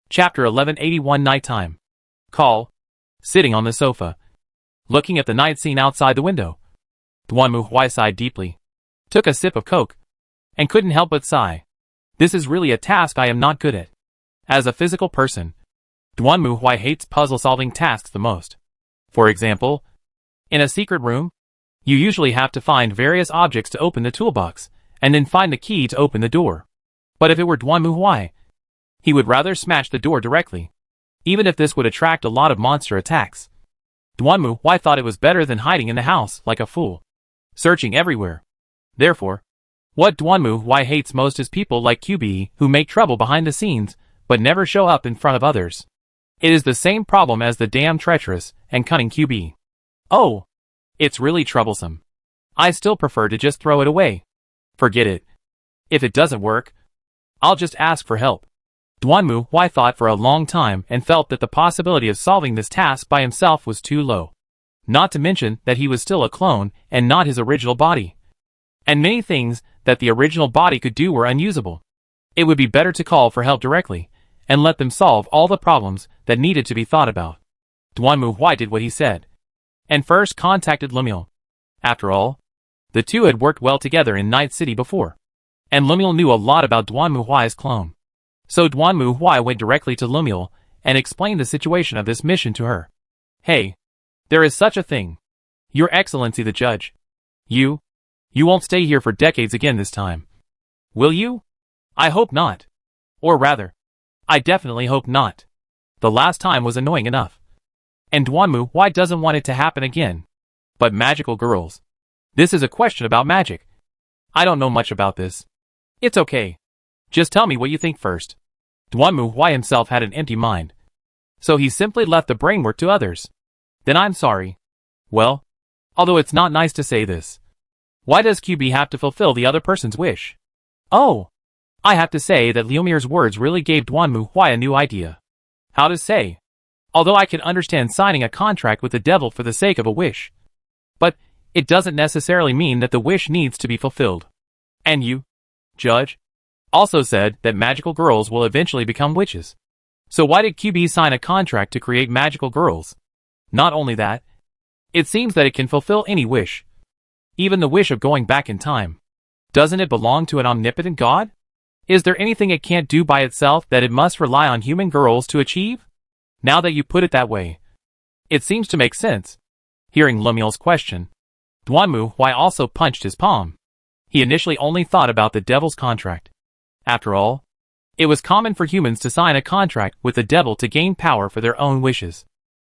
Chapter 1181 Nighttime. Call. Sitting on the sofa, looking at the night scene outside the window, Duanmu Huai sighed deeply, took a sip of coke, and couldn't help but sigh. This is really a task I am not good at. As a physical person, Duanmu Huai hates puzzle-solving tasks the most. For example, in a secret room, you usually have to find various objects to open the toolbox, and then find the key to open the door. But if it were Duanmu Huai, he would rather smash the door directly, even if this would attract a lot of monster attacks. Duanmu Huai thought it was better than hiding in the house like a fool, searching everywhere. Therefore, what Duanmu Huai hates most is people like QBE who make trouble behind the scenes, but never show up in front of others. It is the same problem as the damn treacherous and cunning QBE. Oh, it's really troublesome. I still prefer to just throw it away. Forget it. If it doesn't work, I'll just ask for help. Duanmu Huai thought for a long time and felt that the possibility of solving this task by himself was too low. Not to mention that he was still a clone and not his original body. And many things that the original body could do were unusable. It would be better to call for help directly and let them solve all the problems that needed to be thought about. Duanmu Huai did what he said, and first contacted Lemuel. After all, the two had worked well together in Night City before, and Lemuel knew a lot about Duanmu Huai's clone. So Duanmu Huai went directly to Lemuel and explained the situation of this mission to her. Hey, there is such a thing. Your Excellency the Judge. You won't stay here for decades again this time. Will you? I hope not. Or rather, I definitely hope not. The last time was annoying enough. And Duanmu Huai doesn't want it to happen again. But magical girls. This is a question about magic. I don't know much about this. It's okay. Just tell me what you think first. Duanmu Huai himself had an empty mind, so he simply left the brainwork to others. Then I'm sorry. Well, although it's not nice to say this, why does QB have to fulfill the other person's wish? Oh, I have to say that Leomir's words really gave Duanmu Huai a new idea. How to say? Although I can understand signing a contract with the devil for the sake of a wish, but it doesn't necessarily mean that the wish needs to be fulfilled. And you, Judge, also said that magical girls will eventually become witches. So why did QB sign a contract to create magical girls? Not only that, it seems that it can fulfill any wish. Even the wish of going back in time. Doesn't it belong to an omnipotent god? Is there anything it can't do by itself that it must rely on human girls to achieve? Now that you put it that way, it seems to make sense. Hearing Lemuel's question, Duanmu Huai also punched his palm. He initially only thought about the devil's contract. After all, it was common for humans to sign a contract with the devil to gain power for their own wishes.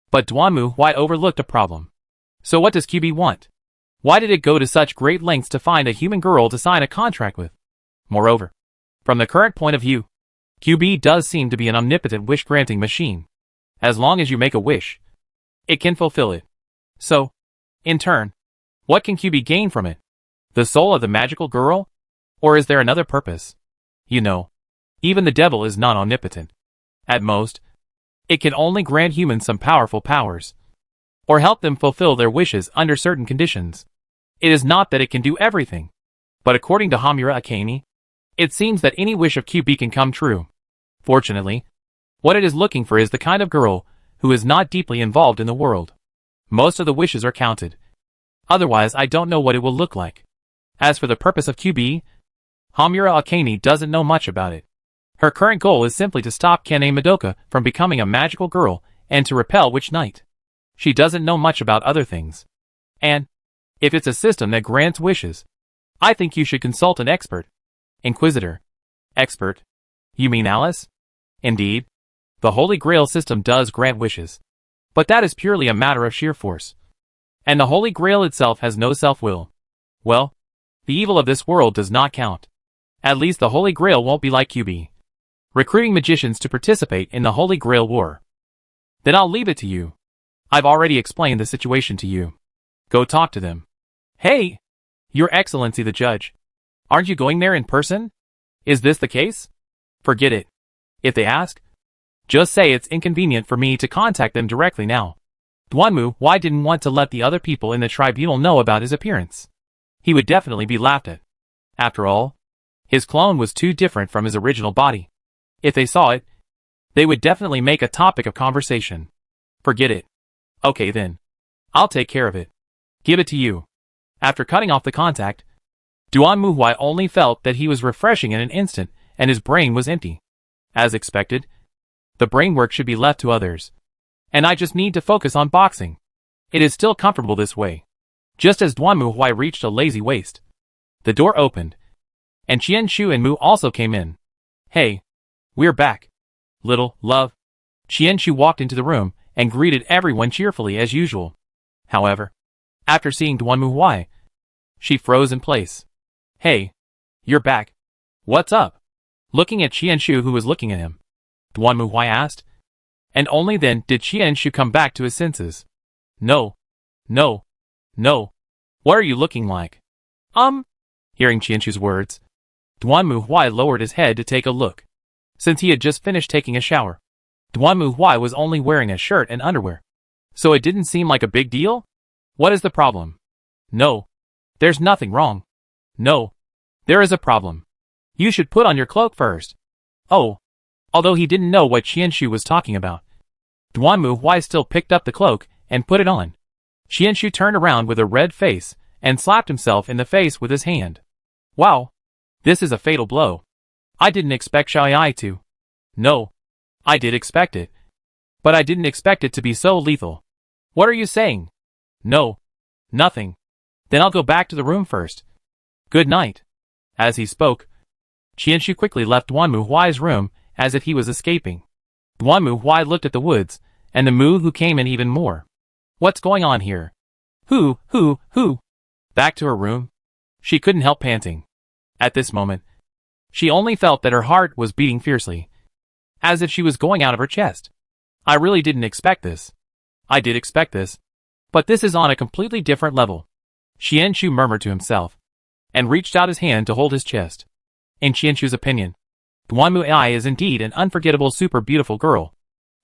But Duanmu Huai overlooked a problem. So what does QB want? Why did it go to such great lengths to find a human girl to sign a contract with? Moreover, from the current point of view, QB does seem to be an omnipotent wish-granting machine. As long as you make a wish, it can fulfill it. So, in turn, what can QB gain from it? The soul of the magical girl? Or is there another purpose? You know, even the devil is not omnipotent. At most, it can only grant humans some powerful powers, or help them fulfill their wishes under certain conditions. It is not that it can do everything. But according to Hamura Akemi, it seems that any wish of QB can come true. Fortunately, what it is looking for is the kind of girl who is not deeply involved in the world. Most of the wishes are counted. Otherwise, I don't know what it will look like. As for the purpose of QB, Hamura Akemi doesn't know much about it. Her current goal is simply to stop Kane Madoka from becoming a magical girl and to repel Witch Knight. She doesn't know much about other things. And, if it's a system that grants wishes, I think you should consult an expert. Inquisitor. Expert? You mean Alice? Indeed. The Holy Grail system does grant wishes. But that is purely a matter of sheer force. And the Holy Grail itself has no self-will. Well, the evil of this world does not count. At least the Holy Grail won't be like QB, recruiting magicians to participate in the Holy Grail War. Then I'll leave it to you. I've already explained the situation to you. Go talk to them. Hey! Your Excellency the Judge. Aren't you going there in person? Is this the case? Forget it. If they ask, just say it's inconvenient for me to contact them directly now. Duanmu Huai didn't want to let the other people in the tribunal know about his appearance. He would definitely be laughed at. After all, his clone was too different from his original body. If they saw it, They would definitely make a topic of conversation. Forget it. Okay then. I'll take care of it. Give it to you. After cutting off the contact, Duan Muhuai only felt that he was refreshing in an instant, and his brain was empty. As expected, the brain work should be left to others. And I just need to focus on boxing. It is still comfortable this way. Just as Duan Muhuai reached a lazy waist, the door opened, and Qian Shu and Mu also came in. Hey, we're back. Little love. Qian Shu walked into the room and greeted everyone cheerfully as usual. However, after seeing Duan Muhuai, she froze in place. Hey, you're back. What's up? Looking at Qian Shu, who was looking at him, Duan Muhuai asked. And only then did Qian Shu come back to his senses. No. What are you looking like? Hearing Qian Shu's words, Duan Muhuai lowered his head to take a look. Since he had just finished taking a shower, Duan Muhuai was only wearing a shirt and underwear. So it didn't seem like a big deal? What is the problem? No. There's nothing wrong. No. There is a problem. You should put on your cloak first. Oh. Although he didn't know what Qian Shu was talking about, Duan Muhuai still picked up the cloak and put it on. Qian Shu turned around with a red face and slapped himself in the face with his hand. Wow. This is a fatal blow. I didn't expect Xiaoyai to. No. I did expect it. But I didn't expect it to be so lethal. What are you saying? No. Nothing. Then I'll go back to the room first. Good night. As he spoke, Qian Shu quickly left Duan Muhuai's room as if he was escaping. Duan Muhuai looked at the woods, and the Mu who came in even more. What's going on here? Who? Back to her room? She couldn't help panting. At this moment, she only felt that her heart was beating fiercely, as if she was going out of her chest. I really didn't expect this. I did expect this, but this is on a completely different level. Qian Shu murmured to himself, and reached out his hand to hold his chest. In Qian Shu's opinion, Duan Muhuai is indeed an unforgettable, super beautiful girl.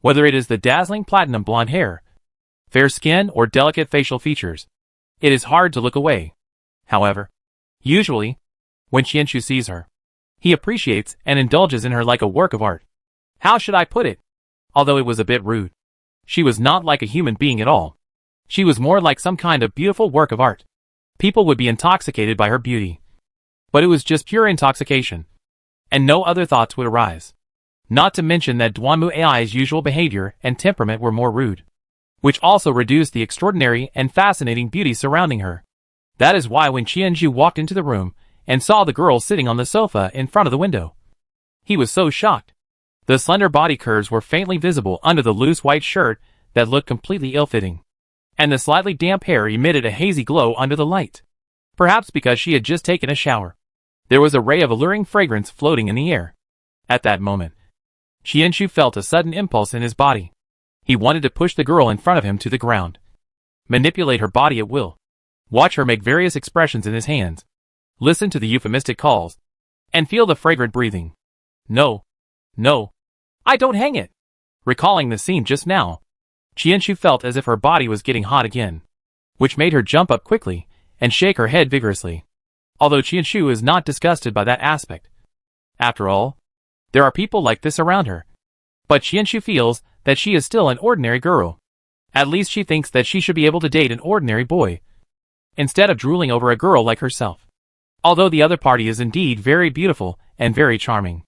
Whether it is the dazzling platinum blonde hair, fair skin, or delicate facial features, it is hard to look away. However, usually, when Qian Shu sees her, he appreciates and indulges in her like a work of art. How should I put it? Although it was a bit rude, she was not like a human being at all. She was more like some kind of beautiful work of art. People would be intoxicated by her beauty. But it was just pure intoxication, and no other thoughts would arise. Not to mention that Duan Muhuai's usual behavior and temperament were more rude, which also reduced the extraordinary and fascinating beauty surrounding her. That is why when Qian Shu walked into the room and saw the girl sitting on the sofa in front of the window, he was so shocked. The slender body curves were faintly visible under the loose white shirt that looked completely ill-fitting, and the slightly damp hair emitted a hazy glow under the light. Perhaps because she had just taken a shower, there was a ray of alluring fragrance floating in the air. At that moment, Qian Shu felt a sudden impulse in his body. He wanted to push the girl in front of him to the ground, manipulate her body at will, watch her make various expressions in his hands, listen to the euphemistic calls, and feel the fragrant breathing. No. I don't hang it. Recalling the scene just now, Qian Shu felt as if her body was getting hot again, which made her jump up quickly and shake her head vigorously. Although Qian Shu is not disgusted by that aspect. After all, there are people like this around her. But Qian Shu feels that she is still an ordinary girl. At least she thinks that she should be able to date an ordinary boy, instead of drooling over a girl like herself. Although the other party is indeed very beautiful and very charming.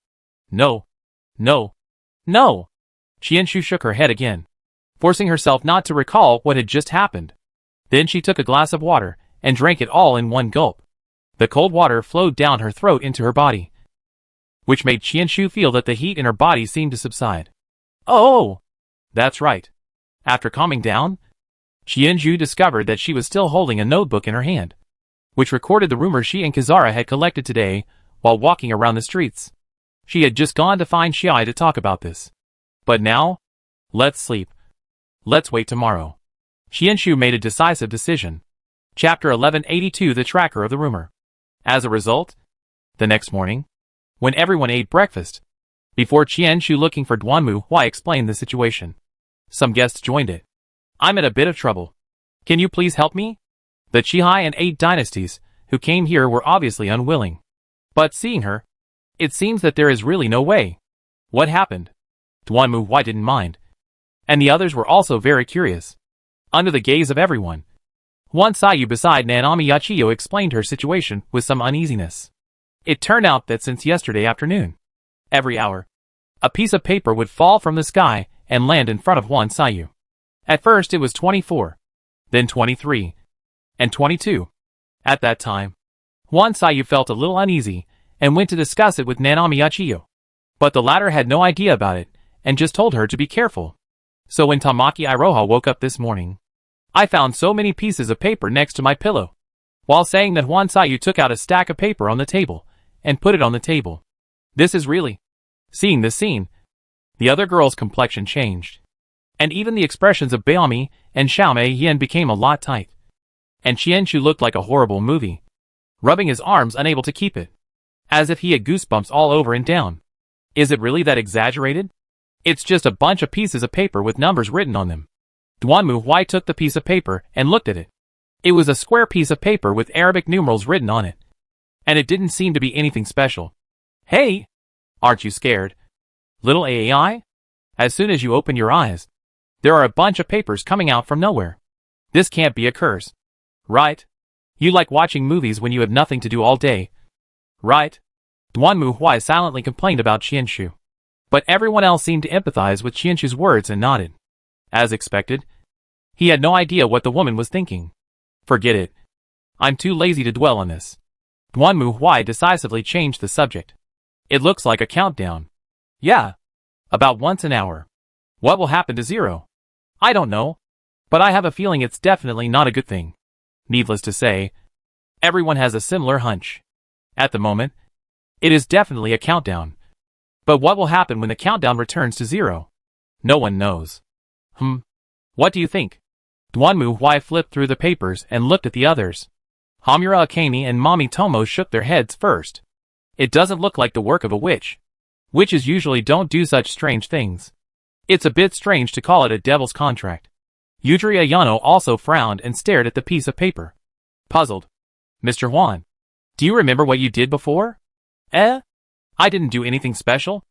No. Qian Shu shook her head again, forcing herself not to recall what had just happened. Then she took a glass of water and drank it all in one gulp. The cold water flowed down her throat into her body, which made Qian Shu feel that the heat in her body seemed to subside. Oh! That's right. After calming down, Qian Shu discovered that she was still holding a notebook in her hand, which recorded the rumors she and Kizara had collected today while walking around the streets. She had just gone to find Xiai to talk about this. But now, let's sleep. Let's wait tomorrow. Qian Shu made a decisive decision. Chapter 1182, The Tracker of the Rumor. As a result, the next morning, when everyone ate breakfast, before Qian Shu looking for Duan Muhuai explained the situation, some guests joined it. I'm in a bit of trouble. Can you please help me? The Qihai and 8 dynasties who came here were obviously unwilling. But seeing her, it seems that there is really no way. What happened? Duanmu Huai didn't mind. And the others were also very curious. Under the gaze of everyone, Huan Saiyu beside Nanami Yachiyo explained her situation with some uneasiness. It turned out that since yesterday afternoon, every hour, a piece of paper would fall from the sky and land in front of Huan Saiyu. At first it was 24, then 23, and 22. At that time, Huan Saiyu felt a little uneasy and went to discuss it with Nanami Yachiyo. But the latter had no idea about it and just told her to be careful. So when Tamaki Iroha woke up this morning, I found so many pieces of paper next to my pillow. While saying that, Huan Saiyu took out a stack of paper on the table and put it on the table. This is really... Seeing this scene, the other girl's complexion changed. And even the expressions of Beami and Xiaomei Yin became a lot tight. And Qianshu looked like a horrible movie, rubbing his arms unable to keep it, as if he had goosebumps all over and down. Is it really that exaggerated? It's just a bunch of pieces of paper with numbers written on them. Duanmu Huai took the piece of paper and looked at it. It was a square piece of paper with Arabic numerals written on it. And it didn't seem to be anything special. Hey! Aren't you scared? Little AI? As soon as you open your eyes, there are a bunch of papers coming out from nowhere. This can't be a curse. Right? You like watching movies when you have nothing to do all day. Right? Duanmu Huai silently complained about Qianshu. But everyone else seemed to empathize with Qianshu's words and nodded. As expected, he had no idea what the woman was thinking. Forget it. I'm too lazy to dwell on this. Duanmu Huai decisively changed the subject. It looks like a countdown. Yeah. About once an hour. What will happen to 0? I don't know. But I have a feeling it's definitely not a good thing. Needless to say, everyone has a similar hunch. At the moment, it is definitely a countdown. But what will happen when the countdown returns to 0? No one knows. What do you think? Duanmu Huai flipped through the papers and looked at the others. Hamura Akemi and Mami Tomo shook their heads first. It doesn't look like the work of a witch. Witches usually don't do such strange things. It's a bit strange to call it a devil's contract. Yujiri Ayano also frowned and stared at the piece of paper. Puzzled. Mr. Huan, do you remember what you did before? I didn't do anything special.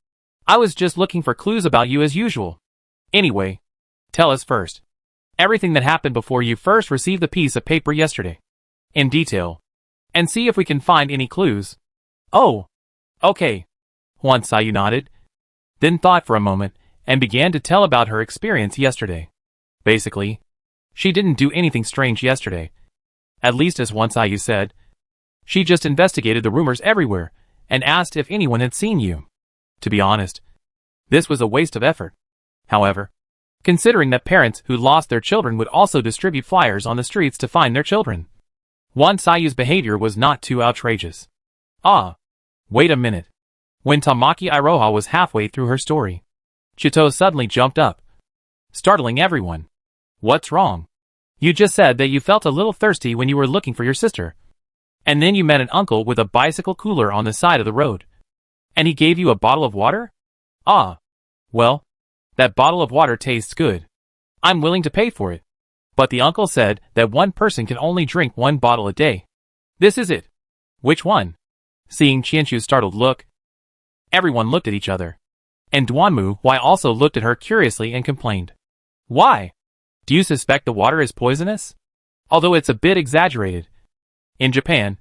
I was just looking for clues about you as usual. Anyway, tell us first. Everything that happened before you first received the piece of paper yesterday. In detail. And see if we can find any clues. Oh. Okay. Huan Saiyu nodded, then thought for a moment, and began to tell about her experience yesterday. Basically, she didn't do anything strange yesterday. At least as Huan Saiyu said. She just investigated the rumors everywhere, and asked if anyone had seen you. To be honest, this was a waste of effort. However, considering that parents who lost their children would also distribute flyers on the streets to find their children, Huan Saiyu's behavior was not too outrageous. Wait a minute. When Tamaki Iroha was halfway through her story, Chito suddenly jumped up, startling everyone. What's wrong? You just said that you felt a little thirsty when you were looking for your sister. And then you met an uncle with a bicycle cooler on the side of the road. And he gave you a bottle of water? Well, that bottle of water tastes good. I'm willing to pay for it. But the uncle said that one person can only drink 1 bottle a day. This is it. Which one? Seeing Qianshu's startled look, everyone looked at each other. And Duanmu Huai also looked at her curiously and complained. Why? Do you suspect the water is poisonous? Although it's a bit exaggerated. In Japan,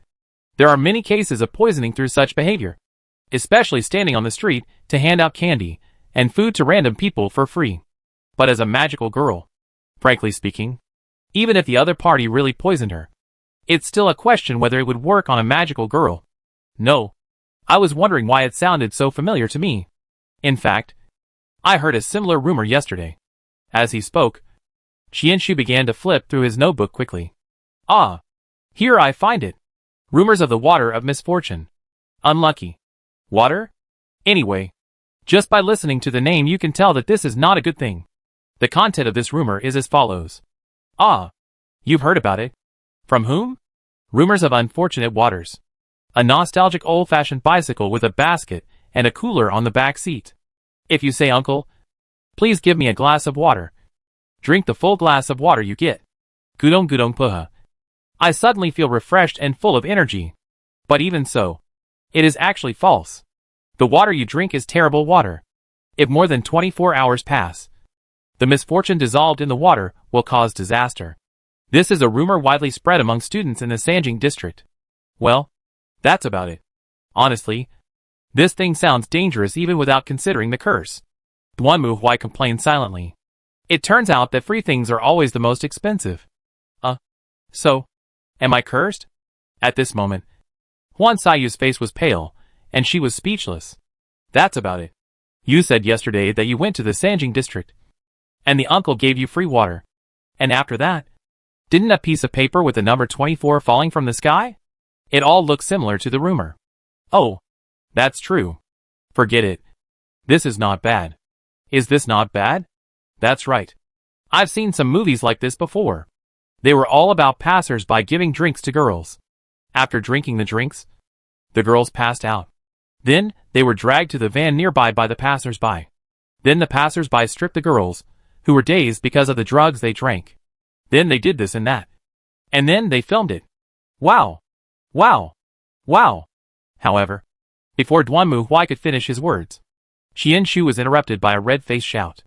there are many cases of poisoning through such behavior, especially standing on the street to hand out candy and food to random people for free. But as a magical girl, frankly speaking, even if the other party really poisoned her, it's still a question whether it would work on a magical girl. No. I was wondering why it sounded so familiar to me. In fact, I heard a similar rumor yesterday. As he spoke, Qianshu began to flip through his notebook quickly. Here I find it. Rumors of the water of misfortune. Unlucky. Water? Anyway, just by listening to the name you can tell that this is not a good thing. The content of this rumor is as follows. You've heard about it. From whom? Rumors of unfortunate waters. A nostalgic old-fashioned bicycle with a basket and a cooler on the back seat. If you say, Uncle, please give me a glass of water. Drink the full glass of water you get. Gudong gudong puha. I suddenly feel refreshed and full of energy. But even so, it is actually false. The water you drink is terrible water. If more than 24 hours pass, the misfortune dissolved in the water will cause disaster. This is a rumor widely spread among students in the Sanjing district. Well, that's about it. Honestly, this thing sounds dangerous even without considering the curse. Duanmu Huai complained silently. It turns out that free things are always the most expensive. So, am I cursed? At this moment, Huan Saiyu's face was pale, and she was speechless. That's about it. You said yesterday that you went to the Sanjing district, and the uncle gave you free water. And after that, didn't a piece of paper with the number 24 falling from the sky? It all looks similar to the rumor. Oh, that's true. Forget it. This is not bad. Is this not bad? That's right. I've seen some movies like this before. They were all about passers-by giving drinks to girls. After drinking the drinks, the girls passed out. Then, they were dragged to the van nearby by the passers-by. Then the passers-by stripped the girls, who were dazed because of the drugs they drank. Then they did this and that. And then they filmed it. Wow! Wow! Wow! However, before Duanmu Huai could finish his words, Qian Shu was interrupted by a red-faced shout.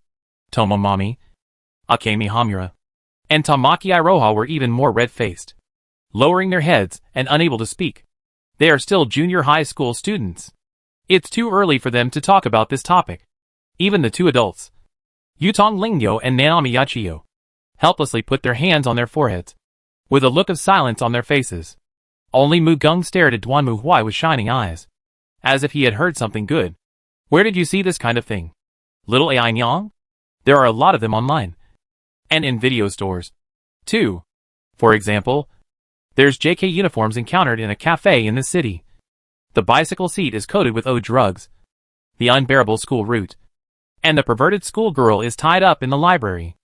Tomomami, Akemi Hamura, and Tamaki Iroha were even more red-faced, lowering their heads and unable to speak. They are still junior high school students. It's too early for them to talk about this topic. Even the two adults, Yutong Lingyo and Nanami Yachiyo, helplessly put their hands on their foreheads, with a look of silence on their faces. Only Mu Gung stared at Duanmu Huai with shining eyes, as if he had heard something good. Where did you see this kind of thing? Little AI Nyang? There are a lot of them online. And in video stores, too. For example, there's JK uniforms encountered in a cafe in the city. The bicycle seat is coated with O drugs, the unbearable school route, and the perverted schoolgirl is tied up in the library.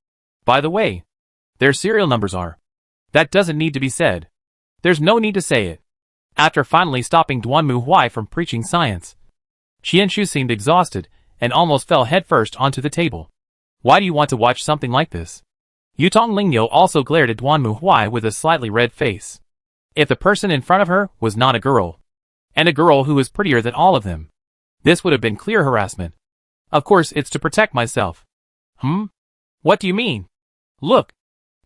By the way, their serial numbers are. That doesn't need to be said. There's no need to say it. After finally stopping Duanmu Huai from preaching science, Qianshu seemed exhausted and almost fell headfirst onto the table. Why do you want to watch something like this? Yutong Lingyo also glared at Duanmu Huai with a slightly red face. If the person in front of her was not a girl, and a girl who was prettier than all of them, this would have been clear harassment. Of course, it's to protect myself. What do you mean? Look,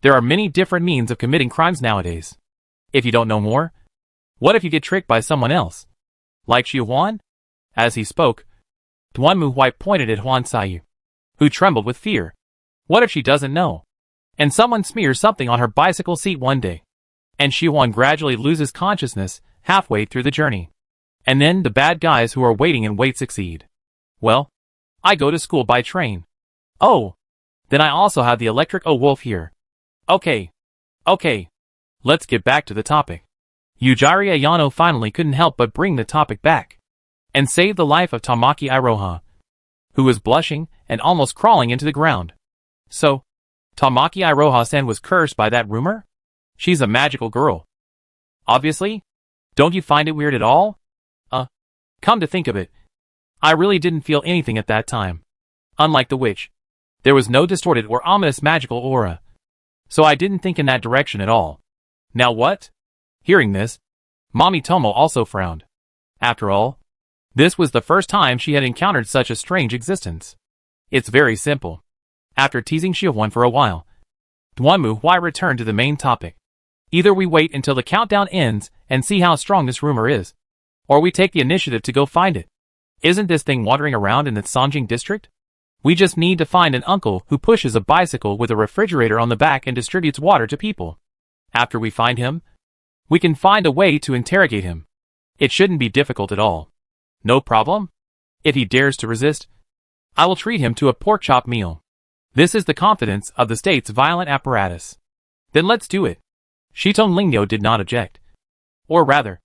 there are many different means of committing crimes nowadays. If you don't know more, what if you get tricked by someone else? Like Xu Huan? As he spoke, Duanmu Huai pointed at Huan Saiyu, who trembled with fear. What if she doesn't know? And someone smears something on her bicycle seat one day, and Xu Huan gradually loses consciousness halfway through the journey. And then the bad guys who are waiting in wait succeed. Well, I go to school by train. Oh, then I also have the electric wolf here. Okay, let's get back to the topic. Yujiri Ayano finally couldn't help but bring the topic back, and save the life of Tamaki Iroha, who was blushing and almost crawling into the ground. So, Tamaki Iroha-san was cursed by that rumor? She's a magical girl. Obviously. Don't you find it weird at all? Come to think of it, I really didn't feel anything at that time. Unlike the witch, there was no distorted or ominous magical aura. So I didn't think in that direction at all. Now what? Hearing this, Mommy Tomo also frowned. After all, this was the first time she had encountered such a strange existence. It's very simple. After teasing Xiaohuan for a while, Duanmu Huai returned to the main topic. Either we wait until the countdown ends and see how strong this rumor is, or we take the initiative to go find it. Isn't this thing wandering around in the Sanjing district? We just need to find an uncle who pushes a bicycle with a refrigerator on the back and distributes water to people. After we find him, we can find a way to interrogate him. It shouldn't be difficult at all. No problem. If he dares to resist, I will treat him to a pork chop meal. This is the confidence of the state's violent apparatus. Then let's do it. Shitong Lingyo did not object. Or rather,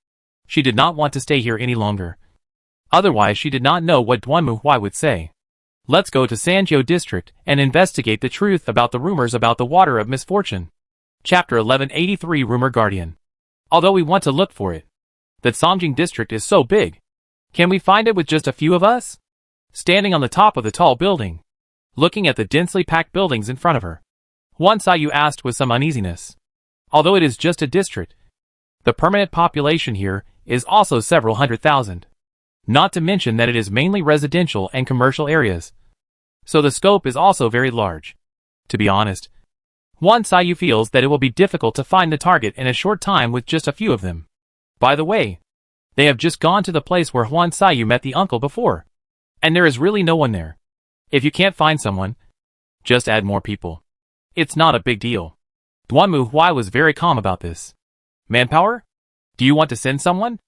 she did not want to stay here any longer. Otherwise she did not know what Duanmu Huai would say. Let's go to Sanjiu district and investigate the truth about the rumors about the water of misfortune. Chapter 1183 Rumor Guardian. Although we want to look for it, that Sanjing district is so big. Can we find it with just a few of us? Standing on the top of the tall building, looking at the densely packed buildings in front of her, Huan Saiyu asked with some uneasiness. Although it is just a district, the permanent population here is also several 100,000. Not to mention that it is mainly residential and commercial areas, so the scope is also very large. To be honest, Huan Xiyu feels that it will be difficult to find the target in a short time with just a few of them. By the way, they have just gone to the place where Huan Xiyu met the uncle before, and there is really no one there. If you can't find someone, just add more people. It's not a big deal. Duanmu Huai was very calm about this. Manpower? Do you want to send someone?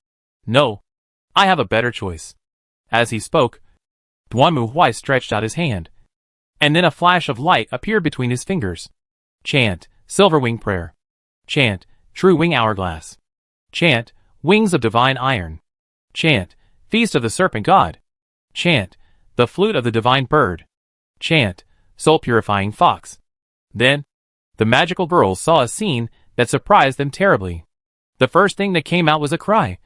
No. I have a better choice. As he spoke, Duanmu Huai stretched out his hand, and then a flash of light appeared between his fingers. Chant, Silver Wing Prayer. Chant, True Wing Hourglass. Chant, Wings of Divine Iron. Chant, Feast of the Serpent God. Chant, The Flute of the Divine Bird. Chant, Soul Purifying Fox. Then, the magical girls saw a scene that surprised them terribly. The first thing that came out was a cry.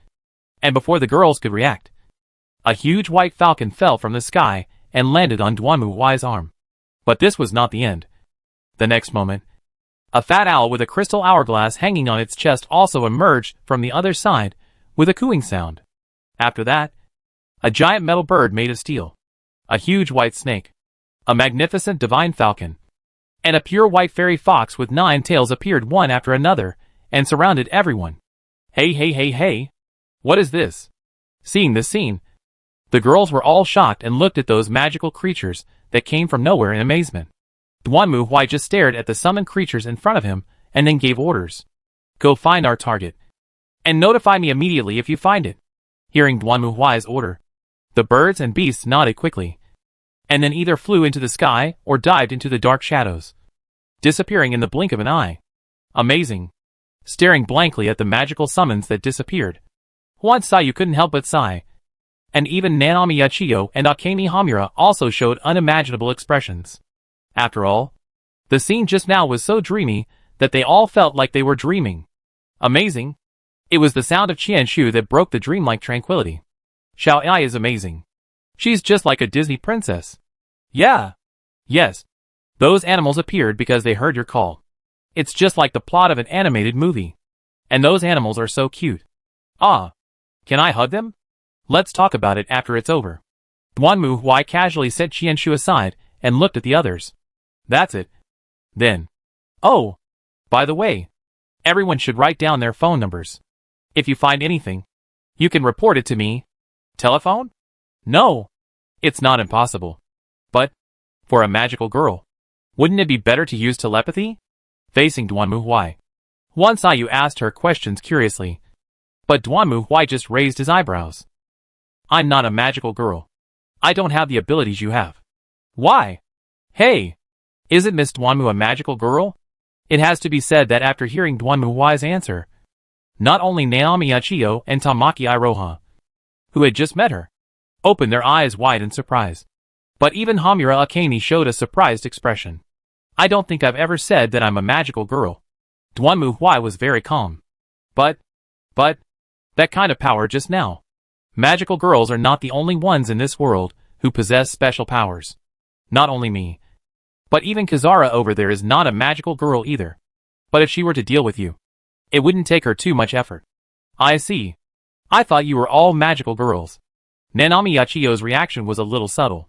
And before the girls could react, a huge white falcon fell from the sky and landed on Duanmu Huai's arm. But this was not the end. The next moment, a fat owl with a crystal hourglass hanging on its chest also emerged from the other side with a cooing sound. After that, a giant metal bird made of steel, a huge white snake, a magnificent divine falcon, and a pure white fairy fox with 9 tails appeared one after another and surrounded everyone. Hey, hey, hey, hey! What is this? Seeing this scene, the girls were all shocked and looked at those magical creatures that came from nowhere in amazement. Duanmu Huai just stared at the summoned creatures in front of him and then gave orders. Go find our target, and notify me immediately if you find it. Hearing Duanmu Huai's order, the birds and beasts nodded quickly, and then either flew into the sky or dived into the dark shadows, disappearing in the blink of an eye. Amazing. Staring blankly at the magical summons that disappeared, Huan Xiyu couldn't help but sigh, and even Nanami Yachiyo and Akemi Hamura also showed unimaginable expressions. After all, the scene just now was so dreamy that they all felt like they were dreaming. Amazing. It was the sound of Qianshu that broke the dreamlike tranquility. Xiao Ai is amazing. She's just like a Disney princess. Yeah. Yes. Those animals appeared because they heard your call. It's just like the plot of an animated movie. And those animals are so cute. Ah. Can I hug them? Let's talk about it after it's over. Duanmu Huai casually set Qianshu aside and looked at the others. That's it. Then. Oh. By the way, everyone should write down their phone numbers. If you find anything, you can report it to me. Telephone? No. It's not impossible. But, for a magical girl, wouldn't it be better to use telepathy? Facing Duanmu Huai, Huan Xiyu asked her questions curiously, but Duanmu Huai just raised his eyebrows. I'm not a magical girl. I don't have the abilities you have. Why? Hey! Isn't Miss Duanmu a magical girl? It has to be said that after hearing Duanmu Huai's answer, not only Naomi Yachiyo and Tamaki Iroha, who had just met her, opened their eyes wide in surprise, but even Hamura Akemi showed a surprised expression. I don't think I've ever said that I'm a magical girl. Duanmu Huai was very calm. But, that kind of power just now. Magical girls are not the only ones in this world who possess special powers. Not only me, but even Kizara over there is not a magical girl either. But if she were to deal with you, it wouldn't take her too much effort. I see. I thought you were all magical girls. Nanami Yachiyo's reaction was a little subtle.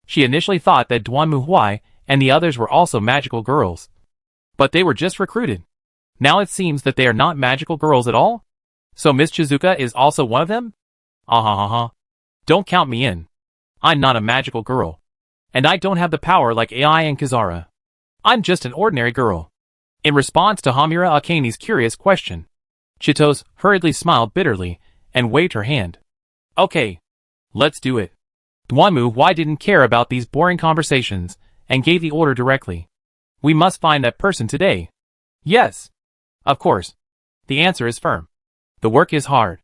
She initially thought that Duanmu Huai and the others were also magical girls. But they were just recruited. Now it seems that they are not magical girls at all? So Miss Chizuka is also one of them? Don't count me in. I'm not a magical girl. And I don't have the power like AI and Kizara. I'm just an ordinary girl. In response to Hamura Akemi's curious question, Chitos hurriedly smiled bitterly and waved her hand. Okay. Let's do it. Duanmu Huai didn't care about these boring conversations and gave the order directly. We must find that person today. Yes. Of course. The answer is firm. The work is hard,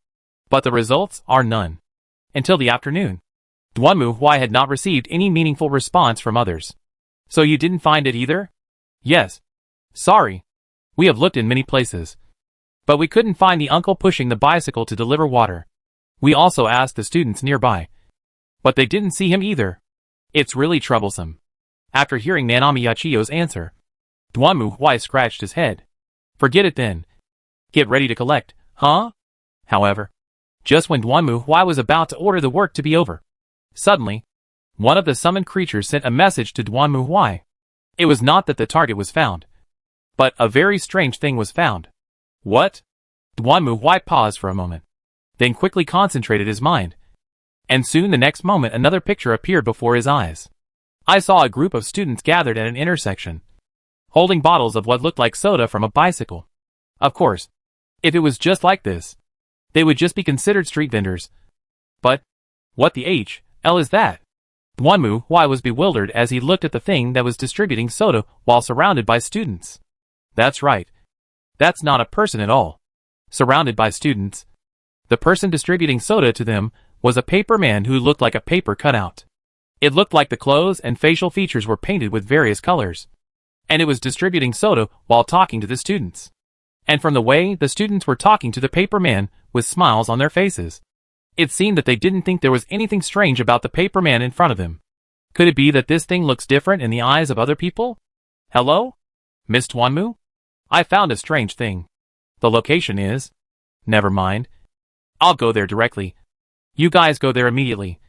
but the results are none. Until the afternoon, Duanmu Huai had not received any meaningful response from others. So you didn't find it either? Yes. Sorry. We have looked in many places, but we couldn't find the uncle pushing the bicycle to deliver water. We also asked the students nearby, but they didn't see him either. It's really troublesome. After hearing Nanami Yachiyo's answer, Duanmu Huai scratched his head. Forget it then. Get ready to collect, huh? However, just when Duanmu Huai was about to order the work to be over, suddenly, One of the summoned creatures sent a message to Duanmu Huai. It was not that the target was found, but a very strange thing was found. What? Duanmu Huai paused for a moment, then quickly concentrated his mind. And soon the next moment another picture appeared before his eyes. I saw a group of students gathered at an intersection, holding bottles of what looked like soda from a bicycle. Of course, if it was just like this, they would just be considered street vendors. But what the hell is that? Duanmu Huai was bewildered as he looked at the thing that was distributing soda while surrounded by students. That's right. That's not a person at all. Surrounded by students, the person distributing soda to them was a paper man who looked like a paper cutout. It looked like the clothes and facial features were painted with various colors, and it was distributing soda while talking to the students. And from the way the students were talking to the paper man with smiles on their faces, it seemed that they didn't think there was anything strange about the paper man in front of them. Could it be that this thing looks different in the eyes of other people? Hello? Miss Duanmu? I found a strange thing. The location is... Never mind. I'll go there directly. You guys go there immediately.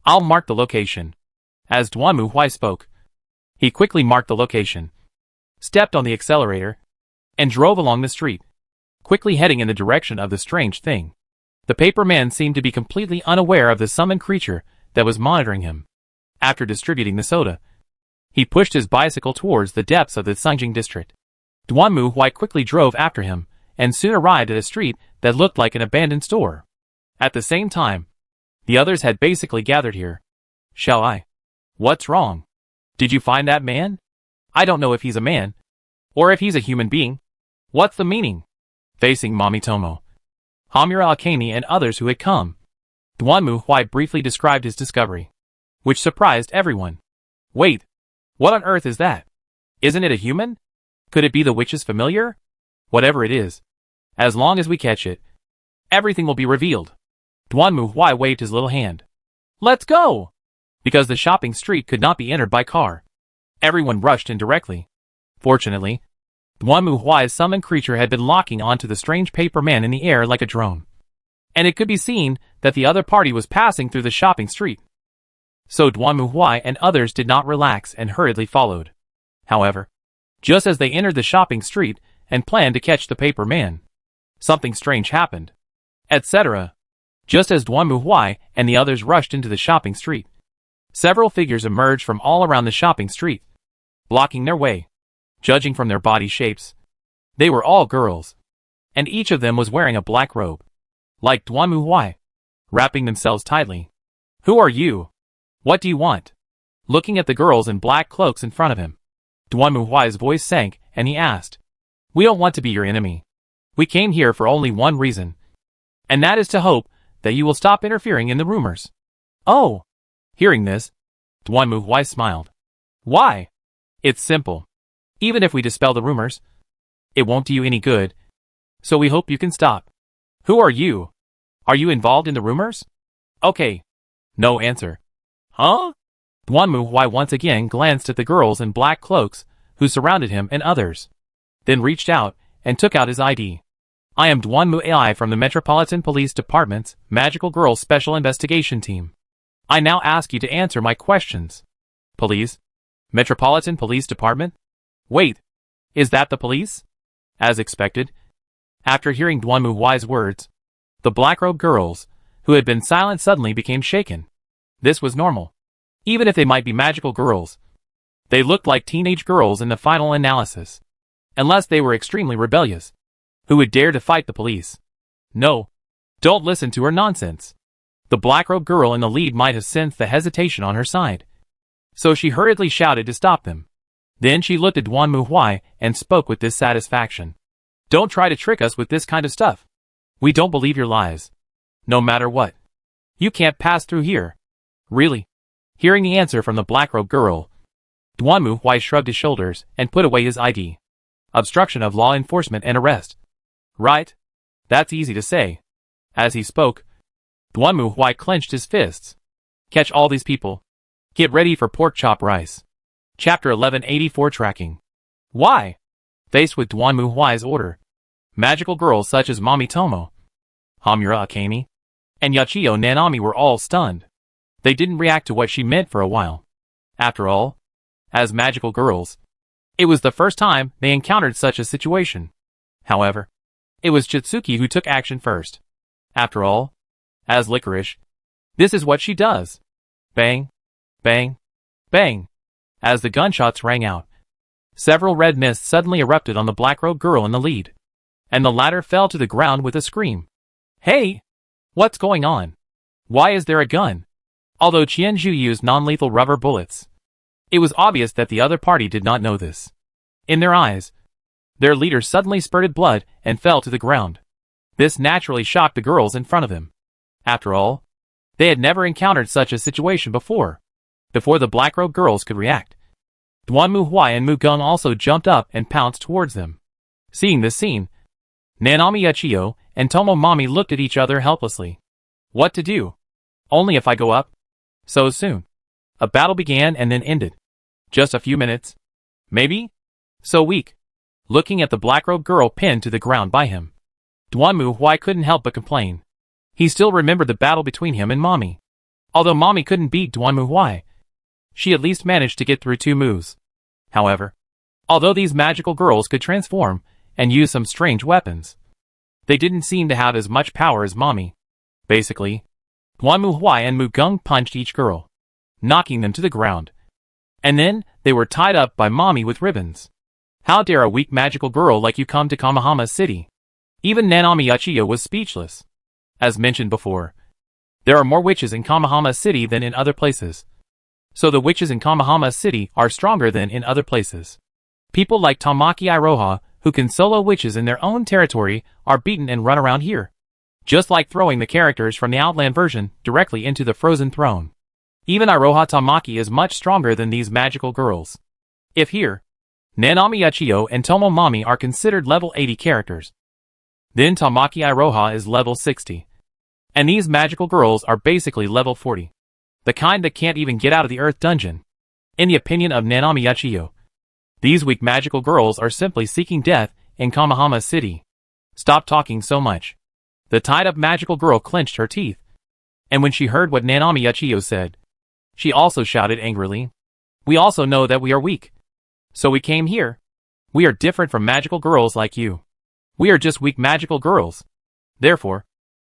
I'll mark the location. As Duanmu Huai spoke, he quickly marked the location, stepped on the accelerator, and drove along the street, quickly heading in the direction of the strange thing. The paper man seemed to be completely unaware of the summoned creature that was monitoring him. After distributing the soda, he pushed his bicycle towards the depths of the Sungjing district. Duanmu Huai quickly drove after him, and soon arrived at a street that looked like an abandoned store. At the same time, the others had basically gathered here. Shall I? What's wrong? Did you find that man? I don't know if he's a man, or if he's a human being. What's the meaning? Facing Momitomo, Hamura Akemi and others who had come, Duanmu Huai briefly described his discovery, which surprised everyone. Wait, what on earth is that? Isn't it a human? Could it be the witch's familiar? Whatever it is, as long as we catch it, everything will be revealed. Duanmu Huai waved his little hand. Let's go! Because the shopping street could not be entered by car, everyone rushed in directly. Fortunately, Duanmu Huai's summoned creature had been locking onto the strange paper man in the air like a drone, and it could be seen that the other party was passing through the shopping street. So Duanmu Huai and others did not relax and hurriedly followed. However, just as they entered the shopping street and planned to catch the paper man, something strange happened, etc. Just as Duanmu Huai and the others rushed into the shopping street, several figures emerged from all around the shopping street, blocking their way. Judging from their body shapes, they were all girls, and each of them was wearing a black robe, like Duanmu Huai, wrapping themselves tightly. Who are you? What do you want? Looking at the girls in black cloaks in front of him, Duanmu Huai's voice sank, and he asked, We don't want to be your enemy. We came here for only one reason, and that is to hope that you will stop interfering in the rumors. Oh! Hearing this, Duanmu Huai smiled. Why? It's simple. Even if we dispel the rumors, it won't do you any good, so we hope you can stop. Who are you? Are you involved in the rumors? Okay. No answer. Huh? Duanmu Huai once again glanced at the girls in black cloaks who surrounded him and others, then reached out and took out his ID. I am Duanmu AI from the Metropolitan Police Department's Magical Girls Special Investigation Team. I now ask you to answer my questions. Police? Metropolitan Police Department? Wait, is that the police? As expected, after hearing Duanmu Huai's words, the black-robed girls, who had been silent, suddenly became shaken. This was normal. Even if they might be magical girls, they looked like teenage girls in the final analysis. Unless they were extremely rebellious, who would dare to fight the police. No, don't listen to her nonsense. The black-robed girl in the lead might have sensed the hesitation on her side, so she hurriedly shouted to stop them. Then she looked at Duanmu Huai and spoke with dissatisfaction. Don't try to trick us with this kind of stuff. We don't believe your lies. No matter what. You can't pass through here. Really? Hearing the answer from the black-robed girl, Duanmu Huai shrugged his shoulders and put away his ID. Obstruction of law enforcement and arrest. Right? That's easy to say. As he spoke, Duanmu Huai clenched his fists. Catch all these people. Get ready for pork chop rice. Chapter 1184 Tracking. Why? Faced with Duanmu Huai's order, magical girls such as Momitomo, Hamura Akemi, and Yachio Nanami were all stunned. They didn't react to what she meant for a while. After all, as magical girls, it was the first time they encountered such a situation. However, it was Chitsuki who took action first. After all, as Licorice, this is what she does. Bang, bang, bang. As the gunshots rang out, several red mists suddenly erupted on the black-robed girl in the lead, and the latter fell to the ground with a scream. Hey! What's going on? Why is there a gun? Although Qianzhu used non-lethal rubber bullets, it was obvious that the other party did not know this. In their eyes, their leader suddenly spurted blood and fell to the ground. This naturally shocked the girls in front of him. After all, they had never encountered such a situation before. Before the black-robed girls could react, Duan Muhuai and Mu Geng also jumped up and pounced towards them. Seeing this scene, Nanami Uchiyo and Tomomomi looked at each other helplessly. What to do? Only if I go up? So soon. A battle began and then ended. Just a few minutes. Maybe? So weak. Looking at the black-robed girl pinned to the ground by him, Duan Muhuai couldn't help but complain. He still remembered the battle between him and Mommy. Although Mommy couldn't beat Duan Muhuai, she at least managed to get through 2 moves. However, although these magical girls could transform and use some strange weapons, they didn't seem to have as much power as Mommy. Basically, Duan Muhuai and Mu Geng punched each girl, knocking them to the ground. And then, they were tied up by Mommy with ribbons. How dare a weak magical girl like you come to Kamahama City? Even Nanami Uchiyo was speechless. As mentioned before, there are more witches in Kamahama City than in other places. So the witches in Kamahama City are stronger than in other places. People like Tamaki Iroha, who can solo witches in their own territory, are beaten and run around here. Just like throwing the characters from the Outland version directly into the Frozen Throne. Even Iroha Tamaki is much stronger than these magical girls. If here, Nanami Uchiyo and Tomomomi are considered level 80 characters, then Tamaki Iroha is level 60. And these magical girls are basically level 40. The kind that can't even get out of the Earth Dungeon. In the opinion of Nanami Uchiyo, these weak magical girls are simply seeking death in Kamahama City. Stop talking so much. The tied-up magical girl clenched her teeth. And when she heard what Nanami Uchiyo said, she also shouted angrily. We also know that we are weak. So we came here. We are different from magical girls like you. We are just weak magical girls. Therefore,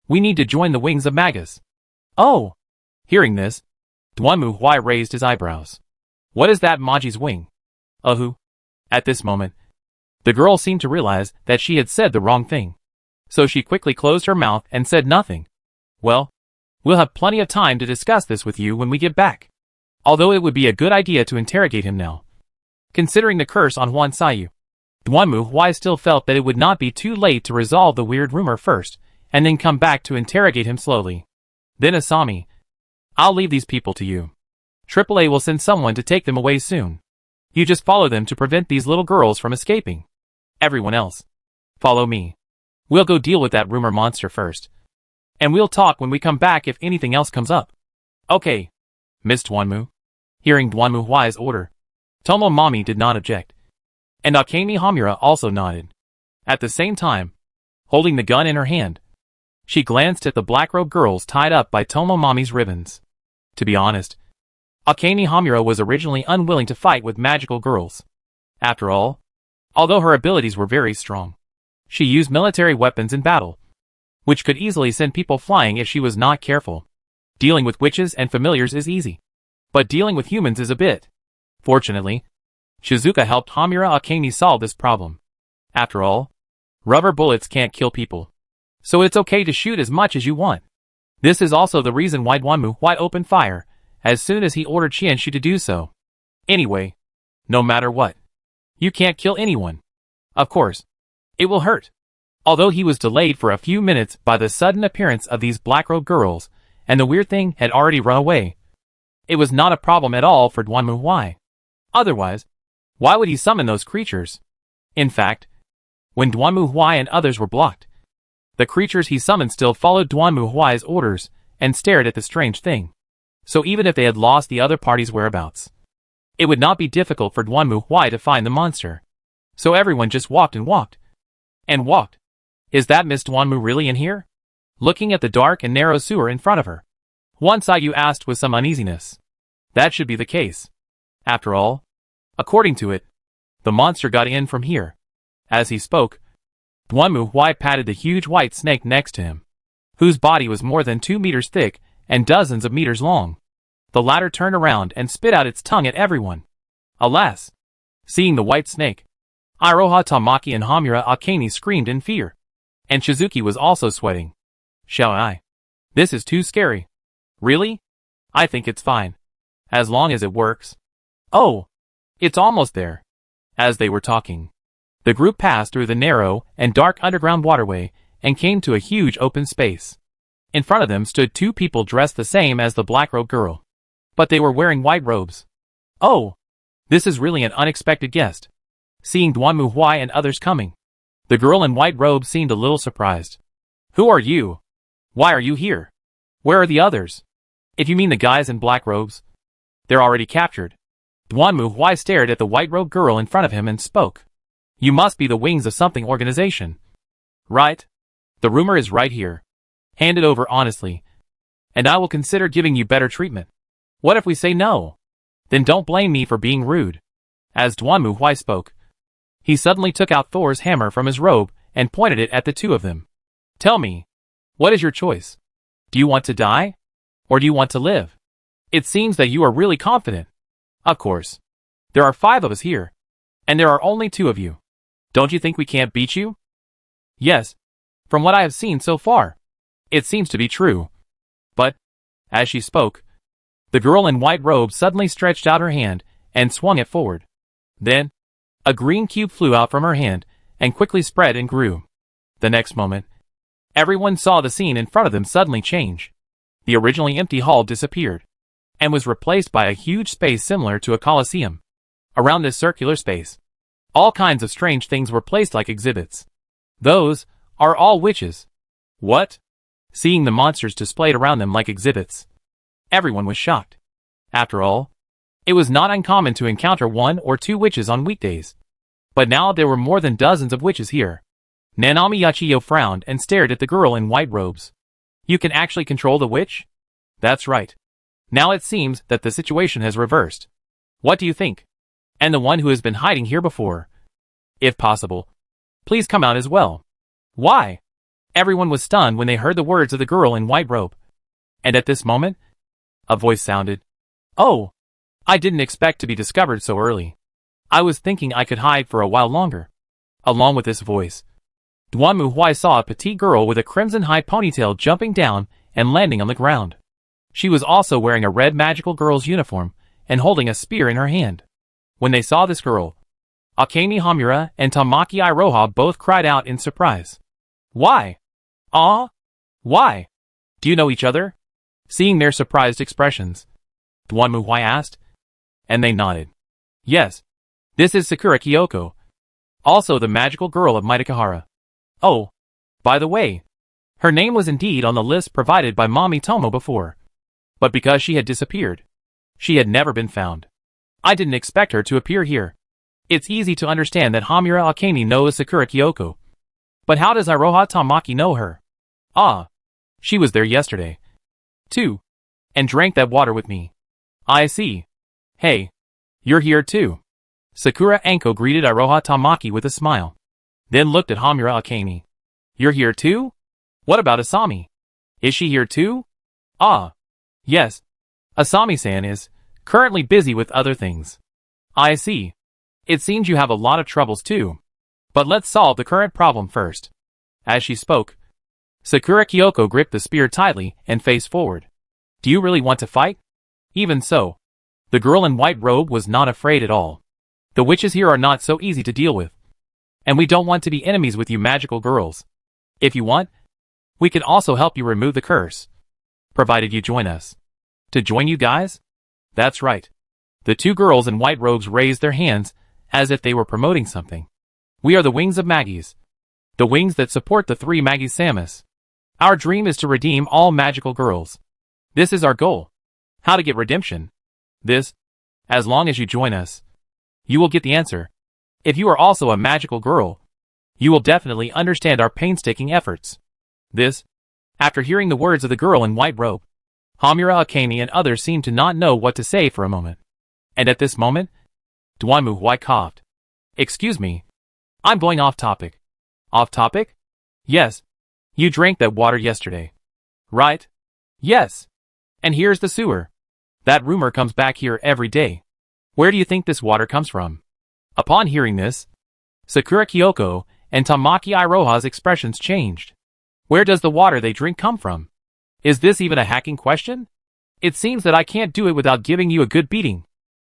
we need to join the wings of Magus. Oh! Hearing this, Duan Muhuai raised his eyebrows. What is that Maji's wing? Who? At this moment, the girl seemed to realize that she had said the wrong thing. So she quickly closed her mouth and said nothing. Well, we'll have plenty of time to discuss this with you when we get back. Although it would be a good idea to interrogate him now. Considering the curse on Huan Saiyu, Duan Muhuai still felt that it would not be too late to resolve the weird rumor first, and then come back to interrogate him slowly. Then Asami, I'll leave these people to you. AAA will send someone to take them away soon. You just follow them to prevent these little girls from escaping. Everyone else, follow me. We'll go deal with that rumor monster first. And we'll talk when we come back if anything else comes up. Okay, Miss Duanmu. Hearing Duan Muhuai's order, Tomomomi did not object. And Akemi Hamura also nodded. At the same time, holding the gun in her hand, she glanced at the black-robed girls tied up by Tomomomi's ribbons. To be honest, Akemi Hamura was originally unwilling to fight with magical girls. After all, although her abilities were very strong, she used military weapons in battle, which could easily send people flying if she was not careful. Dealing with witches and familiars is easy, but dealing with humans is a bit. Fortunately, Shizuka helped Hamura Akemi solve this problem. After all, rubber bullets can't kill people, so it's okay to shoot as much as you want. This is also the reason why Duan Muhuai opened fire as soon as he ordered Qianzhu to do so. Anyway, no matter what, you can't kill anyone. Of course, it will hurt. Although he was delayed for a few minutes by the sudden appearance of these black-robed girls, and the weird thing had already run away, it was not a problem at all for Duan Muhuai. Otherwise, why would he summon those creatures? In fact, when Duan Muhuai and others were blocked, the creatures he summoned still followed Duan Muhuai's orders and stared at the strange thing. So even if they had lost the other party's whereabouts, it would not be difficult for Duan Muhuai to find the monster. So everyone just walked and walked. And walked. Is that Miss Duanmu really in here? Looking at the dark and narrow sewer in front of her, One saw you asked with some uneasiness. That should be the case. After all, according to it, the monster got in from here. As he spoke, Duanmu Huai patted the huge white snake next to him, whose body was more than 2 meters thick and dozens of meters long. The latter turned around and spit out its tongue at everyone. Alas! Seeing the white snake, Iroha Tamaki and Hamura Akane screamed in fear. And Shizuki was also sweating. Shall I? This is too scary. Really? I think it's fine. As long as it works. Oh! It's almost there. As they were talking, the group passed through the narrow and dark underground waterway and came to a huge open space. In front of them stood 2 people dressed the same as the black-robed girl. But they were wearing white robes. Oh! This is really an unexpected guest. Seeing Duanmu Huai and others coming, the girl in white robes seemed a little surprised. Who are you? Why are you here? Where are the others? If you mean the guys in black robes, they're already captured. Duanmu Huai stared at the white-robed girl in front of him and spoke. You must be the wings of something organization. Right? The rumor is right here. Hand it over honestly, and I will consider giving you better treatment. What if we say no? Then don't blame me for being rude. As Duanmu Huai spoke, he suddenly took out Thor's hammer from his robe and pointed it at the 2 of them. Tell me, what is your choice? Do you want to die? Or do you want to live? It seems that you are really confident. Of course. There are 5 of us here, and there are only 2 of you. Don't you think we can't beat you? Yes. From what I have seen so far, it seems to be true. But, as she spoke, the girl in white robe suddenly stretched out her hand and swung it forward. Then, a green cube flew out from her hand and quickly spread and grew. The next moment, everyone saw the scene in front of them suddenly change. The originally empty hall disappeared and was replaced by a huge space similar to a coliseum. Around this circular space, all kinds of strange things were placed like exhibits. Those are all witches. What? Seeing the monsters displayed around them like exhibits, everyone was shocked. After all, it was not uncommon to encounter 1 or 2 witches on weekdays. But now there were more than dozens of witches here. Nanami Yachiyo frowned and stared at the girl in white robes. You can actually control the witch? That's right. Now it seems that the situation has reversed. What do you think? And the one who has been hiding here before, if possible, please come out as well. Why? Everyone was stunned when they heard the words of the girl in white robe. And at this moment, a voice sounded. Oh! I didn't expect to be discovered so early. I was thinking I could hide for a while longer. Along with this voice, Duanmu Huai saw a petite girl with a crimson high ponytail jumping down and landing on the ground. She was also wearing a red magical girl's uniform and holding a spear in her hand. When they saw this girl, Akane Hamura and Tamaki Iroha both cried out in surprise. Why? Ah? Why? Do you know each other? Seeing their surprised expressions, Duanmu Huai asked, and they nodded. Yes. This is Sakura Kyoko, also the magical girl of Mitakahara. Oh, by the way, her name was indeed on the list provided by Mommy Tomo before. But because she had disappeared, she had never been found. I didn't expect her to appear here. It's easy to understand that Hamura Akane knows Sakura Kyoko. But how does Iroha Tamaki know her? Ah, she was there yesterday, too, and drank that water with me. I see. Hey, you're here too. Sakura Anko greeted Iroha Tamaki with a smile, then looked at Hamura Akane. You're here too? What about Asami? Is she here too? Ah, yes. Asami-san is currently busy with other things. I see. It seems you have a lot of troubles too. But let's solve the current problem first. As she spoke, Sakura Kyoko gripped the spear tightly and faced forward. Do you really want to fight? Even so, the girl in white robe was not afraid at all. The witches here are not so easy to deal with. And we don't want to be enemies with you magical girls. If you want, we can also help you remove the curse, provided you join us. To join you guys? That's right. The 2 girls in white robes raised their hands as if they were promoting something. We are the wings of Magis. The wings that support the 3 Magis Samus. Our dream is to redeem all magical girls. This is our goal. How to get redemption? This, as long as you join us, you will get the answer. If you are also a magical girl, you will definitely understand our painstaking efforts. This, after hearing the words of the girl in white robe, Hamura Akane and others seemed to not know what to say for a moment. And at this moment, Duanmu Huai coughed. Excuse me. I'm going off topic. Off topic? Yes. You drank that water yesterday. Right? Yes. And here's the sewer. That rumor comes back here every day. Where do you think this water comes from? Upon hearing this, Sakura Kyoko and Tamaki Iroha's expressions changed. Where does the water they drink come from? Is this even a hacking question? It seems that I can't do it without giving you a good beating.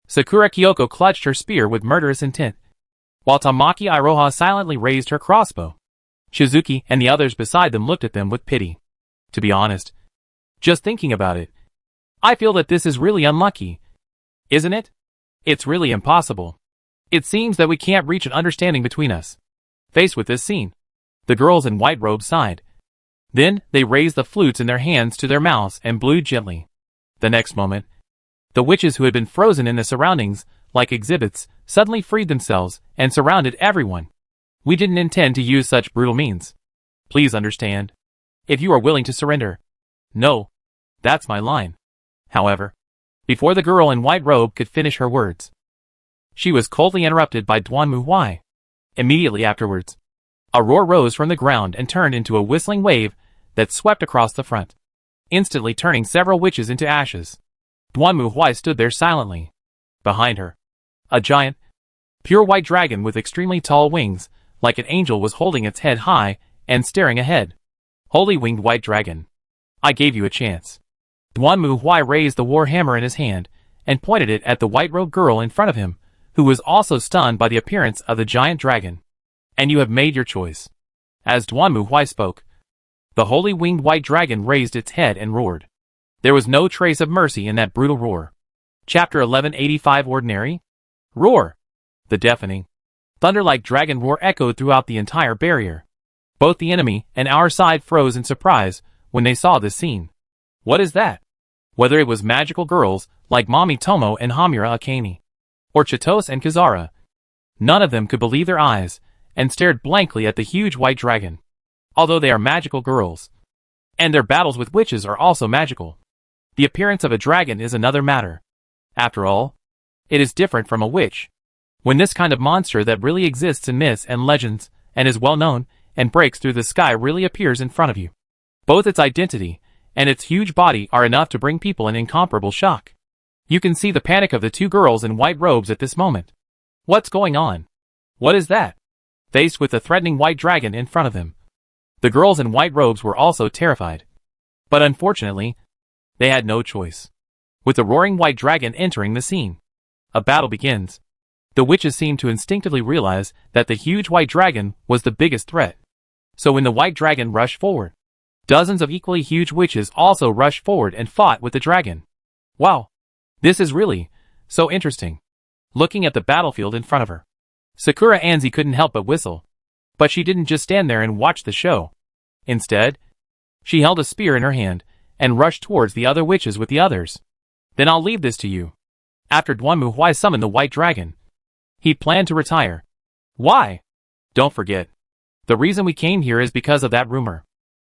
Sakura Kyoko clutched her spear with murderous intent, while Tamaki Iroha silently raised her crossbow. Shizuki and the others beside them looked at them with pity. To be honest, just thinking about it, I feel that this is really unlucky. Isn't it? It's really impossible. It seems that we can't reach an understanding between us. Faced with this scene, the girls in white robes sighed. Then, they raised the flutes in their hands to their mouths and blew gently. The next moment, the witches who had been frozen in the surroundings, like exhibits, suddenly freed themselves and surrounded everyone. We didn't intend to use such brutal means. Please understand. If you are willing to surrender. No. That's my line. However, before the girl in white robe could finish her words, she was coldly interrupted by Duanmu Huai. Immediately afterwards, a roar rose from the ground and turned into a whistling wave that swept across the front, instantly turning several witches into ashes. Duanmu Huai stood there silently. Behind her, a giant, pure white dragon with extremely tall wings, like an angel, was holding its head high and staring ahead. Holy winged white dragon. I gave you a chance. Duanmu Huai raised the war hammer in his hand and pointed it at the white-robed girl in front of him, who was also stunned by the appearance of the giant dragon. And you have made your choice. As Duanmu Huai spoke, the holy winged white dragon raised its head and roared. There was no trace of mercy in that brutal roar. Chapter 1185 Ordinary? Roar! The deafening, thunder-like dragon roar echoed throughout the entire barrier. Both the enemy and our side froze in surprise when they saw this scene. What is that? Whether it was magical girls like Mami Tomo and Hamura Akane, or Chitose and Kizara, none of them could believe their eyes and stared blankly at the huge white dragon. Although they are magical girls, and their battles with witches are also magical, the appearance of a dragon is another matter. After all, it is different from a witch. When this kind of monster that really exists in myths and legends and is well known and breaks through the sky really appears in front of you, both its identity and its huge body are enough to bring people an incomparable shock. You can see the panic of the two girls in white robes at this moment. What's going on? What is that? Faced with the threatening white dragon in front of them, the girls in white robes were also terrified. But unfortunately, they had no choice. With the roaring white dragon entering the scene, a battle begins. The witches seemed to instinctively realize that the huge white dragon was the biggest threat. So when the white dragon rushed forward, dozens of equally huge witches also rushed forward and fought with the dragon. Wow! This is really so interesting. Looking at the battlefield in front of her, Sakura Anzi couldn't help but whistle. But she didn't just stand there and watch the show. Instead, she held a spear in her hand and rushed towards the other witches with the others. Then I'll leave this to you. After Duanmu Huai summoned the white dragon, he planned to retire. Why? Don't forget. The reason we came here is because of that rumor.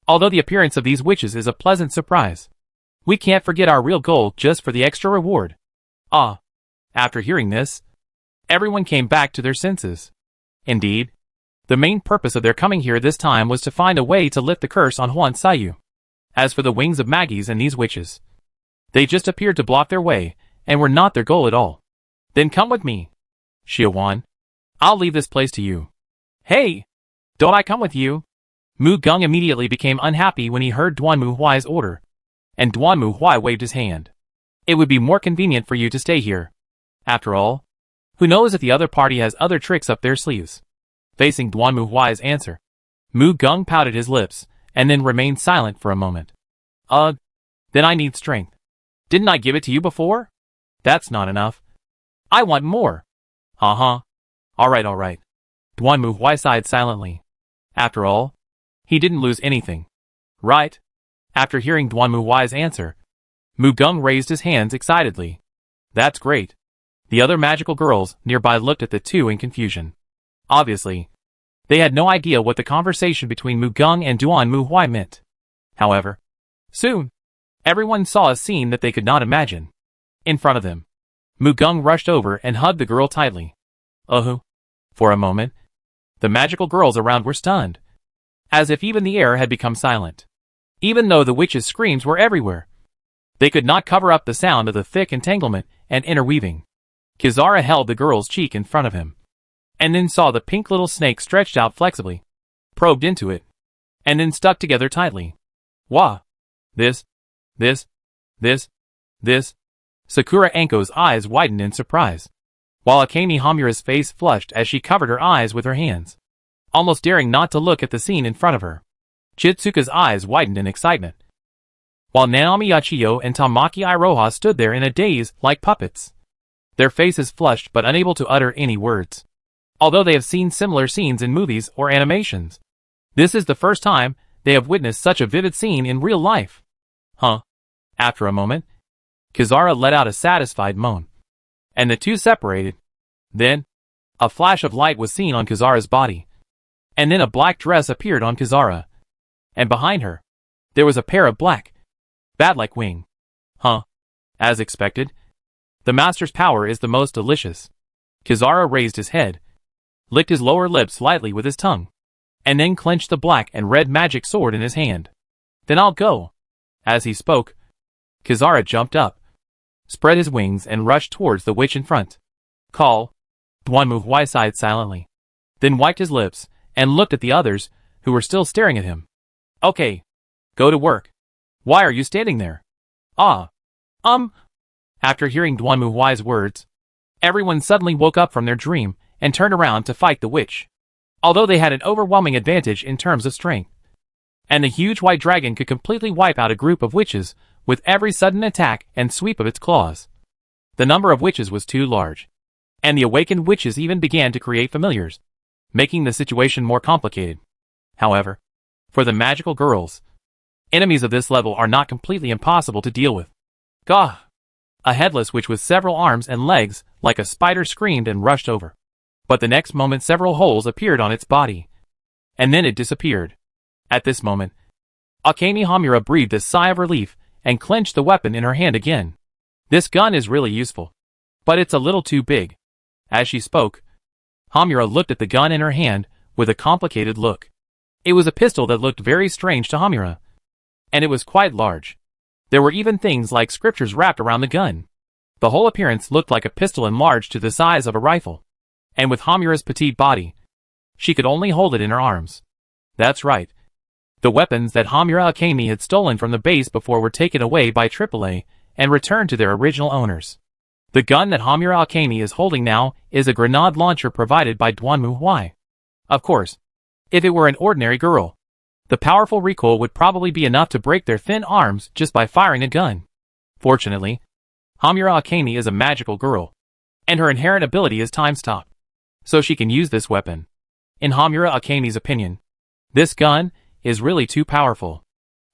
Although the appearance of these witches is a pleasant surprise, we can't forget our real goal just for the extra reward. Ah. After hearing this, everyone came back to their senses. Indeed, the main purpose of their coming here this time was to find a way to lift the curse on Huan Sayu. As for the wings of Maggies and these witches, they just appeared to block their way and were not their goal at all. Then come with me. Xiaowan, I'll leave this place to you. Hey! Don't I come with you? Mu Gung immediately became unhappy when he heard Duanmu Huai's order, and Duanmu Huai waved his hand. It would be more convenient for you to stay here. After all, who knows if the other party has other tricks up their sleeves? Facing Duanmu Huai's answer, Mu Gung pouted his lips, and then remained silent for a moment. Then I need strength. Didn't I give it to you before? That's not enough. I want more. Alright. Duanmu Huai sighed silently. After all, he didn't lose anything. Right? After hearing Duanmu Huai's answer, Mu Gung raised his hands excitedly. That's great. The other magical girls nearby looked at the two in confusion. Obviously, they had no idea what the conversation between Mu Gung and Duanmu Huai meant. However, soon, Everyone saw a scene that they could not imagine. In front of them, Mugung rushed over and hugged the girl tightly. For a moment, the magical girls around were stunned, as if even the air had become silent. Even though the witch's screams were everywhere, they could not cover up the sound of the thick entanglement and interweaving. Kizara held the girl's cheek in front of him, and then saw the pink little snake stretched out flexibly, probed into it, and then stuck together tightly. Wah! This. Sakura Anko's eyes widened in surprise, while Akemi Hamura's face flushed as she covered her eyes with her hands, almost daring not to look at the scene in front of her. Chitsuka's eyes widened in excitement, while Naomi Yachiyo and Tamaki Iroha stood there in a daze like puppets, their faces flushed but unable to utter any words. Although they have seen similar scenes in movies or animations, this is the first time they have witnessed such a vivid scene in real life. After a moment, Kizara let out a satisfied moan, and the two separated. Then, a flash of light was seen on Kizara's body, and then a black dress appeared on Kizara, and behind her, there was a pair of black, bat-like wings. As expected, the master's power is the most delicious. Kizara raised his head, licked his lower lip slightly with his tongue, and then clenched the black and red magic sword in his hand. Then I'll go. As he spoke, Kizara jumped up, spread his wings and rushed towards the witch in front. Call. Duanmu Huai sighed silently, then wiped his lips and looked at the others, who were still staring at him. Okay. Go to work. Why are you standing there? After hearing Duanmu Huai's words, everyone suddenly woke up from their dream and turned around to fight the witch. Although they had an overwhelming advantage in terms of strength, and the huge white dragon could completely wipe out a group of witches with every sudden attack and sweep of its claws, the number of witches was too large, and the awakened witches even began to create familiars, making the situation more complicated. However, for the magical girls, enemies of this level are not completely impossible to deal with. Gah! A headless witch with several arms and legs, like a spider, screamed and rushed over. But the next moment several holes appeared on its body, and then it disappeared. At this moment, Akemi Hamura breathed a sigh of relief and clenched the weapon in her hand again. This gun is really useful, but it's a little too big. As she spoke, Hamura looked at the gun in her hand with a complicated look. It was a pistol that looked very strange to Hamura, and it was quite large. There were even things like scriptures wrapped around the gun. The whole appearance looked like a pistol enlarged to the size of a rifle, and with Hamura's petite body, she could only hold it in her arms. That's right. The weapons that Hamura Akemi had stolen from the base before were taken away by AAA and returned to their original owners. The gun that Hamura Akemi is holding now is a grenade launcher provided by Duanmu Huai. Of course, if it were an ordinary girl, the powerful recoil would probably be enough to break their thin arms just by firing a gun. Fortunately, Hamura Akemi is a magical girl, and her inherent ability is time stop, so she can use this weapon. In Hamura Akemi's opinion, this gun is really too powerful.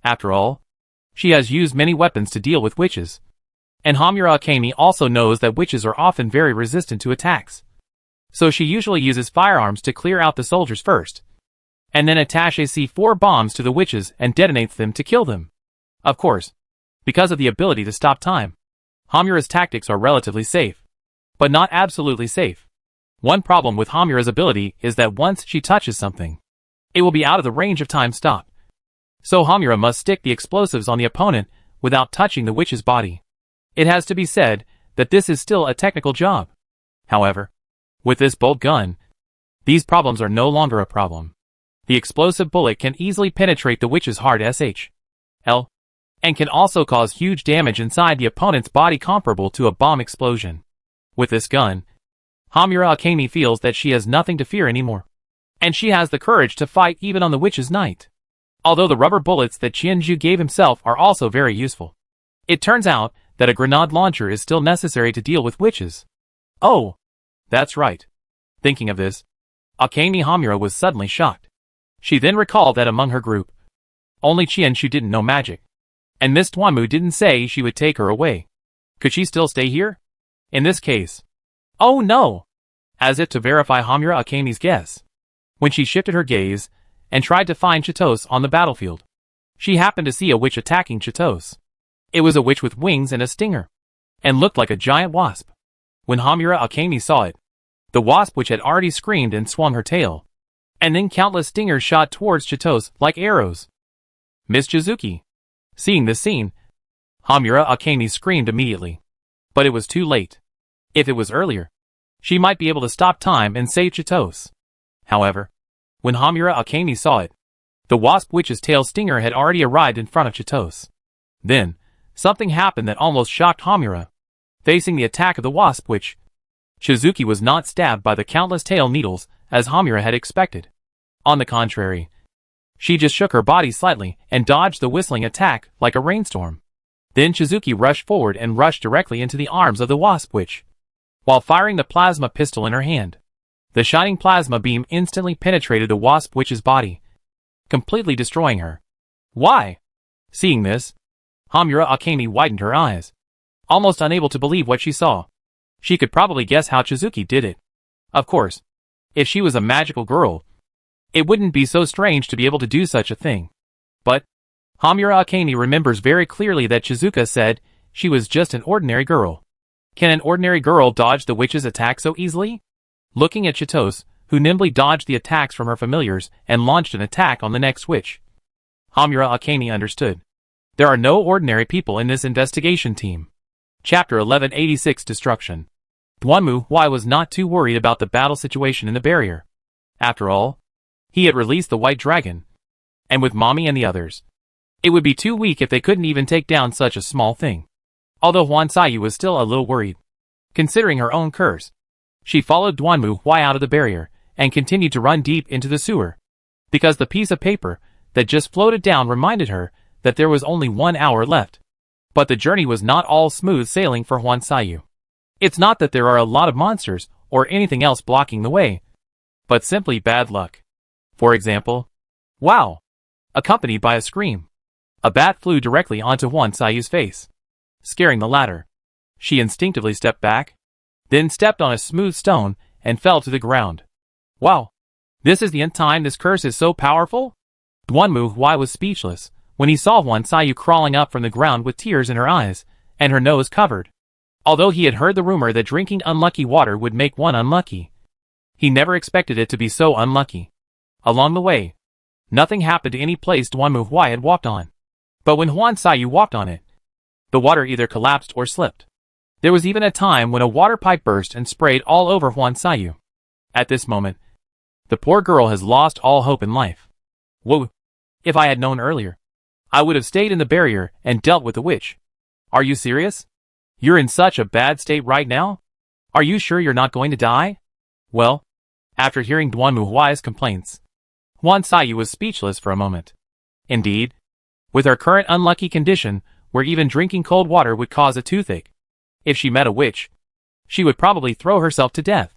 After all, she has used many weapons to deal with witches, and Hamura Akemi also knows that witches are often very resistant to attacks. So she usually uses firearms to clear out the soldiers first, and then attaches C4 bombs to the witches and detonates them to kill them. Of course, because of the ability to stop time, Hamura's tactics are relatively safe, but not absolutely safe. One problem with Hamura's ability is that once she touches something, it will be out of the range of time stop. So Hamura must stick the explosives on the opponent without touching the witch's body. It has to be said that this is still a technical job. However, with this bolt gun, these problems are no longer a problem. The explosive bullet can easily penetrate the witch's heart SHL, and can also cause huge damage inside the opponent's body comparable to a bomb explosion. With this gun, Hamura Akemi feels that she has nothing to fear anymore, and she has the courage to fight even on the witch's night. Although the rubber bullets that Qianju gave himself are also very useful, it turns out that a grenade launcher is still necessary to deal with witches. Oh, that's right. Thinking of this, Akemi Hamura was suddenly shocked. She then recalled that among her group, only Qianju didn't know magic, and Miss Duanmu didn't say she would take her away. Could she still stay here? In this case, oh no! As if to verify Hamura Akemi's guess, when she shifted her gaze and tried to find Chitos on the battlefield, she happened to see a witch attacking Chitos. It was a witch with wings and a stinger, and looked like a giant wasp. When Hamura Akemi saw it, the wasp which had already screamed and swung her tail, and then countless stingers shot towards Chitose like arrows. Miss Chizuki. Seeing this scene, Hamura Akemi screamed immediately. But it was too late. If it was earlier, she might be able to stop time and save Chitose. However, when Hamura Akemi saw it, the wasp witch's tail stinger had already arrived in front of Chitose. Then, something happened that almost shocked Hamura. Facing the attack of the wasp witch, Chizuki was not stabbed by the countless tail needles as Hamura had expected. On the contrary, she just shook her body slightly and dodged the whistling attack like a rainstorm. Then Chizuki rushed forward and rushed directly into the arms of the wasp witch, while firing the plasma pistol in her hand. The shining plasma beam instantly penetrated the wasp witch's body, completely destroying her. Why? Seeing this, Hamura Akemi widened her eyes, almost unable to believe what she saw. She could probably guess how Chizuki did it. Of course, if she was a magical girl, it wouldn't be so strange to be able to do such a thing. But Hamura Akemi remembers very clearly that Chizuka said she was just an ordinary girl. Can an ordinary girl dodge the witch's attack so easily? Looking at Chitose, who nimbly dodged the attacks from her familiars and launched an attack on the next witch, Hamura Akemi understood. There are no ordinary people in this investigation team. Chapter 1186 Destruction. Duanmu Huai was not too worried about the battle situation in the barrier. After all, he had released the white dragon, and with Mommy and the others, it would be too weak if they couldn't even take down such a small thing. Although Huan Sayu was still a little worried, considering her own curse, she followed Duanmu Huai out of the barrier and continued to run deep into the sewer, because the piece of paper that just floated down reminded her that there was only 1 hour left. But the journey was not all smooth sailing for Huan Sayu. It's not that there are a lot of monsters or anything else blocking the way, but simply bad luck. For example, wow! Accompanied by a scream, a bat flew directly onto Huan Sayu's face, scaring the latter. She instinctively stepped back, then stepped on a smooth stone and fell to the ground. Wow! This is the nth time this curse is so powerful? Duanmu Huai was speechless when he saw Huan Sayu crawling up from the ground with tears in her eyes and her nose covered. Although he had heard the rumor that drinking unlucky water would make one unlucky, he never expected it to be so unlucky. Along the way, nothing happened to any place Duanmu Huai had walked on. But when Huan Sayu walked on it, the water either collapsed or slipped. There was even a time when a water pipe burst and sprayed all over Huan Sayu. At this moment, the poor girl has lost all hope in life. Whoa! If I had known earlier, I would have stayed in the barrier and dealt with the witch. Are you serious? You're in such a bad state right now? Are you sure you're not going to die? Well, after hearing Duanmu Huai's complaints, Huan Sayu was speechless for a moment. Indeed, with her current unlucky condition, where even drinking cold water would cause a toothache, if she met a witch, she would probably throw herself to death.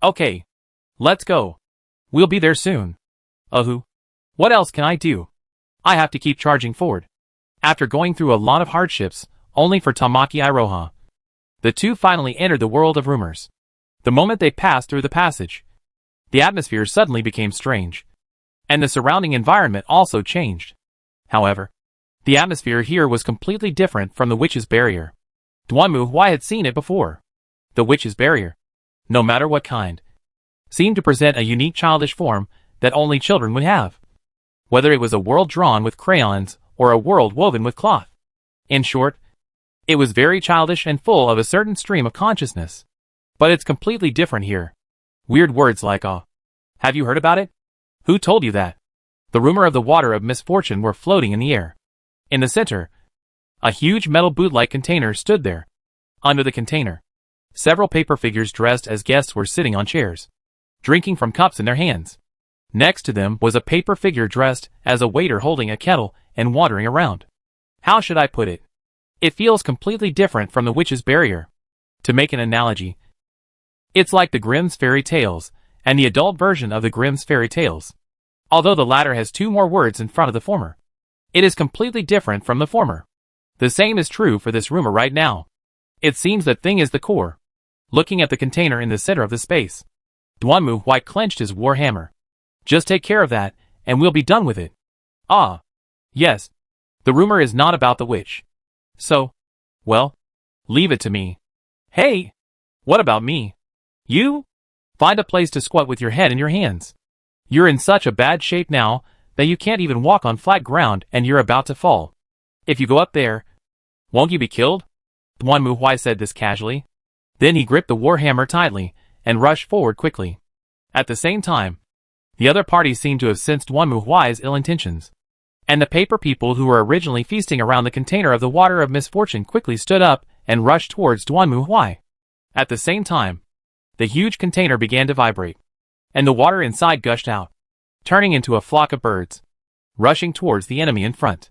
Okay, let's go. We'll be there soon. What else can I do? I have to keep charging forward. After going through a lot of hardships, only for Tamaki Iroha, the two finally entered the world of rumors. The moment they passed through the passage, the atmosphere suddenly became strange, and the surrounding environment also changed. However, the atmosphere here was completely different from the witch's barrier. Duanmu Huai had seen it before. The witch's barrier, no matter what kind, seemed to present a unique childish form that only children would have. Whether it was a world drawn with crayons or a world woven with cloth. In short, it was very childish and full of a certain stream of consciousness. But it's completely different here. Weird words like have you heard about it? Who told you that? The rumor of the water of misfortune were floating in the air. In the center, a huge metal boot-like container stood there. Under the container, several paper figures dressed as guests were sitting on chairs, drinking from cups in their hands. Next to them was a paper figure dressed as a waiter holding a kettle and wandering around. How should I put it? It feels completely different from the witch's barrier. To make an analogy, it's like the Grimm's fairy tales and the adult version of the Grimm's fairy tales. Although the latter has 2 more words in front of the former, it is completely different from the former. The same is true for this rumor right now. It seems that thing is the core. Looking at the container in the center of the space, Duanmu Huai clenched his war hammer. Just take care of that, and we'll be done with it. Ah. Yes. The rumor is not about the witch. So, well, leave it to me. Hey, what about me? You? Find a place to squat with your head in your hands. You're in such a bad shape now that you can't even walk on flat ground and you're about to fall. If you go up there, won't you be killed? Duan Muhui said this casually. Then he gripped the warhammer tightly and rushed forward quickly. At the same time, the other party seemed to have sensed Duan Muhui's ill intentions. And the paper people who were originally feasting around the container of the water of misfortune quickly stood up and rushed towards Duan Muhui. At the same time, the huge container began to vibrate, and the water inside gushed out, turning into a flock of birds, rushing towards the enemy in front.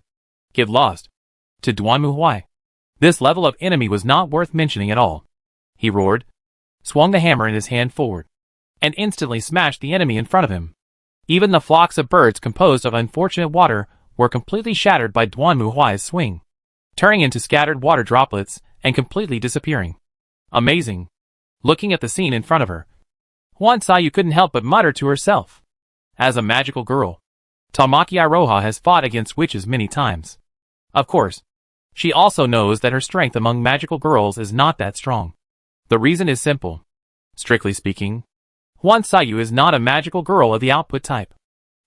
Get lost. To Duan Muhui, this level of enemy was not worth mentioning at all. He roared, swung the hammer in his hand forward, and instantly smashed the enemy in front of him. Even the flocks of birds composed of unfortunate water were completely shattered by Duan Muhui's swing, turning into scattered water droplets and completely disappearing. Amazing. Looking at the scene in front of her, Huan Sayu couldn't help but mutter to herself. As a magical girl, Tamaki Iroha has fought against witches many times. Of course, she also knows that her strength among magical girls is not that strong. The reason is simple. Strictly speaking, Huan Sayu is not a magical girl of the output type.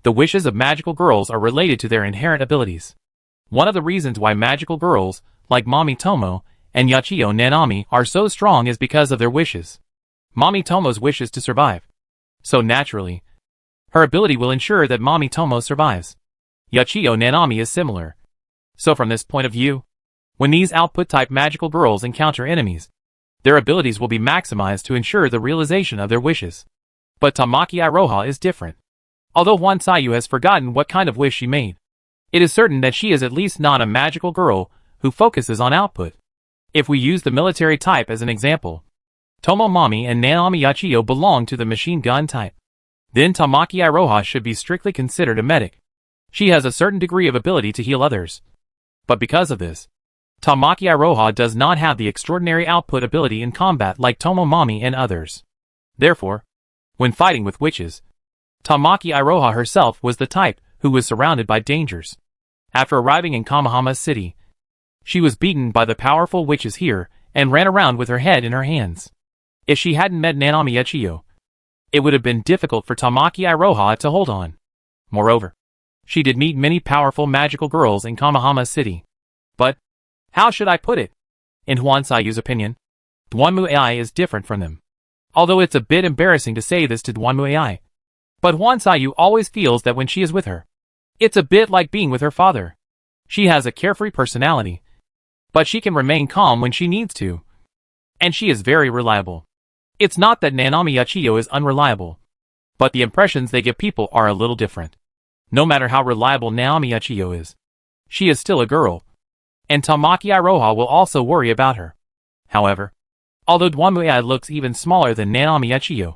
The wishes of magical girls are related to their inherent abilities. One of the reasons why magical girls, like Mami Tomo and Yachio Nanami, are so strong is because of their wishes. Mami Tomo's wishes to survive. So naturally, her ability will ensure that Mami Tomo survives. Yachio Nanami is similar. So from this point of view, when these output-type magical girls encounter enemies, their abilities will be maximized to ensure the realization of their wishes. But Tamaki Iroha is different. Although Huan Sayu has forgotten what kind of wish she made, it is certain that she is at least not a magical girl who focuses on output. If we use the military type as an example, Tomo Mami and Nanami Yachio belong to the machine gun type. Then Tamaki Iroha should be strictly considered a medic. She has a certain degree of ability to heal others. But because of this, Tamaki Iroha does not have the extraordinary output ability in combat like Tomo Mami and others. Therefore, when fighting with witches, Tamaki Iroha herself was the type who was surrounded by dangers. After arriving in Kamahama City, she was beaten by the powerful witches here and ran around with her head in her hands. If she hadn't met Nanami Yachio, it would have been difficult for Tamaki Iroha to hold on. Moreover, she did meet many powerful magical girls in Kamahama City. But, how should I put it? In Huan Sayu's opinion, Duan Muai is different from them. Although it's a bit embarrassing to say this to Duan Muai. But Huan Sayu always feels that when she is with her, it's a bit like being with her father. She has a carefree personality, but she can remain calm when she needs to. And she is very reliable. It's not that Nanami Yachio is unreliable, but the impressions they give people are a little different. No matter how reliable Nanami Yachio is, she is still a girl, and Tamaki Iroha will also worry about her. However, although Duan Muai looks even smaller than Nanami Yachio,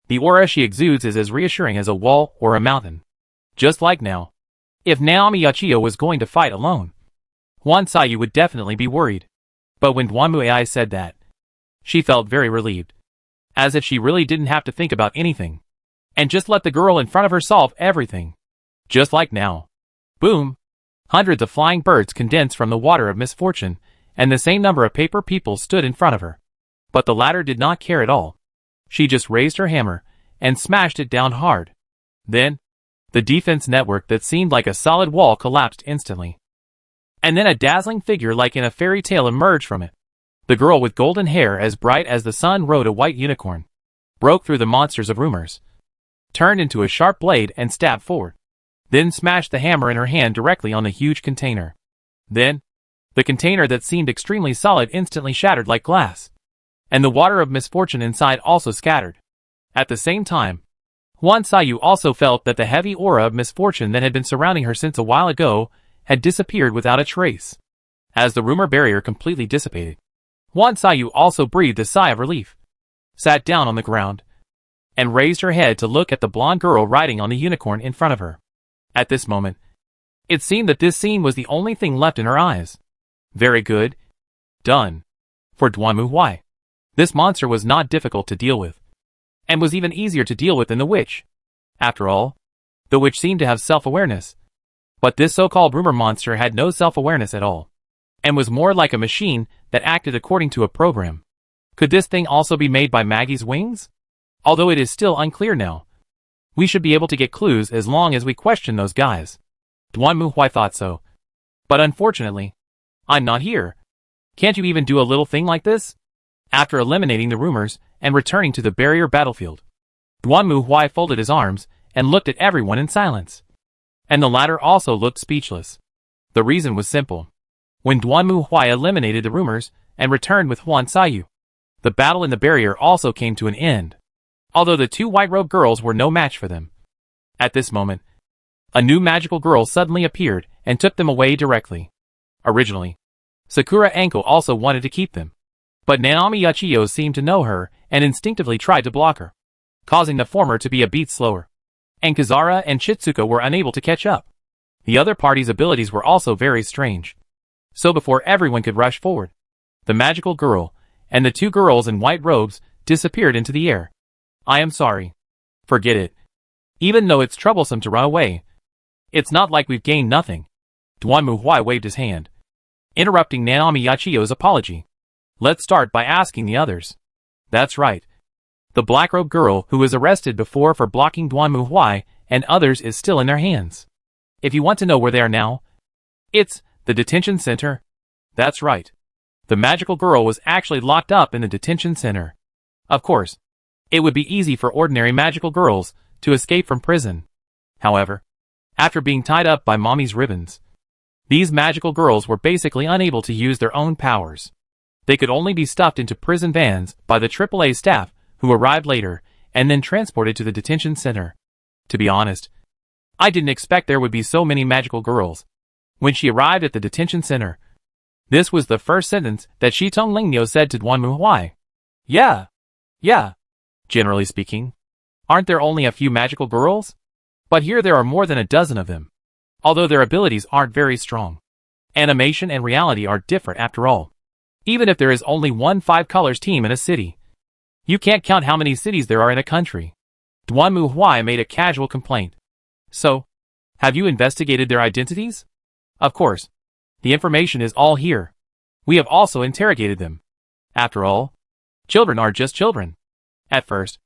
the aura she exudes is as reassuring as a wall or a mountain. Just like now, if Nanami Yachio was going to fight alone, Huan Sayu would definitely be worried. But when Duan Muai said that, she felt very relieved, as if she really didn't have to think about anything, and just let the girl in front of her solve everything. Just like now. Boom! Hundreds of flying birds condensed from the water of misfortune, and the same number of paper people stood in front of her. But the latter did not care at all. She just raised her hammer and smashed it down hard. Then, the defense network that seemed like a solid wall collapsed instantly. And then a dazzling figure like in a fairy tale emerged from it. The girl with golden hair as bright as the sun rode a white unicorn, broke through the monsters of rumors, turned into a sharp blade and stabbed forward, then smashed the hammer in her hand directly on the huge container. Then, the container that seemed extremely solid instantly shattered like glass, and the water of misfortune inside also scattered. At the same time, Huan Sayu also felt that the heavy aura of misfortune that had been surrounding her since a while ago had disappeared without a trace. As the rumor barrier completely dissipated, Huan Sayu also breathed a sigh of relief, sat down on the ground, and raised her head to look at the blonde girl riding on the unicorn in front of her. At this moment, it seemed that this scene was the only thing left in her eyes. Very good. Done. For Duan Muhui, this monster was not difficult to deal with, and was even easier to deal with than the witch. After all, the witch seemed to have self-awareness, but this so-called rumor monster had no self-awareness at all. and was more like a machine that acted according to a program. Could this thing also be made by Maggie's wings? Although it is still unclear now. We should be able to get clues as long as we question those guys. Duanmuhui thought so. But unfortunately, I'm not here. Can't you even do a little thing like this? After eliminating the rumors and returning to the barrier battlefield, Duanmuhui folded his arms and looked at everyone in silence. And the latter also looked speechless. The reason was simple. When Duanmuhui eliminated the rumors and returned with Huan Sayu, the battle in the barrier also came to an end, although the two white-robed girls were no match for them. At this moment, a new magical girl suddenly appeared and took them away directly. Originally, Sakura Anko also wanted to keep them, but Naomi Yachiyo seemed to know her and instinctively tried to block her, causing the former to be a beat slower. And Kazara and Chitsuka were unable to catch up. The other party's abilities were also very strange. So before everyone could rush forward, the magical girl and the two girls in white robes disappeared into the air. I am sorry. Forget it. Even though it's troublesome to run away, it's not like we've gained nothing. Duanmuhui waved his hand, interrupting Naomi Yachiyo's apology. Let's start by asking the others. That's right. The black-robed girl who was arrested before for blocking Duanmuhui and others is still in their hands. If you want to know where they are now, it's the detention center. That's right. The magical girl was actually locked up in the detention center. Of course, it would be easy for ordinary magical girls to escape from prison. However, after being tied up by mommy's ribbons, these magical girls were basically unable to use their own powers. They could only be stuffed into prison vans by the AAA staff who arrived later and then transported to the detention center. To be honest, I didn't expect there would be so many magical girls. When she arrived at the detention center, this was the first sentence that Shitong Lingnyo said to Duanmuhui. Yeah. Generally speaking, aren't there only a few magical girls? But here there are more than a dozen of them. Although their abilities aren't very strong. Animation and reality are different after all. Even if there is only one 5-colors team in a city, you can't count how many cities there are in a country. Duanmuhui made a casual complaint. So, have you investigated their identities? Of course. The information is all here. We have also interrogated them. After all, children are just children. At first,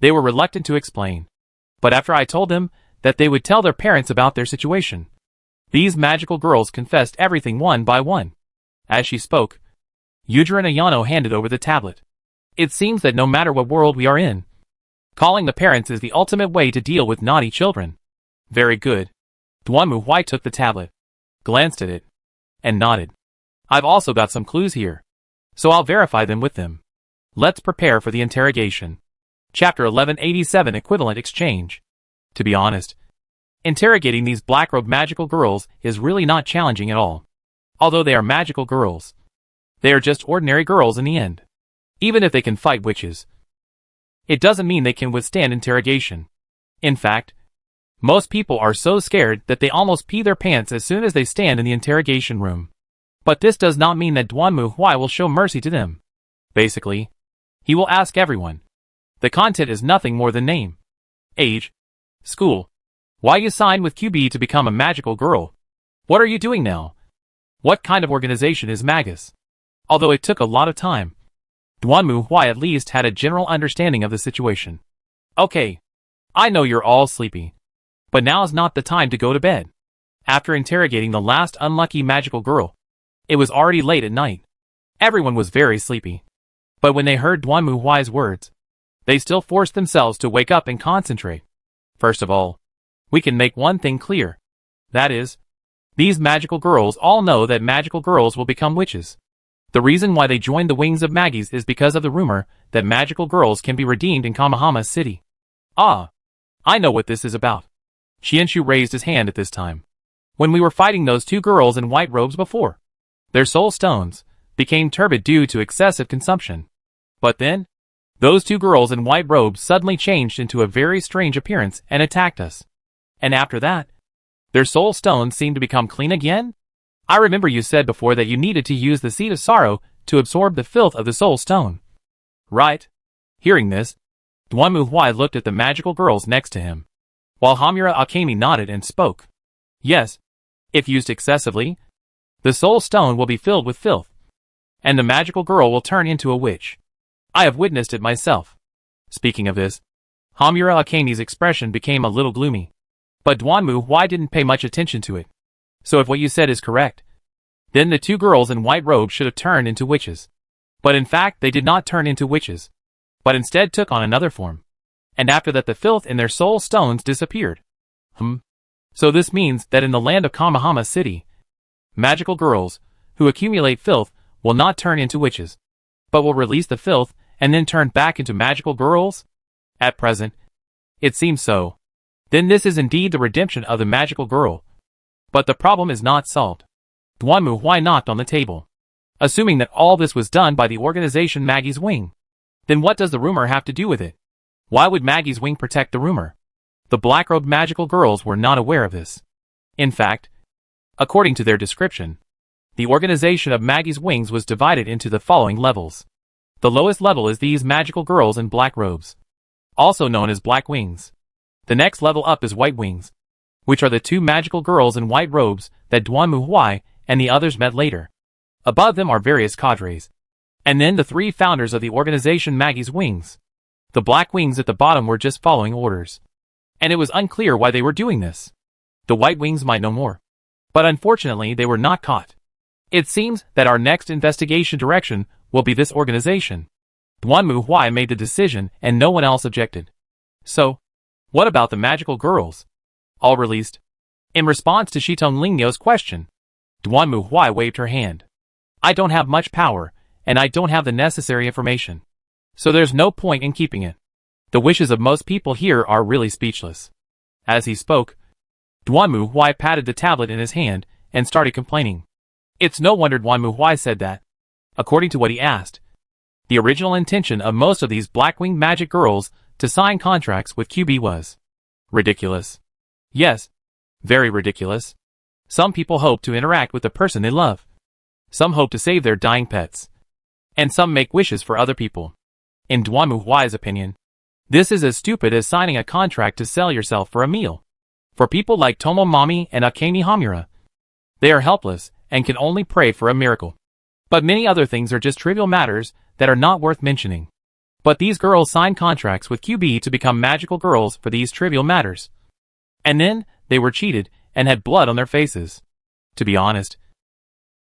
they were reluctant to explain. But after I told them that they would tell their parents about their situation, these magical girls confessed everything one by one. As she spoke, Yujiro Ayano handed over the tablet. It seems that no matter what world we are in, calling the parents is the ultimate way to deal with naughty children. Very good. Duanmuhui took the tablet, glanced at it, and nodded. I've also got some clues here, so I'll verify them with them. Let's prepare for the interrogation. Chapter 1187 Equivalent Exchange. To be honest, interrogating these black-robed magical girls is really not challenging at all. Although they are magical girls, they are just ordinary girls in the end. Even if they can fight witches, it doesn't mean they can withstand interrogation. In fact, most people are so scared that they almost pee their pants as soon as they stand in the interrogation room. But this does not mean that Duanmuhui will show mercy to them. Basically, he will ask everyone. The content is nothing more than name, age, school, why you signed with QB to become a magical girl, what are you doing now, what kind of organization is Magus. Although it took a lot of time, Duanmuhui at least had a general understanding of the situation. Okay, I know you're all sleepy, but now's not the time to go to bed. After interrogating the last unlucky magical girl, it was already late at night. Everyone was very sleepy. But when they heard Duanmuhui's words, they still forced themselves to wake up and concentrate. First of all, we can make one thing clear. That is, these magical girls all know that magical girls will become witches. The reason why they joined the Wings of Maggies is because of the rumor that magical girls can be redeemed in Kamahama City. Ah, I know what this is about. Xianshu raised his hand at this time. When we were fighting those two girls in white robes before, their soul stones became turbid due to excessive consumption. But then, those two girls in white robes suddenly changed into a very strange appearance and attacked us. And after that, their soul stones seemed to become clean again? I remember you said before that you needed to use the seed of sorrow to absorb the filth of the soul stone. Right. Hearing this, Duanmuhui looked at the magical girls next to him, while Hamura Akemi nodded and spoke. Yes, if used excessively, The soul stone will be filled with filth, and the magical girl will turn into a witch. I have witnessed it myself. Speaking of this, Hamura Akane's expression became a little gloomy. But Duanmu Huai didn't pay much attention to it. So if what you said is correct, then the two girls in white robes should have turned into witches. But in fact they did not turn into witches, but instead took on another form. And after that the filth in their soul stones disappeared. So this means that in the land of Kamahama City, magical girls, who accumulate filth, will not turn into witches, but will release the filth and then turn back into magical girls? At present, it seems so. Then this is indeed the redemption of the magical girl. But the problem is not solved. Duanmu Huai knocked on the table. Assuming that all this was done by the organization Maggie's Wing, then what does the rumor have to do with it? Why would Maggie's Wing protect the rumor? The black-robed magical girls were not aware of this. In fact, according to their description, the organization of Maggie's Wings was divided into the following levels. The lowest level is these magical girls in black robes, also known as Black Wings. The next level up is White Wings, which are the two magical girls in white robes that Duanmu Huai and the others met later. Above them are various cadres, and then the three founders of the organization Maggie's Wings. The Black Wings at the bottom were just following orders, and it was unclear why they were doing this. The White Wings might know more, but unfortunately they were not caught. It seems that our next investigation direction will be this organization. Duanmu Huai made the decision and no one else objected. So, what about the magical girls? All released? In response to Shitong Lingnyo's question, Duanmu Huai waved her hand. I don't have much power, and I don't have the necessary information. So there's no point in keeping it. The wishes of most people here are really speechless. As he spoke, Duanmu Huai patted the tablet in his hand and started complaining. It's no wonder Duanmu Huai said that. According to what he asked, the original intention of most of these black-winged magic girls to sign contracts with QB was ridiculous. Yes, very ridiculous. Some people hope to interact with the person they love. Some hope to save their dying pets. And some make wishes for other people. In Duanmu Huai's opinion, this is as stupid as signing a contract to sell yourself for a meal. For people like Tomomami and Akane Hamura, they are helpless and can only pray for a miracle. But many other things are just trivial matters that are not worth mentioning. But these girls signed contracts with QB to become magical girls for these trivial matters. And then, they were cheated and had blood on their faces. To be honest,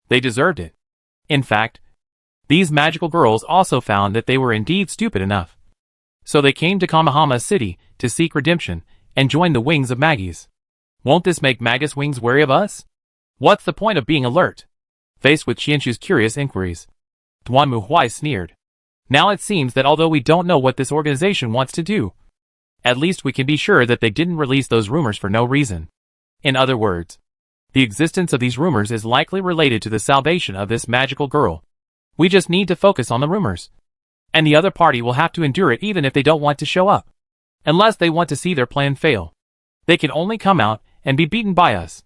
they deserved it. In fact, these magical girls also found that they were indeed stupid enough. So they came to Kamahama City to seek redemption and join the Wings of Maggie's. Won't this make Maggie's Wings wary of us? What's the point of being alert? Faced with Qianchu's curious inquiries, Duanmu Huai sneered. Now it seems that although we don't know what this organization wants to do, at least we can be sure that they didn't release those rumors for no reason. In other words, the existence of these rumors is likely related to the salvation of this magical girl. We just need to focus on the rumors. And the other party will have to endure it even if they don't want to show up. Unless they want to see their plan fail. They can only come out and be beaten by us.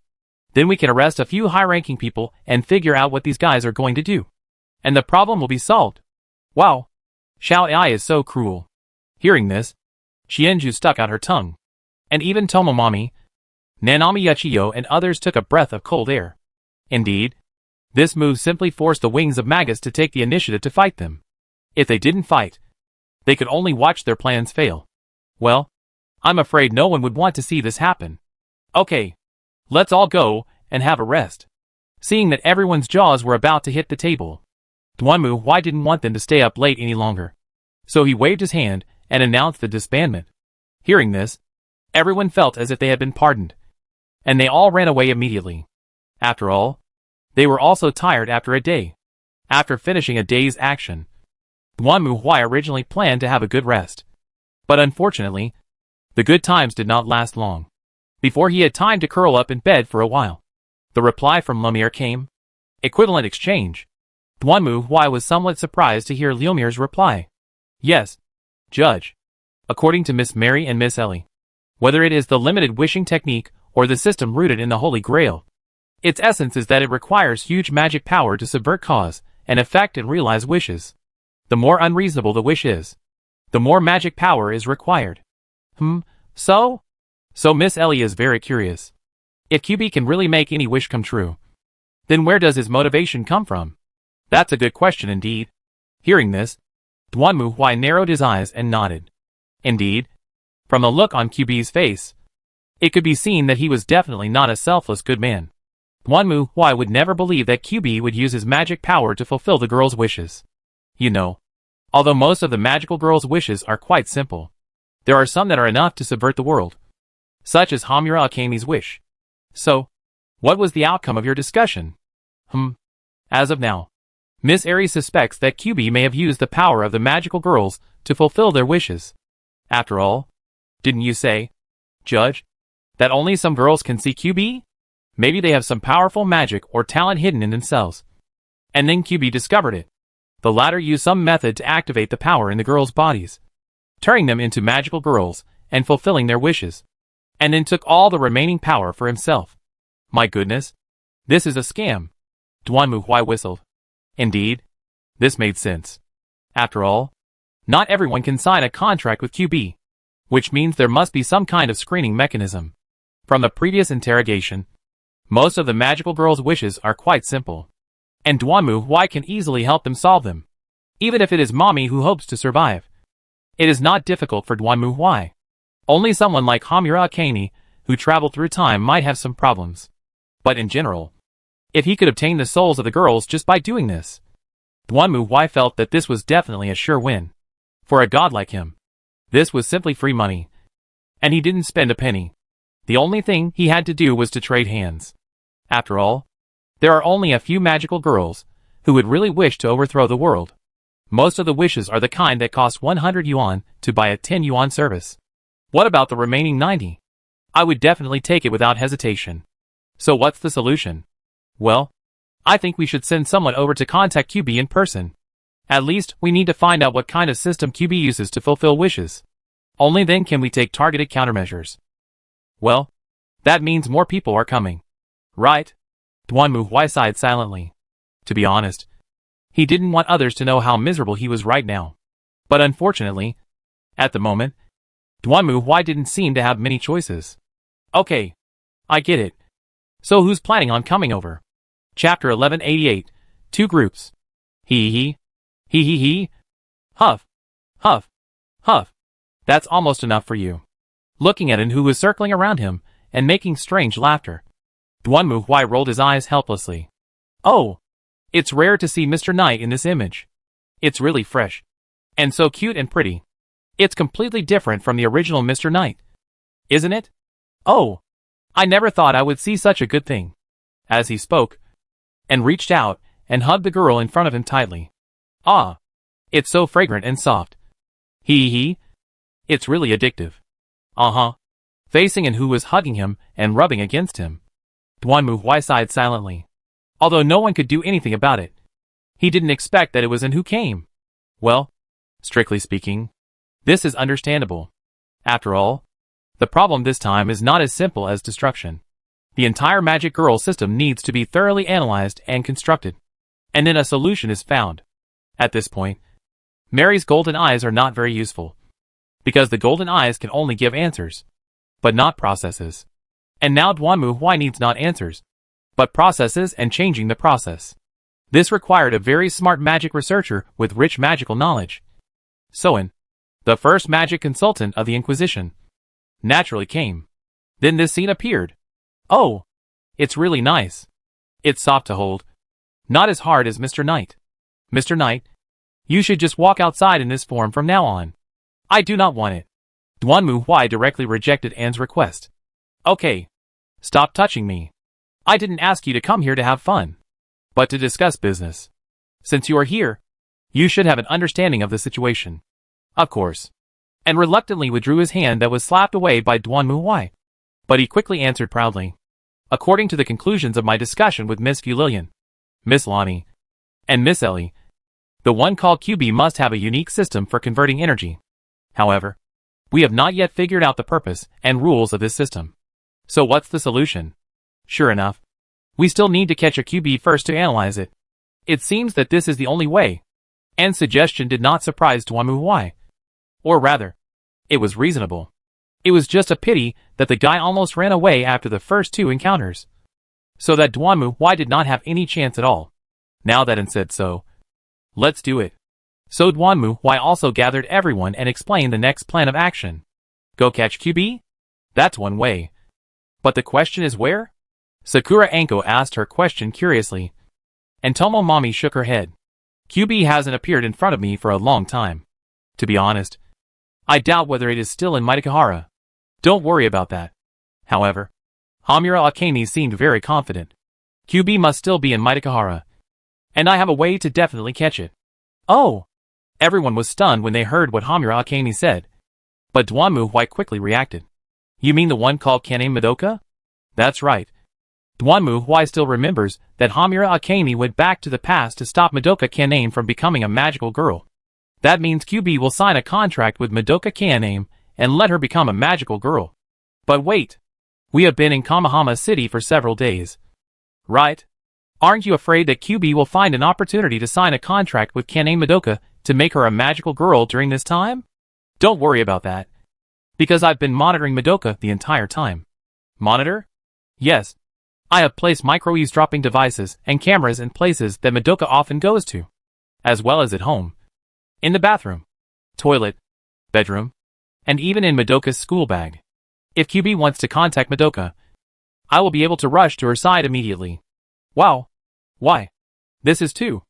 Then we can arrest a few high-ranking people and figure out what these guys are going to do. And the problem will be solved. Wow. Xiao Ai is so cruel. Hearing this, Qianju stuck out her tongue. And even Tomomami, Nanami Yachiyo and others took a breath of cold air. Indeed, this move simply forced the Wings of Magus to take the initiative to fight them. If they didn't fight, they could only watch their plans fail. Well, I'm afraid no one would want to see this happen. Okay, let's all go and have a rest. Seeing that everyone's jaws were about to hit the table, Duanmu Huai didn't want them to stay up late any longer. So he waved his hand and announced the disbandment. Hearing this, everyone felt as if they had been pardoned, and they all ran away immediately. After all, they were also tired after a day. After finishing a day's action, Duanmu Huai originally planned to have a good rest. But unfortunately, the good times did not last long. Before he had time to curl up in bed for a while, the reply from Lemire came. Equivalent exchange. Duanmu Huai was somewhat surprised to hear Leomire's reply. Yes, Judge. According to Miss Mary and Miss Ellie, whether it is the limited wishing technique or the system rooted in the Holy Grail, its essence is that it requires huge magic power to subvert cause and effect and realize wishes. The more unreasonable the wish is, the more magic power is required. So? So Miss Ellie is very curious. If QB can really make any wish come true, Then where does his motivation come from? That's a good question indeed. Hearing this, Duanmu Huai narrowed his eyes and nodded. Indeed, from the look on QB's face, it could be seen that he was definitely not a selfless good man. Duanmu Huai would never believe that QB would use his magic power to fulfill the girl's wishes. You know, although most of the magical girl's wishes are quite simple, there are some that are enough to subvert the world, such as Hamura Akami's wish. So, what was the outcome of your discussion? As of now, Miss Aries suspects that QB may have used the power of the magical girls to fulfill their wishes. After all, didn't you say, Judge, that only some girls can see QB? Maybe they have some powerful magic or talent hidden in themselves. And then QB discovered it. The latter used some method to activate the power in the girls' bodies, turning them into magical girls and fulfilling their wishes, and then took all the remaining power for himself. My goodness, this is a scam. Duanmu Huai whistled. Indeed, this made sense. After all, not everyone can sign a contract with QB, which means there must be some kind of screening mechanism. From the previous interrogation, most of the magical girl's wishes are quite simple, and Duanmu Huai can easily help them solve them, even if it is mommy who hopes to survive. It is not difficult for Duanmu Huai. Only someone like Hamura Akami, who traveled through time, might have some problems. But in general, if he could obtain the souls of the girls just by doing this, Duanmu Huai felt that this was definitely a sure win. For a god like him, this was simply free money, and he didn't spend a penny. The only thing he had to do was to trade hands. After all, there are only a few magical girls who would really wish to overthrow the world. Most of the wishes are the kind that cost 100 yuan to buy a 10 yuan service. What about the remaining 90? I would definitely take it without hesitation. So what's the solution? Well, I think we should send someone over to contact QB in person. At least, we need to find out what kind of system QB uses to fulfill wishes. Only then can we take targeted countermeasures. Well, that means more people are coming. Right? Duanmu Huai sighed silently. To be honest, he didn't want others to know how miserable he was right now. But unfortunately, at the moment, Duanmu Huai didn't seem to have many choices. Okay, I get it. So who's planning on coming over? Chapter 1188, 2 groups. Hee. Huff. Huff. Huff. That's almost enough for you. Looking at an who was circling around him and making strange laughter, Duanmu Huai rolled his eyes helplessly. Oh, it's rare to see Mr. Knight in this image. It's really fresh. And so cute and pretty. It's completely different from the original Mr. Knight. Isn't it? Oh, I never thought I would see such a good thing. As he spoke, and reached out and hugged the girl in front of him tightly. Ah, it's so fragrant and soft. Hee. It's really addictive. Facing and who was hugging him and rubbing against him, Duanmu Huai sighed silently. Although no one could do anything about it. He didn't expect that it was an who came. Well, strictly speaking, this is understandable. After all, the problem this time is not as simple as destruction. The entire Magic Girl system needs to be thoroughly analyzed and constructed, and then a solution is found. At this point, Mary's golden eyes are not very useful, because the golden eyes can only give answers, but not processes. And now Duanmu Huai needs not answers, but processes and changing the process. This required a very smart magic researcher with rich magical knowledge. Soen, the first magic consultant of the Inquisition, naturally came. Then this scene appeared. Oh, it's really nice. It's soft to hold. Not as hard as Mr. Knight. Mr. Knight, you should just walk outside in this form from now on. I do not want it. Duanmu Huai directly rejected Anne's request. Okay. Stop touching me. I didn't ask you to come here to have fun, but to discuss business. Since you are here, you should have an understanding of the situation. Of course. And reluctantly withdrew his hand that was slapped away by Duanmu Huai. But he quickly answered proudly. According to the conclusions of my discussion with Miss Fu Lilian, Miss Lonnie, and Miss Ellie, the one called QB must have a unique system for converting energy. However, we have not yet figured out the purpose and rules of this system. So what's the solution? Sure enough, we still need to catch a QB first to analyze it. It seems that this is the only way. Anne's suggestion did not surprise Duanmu Huai. Or rather, it was reasonable. It was just a pity that the guy almost ran away after the first 2 encounters. so that Duanmu Huai did not have any chance at all. Now that An said so, let's do it. So Duanmu Huai also gathered everyone and explained the next plan of action. Go catch QB? That's one way. But the question is where? Sakura Anko asked her question curiously. And Tomomomi shook her head. QB hasn't appeared in front of me for a long time. To be honest, I doubt whether it is still in Mitakahara. Don't worry about that. However, Hamura Akemi seemed very confident. QB must still be in Mitakahara. And I have a way to definitely catch it. Oh! Everyone was stunned when they heard what Hamura Akemi said. But Duanmu Huai quickly reacted. You mean the one called Kane Madoka? That's right. Duanmu Huai still remembers that Hamura Akemi went back to the past to stop Madoka Kaname from becoming a magical girl. That means QB will sign a contract with Madoka Kaname and let her become a magical girl. But wait. We have been in Kamahama City for several days. Right? Aren't you afraid that QB will find an opportunity to sign a contract with Kaname Madoka to make her a magical girl during this time? Don't worry about that. Because I've been monitoring Madoka the entire time. Monitor? Yes. I have placed micro-eavesdropping devices and cameras in places that Madoka often goes to. As well as at home. In the bathroom, toilet, bedroom, and even in Madoka's school bag. If QB wants to contact Madoka, I will be able to rush to her side immediately. Wow. Why? This is too.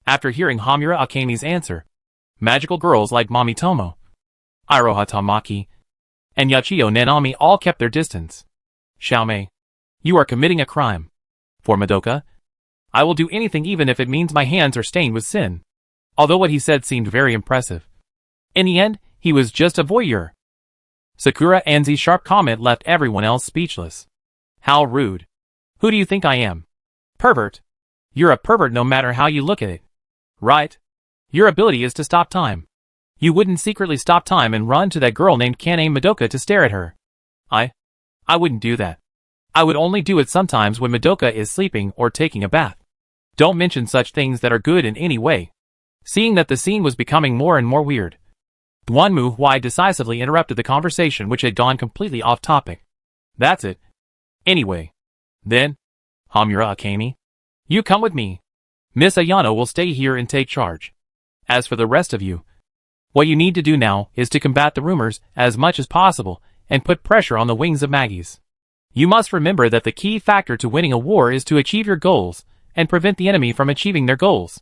After hearing Hamura Akemi's answer, magical girls like Mami Tomo, Iroha Tamaki, and Yachio Nanami all kept their distance. Xiaomei, you are committing a crime. For Madoka, I will do anything even if it means my hands are stained with sin. Although what he said seemed very impressive. In the end, he was just a voyeur. Sakura Anzi's sharp comment left everyone else speechless. How rude. Who do you think I am? Pervert. You're a pervert no matter how you look at it. Right? Your ability is to stop time. You wouldn't secretly stop time and run to that girl named Kaname Madoka to stare at her. I wouldn't do that. I would only do it sometimes when Madoka is sleeping or taking a bath. Don't mention such things that are good in any way. Seeing that the scene was becoming more and more weird, Duanmu Huai decisively interrupted the conversation which had gone completely off topic. That's it. Anyway. Then, Hamura Akemi, you come with me. Miss Ayano will stay here and take charge. As for the rest of you, what you need to do now is to combat the rumors as much as possible and put pressure on the Wings of Maggies. You must remember that the key factor to winning a war is to achieve your goals and prevent the enemy from achieving their goals.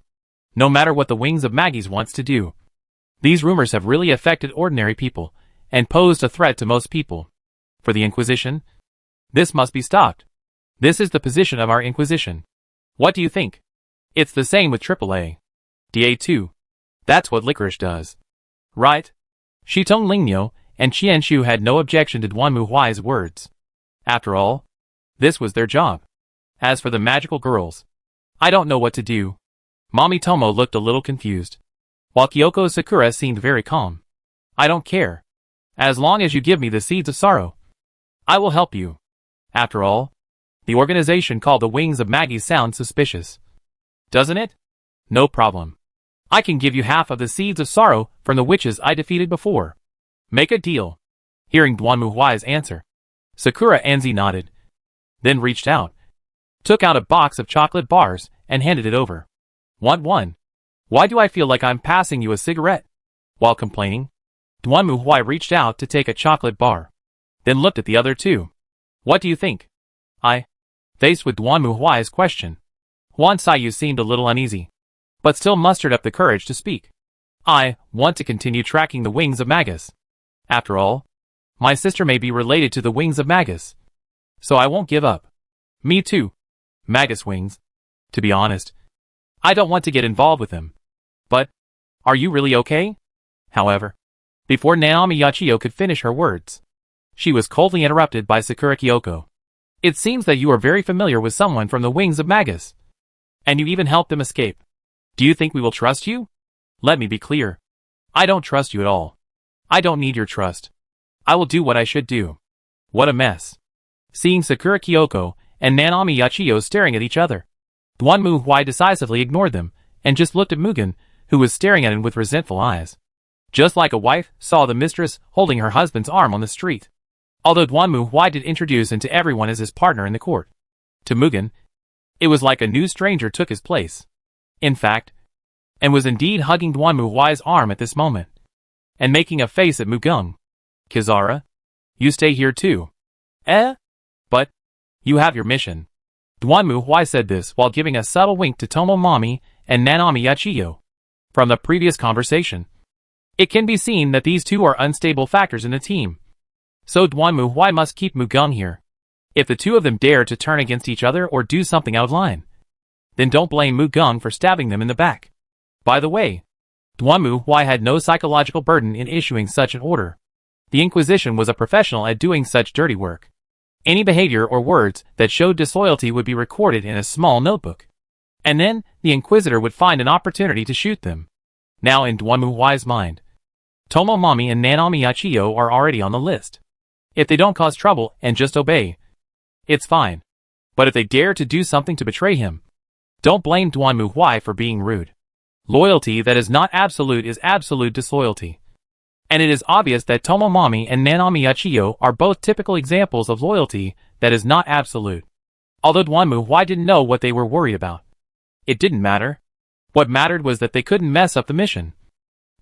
No matter what the Wings of Maggies wants to do. These rumors have really affected ordinary people and posed a threat to most people. For the Inquisition, this must be stopped. This is the position of our Inquisition. What do you think? It's the same with AAA. DA too. That's what Licorice does. Right? Shitong Lingnyo and Qianshu had no objection to Duanmu Huai's words. After all, this was their job. As for the magical girls, I don't know what to do. Mami Tomo looked a little confused, while Kyoko Sakura seemed very calm. I don't care. As long as you give me the seeds of sorrow, I will help you. After all, the organization called the Wings of Maggie sounds suspicious. Doesn't it? No problem. I can give you half of the seeds of sorrow from the witches I defeated before. Make a deal. Hearing Duanmu Huai's answer, Sakura Anzi nodded, then reached out, took out a box of chocolate bars, and handed it over. Want one? Why do I feel like I'm passing you a cigarette? While complaining, Duanmu Huai reached out to take a chocolate bar, then looked at the other two. What do you think? Faced with Duanmu Huai's question, Huan Saiyu seemed a little uneasy, but still mustered up the courage to speak. I want to continue tracking the Wings of Magus. After all, my sister may be related to the Wings of Magus, so I won't give up. Me too. Magus Wings. To be honest, I don't want to get involved with them. But, are you really okay? However, before Naomi Yachio could finish her words, she was coldly interrupted by Sakura Kyoko. It seems that you are very familiar with someone from the Wings of Magus. And you even helped them escape. Do you think we will trust you? Let me be clear. I don't trust you at all. I don't need your trust. I will do what I should do. What a mess. Seeing Sakura Kyoko and Naomi Yachio staring at each other, Duanmu Huai decisively ignored them and just looked at Mugen, who was staring at him with resentful eyes. Just like a wife saw the mistress holding her husband's arm on the street. Although Duanmu Huai did introduce him to everyone as his partner in the court, To Mugen, it was like a new stranger took his place. In fact, and was indeed hugging Duanmu Huai's arm at this moment, and making a face at Mugung. Kizara, you stay here too. But, you have your mission. Duanmu Huai said this while giving a subtle wink to Tomomomi and Nanami Yachiyo. From the previous conversation, it can be seen that these two are unstable factors in the team. So Duanmu Huai must keep Mugung here. If the two of them dare to turn against each other or do something out of line, then don't blame Mugung for stabbing them in the back. By the way, Duanmu Huai had no psychological burden in issuing such an order. The Inquisition was a professional at doing such dirty work. Any behavior or words that showed disloyalty would be recorded in a small notebook. And then, the Inquisitor would find an opportunity to shoot them. Now in Duanmu Huai's mind, Tomomomi and Nanami Yachiyo are already on the list. If they don't cause trouble and just obey, it's fine. But if they dare to do something to betray him, don't blame Duanmu Huai for being rude. Loyalty that is not absolute is absolute disloyalty. And it is obvious that Tomomomi and Nanami Yachiyo are both typical examples of loyalty that is not absolute. Although Duanmu Huai didn't know what they were worried about, it didn't matter. What mattered was that they couldn't mess up the mission.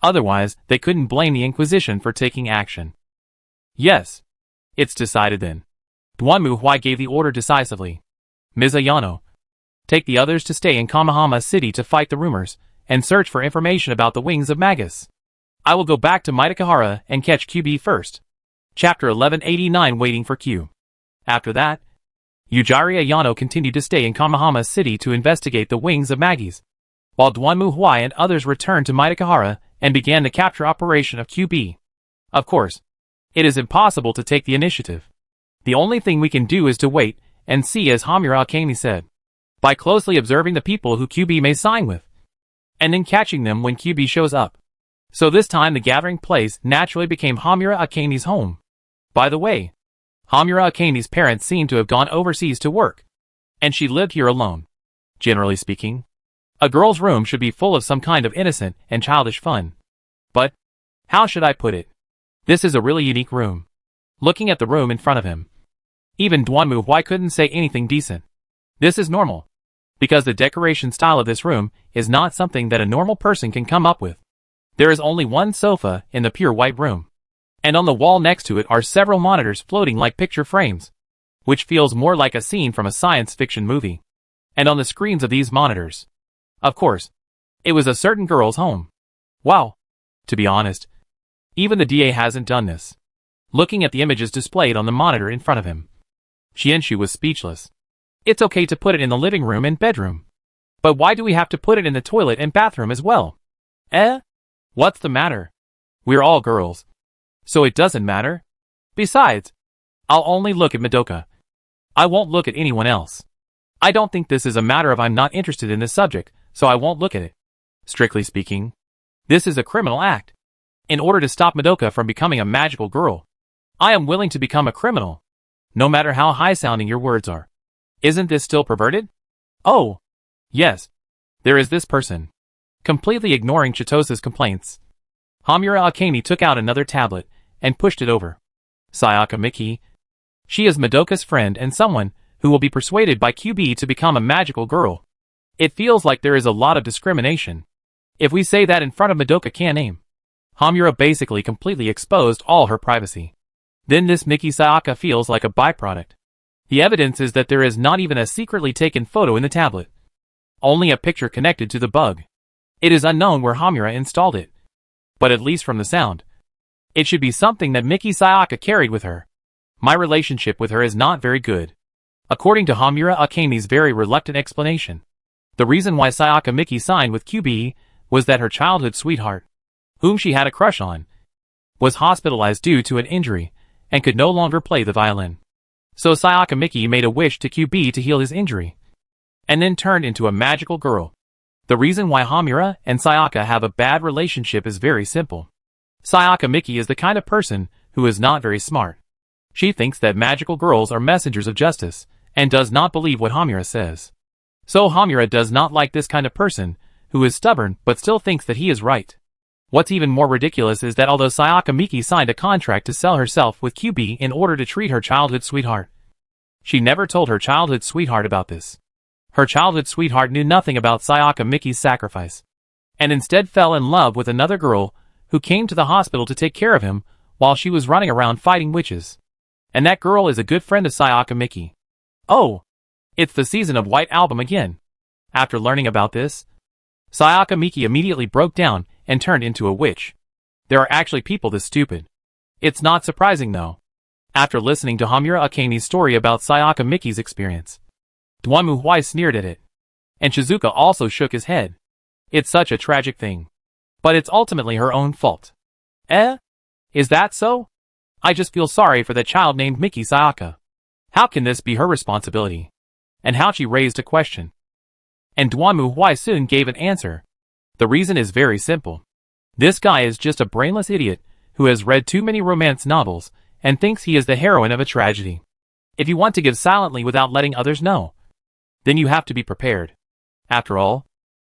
Otherwise, they couldn't blame the Inquisition for taking action. Yes. It's decided then. Duanmu Huai gave the order decisively. Ms. Ayano, take the others to stay in Kamahama City to fight the rumors, and search for information about the wings of Magus. I will go back to Mitakahara and catch QB first. Chapter 1189 Waiting for Q. After that, Yujari Ayano continued to stay in Kamahama City to investigate the wings of Magis, while Duanmu Huai and others returned to Mitakahara and began the capture operation of QB. Of course, it is impossible to take the initiative. The only thing we can do is to wait and see, as Hamura Akemi said, by closely observing the people who QB may sign with, and then catching them when QB shows up. So this time the gathering place naturally became Hamura Akemi's home. By the way, Hamura Akemi's parents seem to have gone overseas to work, and she lived here alone. Generally speaking, a girl's room should be full of some kind of innocent and childish fun. But, how should I put it? This is a really unique room. Looking at the room in front of him, even Duanmu Huai couldn't say anything decent. This is normal, because the decoration style of this room is not something that a normal person can come up with. There is only one sofa in the pure white room, and on the wall next to it are several monitors floating like picture frames, which feels more like a scene from a science fiction movie. And on the screens of these monitors, of course, it was a certain girl's home. Wow. To be honest, even the DA hasn't done this. Looking at the images displayed on the monitor in front of him, Xianshu was speechless. It's okay to put it in the living room and bedroom. But why do we have to put it in the toilet and bathroom as well? What's the matter? We're all girls. So it doesn't matter? Besides, I'll only look at Madoka. I won't look at anyone else. I don't think this is a matter of I'm not interested in this subject, so I won't look at it. Strictly speaking, this is a criminal act. In order to stop Madoka from becoming a magical girl, I am willing to become a criminal, no matter how high-sounding your words are. Isn't this still perverted? Oh, yes. There is this person. Completely ignoring Chitosa's complaints, Hamura Akemi took out another tablet and pushed it over. Sayaka Miki. She is Madoka's friend and someone who will be persuaded by QB to become a magical girl. It feels like there is a lot of discrimination. If we say that in front of Madoka Kaname, Hamura basically completely exposed all her privacy. Then this Miki Sayaka feels like a byproduct. The evidence is that there is not even a secretly taken photo in the tablet. Only a picture connected to the bug. It is unknown where Hamura installed it. But at least from the sound, it should be something that Miki Sayaka carried with her. My relationship with her is not very good. According to Hamura Akemi's very reluctant explanation, the reason why Sayaka Miki signed with QB was that her childhood sweetheart, whom she had a crush on, was hospitalized due to an injury and could no longer play the violin. So Sayaka Miki made a wish to QB to heal his injury, and then turned into a magical girl. The reason why Hamura and Sayaka have a bad relationship is very simple. Sayaka Miki is the kind of person who is not very smart. She thinks that magical girls are messengers of justice, and does not believe what Hamura says. So Hamura does not like this kind of person, who is stubborn but still thinks that he is right. What's even more ridiculous is that although Sayaka Miki signed a contract to sell herself with QB in order to treat her childhood sweetheart, She never told her childhood sweetheart about this. Her childhood sweetheart knew nothing about Sayaka Miki's sacrifice, and instead fell in love with another girl who came to the hospital to take care of him while she was running around fighting witches. And that girl is a good friend of Sayaka Miki. Oh, it's the season of White Album again. After learning about this, Sayaka Miki immediately broke down and turned into a witch. There are actually people this stupid. It's not surprising though. After listening to Hamura Akemi's story about Sayaka Miki's experience, Dwanmu Huai sneered at it. And Shizuka also shook his head. It's such a tragic thing. But it's ultimately her own fault. Is that so? I just feel sorry for that child named Miki Sayaka. How can this be her responsibility? And how she raised a question. And Dwanmu Huai soon gave an answer. The reason is very simple. This guy is just a brainless idiot who has read too many romance novels and thinks he is the heroine of a tragedy. If you want to give silently without letting others know, then you have to be prepared. After all,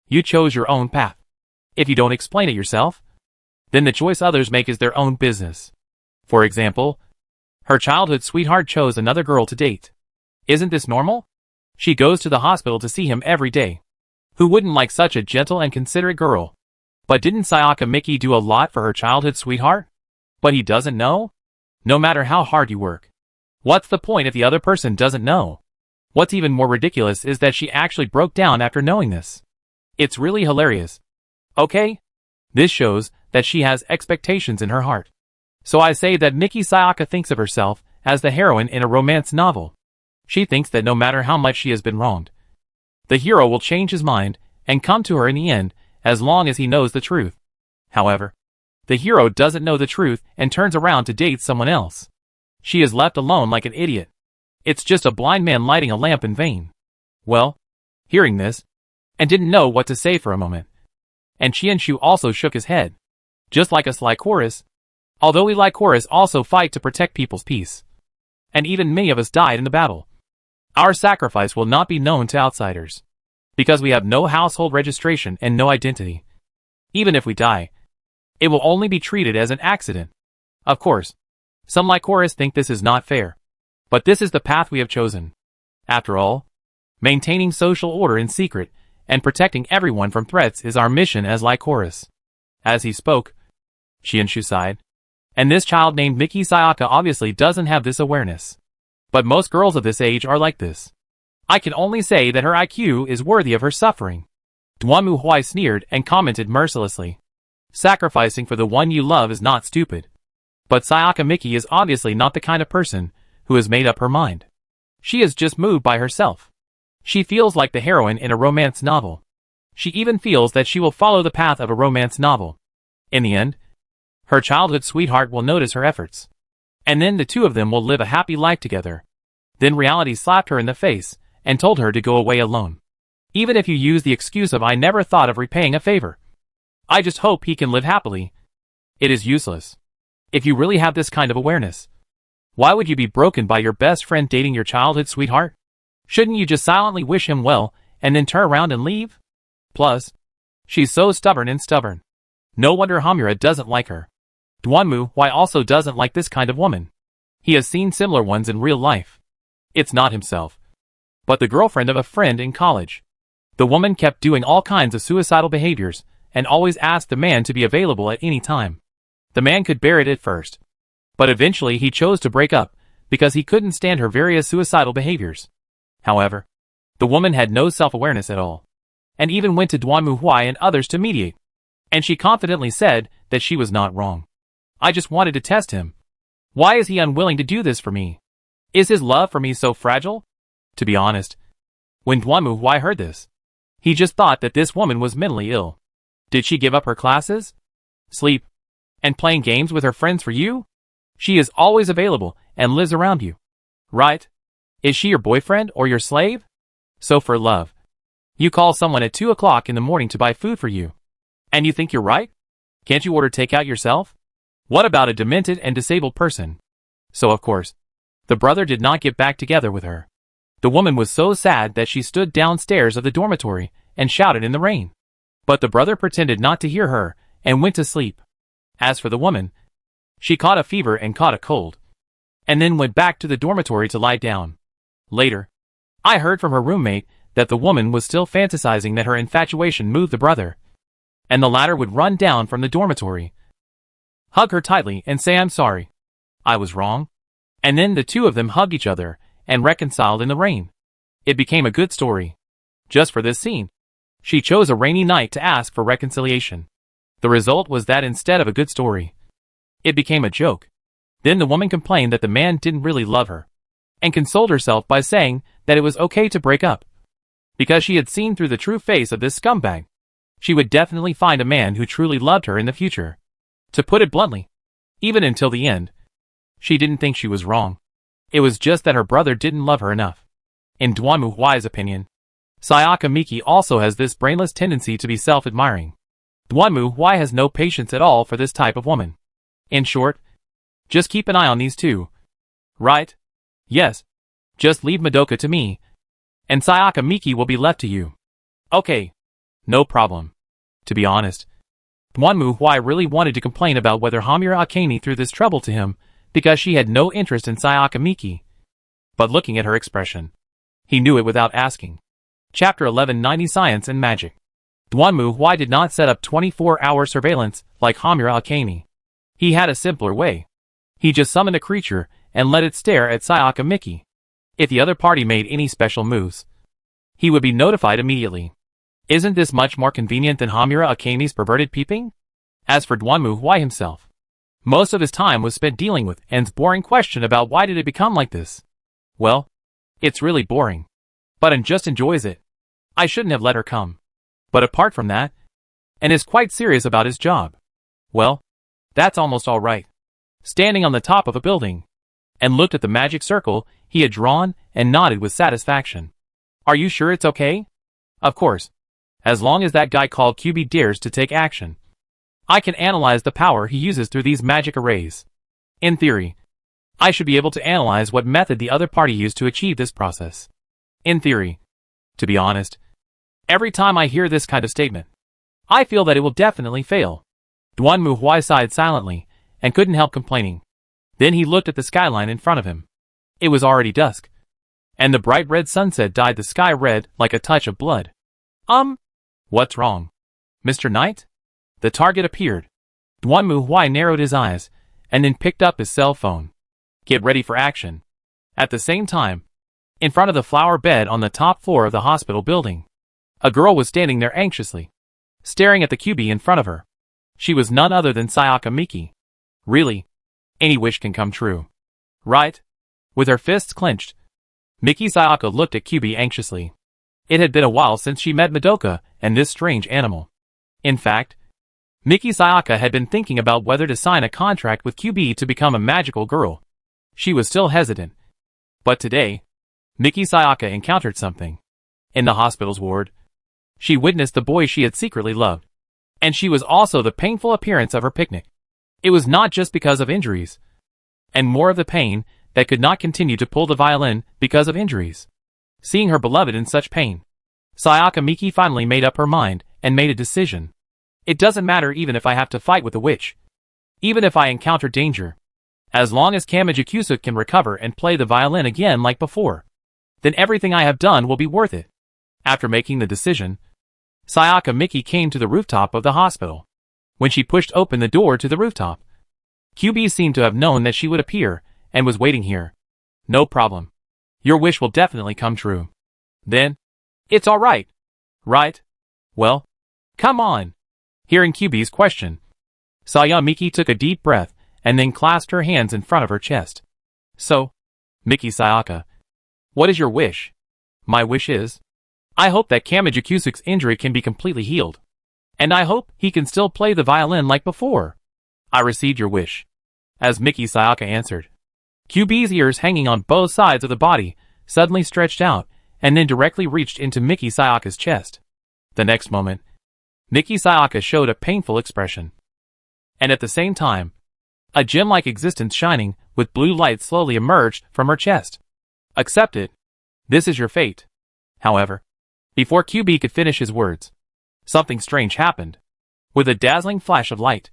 you chose your own path. If you don't explain it yourself, then the choice others make is their own business. For example, her childhood sweetheart chose another girl to date. Isn't this normal? She goes to the hospital to see him every day. Who wouldn't like such a gentle and considerate girl? But didn't Sayaka Miki do a lot for her childhood sweetheart? But he doesn't know? No matter how hard you work. What's the point if the other person doesn't know? What's even more ridiculous is that she actually broke down after knowing this. It's really hilarious. Okay? This shows that she has expectations in her heart. So I say that Miki Sayaka thinks of herself as the heroine in a romance novel. She thinks that no matter how much she has been wronged, the hero will change his mind and come to her in the end as long as he knows the truth. However, the hero doesn't know the truth and turns around to date someone else. She is left alone like an idiot. It's just a blind man lighting a lamp in vain. Well, hearing this, and didn't know what to say for a moment. And Qianshu also shook his head. Just like us Lycoris, although we Lycoris also fight to protect people's peace. And even many of us died in the battle. Our sacrifice will not be known to outsiders. Because we have no household registration and no identity. Even if we die, it will only be treated as an accident. Of course, some Lycoris think this is not fair. But this is the path we have chosen. After all, maintaining social order in secret and protecting everyone from threats is our mission as Lycoris. As he spoke, Qianshu sighed. And this child named Miki Sayaka obviously doesn't have this awareness. But most girls of this age are like this. I can only say that her IQ is worthy of her suffering. Dwanmu Huai sneered and commented mercilessly. Sacrificing for the one you love is not stupid. But Sayaka Miki is obviously not the kind of person who has made up her mind. She is just moved by herself. She feels like the heroine in a romance novel. She even feels that she will follow the path of a romance novel. In the end, her childhood sweetheart will notice her efforts. And then the two of them will live a happy life together. Then reality slapped her in the face and told her to go away alone. Even if you use the excuse of I never thought of repaying a favor. I just hope he can live happily. It is useless. If you really have this kind of awareness, why would you be broken by your best friend dating your childhood sweetheart? Shouldn't you just silently wish him well and then turn around and leave? Plus, she's so stubborn. No wonder Hamura doesn't like her. Dwanmu Huai also doesn't like this kind of woman. He has seen similar ones in real life. It's not himself, but the girlfriend of a friend in college. The woman kept doing all kinds of suicidal behaviors and always asked the man to be available at any time. The man could bear it at first, but eventually he chose to break up because he couldn't stand her various suicidal behaviors. However, the woman had no self-awareness at all, and even went to Dwanmu Huai and others to mediate. And she confidently said that she was not wrong. I just wanted to test him. Why is he unwilling to do this for me? Is his love for me so fragile? To be honest, when Dwanmu Huai heard this, he just thought that this woman was mentally ill. Did she give up her classes, sleep, and playing games with her friends for you? She is always available and lives around you. Right? Is she your boyfriend or your slave? So for love, you call someone at 2 o'clock in the morning to buy food for you. And you think you're right? Can't you order takeout yourself? What about a demented and disabled person? So of course, the brother did not get back together with her. The woman was so sad that she stood downstairs of the dormitory and shouted in the rain. But the brother pretended not to hear her and went to sleep. As for the woman, she caught a fever and caught a cold, and then went back to the dormitory to lie down. Later, I heard from her roommate that the woman was still fantasizing that her infatuation moved the brother, and the latter would run down from the dormitory, hug her tightly and say I'm sorry. I was wrong. And then the two of them hugged each other and reconciled in the rain. It became a good story. Just for this scene, she chose a rainy night to ask for reconciliation. The result was that instead of a good story, it became a joke. Then the woman complained that the man didn't really love her, and consoled herself by saying that it was okay to break up, because she had seen through the true face of this scumbag. She would definitely find a man who truly loved her in the future. To put it bluntly, even until the end, she didn't think she was wrong. It was just that her brother didn't love her enough. In Dwanmu Hwai's opinion, Sayaka Miki also has this brainless tendency to be self-admiring. Dwanmu Hwai has no patience at all for this type of woman. In short, just keep an eye on these two. Right? Yes. Just leave Madoka to me, and Sayaka Miki will be left to you. Okay. No problem. To be honest, Dwanmu Hwai really wanted to complain about whether Hamura Akane threw this trouble to him because she had no interest in Sayaka Miki. But looking at her expression, he knew it without asking. Chapter 1190 Science and Magic. Dwanmu Hwai did not set up 24-hour surveillance like Hamura Akane. He had a simpler way. He just summoned a creature and let it stare at Sayaka Miki. If the other party made any special moves, he would be notified immediately. Isn't this much more convenient than Hamura Akane's perverted peeping? As for Dwanmu Hwai himself, most of his time was spent dealing with N's boring question about why did it become like this. Well, it's really boring. But N just enjoys it. I shouldn't have let her come. But apart from that, N is quite serious about his job. Well, that's almost all right. Standing on the top of a building, N looked at the magic circle he had drawn and nodded with satisfaction. Are you sure it's okay? Of course. As long as that guy called QB dares to take action, I can analyze the power he uses through these magic arrays. In theory, I should be able to analyze what method the other party used to achieve this process. In theory. To be honest, every time I hear this kind of statement, I feel that it will definitely fail. Dwanmu Hwai sighed silently and couldn't help complaining. Then he looked at the skyline in front of him. It was already dusk, and the bright red sunset dyed the sky red like a touch of blood. What's wrong? Mr. Knight? The target appeared. Dwanmu Hwai narrowed his eyes, and then picked up his cell phone. Get ready for action. At the same time, in front of the flower bed on the top floor of the hospital building, a girl was standing there anxiously, staring at the QB in front of her. She was none other than Sayaka Miki. Really? Any wish can come true. Right? With her fists clenched, Miki Sayaka looked at QB anxiously. It had been a while since she met Madoka and this strange animal. In fact, Miki Sayaka had been thinking about whether to sign a contract with QB to become a magical girl. She was still hesitant. But today, Miki Sayaka encountered something. In the hospital's ward, she witnessed the boy she had secretly loved. And she was also the painful appearance of her picnic. It was not just because of injuries, and more of the pain that could not continue to pull the violin because of injuries. Seeing her beloved in such pain, Sayaka Miki finally made up her mind and made a decision. It doesn't matter even if I have to fight with a witch. Even if I encounter danger. As long as Kamijukusa can recover and play the violin again like before, then everything I have done will be worth it. After making the decision, Sayaka Miki came to the rooftop of the hospital. When she pushed open the door to the rooftop, QB seemed to have known that she would appear and was waiting here. No problem. Your wish will definitely come true. Then, it's all right. Right? Well, come on. Hearing QB's question, Saya Miki took a deep breath and then clasped her hands in front of her chest. So, Miki Sayaka, what is your wish? My wish is, I hope that Kamijukusa's injury can be completely healed. And I hope he can still play the violin like before. I received your wish. As Miki Sayaka answered. QB's ears hanging on both sides of the body suddenly stretched out and then directly reached into Miki Sayaka's chest. The next moment, Miki Sayaka showed a painful expression. And at the same time, a gem-like existence shining with blue light slowly emerged from her chest. Accept it. This is your fate. However, before QB could finish his words, something strange happened. With a dazzling flash of light,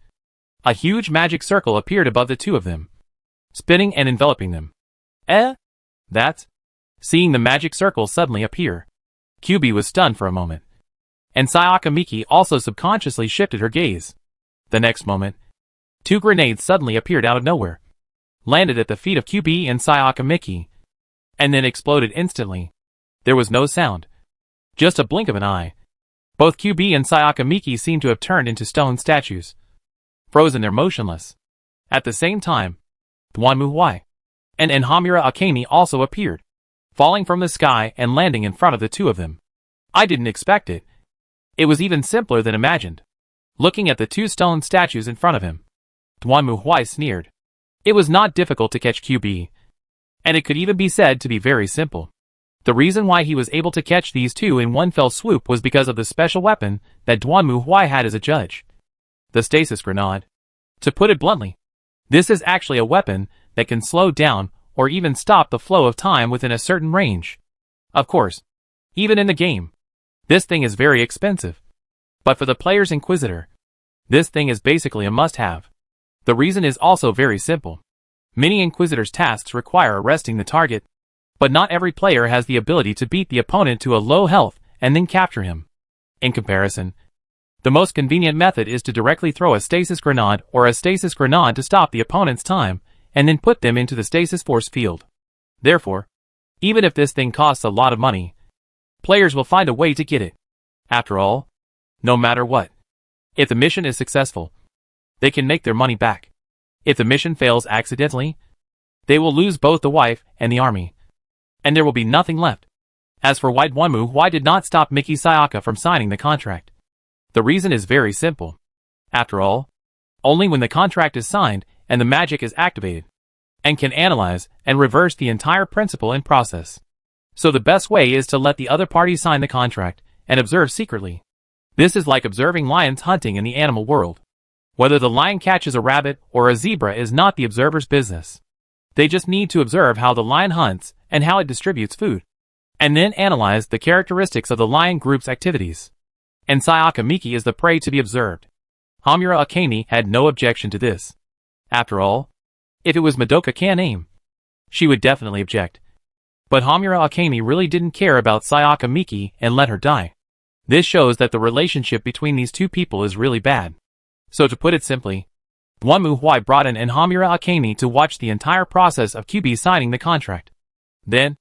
a huge magic circle appeared above the two of them, spinning and enveloping them. That's... Seeing the magic circle suddenly appear, Kyubi was stunned for a moment. And Sayaka Miki also subconsciously shifted her gaze. The next moment, 2 grenades suddenly appeared out of nowhere, landed at the feet of Kyubi and Sayaka Miki, and then exploded instantly. There was no sound. Just a blink of an eye. Both Kyubi and Sayaka Miki seemed to have turned into stone statues, frozen there motionless. At the same time, Dwanmu Hwai and Hamura Akemi also appeared, falling from the sky and landing in front of the two of them. I didn't expect it. It was even simpler than imagined. Looking at the 2 stone statues in front of him, Dwanmu Hwai sneered. It was not difficult to catch Kyubi, and it could even be said to be very simple. The reason why he was able to catch these 2 in one fell swoop was because of the special weapon that Dwanmu Hwai had as a judge. The stasis grenade. To put it bluntly, this is actually a weapon that can slow down or even stop the flow of time within a certain range. Of course, even in the game, this thing is very expensive. But for the player's Inquisitor, this thing is basically a must-have. The reason is also very simple. Many Inquisitor's tasks require arresting the target, but not every player has the ability to beat the opponent to a low health and then capture him. In comparison, the most convenient method is to directly throw a stasis grenade or a stasis grenade to stop the opponent's time, and then put them into the stasis force field. Therefore, even if this thing costs a lot of money, players will find a way to get it. After all, no matter what, if the mission is successful, they can make their money back. If the mission fails accidentally, they will lose both the wife and the army, and there will be nothing left. As for why Dwanmu Hwai did not stop Miki Sayaka from signing the contract, the reason is very simple. After all, only when the contract is signed and the magic is activated, and can analyze and reverse the entire principle and process. So the best way is to let the other party sign the contract and observe secretly. This is like observing lions hunting in the animal world. Whether the lion catches a rabbit or a zebra is not the observer's business. They just need to observe how the lion hunts and how it distributes food, and then analyze the characteristics of the lion group's activities. And Sayaka Miki is the prey to be observed. Hamura Akemi had no objection to this. After all, if it was Madoka Kaname, she would definitely object. But Hamura Akemi really didn't care about Sayaka Miki and let her die. This shows that the relationship between these 2 people is really bad. So to put it simply, Dwanmu Hwai brought in Hamura Akemi to watch the entire process of Kyubi signing the contract. Then,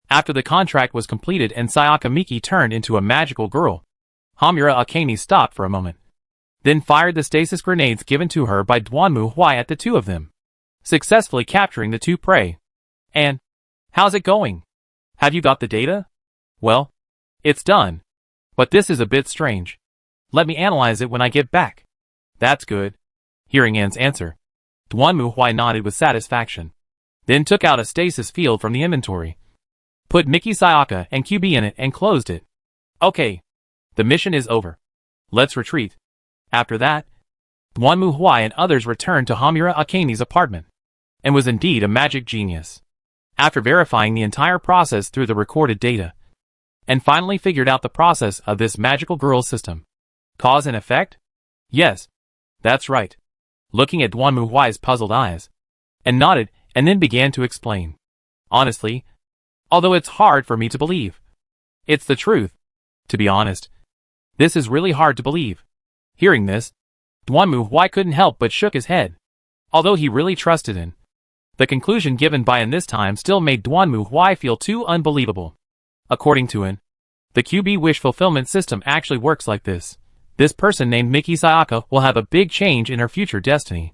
after the contract was completed and Sayaka Miki turned into a magical girl, Hamura Akemi stopped for a moment, then fired the stasis grenades given to her by Dwanmu Hwai at the 2 of them, successfully capturing the 2 prey. And, how's it going? Have you got the data? Well, it's done. But this is a bit strange. Let me analyze it when I get back. That's good. Hearing Anne's answer, Dwanmu Hwai nodded with satisfaction, then took out a stasis field from the inventory, put Miki Sayaka and Kyubi in it and closed it. Okay. The mission is over. Let's retreat. After that, Dwanmu Hwai and others returned to Hamura Akemi's apartment, and was indeed a magic genius. After verifying the entire process through the recorded data, and finally figured out the process of this magical girl system. Cause and effect? Yes, that's right. Looking at Dwanmu Hwai's puzzled eyes, and nodded, and then began to explain. Honestly, although it's hard for me to believe, it's the truth. To be honest, this is really hard to believe. Hearing this, Dwanmu Hwai couldn't help but shook his head. Although he really trusted in the conclusion given by An this time still made Dwanmu Hwai feel too unbelievable. According to An, the QB wish fulfillment system actually works like this. This person named Miki Sayaka will have a big change in her future destiny,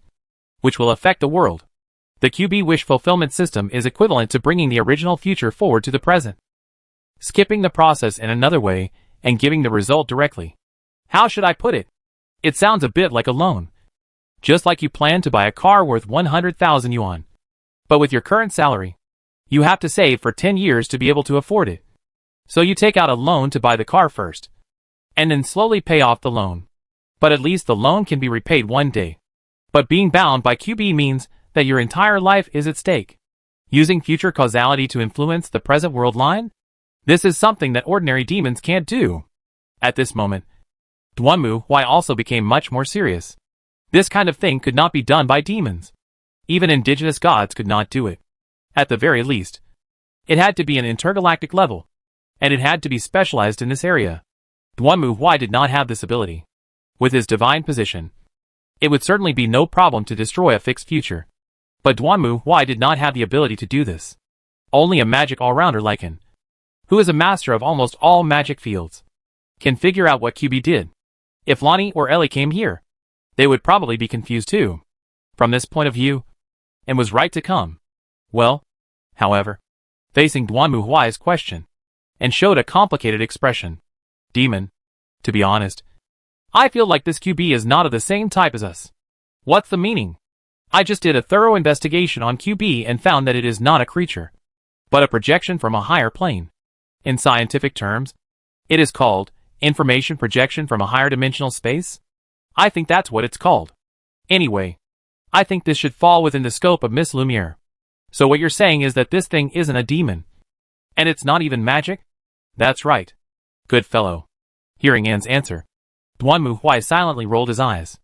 which will affect the world. The QB wish fulfillment system is equivalent to bringing the original future forward to the present, skipping the process in another way, and giving the result directly. How should I put it? It sounds a bit like a loan. Just like you plan to buy a car worth 100,000 yuan. But with your current salary, you have to save for 10 years to be able to afford it. So you take out a loan to buy the car first, and then slowly pay off the loan. But at least the loan can be repaid one day. But being bound by QB means that your entire life is at stake. Using future causality to influence the present world line? This is something that ordinary demons can't do. At this moment, Dwanmu Hwai also became much more serious. This kind of thing could not be done by demons. Even indigenous gods could not do it. At the very least, It had to be an intergalactic level, and it had to be specialized in this area. Duanmu Huai did not have this ability. With his divine position, it would certainly be no problem to destroy a fixed future. But Duanmu Huai did not have the ability to do this. Only a magic all-rounder like him, who is a master of almost all magic fields, can figure out what QB did. If Lonnie or Ellie came here, they would probably be confused too, from this point of view, and was right to come. Well, however, facing Duanmu Huai's question, and showed a complicated expression. Demon, to be honest, I feel like this QB is not of the same type as us. What's the meaning? I just did a thorough investigation on QB and found that it is not a creature, but a projection from a higher plane. In scientific terms, it is called information projection from a higher dimensional space. I think that's what it's called. Anyway, I think this should fall within the scope of Miss Lumiere. So what you're saying is that this thing isn't a demon, and it's not even magic? That's right. Good fellow. Hearing Anne's answer, Duanmu Huai silently rolled his eyes.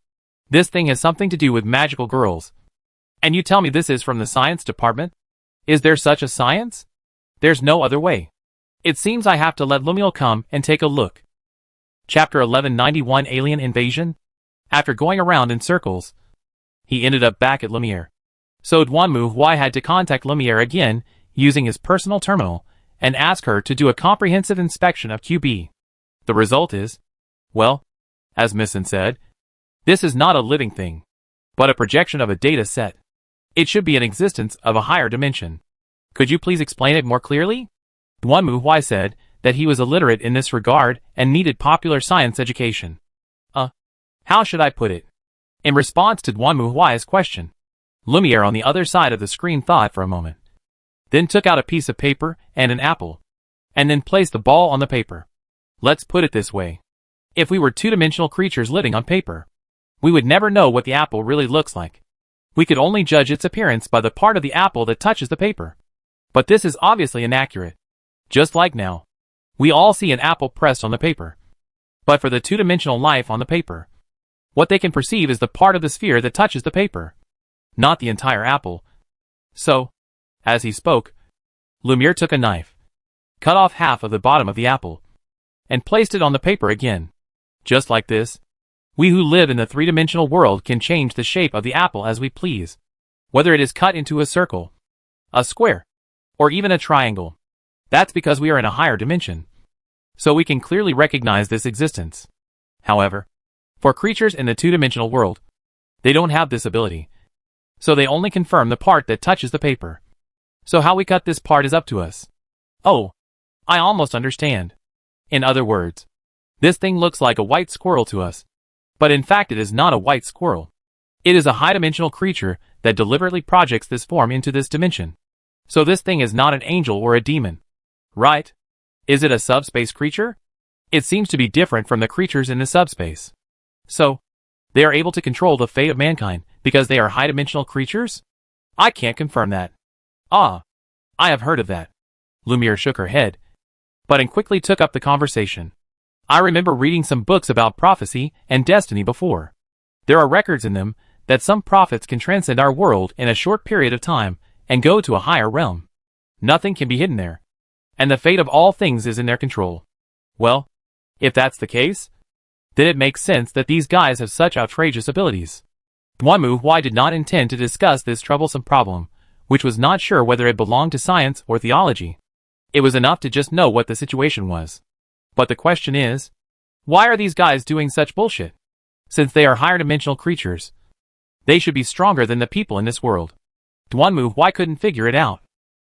This thing has something to do with magical girls. And you tell me this is from the science department? Is there such a science? There's no other way. It seems I have to let Lumiere come and take a look. Chapter 1191 Alien Invasion? After going around in circles, he ended up back at Lumiere. So Duanmu Huai had to contact Lumiere again using his personal terminal and ask her to do a comprehensive inspection of QB. The result is, well, as Misson said, this is not a living thing, but a projection of a data set. It should be an existence of a higher dimension. Could you please explain it more clearly? Duanmu Huai said that he was illiterate in this regard and needed popular science education. How should I put it? In response to Duanmu Huai's question, Lumiere on the other side of the screen thought for a moment, then took out a piece of paper and an apple, and then placed the ball on the paper. Let's put it this way. If we were two-dimensional creatures living on paper, we would never know what the apple really looks like. We could only judge its appearance by the part of the apple that touches the paper. But this is obviously inaccurate. Just like now, we all see an apple pressed on the paper. But for the two-dimensional life on the paper, what they can perceive is the part of the sphere that touches the paper, not the entire apple. So, as he spoke, Lumiere took a knife, cut off half of the bottom of the apple, and placed it on the paper again. Just like this, we who live in the three-dimensional world can change the shape of the apple as we please, whether it is cut into a circle, a square, or even a triangle. That's because we are in a higher dimension, so we can clearly recognize this existence. However, for creatures in the two-dimensional world, they don't have this ability, so they only confirm the part that touches the paper. So how we cut this part is up to us. Oh, I almost understand. In other words, this thing looks like a white squirrel to us, but in fact it is not a white squirrel. It is a high-dimensional creature that deliberately projects this form into this dimension. So this thing is not an angel or a demon. Right? Is it a subspace creature? It seems to be different from the creatures in the subspace. So, they are able to control the fate of mankind because they are high-dimensional creatures? I can't confirm that. I have heard of that. Lumiere shook her head, but and quickly took up the conversation. I remember reading some books about prophecy and destiny before. There are records in them that some prophets can transcend our world in a short period of time and go to a higher realm. Nothing can be hidden there, and the fate of all things is in their control. Well, if that's the case, then it makes sense that these guys have such outrageous abilities. Duanmu Huai did not intend to discuss this troublesome problem, which was not sure whether it belonged to science or theology. It was enough to just know what the situation was. But the question is, why are these guys doing such bullshit? Since they are higher dimensional creatures, they should be stronger than the people in this world. Duanmu Huai couldn't figure it out.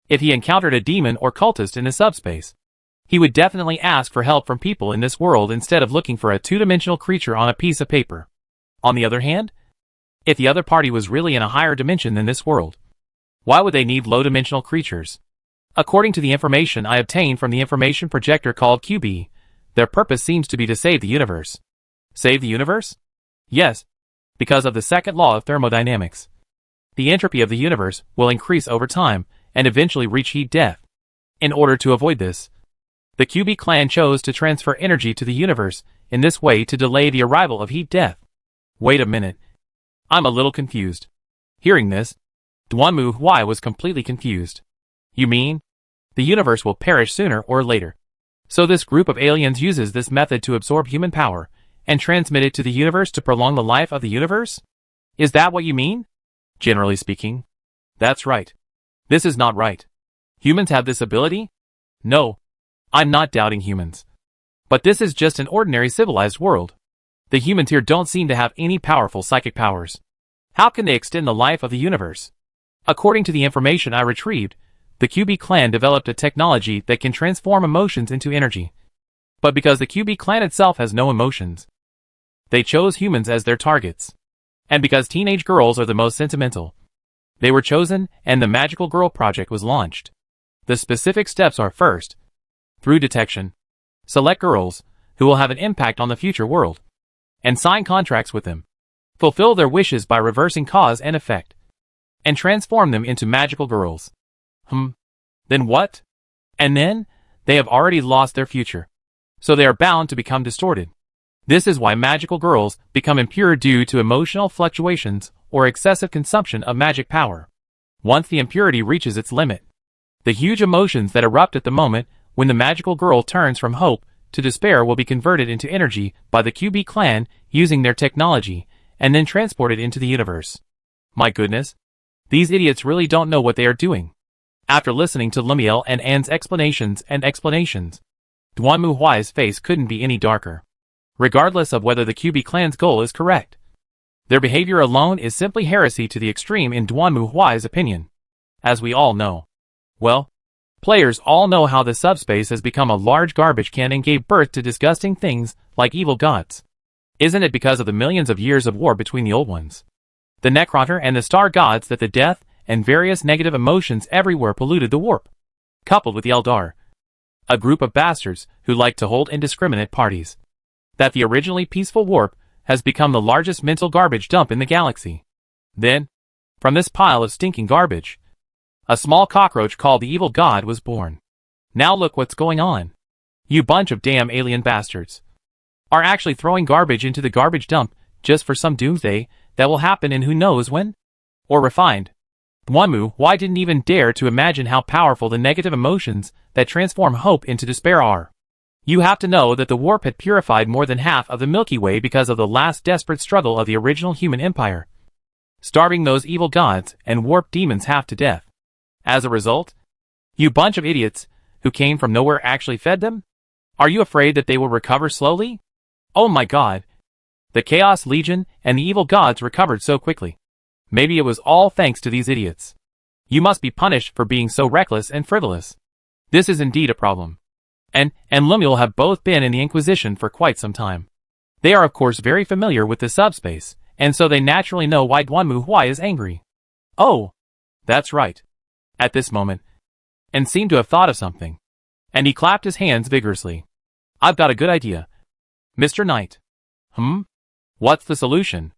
If he encountered a demon or cultist in the subspace, he would definitely ask for help from people in this world instead of looking for a two-dimensional creature on a piece of paper. On the other hand, if the other party was really in a higher dimension than this world, why would they need low-dimensional creatures? According to the information I obtained from the information projector called QB, their purpose seems to be to save the universe. Save the universe? Yes, because of the second law of thermodynamics. The entropy of the universe will increase over time and eventually reach heat death. In order to avoid this, the QB clan chose to transfer energy to the universe in this way to delay the arrival of heat death. Wait a minute. I'm a little confused. Hearing this, Duanmu Huai was completely confused. You mean, the universe will perish sooner or later. So this group of aliens uses this method to absorb human power and transmit it to the universe to prolong the life of the universe? Is that what you mean? Generally speaking, that's right. This is not right. Humans have this ability? No, I'm not doubting humans. But this is just an ordinary civilized world. The humans here don't seem to have any powerful psychic powers. How can they extend the life of the universe? According to the information I retrieved, the QB clan developed a technology that can transform emotions into energy. But because the QB clan itself has no emotions, they chose humans as their targets. And because teenage girls are the most sentimental, they were chosen and the Magical Girl Project was launched. The specific steps are: first, through detection, select girls who will have an impact on the future world, and sign contracts with them. Fulfill their wishes by reversing cause and effect, and transform them into magical girls. Then what? And then, they have already lost their future. So they are bound to become distorted. This is why magical girls become impure due to emotional fluctuations or excessive consumption of magic power. Once the impurity reaches its limit, the huge emotions that erupt at the moment when the magical girl turns from hope to despair will be converted into energy by the QB clan using their technology and then transported into the universe. My goodness, these idiots really don't know what they are doing. After listening to Lumiel and Anne's explanations, Duanmu Huai's face couldn't be any darker. Regardless of whether the QB clan's goal is correct, their behavior alone is simply heresy to the extreme in Duanmu Huai's opinion. As we all know. Well, players all know how the subspace has become a large garbage can and gave birth to disgusting things like evil gods. Isn't it because of the millions of years of war between the old ones, the Necronter and the star gods, that the death and various negative emotions everywhere polluted the warp? Coupled with the Eldar, a group of bastards who like to hold indiscriminate parties, that the originally peaceful warp has become the largest mental garbage dump in the galaxy. Then, from this pile of stinking garbage, a small cockroach called the Evil God was born. Now look what's going on. You bunch of damn alien bastards are actually throwing garbage into the garbage dump just for some doomsday that will happen in who knows when? Or refined. Duanmu Huai didn't even dare to imagine how powerful the negative emotions that transform hope into despair are. You have to know that the warp had purified more than half of the Milky Way because of the last desperate struggle of the original human empire, starving those evil gods and warp demons half to death. As a result, you bunch of idiots who came from nowhere actually fed them? Are you afraid that they will recover slowly? Oh my god. The Chaos Legion and the evil gods recovered so quickly. Maybe it was all thanks to these idiots. You must be punished for being so reckless and frivolous. This is indeed a problem. And Lumiel have both been in the Inquisition for quite some time. They are of course very familiar with the subspace, and so they naturally know why Duanmu Huai is angry. Oh, that's right. At this moment, and seemed to have thought of something, and he clapped his hands vigorously. I've got a good idea. Mr. Knight. What's the solution?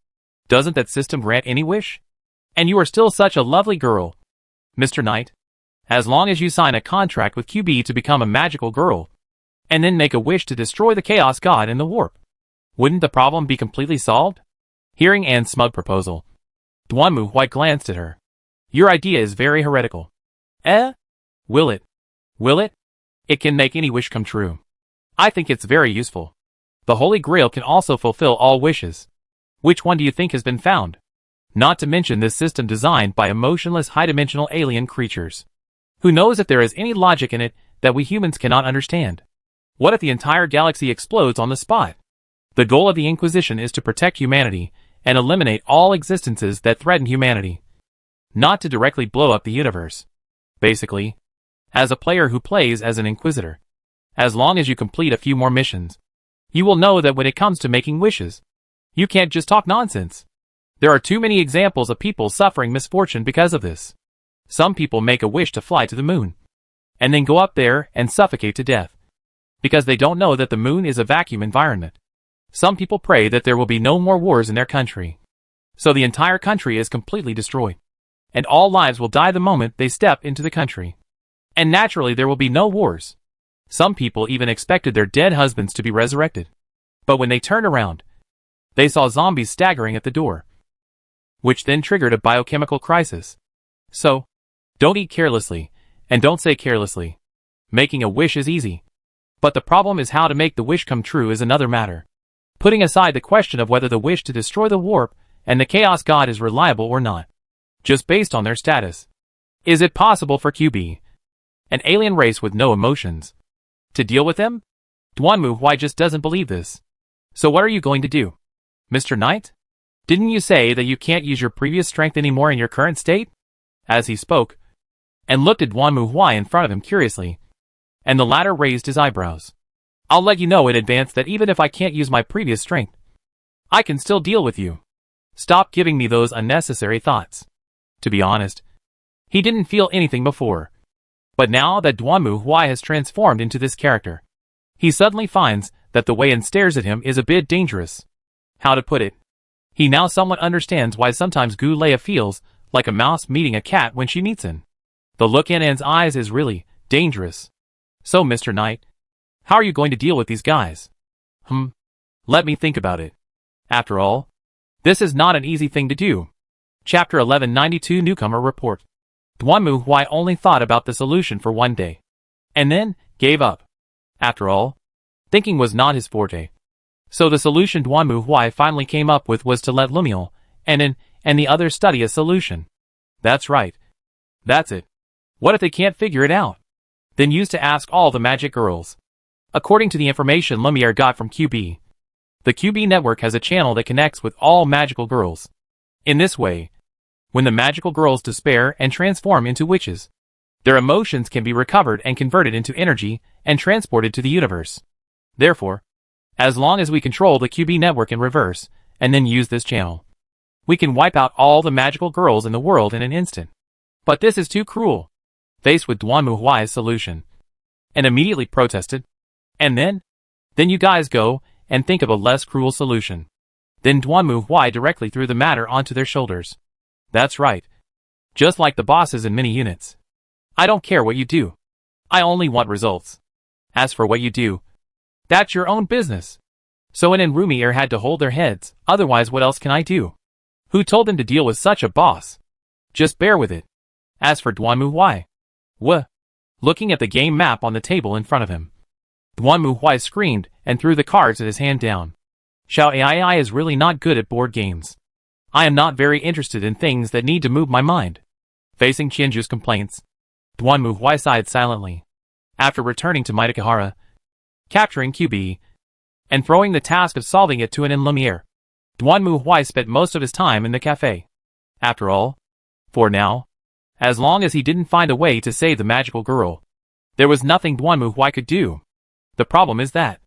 Doesn't that system grant any wish? And you are still such a lovely girl, Mr. Knight. As long as you sign a contract with QB to become a magical girl, and then make a wish to destroy the Chaos God in the warp, wouldn't the problem be completely solved? Hearing Anne's smug proposal, Duanmu Huai glanced at her. Your idea is very heretical. Will it? Will it? It can make any wish come true. I think it's very useful. The Holy Grail can also fulfill all wishes. Which one do you think has been found? Not to mention this system designed by emotionless high-dimensional alien creatures. Who knows if there is any logic in it that we humans cannot understand? What if the entire galaxy explodes on the spot? The goal of the Inquisition is to protect humanity and eliminate all existences that threaten humanity. Not to directly blow up the universe. Basically, as a player who plays as an Inquisitor, as long as you complete a few more missions, you will know that when it comes to making wishes, you can't just talk nonsense. There are too many examples of people suffering misfortune because of this. Some people make a wish to fly to the moon, and then go up there and suffocate to death, because they don't know that the moon is a vacuum environment. Some people pray that there will be no more wars in their country, so the entire country is completely destroyed, and all lives will die the moment they step into the country. And naturally there will be no wars. Some people even expected their dead husbands to be resurrected, but when they turned around, they saw zombies staggering at the door, which then triggered a biochemical crisis. So, don't eat carelessly, and don't say carelessly. Making a wish is easy. But the problem is how to make the wish come true is another matter. Putting aside the question of whether the wish to destroy the warp and the chaos god is reliable or not, just based on their status. Is it possible for QB, an alien race with no emotions, to deal with them? Duanmu Huai just doesn't believe this. So what are you going to do, Mr. Knight? Didn't you say that you can't use your previous strength anymore in your current state? As he spoke, and looked at Duanmu Huai in front of him curiously, and the latter raised his eyebrows. I'll let you know in advance that even if I can't use my previous strength, I can still deal with you. Stop giving me those unnecessary thoughts. To be honest, he didn't feel anything before. But now that Duanmu Huai has transformed into this character, he suddenly finds that the way and stares at him is a bit dangerous. How to put it? He now somewhat understands why sometimes Gu Leia feels like a mouse meeting a cat when she meets him. The look in Anne's eyes is really dangerous. So, Mr. Knight, how are you going to deal with these guys? Let me think about it. After all, this is not an easy thing to do. Chapter 1192 Newcomer Report. Duanmu Huai only thought about the solution for one day, and then gave up. After all, thinking was not his forte. So the solution Duanmu Huai finally came up with was to let Lumiel and the others study a solution. That's right. That's it. What if they can't figure it out? Then use to ask all the magic girls. According to the information Lumiere got from QB, the QB network has a channel that connects with all magical girls. In this way, when the magical girls despair and transform into witches, their emotions can be recovered and converted into energy and transported to the universe. Therefore, as long as we control the QB network in reverse, and then use this channel, we can wipe out all the magical girls in the world in an instant. But this is too cruel. Faced with Duanmu Huai's solution, and immediately protested. And then you guys go and think of a less cruel solution. Then Duanmu Huai directly threw the matter onto their shoulders. That's right. Just like the bosses in many units. I don't care what you do. I only want results. As for what you do, that's your own business. So An and Rumier had to hold their heads, otherwise what else can I do? Who told them to deal with such a boss? Just bear with it. As for Duanmu Huai, looking at the game map on the table in front of him, Duanmu Huai screamed and threw the cards at his hand down. Xiao Ai is really not good at board games. I am not very interested in things that need to move my mind. Facing Qianju's complaints, Duanmu Huai sighed silently. After returning to Mitakahara, capturing QB, and throwing the task of solving it to An and Lumiere, Duanmu Huai spent most of his time in the cafe. After all, for now, as long as he didn't find a way to save the magical girl, there was nothing Duanmu Huai could do. The problem is that,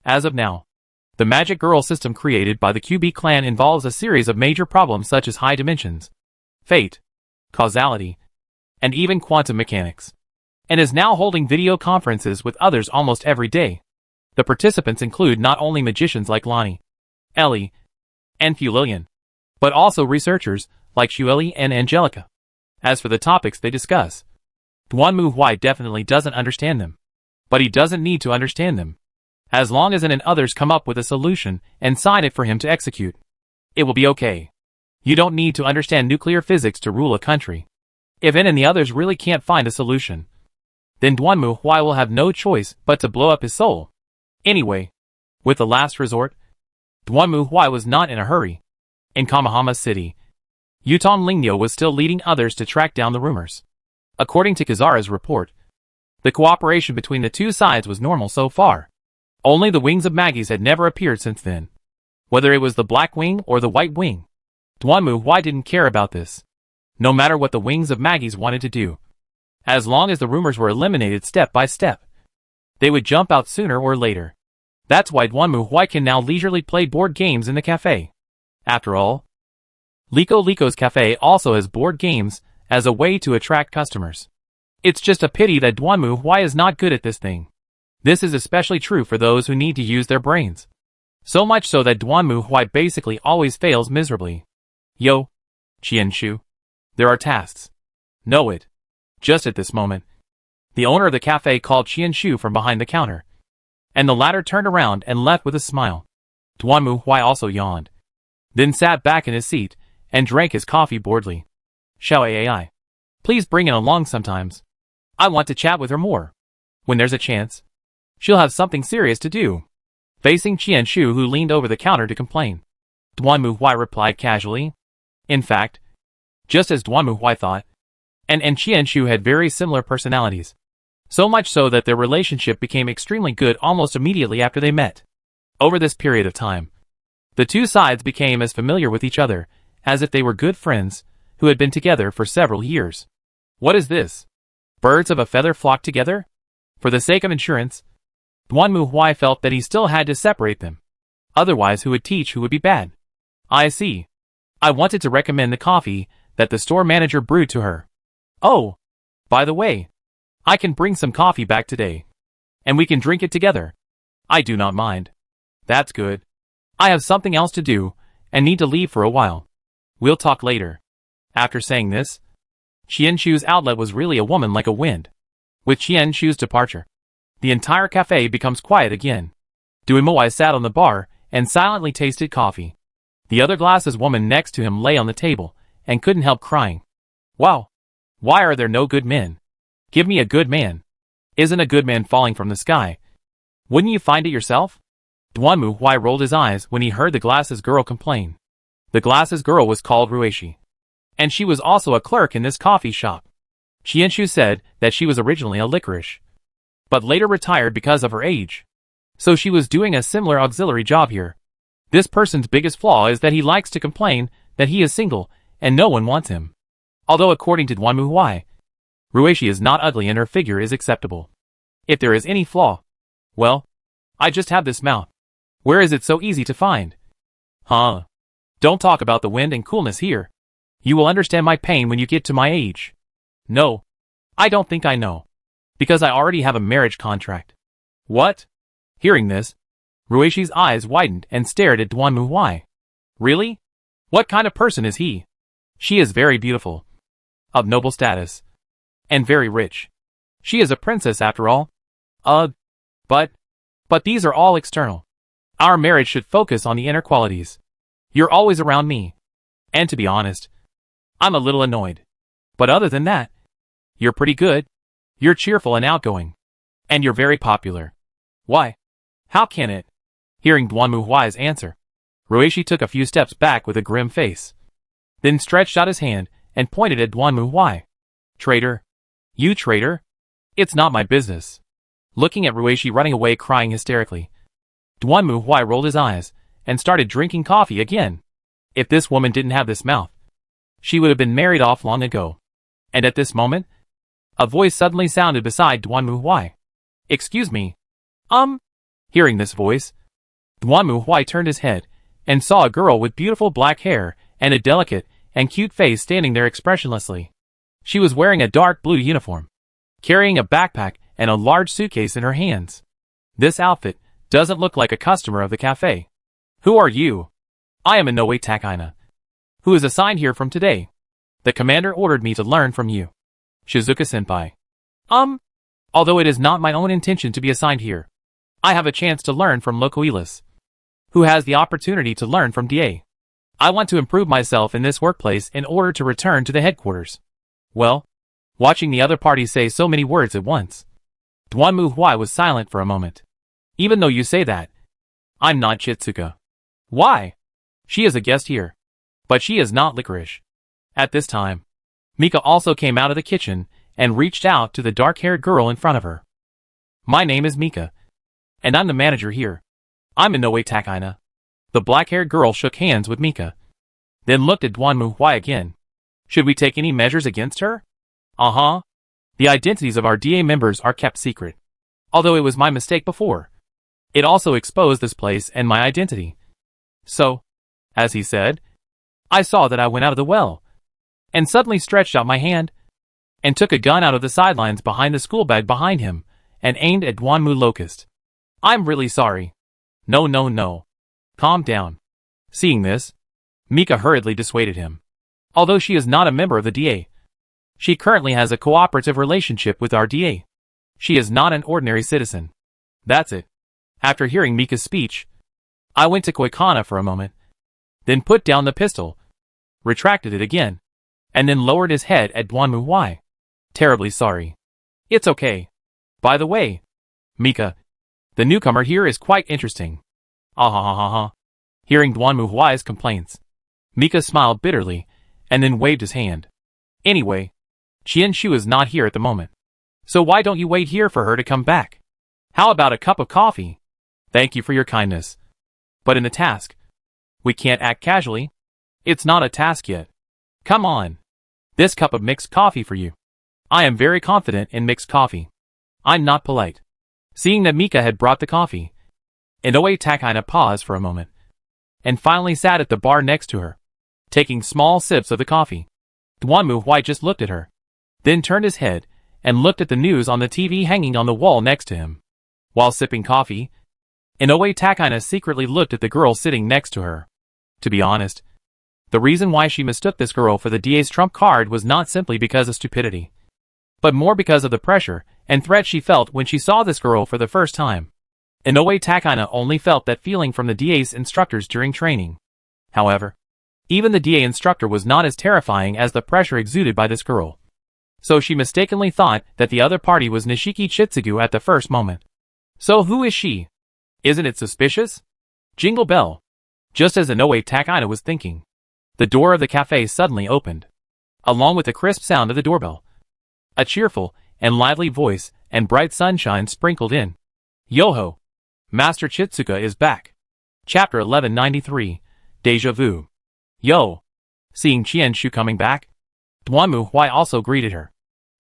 as of now, the magic girl system created by the QB clan involves a series of major problems such as high dimensions, fate, causality, and even quantum mechanics, and is now holding video conferences with others almost every day. The participants include not only magicians like Lonnie, Ellie, and Fulillian, but also researchers like Shueli and Angelica. As for the topics they discuss, Duanmu Huai definitely doesn't understand them. But he doesn't need to understand them. As long as An and others come up with a solution and sign it for him to execute, it will be okay. You don't need to understand nuclear physics to rule a country. If An and the others really can't find a solution, then Duanmu Huai will have no choice but to blow up his soul. Anyway, with the last resort, Duanmu Huai was not in a hurry. In Kamahama City, Yuton Lingnyo was still leading others to track down the rumors. According to Kazara's report, the cooperation between the two sides was normal so far. Only the wings of Maggies had never appeared since then. Whether it was the black wing or the white wing, Duanmu Huai didn't care about this. No matter what the wings of Maggies wanted to do, as long as the rumors were eliminated step by step, they would jump out sooner or later. That's why Duanmu Huai can now leisurely play board games in the cafe. After all, Lico's cafe also has board games as a way to attract customers. It's just a pity that Duanmu Huai is not good at this thing. This is especially true for those who need to use their brains. So much so that Duanmu Huai basically always fails miserably. Yo, Qianshu, there are tasks. Know it. Just at this moment, the owner of the cafe called Qianshu from behind the counter, and the latter turned around and left with a smile. Duanmu Huai also yawned, then sat back in his seat and drank his coffee boredly. Xiao Ai, please bring it along sometimes. I want to chat with her more. When there's a chance, she'll have something serious to do. Facing Qianshu, who leaned over the counter to complain, Duanmu Huai replied casually. In fact, just as Duanmu Huai thought, and Qianshu had very similar personalities. So much so that their relationship became extremely good almost immediately after they met. Over this period of time, the two sides became as familiar with each other as if they were good friends who had been together for several years. What is this? Birds of a feather flock together? For the sake of insurance, Duanmu Huai felt that he still had to separate them. Otherwise, who would teach who would be bad? I see. I wanted to recommend the coffee that the store manager brewed to her. Oh, by the way, I can bring some coffee back today, and we can drink it together. I do not mind. That's good. I have something else to do, and need to leave for a while. We'll talk later. After saying this, Qianshu's outlet was really a woman like a wind. With Qianshu's departure, the entire cafe becomes quiet again. Duanmu sat on the bar and silently tasted coffee. The other glasses woman next to him lay on the table and couldn't help crying. Wow! Why are there no good men? Give me a good man. Isn't a good man falling from the sky? Wouldn't you find it yourself? Duanmu Huai rolled his eyes when he heard the glasses girl complain. The glasses girl was called Ruishi, and she was also a clerk in this coffee shop. Qianshu said that she was originally a licorice, but later retired because of her age. So she was doing a similar auxiliary job here. This person's biggest flaw is that he likes to complain that he is single and no one wants him. Although according to Duanmu Huai, Ruishi is not ugly and her figure is acceptable. If there is any flaw, well, I just have this mouth. Where is it so easy to find? Huh? Don't talk about the wind and coolness here. You will understand my pain when you get to my age. No, I don't think I know. Because I already have a marriage contract. What? Hearing this, Ruishi's eyes widened and stared at Duanmu Huai. Really? What kind of person is he? She is very beautiful, of noble status, and very rich. She is a princess after all. But these are all external. Our marriage should focus on the inner qualities. You're always around me. And to be honest, I'm a little annoyed. But other than that, you're pretty good. You're cheerful and outgoing. And you're very popular. Why? How can it? Hearing Duanmu Huai's answer, Ruishi took a few steps back with a grim face. Then stretched out his hand and pointed at Duanmu Huai. Traitor. You traitor? It's not my business. Looking at Ruishi running away crying hysterically, Duanmu Huai rolled his eyes and started drinking coffee again. If this woman didn't have this mouth, she would have been married off long ago. And at this moment, a voice suddenly sounded beside Duanmu Huai. Excuse me. Hearing this voice, Duanmu Huai turned his head and saw a girl with beautiful black hair and a delicate and cute face standing there expressionlessly. She was wearing a dark blue uniform, carrying a backpack and a large suitcase in her hands. This outfit doesn't look like a customer of the cafe. Who are you? I am Inoue Takaina, who is assigned here from today. The commander ordered me to learn from you, Shizuka-senpai. Although it is not my own intention to be assigned here, I have a chance to learn from Locoelis, who has the opportunity to learn from DA. I want to improve myself in this workplace in order to return to the headquarters. Well, watching the other party say so many words at once, Duanmu Huai was silent for a moment. Even though you say that, I'm not Chitsuka. Why? She is a guest here. But she is not licorice. At this time, Mika also came out of the kitchen and reached out to the dark-haired girl in front of her. My name is Mika, and I'm the manager here. I'm Inoue Takaina. The black-haired girl shook hands with Mika, then looked at Duanmu Huai again. Should we take any measures against her? The identities of our DA members are kept secret. Although it was my mistake before, it also exposed this place and my identity. So, as he said, I saw that I went out of the well, and suddenly stretched out my hand, and took a gun out of the sidelines behind the school bag behind him, and aimed at Duanmu Locust. I'm really sorry. No. Calm down. Seeing this, Mika hurriedly dissuaded him. Although she is not a member of the DA, she currently has a cooperative relationship with our DA. She is not an ordinary citizen. That's it. After hearing Mika's speech, I went to Koikana for a moment, then put down the pistol, retracted it again, and then lowered his head at Duanmu Huai. Terribly sorry. It's okay. By the way, Mika, the newcomer here is quite interesting. Ah ha ha ha ha. Hearing Duanmu Huai's complaints, Mika smiled bitterly, and then waved his hand. Anyway, Qianshu is not here at the moment. So why don't you wait here for her to come back? How about a cup of coffee? Thank you for your kindness. But in the task, we can't act casually. It's not a task yet. Come on. This cup of mixed coffee for you. I am very confident in mixed coffee. I'm not polite. Seeing that Mika had brought the coffee, Inoue Takaina paused for a moment, and finally sat at the bar next to her, taking small sips of the coffee. Duanmu Huai just looked at her, then turned his head and looked at the news on the TV hanging on the wall next to him. While sipping coffee, Inoue Takaina secretly looked at the girl sitting next to her. To be honest, the reason why she mistook this girl for the DA's trump card was not simply because of stupidity, but more because of the pressure and threat she felt when she saw this girl for the first time. Inoue Takaina only felt that feeling from the DA's instructors during training. However, even the DA instructor was not as terrifying as the pressure exuded by this girl. So she mistakenly thought that the other party was Nishiki Chitsugu at the first moment. So who is she? Isn't it suspicious? Jingle bell. Just as Inoue Takaina was thinking, the door of the cafe suddenly opened, along with the crisp sound of the doorbell. A cheerful and lively voice and bright sunshine sprinkled in. Yo-ho! Master Chitsuga is back. Chapter 1193, Deja Vu. Yo! Seeing Qianshu coming back, Duanmu Huai also greeted her,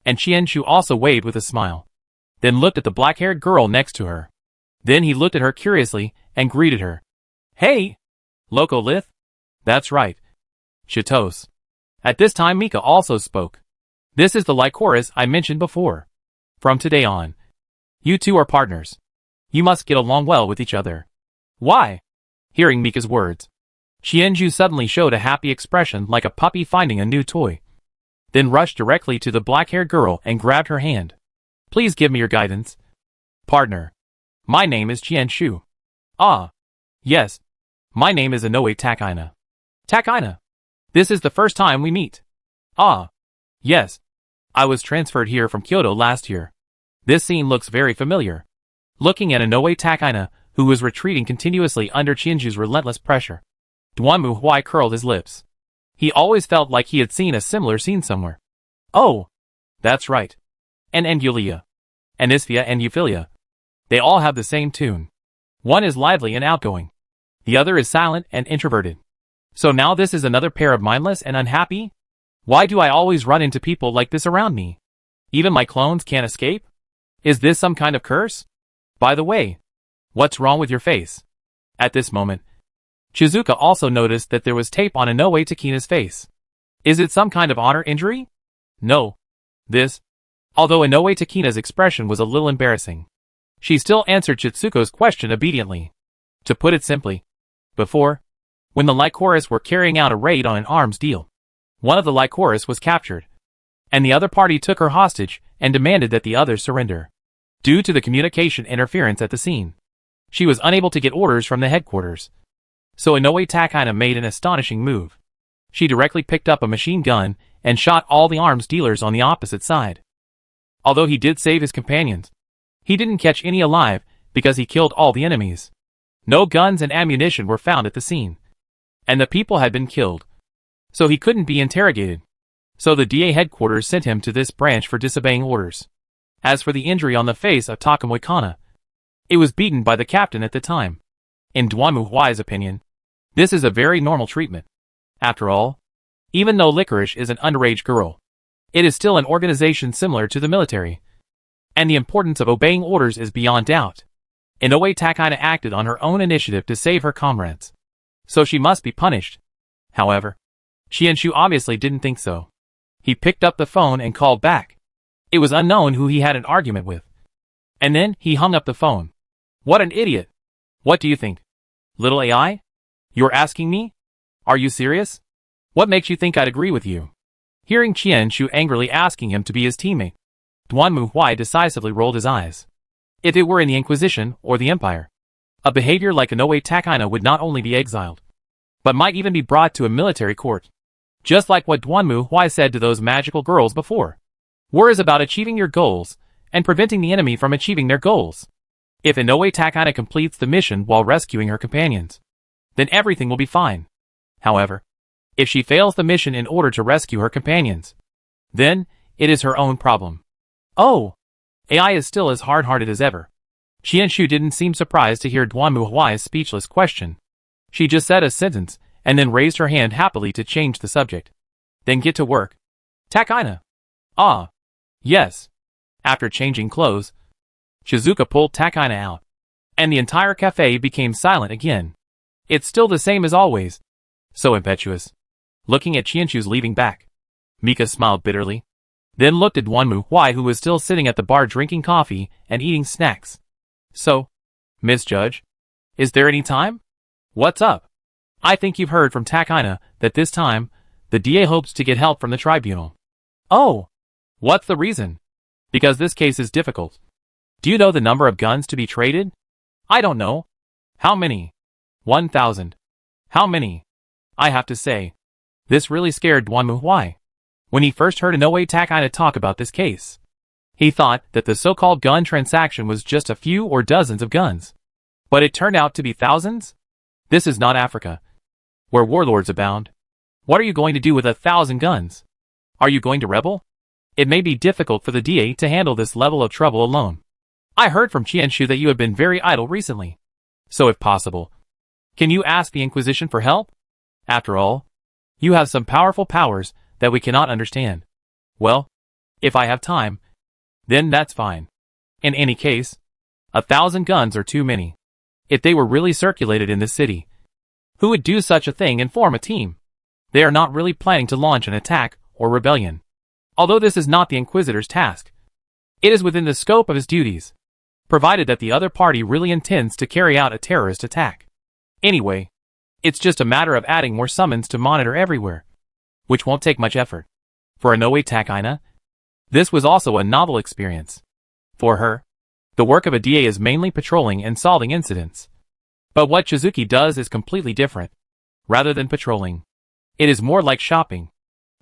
and Qianshu also waved with a smile, then looked at the black-haired girl next to her. Then he looked at her curiously and greeted her. Hey! Loco Lith? That's right. Chitos. At this time Mika also spoke. This is the Lycoris I mentioned before. From today on, you two are partners. You must get along well with each other. Why? Hearing Mika's words, Qianshu suddenly showed a happy expression like a puppy finding a new toy. Then rushed directly to the black-haired girl and grabbed her hand. Please give me your guidance. Partner. My name is Qianshu. Ah. Yes. My name is Inoue Takaina. Takaina. This is the first time we meet. Ah. Yes. I was transferred here from Kyoto last year. This scene looks very familiar. Looking at Inoue Takaina, who was retreating continuously under Qianshu's relentless pressure, Duanmu Huai curled his lips. He always felt like he had seen a similar scene somewhere. Oh! That's right. And Yulia. And Isphia and Euphilia. They all have the same tune. One is lively and outgoing. The other is silent and introverted. So now this is another pair of mindless and unhappy? Why do I always run into people like this around me? Even my clones can't escape? Is this some kind of curse? By the way, what's wrong with your face? At this moment, Chizuka also noticed that there was tape on Inoue Takina's face. Is it some kind of honor injury? No. Although Inoue Takina's expression was a little embarrassing, she still answered Chizuko's question obediently. To put it simply, before, when the Lycoris were carrying out a raid on an arms deal, one of the Lycoris was captured, and the other party took her hostage and demanded that the others surrender. Due to the communication interference at the scene, she was unable to get orders from the headquarters. So Inoue Takaina made an astonishing move. She directly picked up a machine gun and shot all the arms dealers on the opposite side. Although he did save his companions, he didn't catch any alive because he killed all the enemies. No guns and ammunition were found at the scene, and the people had been killed, so he couldn't be interrogated. So the DA headquarters sent him to this branch for disobeying orders. As for the injury on the face of Takamui Kana, it was beaten by the captain at the time. In Duanmu Huai's opinion, this is a very normal treatment. After all, even though Licorice is an underage girl, it is still an organization similar to the military, and the importance of obeying orders is beyond doubt. Inoue Takaina acted on her own initiative to save her comrades, so she must be punished. However, Qianshu obviously didn't think so. He picked up the phone and called back. It was unknown who he had an argument with. And then he hung up the phone. What an idiot! What do you think? Little AI? You're asking me? Are you serious? What makes you think I'd agree with you? Hearing Qianshu angrily asking him to be his teammate, Duanmu Huai decisively rolled his eyes. If it were in the Inquisition or the Empire, a behavior like Inoue Takaina would not only be exiled, but might even be brought to a military court. Just like what Duanmu Huai said to those magical girls before. War is about achieving your goals, and preventing the enemy from achieving their goals. If Inoue Takahata completes the mission while rescuing her companions, then everything will be fine. However, if she fails the mission in order to rescue her companions, then it is her own problem. Oh! AI is still as hard-hearted as ever. Qianshu didn't seem surprised to hear Duanmu Huai's speechless question. She just said a sentence, and then raised her hand happily to change the subject. Then get to work. Takahata. Ah. Yes. After changing clothes, Shizuka pulled Takahata out, and the entire cafe became silent again. It's still the same as always. So impetuous. Looking at Qianshu's leaving back, Mika smiled bitterly, then looked at Duanmu Huai, who was still sitting at the bar drinking coffee and eating snacks. So, Miss Judge, is there any time? What's up? I think you've heard from Takahata that this time, the DA hopes to get help from the tribunal. Oh! What's the reason? Because this case is difficult. Do you know the number of guns to be traded? I don't know. How many? 1,000. How many? I have to say, this really scared Duanmu Huai. When he first heard Inoue Takahata talk about this case, he thought that the so-called gun transaction was just a few or dozens of guns. But it turned out to be thousands? This is not Africa, where warlords abound. What are you going to do with 1,000 guns? Are you going to rebel? It may be difficult for the DA to handle this level of trouble alone. I heard from Qianshu that you have been very idle recently. So if possible, can you ask the Inquisition for help? After all, you have some powerful powers that we cannot understand. Well, if I have time, then that's fine. In any case, 1,000 guns are too many. If they were really circulated in this city, who would do such a thing and form a team? They are not really planning to launch an attack or rebellion. Although this is not the Inquisitor's task, it is within the scope of his duties, provided that the other party really intends to carry out a terrorist attack. Anyway, it's just a matter of adding more summons to monitor everywhere, which won't take much effort. For Inoue Takahata, this was also a novel experience. For her, the work of a DA is mainly patrolling and solving incidents. But what Shizuki does is completely different. Rather than patrolling, it is more like shopping.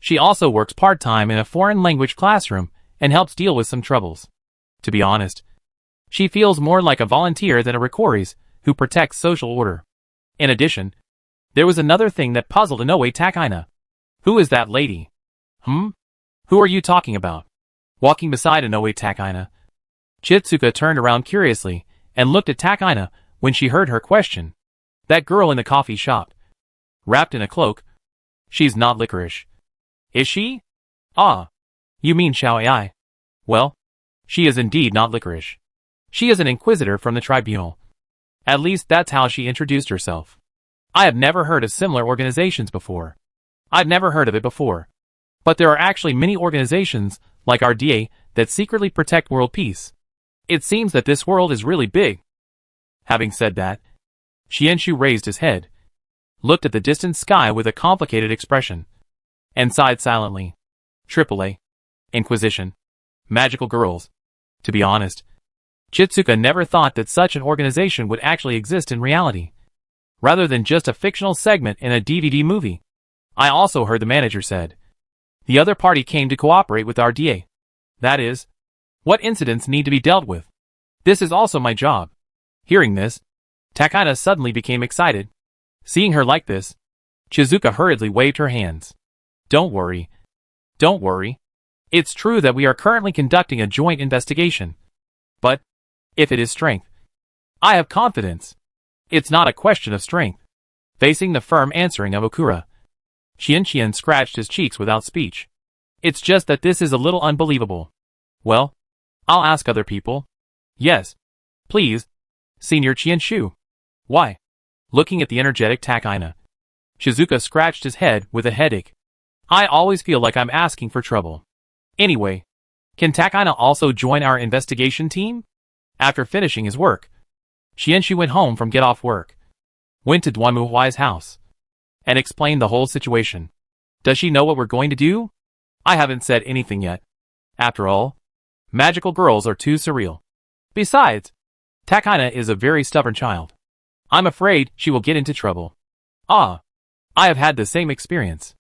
She also works part-time in a foreign language classroom and helps deal with some troubles. To be honest, she feels more like a volunteer than a Rikuris who protects social order. In addition, there was another thing that puzzled Inoue Takahata. Who is that lady? Who are you talking about? Walking beside Inoue Takahata, Chitsuka turned around curiously and looked at Takahata when she heard her question. That girl in the coffee shop, wrapped in a cloak. She's not licorice. Is she? Ah, you mean Xiao Ai. Well, she is indeed not licorice. She is an inquisitor from the tribunal. At least that's how she introduced herself. I have never heard of similar organizations before. I've never heard of it before. But there are actually many organizations, like RDA, that secretly protect world peace. It seems that this world is really big. Having said that, Qianshu raised his head, looked at the distant sky with a complicated expression, and sighed silently. AAA. Inquisition. Magical girls. To be honest, Chitsuka never thought that such an organization would actually exist in reality, rather than just a fictional segment in a DVD movie. I also heard the manager said the other party came to cooperate with RDA. That is, what incidents need to be dealt with. This is also my job. Hearing this, Takahata suddenly became excited. Seeing her like this, Shizuka hurriedly waved her hands. Don't worry. Don't worry. It's true that we are currently conducting a joint investigation. But, if it is strength, I have confidence. It's not a question of strength. Facing the firm answering of Okura, Qian scratched his cheeks without speech. It's just that this is a little unbelievable. Well, I'll ask other people. Yes. Please. Senior Qianshu. Why? Looking at the energetic Takahata, Shizuka scratched his head with a headache. I always feel like I'm asking for trouble. Anyway, can Takahata also join our investigation team? After finishing his work, Qianshu went home from get off work, went to Duanmu Huai's house, and explained the whole situation. Does she know what we're going to do? I haven't said anything yet. After all, magical girls are too surreal. Besides, Takahata is a very stubborn child. I'm afraid she will get into trouble. Ah, I have had the same experience.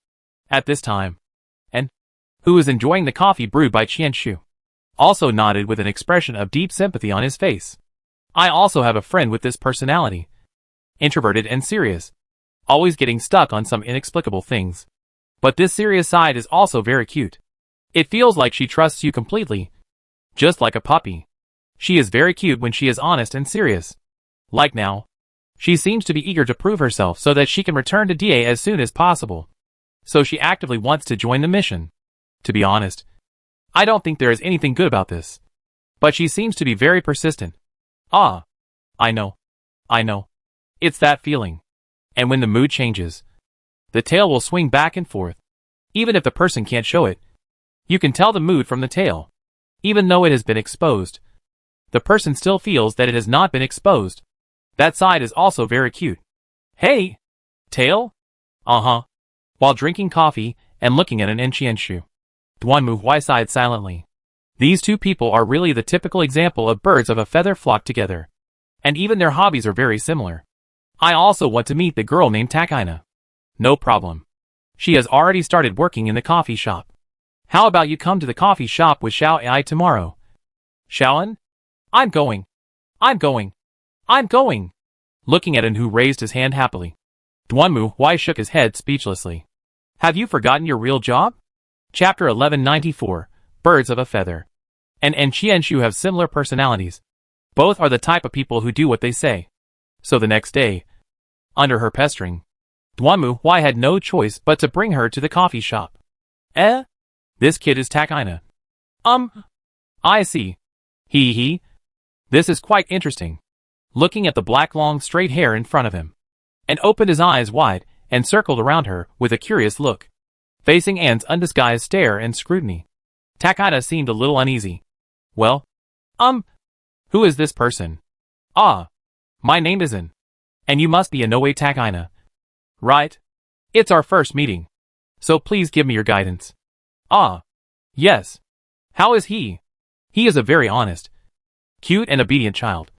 At this time. And who is enjoying the coffee brewed by Qianshu? also nodded with an expression of deep sympathy on his face. I also have a friend with this personality. Introverted and serious. Always getting stuck on some inexplicable things. But this serious side is also very cute. It feels like she trusts you completely. Just like a puppy. She is very cute when she is honest and serious. Like now. She seems to be eager to prove herself so that she can return to DA as soon as possible. So she actively wants to join the mission. To be honest, I don't think there is anything good about this. But she seems to be very persistent. Ah. I know. It's that feeling. And when the mood changes, the tail will swing back and forth. Even if the person can't show it, you can tell the mood from the tail. Even though it has been exposed, the person still feels that it has not been exposed. That side is also very cute. Hey! Tail? Uh-huh. While drinking coffee and looking at an Enshienshu, Duanmu Huai sighed silently. These two people are really the typical example of birds of a feather flock together. And even their hobbies are very similar. I also want to meet the girl named Takaina. No problem. She has already started working in the coffee shop. How about you come to the coffee shop with Xiao Ai tomorrow? Xiaoan? I'm going. Looking at An, who raised his hand happily. Duanmu Huai shook his head speechlessly. Have you forgotten your real job? Chapter 1194, Birds of a Feather. And Qianshu have similar personalities. Both are the type of people who do what they say. So the next day, under her pestering, Duanmu Huai had no choice but to bring her to the coffee shop. This kid is Takaina. I see. He. This is quite interesting. Looking at the black long straight hair in front of him. And opened his eyes wide and circled around her with a curious look. Facing Anne's undisguised stare and scrutiny. Takaina seemed a little uneasy. Well? Who is this person? My name is An. And you must be Inoue Takaina. Right? It's our first meeting. So please give me your guidance. Yes. How is he? He is a very honest, cute and obedient child.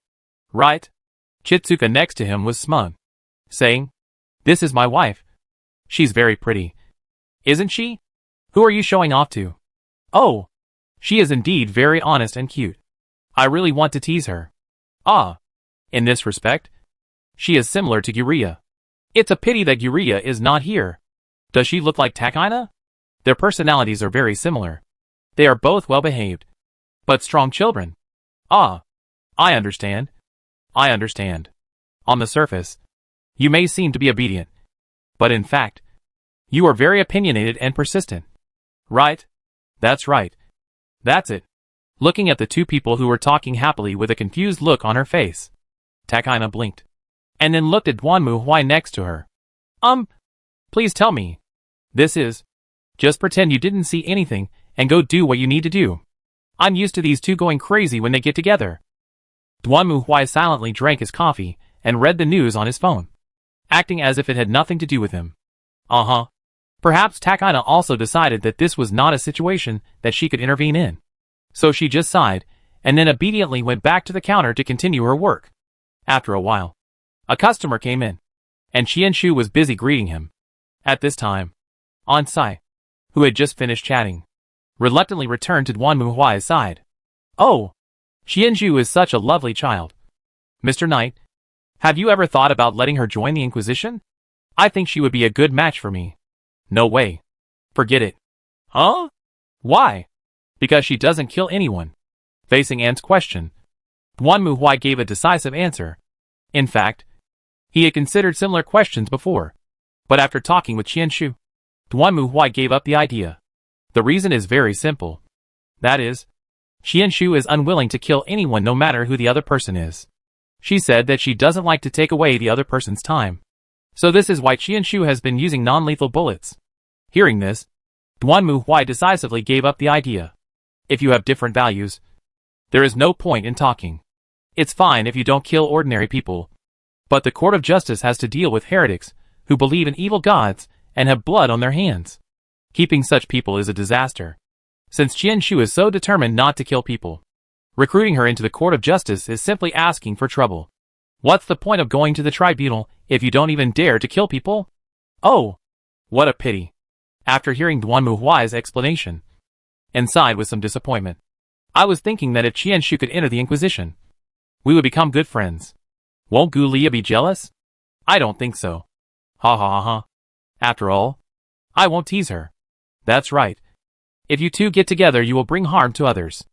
Right? Chitsuka next to him was smug, saying, This is my wife. She's very pretty. Isn't she? Who are you showing off to? Oh, she is indeed very honest and cute. I really want to tease her. In this respect, she is similar to Yuria. It's a pity that Yuria is not here. Does she look like Takaina? Their personalities are very similar. They are both well-behaved, but strong children. I understand. On the surface, you may seem to be obedient, but in fact, you are very opinionated and persistent. Right? That's right. That's it. Looking at the two people who were talking happily with a confused look on her face, Takaina blinked, and then looked at Duanmu Huai next to her. Please tell me. This is. Just pretend you didn't see anything and go do what you need to do. I'm used to these two going crazy when they get together. Duanmu Huai silently drank his coffee and read the news on his phone, acting as if it had nothing to do with him. Perhaps Takaina also decided that this was not a situation that she could intervene in. So she just sighed, and then obediently went back to the counter to continue her work. After a while, a customer came in, and Qianshu was busy greeting him. At this time, Ansai, who had just finished chatting, reluctantly returned to Duanmu Huai's side. Oh, Qianshu is such a lovely child. Mr. Knight, have you ever thought about letting her join the Inquisition? I think she would be a good match for me. No way. Forget it. Why? Because she doesn't kill anyone. Facing Anne's question, Duanmu Huai gave a decisive answer. In fact, he had considered similar questions before. But after talking with Qianshu, Duanmu Huai gave up the idea. The reason is very simple. That is, Qianshu is unwilling to kill anyone no matter who the other person is. She said that she doesn't like to take away the other person's time. So this is why Qianshu has been using non-lethal bullets. Hearing this, Duanmu Huai decisively gave up the idea. If you have different values, there is no point in talking. It's fine if you don't kill ordinary people. But the court of justice has to deal with heretics who believe in evil gods and have blood on their hands. Keeping such people is a disaster. Since Qianshu is so determined not to kill people, recruiting her into the court of justice is simply asking for trouble. What's the point of going to the tribunal if you don't even dare to kill people? Oh, what a pity. After hearing Duanmu Huai's explanation, and sighed with some disappointment, I was thinking that if Qianshu could enter the Inquisition, we would become good friends. Won't Gu Lia be jealous? I don't think so. Ha ha ha ha. After all, I won't tease her. That's right. If you two get together, you will bring harm to others.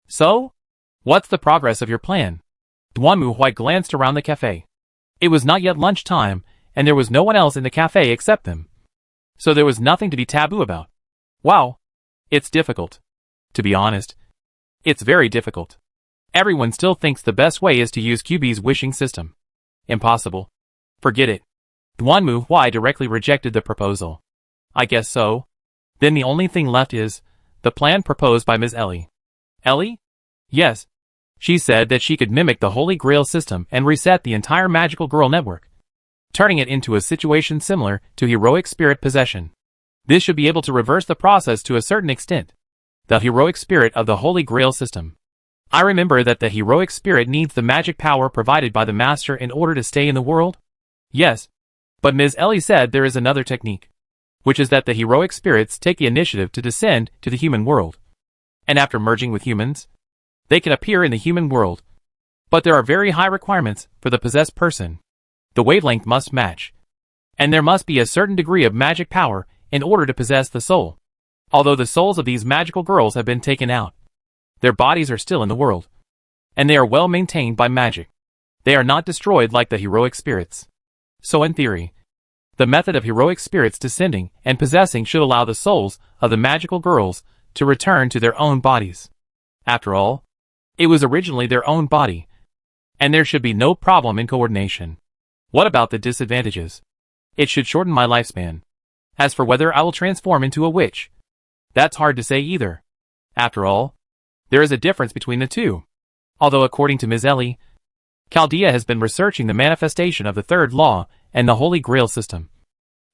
So? What's the progress of your plan? Duanmu Huai glanced around the cafe. It was not yet lunchtime, and there was no one else in the cafe except them. So there was nothing to be taboo about. Wow. It's difficult. To be honest, it's very difficult. Everyone still thinks the best way is to use QB's wishing system. Impossible. Forget it. Duanmu Huai directly rejected the proposal. I guess so. Then the only thing left is the plan proposed by Ms. Ellie. Ellie? Yes. She said that she could mimic the Holy Grail system and reset the entire Magical Girl network, turning it into a situation similar to heroic spirit possession. This should be able to reverse the process to a certain extent. The heroic spirit of the Holy Grail system. I remember that the heroic spirit needs the magic power provided by the Master in order to stay in the world? Yes. But Ms. Ellie said there is another technique, which is that the heroic spirits take the initiative to descend to the human world. And after merging with humans, they can appear in the human world. But there are very high requirements for the possessed person. The wavelength must match. And there must be a certain degree of magic power in order to possess the soul. Although the souls of these magical girls have been taken out, their bodies are still in the world. And they are well maintained by magic. They are not destroyed like the heroic spirits. So in theory, the method of heroic spirits descending and possessing should allow the souls of the magical girls to return to their own bodies. After all, it was originally their own body, and there should be no problem in coordination. What about the disadvantages? It should shorten my lifespan. As for whether I will transform into a witch, that's hard to say either. After all, there is a difference between the two. Although according to Ms. Ellie, Chaldea has been researching the manifestation of the third law and the Holy Grail system.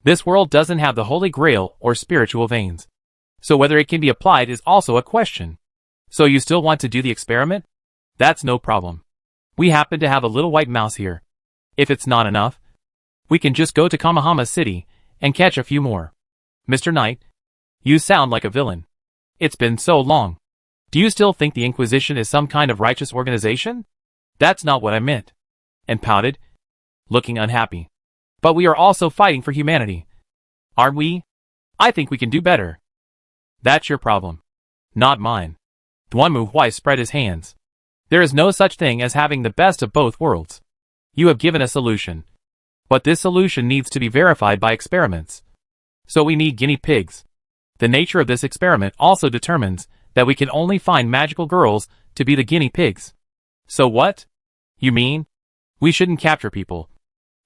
This world doesn't have the Holy Grail or spiritual veins. So whether it can be applied is also a question. So you still want to do the experiment? That's no problem. We happen to have a little white mouse here. If it's not enough, we can just go to Kamahama City and catch a few more. Mr. Knight, you sound like a villain. It's been so long. Do you still think the Inquisition is some kind of righteous organization? That's not what I meant. And pouted, looking unhappy. But we are also fighting for humanity. Aren't we? I think we can do better. That's your problem. Not mine. Duanmu Huai spread his hands. There is no such thing as having the best of both worlds. You have given a solution. But this solution needs to be verified by experiments. So we need guinea pigs. The nature of this experiment also determines that we can only find magical girls to be the guinea pigs. So what? You mean? We shouldn't capture people,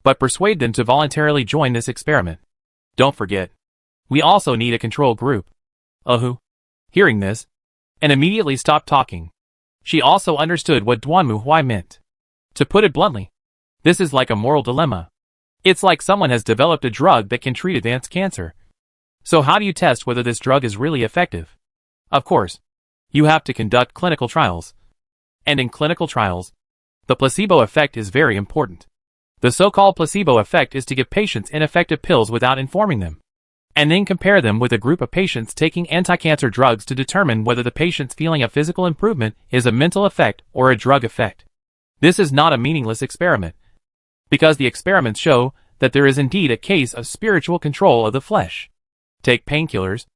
but persuade them to voluntarily join this experiment. Don't forget, we also need a control group. Hearing this, and immediately stopped talking. She also understood what Duanmu Huai meant. To put it bluntly, this is like a moral dilemma. It's like someone has developed a drug that can treat advanced cancer. So how do you test whether this drug is really effective? Of course, you have to conduct clinical trials. And in clinical trials, the placebo effect is very important. The so-called placebo effect is to give patients ineffective pills without informing them, and then compare them with a group of patients taking anti-cancer drugs to determine whether the patient's feeling of physical improvement is a mental effect or a drug effect. This is not a meaningless experiment, because the experiments show that there is indeed a case of spiritual control of the flesh. Take painkillers.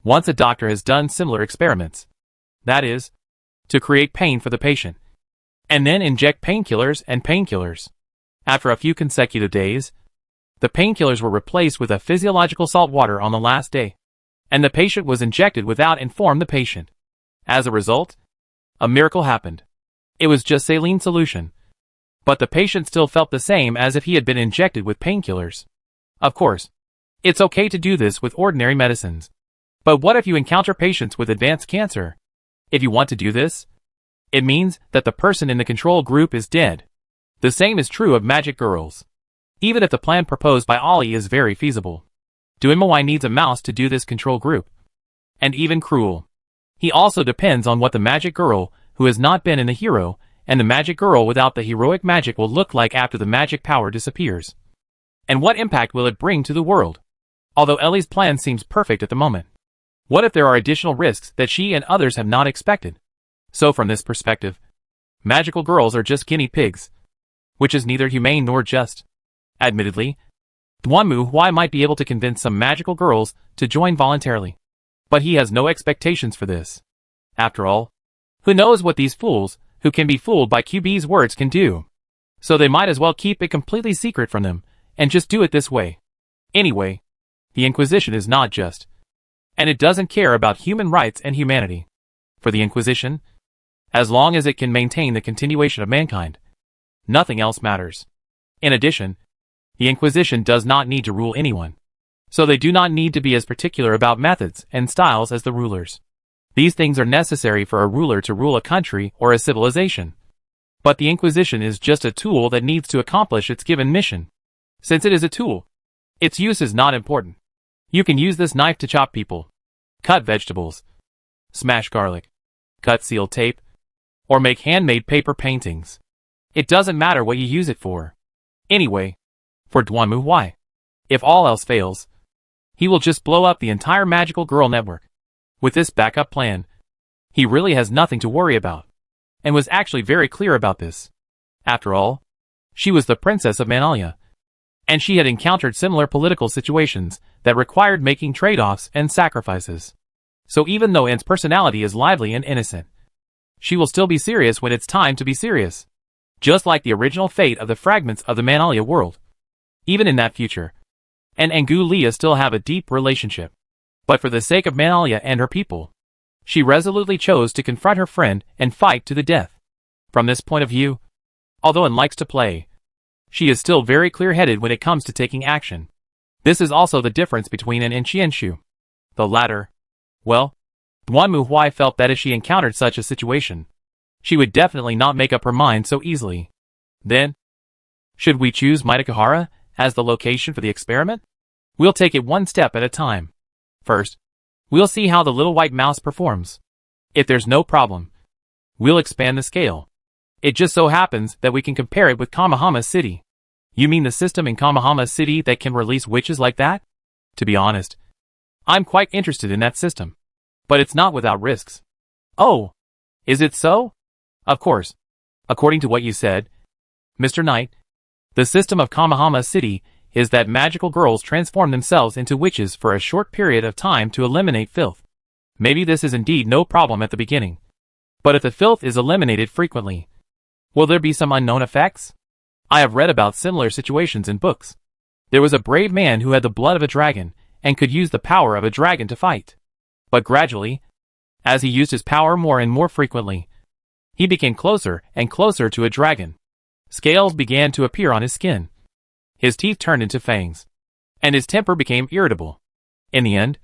Once a doctor has done similar experiments, that is, to create pain for the patient, and then inject painkillers and painkillers. After a few consecutive days, the painkillers were replaced with a physiological salt water on the last day, and the patient was injected without informing the patient. As a result, a miracle happened. It was just saline solution, but the patient still felt the same as if he had been injected with painkillers. Of course, it's okay to do this with ordinary medicines. But what if you encounter patients with advanced cancer? If you want to do this, it means that the person in the control group is dead. The same is true of magic girls. Even if the plan proposed by Ollie is very feasible, Duanmu needs a mouse to do this control group. And even cruel. He also depends on what the magic girl, who has not been in the hero, and the magic girl without the heroic magic will look like after the magic power disappears. And what impact will it bring to the world? Although Ellie's plan seems perfect at the moment, what if there are additional risks that she and others have not expected? So from this perspective, magical girls are just guinea pigs, which is neither humane nor just. Admittedly, Duanmu Huai might be able to convince some magical girls to join voluntarily, but he has no expectations for this. After all, who knows what these fools, who can be fooled by QB's words, can do? So they might as well keep it completely secret from them, and just do it this way. Anyway, the Inquisition is not just, and it doesn't care about human rights and humanity. For the Inquisition, as long as it can maintain the continuation of mankind, nothing else matters. In addition, the Inquisition does not need to rule anyone, so they do not need to be as particular about methods and styles as the rulers. These things are necessary for a ruler to rule a country or a civilization. But the Inquisition is just a tool that needs to accomplish its given mission. Since it is a tool, its use is not important. You can use this knife to chop people, cut vegetables, smash garlic, cut seal tape, or make handmade paper paintings. It doesn't matter what you use it for. Anyway, for Duanmu Huai, if all else fails, he will just blow up the entire magical girl network. With this backup plan, he really has nothing to worry about, and was actually very clear about this. After all, she was the princess of Manalia, and she had encountered similar political situations that required making trade-offs and sacrifices. So even though Anne's personality is lively and innocent, she will still be serious when it's time to be serious. Just like the original fate of the fragments of the Manalia world. Even in that future, Anne and Gu Lia still have a deep relationship. But for the sake of Manalia and her people, she resolutely chose to confront her friend and fight to the death. From this point of view, although Anne likes to play, she is still very clear-headed when it comes to taking action. This is also the difference between Anne and Qianshu. The latter, well, Duanmu Huai felt that if she encountered such a situation, she would definitely not make up her mind so easily. Then, should we choose Mitakahara as the location for the experiment? We'll take it one step at a time. First, we'll see how the little white mouse performs. If there's no problem, we'll expand the scale. It just so happens that we can compare it with Kamahama City. You mean the system in Kamahama City that can release witches like that? To be honest, I'm quite interested in that system. But it's not without risks. Oh, is it so? Of course. According to what you said, Mr. Knight, the system of Kamahama City is that magical girls transform themselves into witches for a short period of time to eliminate filth. Maybe this is indeed no problem at the beginning. But if the filth is eliminated frequently, will there be some unknown effects? I have read about similar situations in books. There was a brave man who had the blood of a dragon and could use the power of a dragon to fight. But gradually, as he used his power more and more frequently, he became closer and closer to a dragon. Scales began to appear on his skin. His teeth turned into fangs, and his temper became irritable. In the end,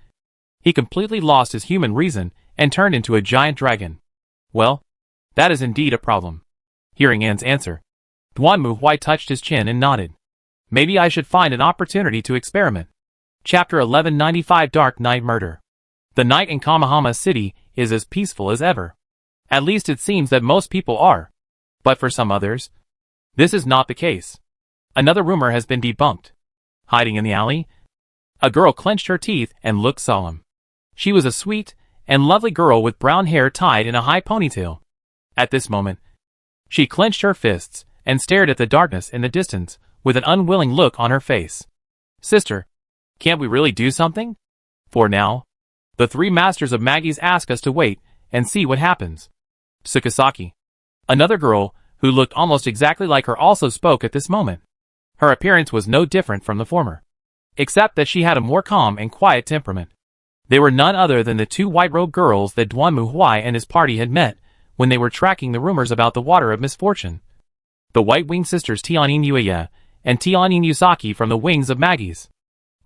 he completely lost his human reason and turned into a giant dragon. Well, that is indeed a problem. Hearing Anne's answer, Duanmu Huai touched his chin and nodded. Maybe I should find an opportunity to experiment. Chapter 1195 Dark Night Murder. The night in Kamahama City is as peaceful as ever. At least it seems that most people are. But for some others, this is not the case. Another rumor has been debunked. Hiding in the alley, a girl clenched her teeth and looked solemn. She was a sweet and lovely girl with brown hair tied in a high ponytail. At this moment, she clenched her fists and stared at the darkness in the distance with an unwilling look on her face. Sister, can't we really do something? For now, the three masters of Maggie's ask us to wait and see what happens. Tsukasaki, another girl who looked almost exactly like her, also spoke at this moment. Her appearance was no different from the former, except that she had a more calm and quiet temperament. They were none other than the two white-robed girls that Duanmu Huai and his party had met when they were tracking the rumors about the Water of Misfortune. The white-winged sisters Tianin Yueya and Tianin Yusaki from the Wings of Maggie's.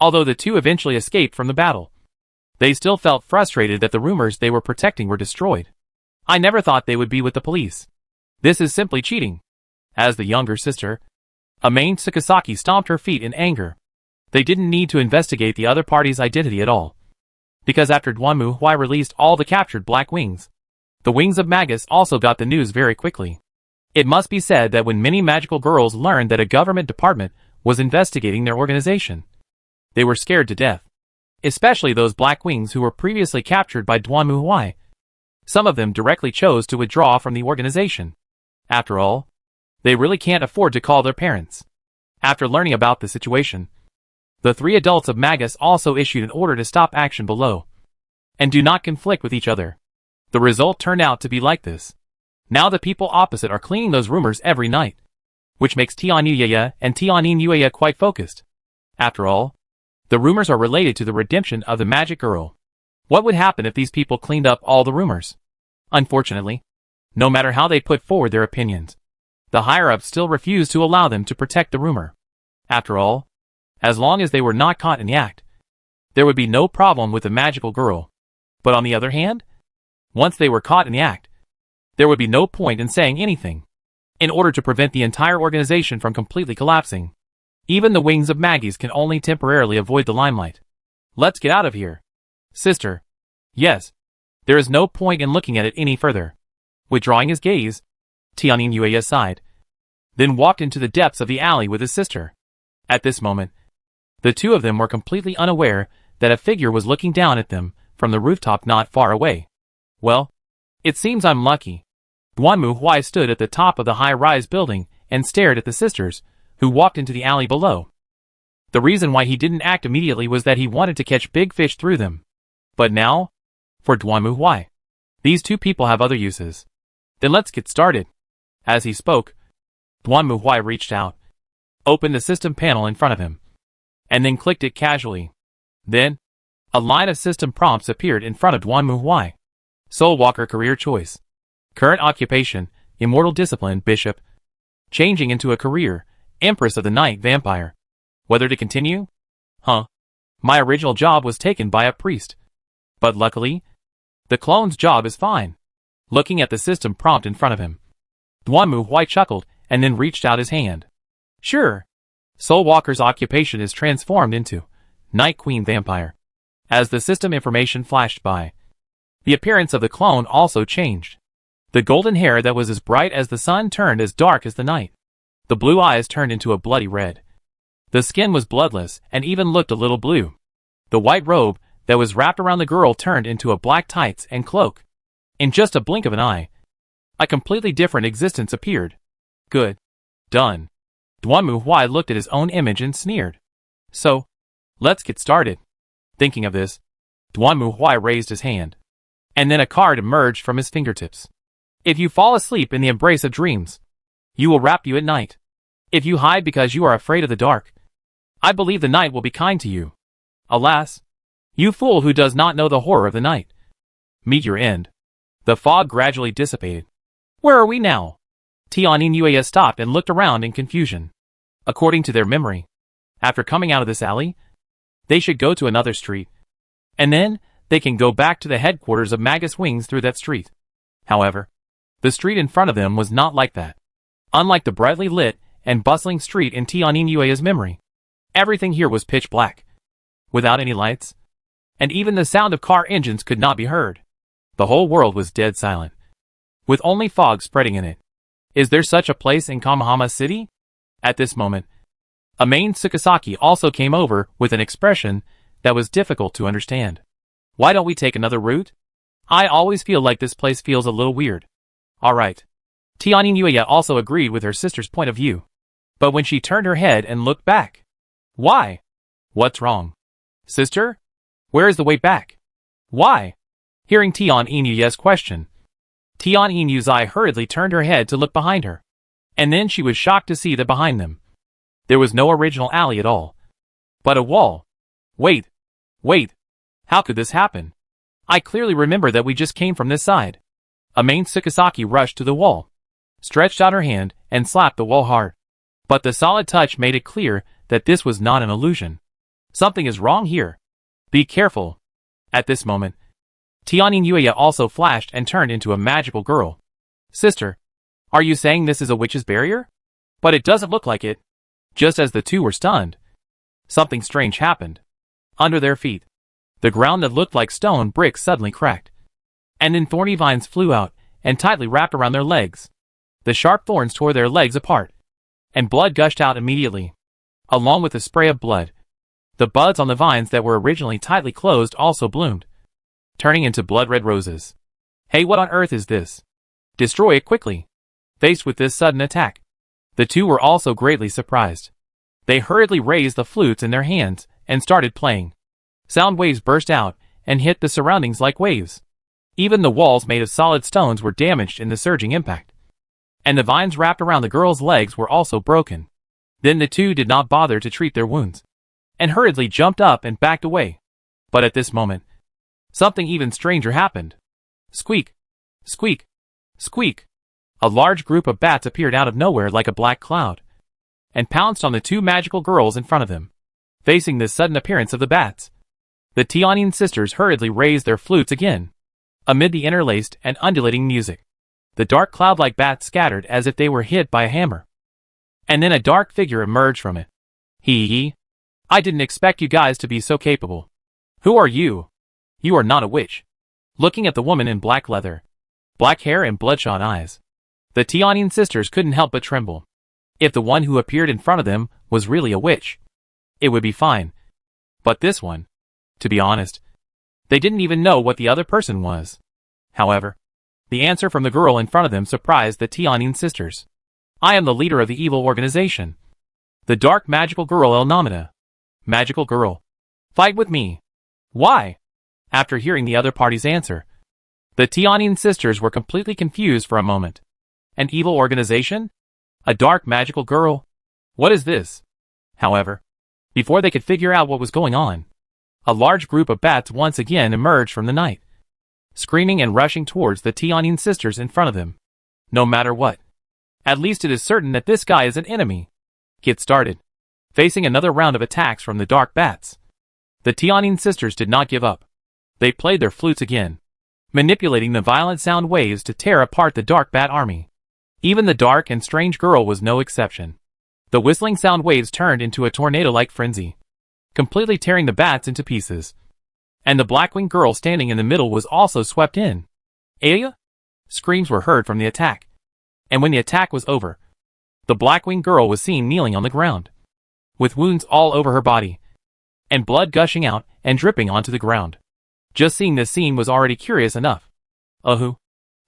Although the two eventually escaped from the battle, they still felt frustrated that the rumors they were protecting were destroyed. I never thought they would be with the police. This is simply cheating. As the younger sister, Amain Tsukasaki stomped her feet in anger. They didn't need to investigate the other party's identity at all. Because after Duanmu Huai released all the captured Black Wings, the Wings of Magus also got the news very quickly. It must be said that when many magical girls learned that a government department was investigating their organization, they were scared to death. Especially those Black Wings who were previously captured by Duanmu Huai. Some of them directly chose to withdraw from the organization. After all, they really can't afford to call their parents. After learning about the situation, the 3 adults of Magus also issued an order to stop action below and do not conflict with each other. The result turned out to be like this. Now the people opposite are cleaning those rumors every night, which makes Tianyuya and Tianyuya quite focused. After all, the rumors are related to the redemption of the magic girl. What would happen if these people cleaned up all the rumors? Unfortunately, no matter how they put forward their opinions, the higher-ups still refused to allow them to protect the rumor. After all, as long as they were not caught in the act, there would be no problem with the magical girl. But on the other hand, once they were caught in the act, there would be no point in saying anything. In order to prevent the entire organization from completely collapsing, even the wings of Maggies can only temporarily avoid the limelight. Let's get out of here. Sister. Yes. There is no point in looking at it any further. Withdrawing his gaze, Tianyuya sighed, then walked into the depths of the alley with his sister. At this moment, the two of them were completely unaware that a figure was looking down at them from the rooftop not far away. Well, it seems I'm lucky. Duanmu Huai stood at the top of the high-rise building and stared at the sisters, who walked into the alley below. The reason why he didn't act immediately was that he wanted to catch big fish through them. But now, for Duanmu Huai, these two people have other uses. Then let's get started. As he spoke, Duanmu Huai reached out, opened the system panel in front of him, and then clicked it casually. Then, a line of system prompts appeared in front of Duanmu Huai. Soul Walker career choice. Current occupation, Immortal Discipline Bishop. Changing into a career, Empress of the Night Vampire. Whether to continue? My original job was taken by a priest. But luckily, the clone's job is fine. Looking at the system prompt in front of him, Duanmu Huai chuckled and then reached out his hand. Sure. Soul Walker's occupation is transformed into Night Queen Vampire. As the system information flashed by, the appearance of the clone also changed. The golden hair that was as bright as the sun turned as dark as the night. The blue eyes turned into a bloody red. The skin was bloodless and even looked a little blue. The white robe that was wrapped around the girl turned into a black tights and cloak. In just a blink of an eye, a completely different existence appeared. Good. Done. Duanmu Huai looked at his own image and sneered. So, let's get started. Thinking of this, Duanmu Huai raised his hand, and then a card emerged from his fingertips. If you fall asleep in the embrace of dreams, you will wrap you at night. If you hide because you are afraid of the dark, I believe the night will be kind to you. Alas, you fool who does not know the horror of the night. Meet your end. The fog gradually dissipated. Where are we now? Tianyuya stopped and looked around in confusion. According to their memory, after coming out of this alley, they should go to another street, and then they can go back to the headquarters of Magus Wings through that street. However, the street in front of them was not like that. Unlike the brightly lit and bustling street in Tianyuya's memory, everything here was pitch black, without any lights, and even the sound of car engines could not be heard. The whole world was dead silent, with only fog spreading in it. Is there such a place in Kamahama City? At this moment, Amain Tsukasaki also came over with an expression that was difficult to understand. Why don't we take another route? I always feel like this place feels a little weird. Alright. Tianyuya also agreed with her sister's point of view. But when she turned her head and looked back. Why? What's wrong? Sister? Where is the way back? Why? Hearing Tianyuya's question, Tianyu's eye hurriedly turned her head to look behind her. And then she was shocked to see that behind them, there was no original alley at all, but a wall. Wait. How could this happen? I clearly remember that we just came from this side. Amain Tsukasaki rushed to the wall, stretched out her hand, and slapped the wall hard. But the solid touch made it clear that this was not an illusion. Something is wrong here. Be careful. At this moment, Tianyuya also flashed and turned into a magical girl. Sister, are you saying this is a witch's barrier? But it doesn't look like it. Just as the two were stunned, something strange happened. Under their feet, the ground that looked like stone bricks suddenly cracked. And then thorny vines flew out and tightly wrapped around their legs. The sharp thorns tore their legs apart, and blood gushed out immediately. Along with the spray of blood, the buds on the vines that were originally tightly closed also bloomed, turning into blood-red roses. Hey, what on earth is this? Destroy it quickly. Faced with this sudden attack, the two were also greatly surprised. They hurriedly raised the flutes in their hands and started playing. Sound waves burst out and hit the surroundings like waves. Even the walls made of solid stones were damaged in the surging impact. And the vines wrapped around the girl's legs were also broken. Then the two did not bother to treat their wounds, and hurriedly jumped up and backed away. But at this moment, something even stranger happened. Squeak! Squeak! Squeak! A large group of bats appeared out of nowhere like a black cloud, and pounced on the two magical girls in front of them. Facing this sudden appearance of the bats, the Tianyin sisters hurriedly raised their flutes again. Amid the interlaced and undulating music, the dark cloud-like bats scattered as if they were hit by a hammer. And then a dark figure emerged from it. Hee. I didn't expect you guys to be so capable. Who are you? You are not a witch. Looking at the woman in black leather, black hair and bloodshot eyes, the Tianyin sisters couldn't help but tremble. If the one who appeared in front of them was really a witch, it would be fine. But this one, to be honest, they didn't even know what the other person was. However, the answer from the girl in front of them surprised the Tianyin sisters. I am the leader of the evil organization. The dark magical girl El Namida. Magical girl. Fight with me. Why? After hearing the other party's answer, the Tianyin sisters were completely confused for a moment. An evil organization? A dark magical girl? What is this? However, before they could figure out what was going on, a large group of bats once again emerged from the night, screaming and rushing towards the Tianyin sisters in front of them. No matter what, at least it is certain that this guy is an enemy. Get started. Facing another round of attacks from the dark bats, the Tianyin sisters did not give up. They played their flutes again, manipulating the violent sound waves to tear apart the dark bat army. Even the dark and strange girl was no exception. The whistling sound waves turned into a tornado-like frenzy, completely tearing the bats into pieces. And the black-winged girl standing in the middle was also swept in. Aya? Screams were heard from the attack. And when the attack was over, the black-winged girl was seen kneeling on the ground, with wounds all over her body, and blood gushing out and dripping onto the ground. Just seeing this scene was already curious enough.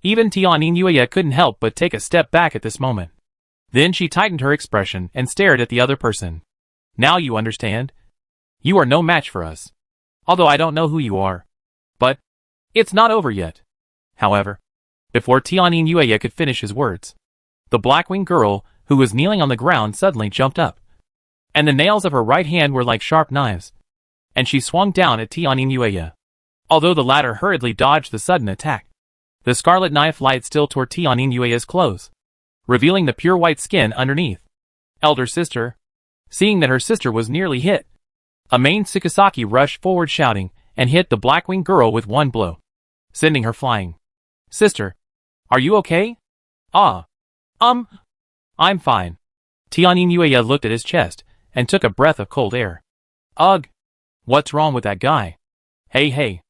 Even Tianyin Yuya couldn't help but take a step back at this moment. Then she tightened her expression and stared at the other person. Now you understand? You are no match for us. Although I don't know who you are. But it's not over yet. However, before Tianyin Yuya could finish his words, the black-winged girl, who was kneeling on the ground, suddenly jumped up. And the nails of her right hand were like sharp knives, and she swung down at Tianyin Yuya. Although the latter hurriedly dodged the sudden attack, the scarlet knife light still tore Tianyin Yuya's clothes, revealing the pure white skin underneath. Elder sister. Seeing that her sister was nearly hit, Amain Tsukusaki rushed forward shouting and hit the black-winged girl with one blow, sending her flying. Sister, are you okay? I'm fine. Tianyin Yuya looked at his chest and took a breath of cold air. Ugh! What's wrong with that guy? Hey.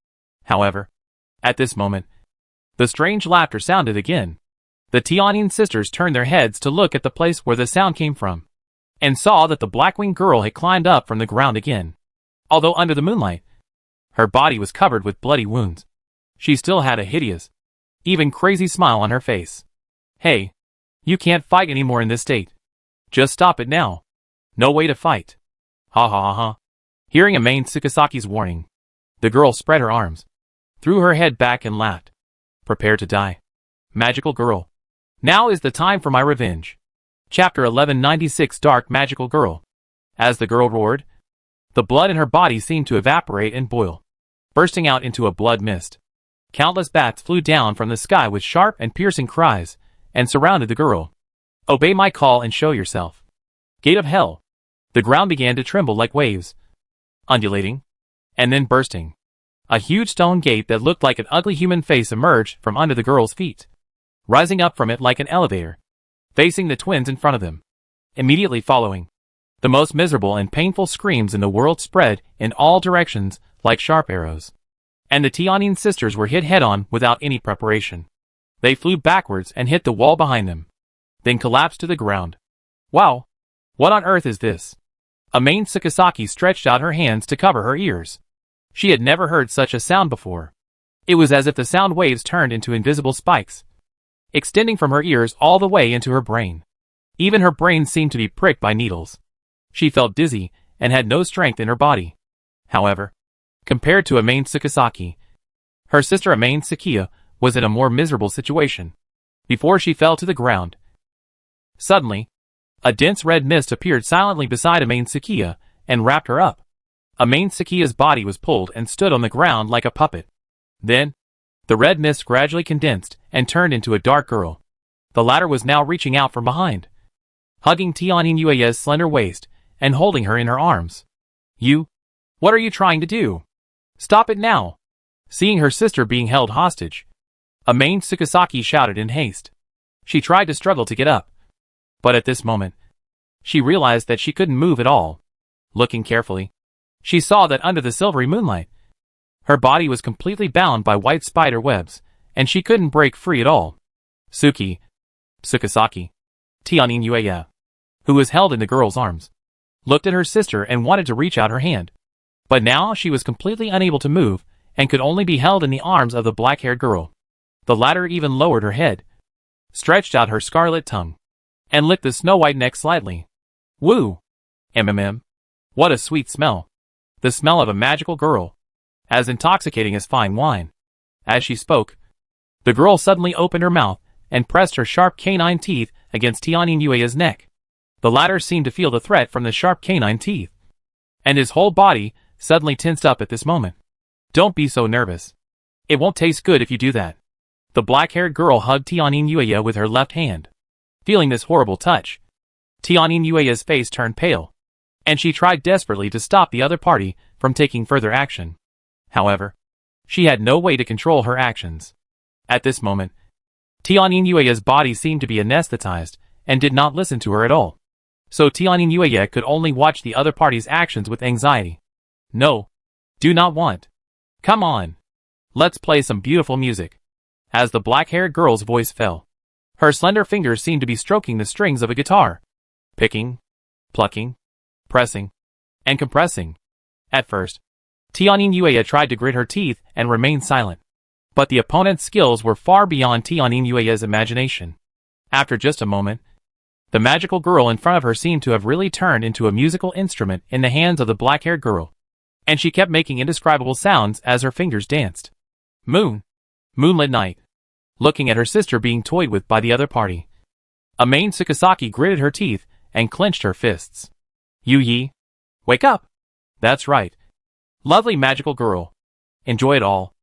However, at this moment, the strange laughter sounded again. The Tianyin sisters turned their heads to look at the place where the sound came from, and saw that the black-winged girl had climbed up from the ground again. Although under the moonlight, her body was covered with bloody wounds, she still had a hideous, even crazy smile on her face. Hey, you can't fight anymore in this state. Just stop it now. No way to fight. Ha. Hearing Amain Tsukusaki's warning, the girl spread her arms, threw her head back and laughed. Prepare to die. Magical girl. Now is the time for my revenge. Chapter 1196 Dark Magical Girl. As the girl roared, the blood in her body seemed to evaporate and boil, bursting out into a blood mist. Countless bats flew down from the sky with sharp and piercing cries, and surrounded the girl. Obey my call and show yourself. Gate of hell. The ground began to tremble like waves, undulating, and then bursting. A huge stone gate that looked like an ugly human face emerged from under the girl's feet, rising up from it like an elevator, facing the twins in front of them. Immediately following, the most miserable and painful screams in the world spread in all directions like sharp arrows, and the Tianyin sisters were hit head-on without any preparation. They flew backwards and hit the wall behind them, then collapsed to the ground. Wow! What on earth is this? Amain Tsukusaki stretched out her hands to cover her ears. She had never heard such a sound before. It was as if the sound waves turned into invisible spikes, extending from her ears all the way into her brain. Even her brain seemed to be pricked by needles. She felt dizzy and had no strength in her body. However, compared to Amane Tsukisaki, her sister Amane Sakia was in a more miserable situation. Before she fell to the ground, suddenly, a dense red mist appeared silently beside Amane Sakia and wrapped her up. Amane Sakia's body was pulled and stood on the ground like a puppet. Then, the red mist gradually condensed and turned into a dark girl. The latter was now reaching out from behind, hugging Tianyin Yue's slender waist and holding her in her arms. "You? What are you trying to do? Stop it now!" Seeing her sister being held hostage, Amane Tsukisaki shouted in haste. She tried to struggle to get up, but at this moment, she realized that she couldn't move at all. Looking carefully, she saw that under the silvery moonlight, her body was completely bound by white spider webs, and she couldn't break free at all. Tsukisaki, Tianyin Yue, who was held in the girl's arms, looked at her sister and wanted to reach out her hand. But now she was completely unable to move and could only be held in the arms of the black-haired girl. The latter even lowered her head, stretched out her scarlet tongue, and licked the snow-white neck slightly. Woo! What a sweet smell. The smell of a magical girl, as intoxicating as fine wine. As she spoke, the girl suddenly opened her mouth and pressed her sharp canine teeth against Tianyin Yue's neck. The latter seemed to feel the threat from the sharp canine teeth, and his whole body suddenly tensed up at this moment. "Don't be so nervous. It won't taste good if you do that." The black-haired girl hugged Tianyin Yue with her left hand. Feeling this horrible touch, Tianyin Yue's face turned pale, and she tried desperately to stop the other party from taking further action. However, she had no way to control her actions. At this moment, Tianyin Yue's body seemed to be anesthetized and did not listen to her at all. So Tianyin Yue could only watch the other party's actions with anxiety. "No. Do not want. Come on. Let's play some beautiful music." As the black-haired girl's voice fell, her slender fingers seemed to be stroking the strings of a guitar, picking, plucking, pressing, and compressing. At first, Tianyin Yue tried to grit her teeth and remain silent, but the opponent's skills were far beyond Tianyin Yue's imagination. After just a moment, the magical girl in front of her seemed to have really turned into a musical instrument in the hands of the black-haired girl, and she kept making indescribable sounds as her fingers danced. Moonlit night. Looking at her sister being toyed with by the other party, Amane Tsukisaki gritted her teeth and clenched her fists. "Yu, wake up! That's right. Lovely magical girl. Enjoy it all."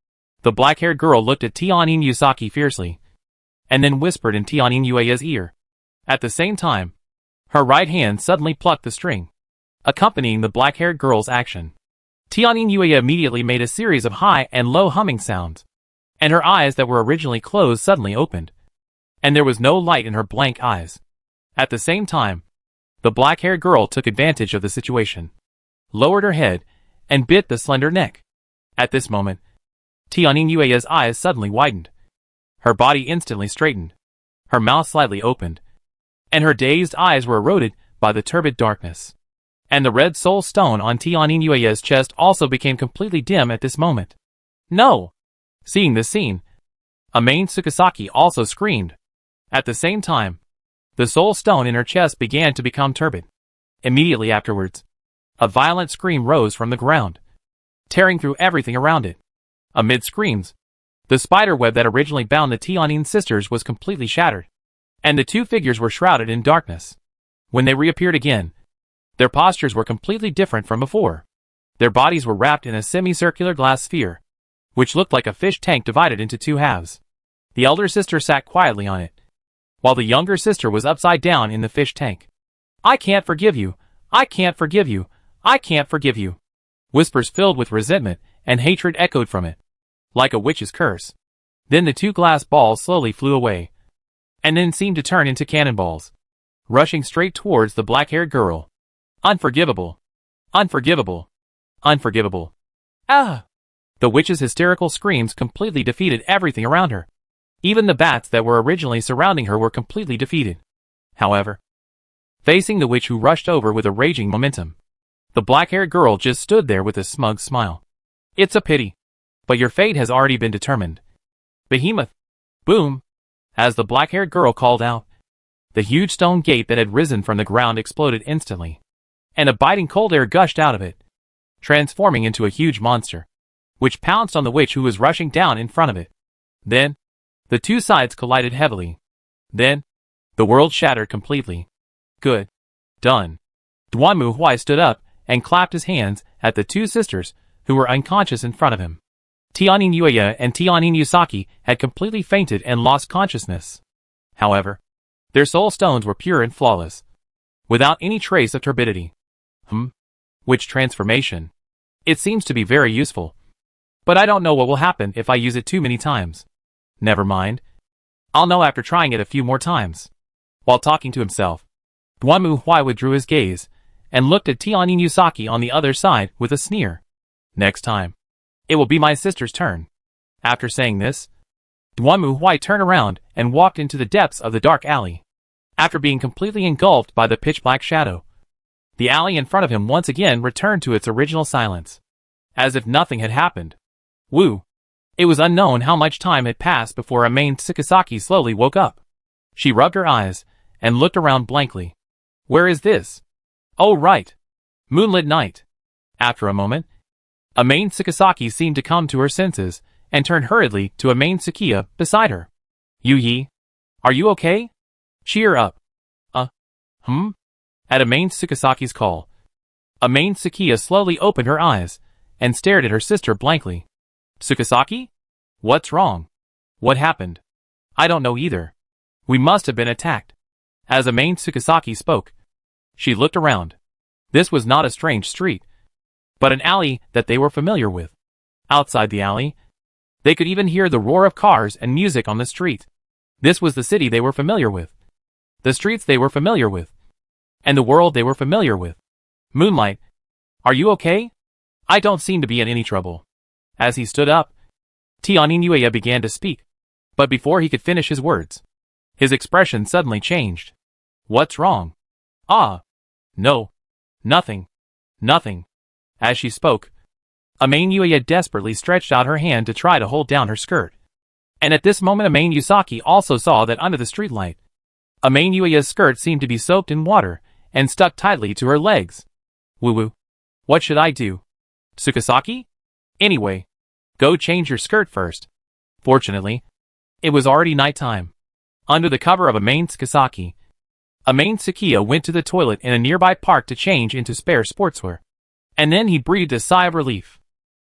The black-haired girl looked at Tianyin Yusaki fiercely, and then whispered in Tianyin Yue's ear. At the same time, her right hand suddenly plucked the string, accompanying the black-haired girl's action. Tianyin Yue immediately made a series of high and low humming sounds, and her eyes that were originally closed suddenly opened, and there was no light in her blank eyes. At the same time, the black-haired girl took advantage of the situation, lowered her head, and bit the slender neck. At this moment, Tianyin Yue's eyes suddenly widened. Her body instantly straightened, her mouth slightly opened, and her dazed eyes were eroded by the turbid darkness. And the red soul stone on Tianyin Yue's chest also became completely dim at this moment. "No!" Seeing this scene, Amane Tsukisaki also screamed. At the same time, the soul stone in her chest began to become turbid. Immediately afterwards, a violent scream rose from the ground, tearing through everything around it. Amid screams, the spider web that originally bound the Tianyin sisters was completely shattered, and the two figures were shrouded in darkness. When they reappeared again, their postures were completely different from before. Their bodies were wrapped in a semicircular glass sphere, which looked like a fish tank divided into two halves. The elder sister sat quietly on it, while the younger sister was upside down in the fish tank. "I can't forgive you. I can't forgive you. I can't forgive you." Whispers filled with resentment and hatred echoed from it, like a witch's curse. Then the two glass balls slowly flew away, and then seemed to turn into cannonballs, rushing straight towards the black-haired girl. Unforgivable. Unforgivable. Unforgivable. Ah! The witch's hysterical screams completely defeated everything around her. Even the bats that were originally surrounding her were completely defeated. However, facing the witch who rushed over with a raging momentum, the black-haired girl just stood there with a smug smile. "It's a pity. But your fate has already been determined. Behemoth. Boom. As the black-haired girl called out, the huge stone gate that had risen from the ground exploded instantly, and a biting cold air gushed out of it, transforming into a huge monster, which pounced on the witch who was rushing down in front of it. Then, the two sides collided heavily. Then, the world shattered completely. Good. Done. Duan Muhui stood up and clapped his hands at the two sisters who were unconscious in front of him. Tianyin Yueya and Tianyin Yusaki had completely fainted and lost consciousness. However, their soul stones were pure and flawless, without any trace of turbidity. Which transformation? It seems to be very useful. But I don't know what will happen if I use it too many times. Never mind. I'll know after trying it a few more times. While talking to himself, Duan Muhui withdrew his gaze and looked at Tianyin Yusaki on the other side with a sneer. Next time, it will be my sister's turn. After saying this, Duan Muhui turned around and walked into the depths of the dark alley. After being completely engulfed by the pitch-black shadow, the alley in front of him once again returned to its original silence, as if nothing had happened. Woo! It was unknown how much time had passed before Amain Tsukusaki slowly woke up. She rubbed her eyes and looked around blankly. Where is this? Oh right. Moonlit night. After a moment, Amain Tsukusaki seemed to come to her senses and turned hurriedly to Amain Tsukiya beside her. Yu Yi, are you okay? Cheer up. At Amain Tsukusaki's call, Amain Tsukiya slowly opened her eyes and stared at her sister blankly. Tsukusaki? What's wrong? What happened? I don't know either. We must have been attacked. As Amain Tsukusaki spoke, she looked around. This was not a strange street, but an alley that they were familiar with. Outside the alley, they could even hear the roar of cars and music on the street. This was the city they were familiar with, the streets they were familiar with, and the world they were familiar with. Moonlight, are you okay? I don't seem to be in any trouble. As he stood up, Tianyin Yueya began to speak, but before he could finish his words, his expression suddenly changed. What's wrong? No. Nothing. Nothing. As she spoke, Amain Yueya desperately stretched out her hand to try to hold down her skirt. And at this moment Amain Yusaki also saw that under the streetlight, Amain Yueya's skirt seemed to be soaked in water and stuck tightly to her legs. Woo-woo. What should I do? Tsukusaki? Anyway, go change your skirt first. Fortunately, it was already nighttime. Under the cover of Amain Tsukusaki, Amain Tsukiya went to the toilet in a nearby park to change into spare sportswear. And then he breathed a sigh of relief.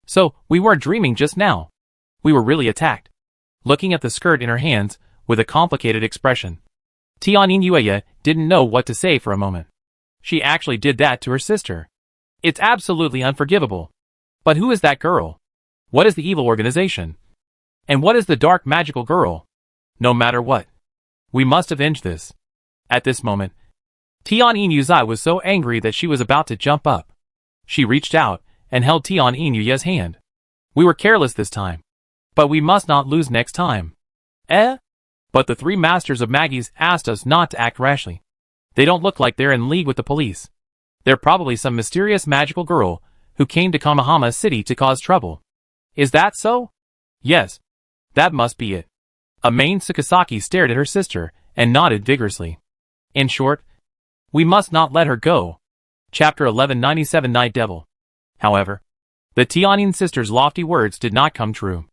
So, we weren't dreaming just now. We were really attacked. Looking at the skirt in her hands, with a complicated expression, Tianyin Yueya didn't know what to say for a moment. She actually did that to her sister. It's absolutely unforgivable. But who is that girl? What is the evil organization? And what is the dark magical girl? No matter what, we must avenge this. At this moment, Tianyin Yuzai was so angry that she was about to jump up. She reached out and held Tianyin Yueya's hand. We were careless this time, but we must not lose next time. But the three masters of Magis asked us not to act rashly. They don't look like they're in league with the police. They're probably some mysterious magical girl who came to Kamahama City to cause trouble. Is that so? Yes, that must be it. Amain Tsukusaki stared at her sister and nodded vigorously. In short, we must not let her go. Chapter 1197 Night Devil. However, the Tianyin sisters' lofty words did not come true,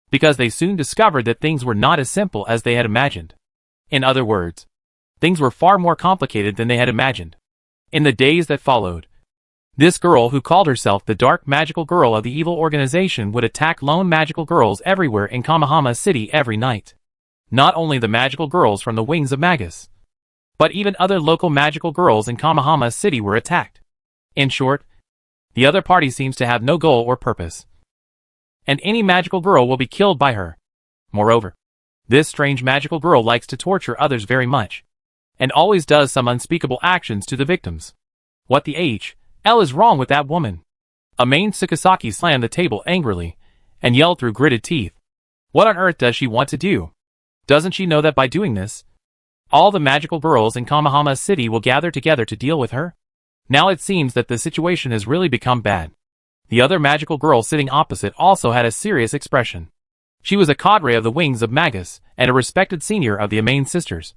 because they soon discovered that things were not as simple as they had imagined. In other words, things were far more complicated than they had imagined. In the days that followed, this girl who called herself the Dark Magical Girl of the evil organization would attack lone magical girls everywhere in Kamahama City every night. Not only the magical girls from the Wings of Magus, but even other local magical girls in Kamahama City were attacked. In short, the other party seems to have no goal or purpose, and any magical girl will be killed by her. Moreover, this strange magical girl likes to torture others very much, and always does some unspeakable actions to the victims. What the hell is wrong with that woman? Amain Tsukusaki slammed the table angrily and yelled through gritted teeth. What on earth does she want to do? Doesn't she know that by doing this, all the magical girls in Kamahama City will gather together to deal with her? Now it seems that the situation has really become bad. The other magical girl sitting opposite also had a serious expression. She was a cadre of the Wings of Magus and a respected senior of the Amain sisters.